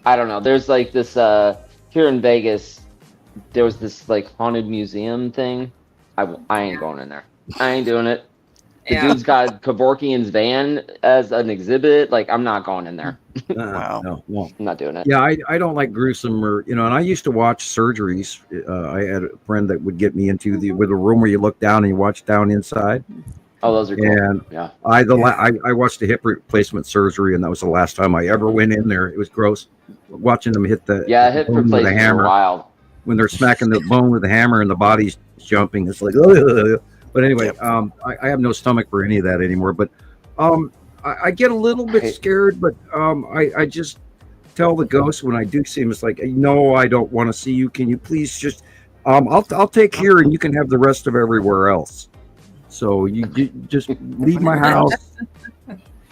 I don't know. There's like this here in Vegas. There was this like haunted museum thing. I ain't going in there. I ain't doing it. The dude's got Kevorkian's van as an exhibit. Like, I'm not going in there. No. I'm not doing it. Yeah, I don't like gruesome, or and I used to watch surgeries. I had a friend that would get me into with a room where you look down and you watch down inside. Oh, those are cool. And I watched a hip replacement surgery, and that was the last time I ever went in there. It was gross watching them hit the hip bone with a hammer. Wild. When they're smacking the bone with a hammer and the body's jumping, it's like. Ugh. But anyway, I have no stomach for any of that anymore. But I get a little bit scared, but I just tell the ghost when I do see him, it's like, no, I don't want to see you. Can you please just, I'll take here and you can have the rest of everywhere else. So you just leave my house.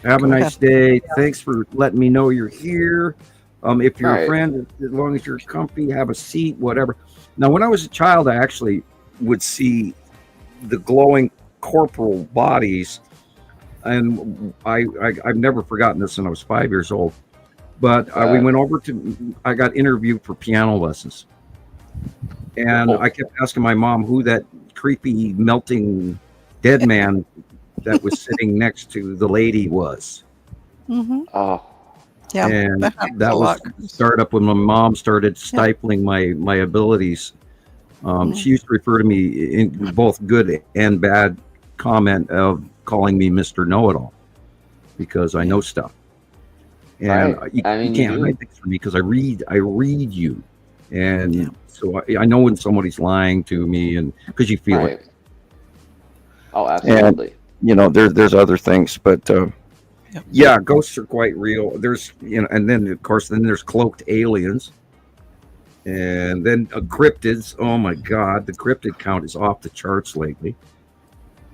Have a nice day. Thanks for letting me know you're here. If you're a friend, as long as you're comfy, have a seat, whatever. Now, when I was a child, I actually would see the glowing corporal bodies, and I've never forgotten this when I was 5 years old. But we went over I got interviewed for piano lessons, and I kept asking my mom who that creepy melting dead man that was sitting next to the lady was. Yeah, and that was start up when my mom started stifling my abilities. She used to refer to me in both good and bad comment of calling me Mr. Know-It-All because I know stuff. And you can't hide things from me because I read you. And so I know when somebody's lying to me, and because you feel it. Oh, absolutely. And, there's other things, but ghosts are quite real. There's, and then of course, there's cloaked aliens. And then cryptids. Oh my God, the cryptid count is off the charts lately.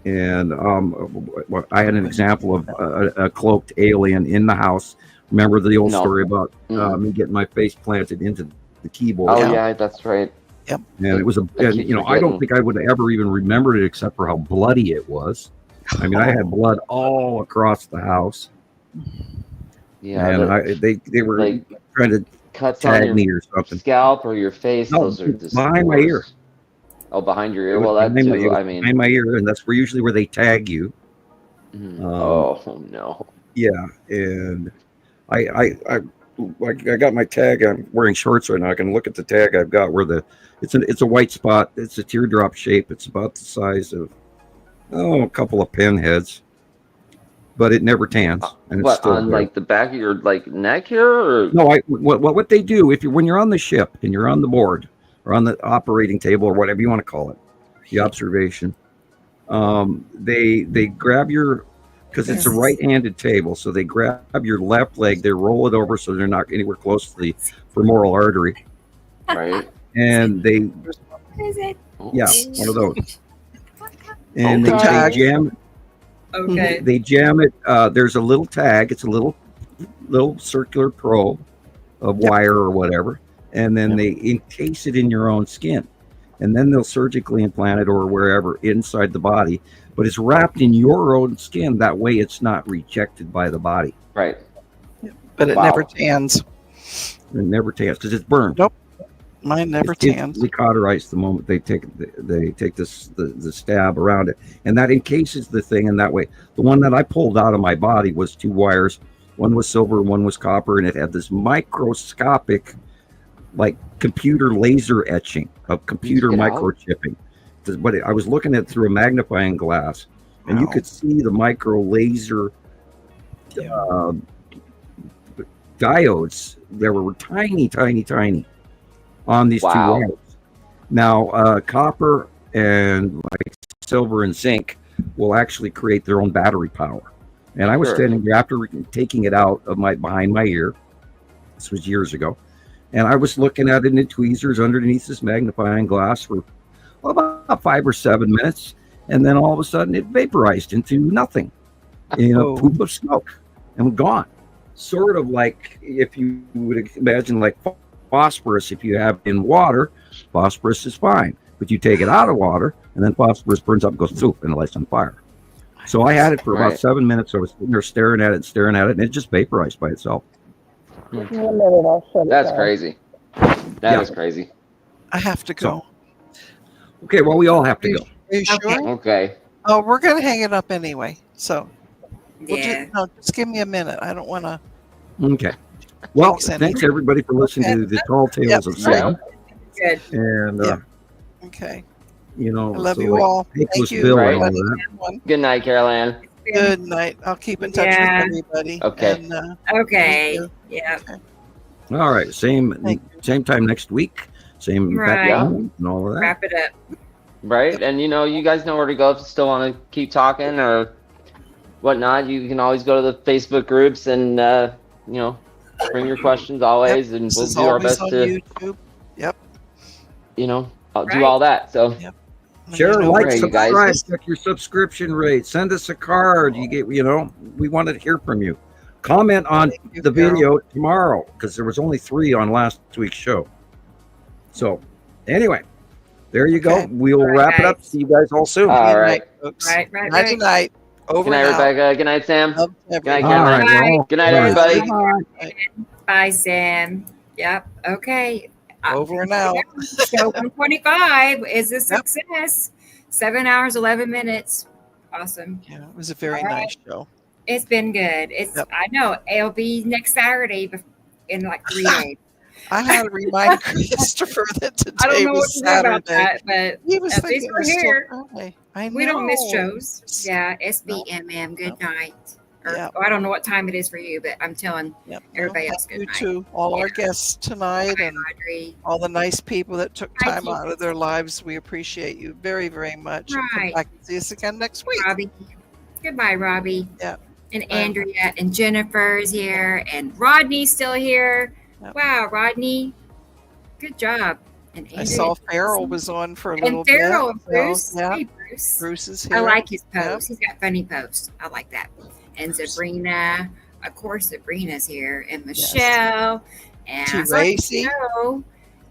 And I had an example of a cloaked alien in the house. Remember the old story about me getting my face planted into the keyboard? Oh yeah, that's right. Yep. And it was I don't think I would have ever even remembered it except for how bloody it was. I mean, I had blood all across the house. Yeah, and they were like, trying to cuts tag on me your or something. Scalp or your face. No, those are just behind my ear. Oh, behind your ear. Well, that's behind my ear, and that's usually where they tag you. Oh no. Yeah, and I got my tag. I'm wearing shorts right now. I can look at the tag I've got where it's a white spot. It's a teardrop shape. It's about the size of a couple of pinheads, but it never tans. And it's still on there. like the back of your neck here? Or? No, what they do when you're on the ship and you're on the board or on the operating table or whatever you want to call it, the observation, they grab your, because it's a right-handed table, so they grab your left leg, they roll it over so they're not anywhere close to the femoral artery. Right. And they, one of those. And they jam it. Okay. They jam it. There's a little tag. It's a little circular probe of wire or whatever. and then they encase it in your own skin, and then they'll surgically implant it or wherever inside the body, but it's wrapped in your own skin. That way it's not rejected by the body. Right. But it never tans. It never tans because it's burned. Nope. Mine never tans. It's cauterized the moment they take the stab around it, and that encases the thing. And that way, the one that I pulled out of my body was 2 wires. One was silver, one was copper, and it had this microscopic, like computer laser etching of computer microchipping. But I was looking at it through a magnifying glass, and you could see the micro laser diodes that were tiny on these 2 wires. Now, copper and like silver and zinc will actually create their own battery power. And I was standing there after taking it out of behind my ear. This was years ago. And I was looking at it in tweezers underneath this magnifying glass for about 5 or 7 minutes. And then all of a sudden it vaporized into nothing. Poop of smoke and gone. Sort of like if you would imagine like phosphorus, if you have in water, phosphorus is fine. But you take it out of water and then phosphorus burns up and goes through and it lights on fire. So I had it for about 7 minutes. I was sitting there staring at it, and it just vaporized by itself. That's crazy. That is crazy. I have to go. Okay, well, we all have to go. Are you sure? Okay. Oh, we're going to hang it up anyway. So just give me a minute. I don't want to. Okay. Well, thanks everybody for listening to the Tall Tales of Sam. Good. And okay. I love you all. Thank you. Bill and all that. Good night, Carol. Good night. I'll keep in touch with everybody. Okay. And, okay. Yeah. All right. Same time next week. Same background and all of that. Wrap it up. Right. And you guys know where to go if you still want to keep talking or whatnot. You can always go to the Facebook groups and bring your questions always, and we'll do our best to YouTube. Yep. I'll do all that. So share, like, subscribe, check your subscription rate, send us a card. You get, we want to hear from you. Comment on the video tomorrow because there was only 3 on last week's show. So anyway, there you go. We'll wrap it up. See you guys all soon. All right. Right. Good night. Over Good night, Rebecca. Good night, Sam. Good night, Caroline. Caroline. Good night, everybody. Bye, Sam. Yep. Okay. Over and out. Show 125 is a success. 7 hours, 11 minutes. Awesome. Yeah, it was a very nice show. It's been good. I know it'll be next Saturday in like 3 days. I had to remind Christopher that today was Saturday. About that, but he was at least we're here. I know. We don't miss shows. Yeah, SBMM. Good night. I don't know what time it is for you, but I'm telling everybody else good night. You too. All our guests tonight and all the nice people that took time out of their lives. We appreciate you very, very much. Right. Come back and see us again next week. Robbie. Goodbye, Robbie. Yeah. And Andrea and Jennifer's here and Rodney's still here. Yep. Wow, Rodney. Good job. And Andrea, I saw Farrell was on for a little bit. And Farrell bit. and Bruce. Yeah. Hey, Bruce. Bruce is here. I like his posts. He's got funny posts. I like that. And Sabrina. Of course, Sabrina's here. And Michelle. And T. Racy.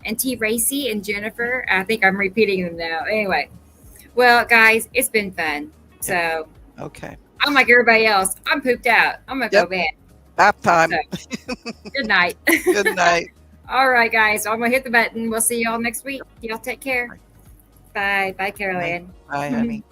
And T. Racy and Jennifer. I think I'm repeating them now. Anyway. Well, guys, it's been fun. So. Okay. I'm like everybody else. I'm pooped out. I'm going to go bed. Nap time. So, good night. Good night. All right, guys. I'm going to hit the button. We'll see y'all next week. Y'all take care. Bye. Bye, Caroline. Bye, honey.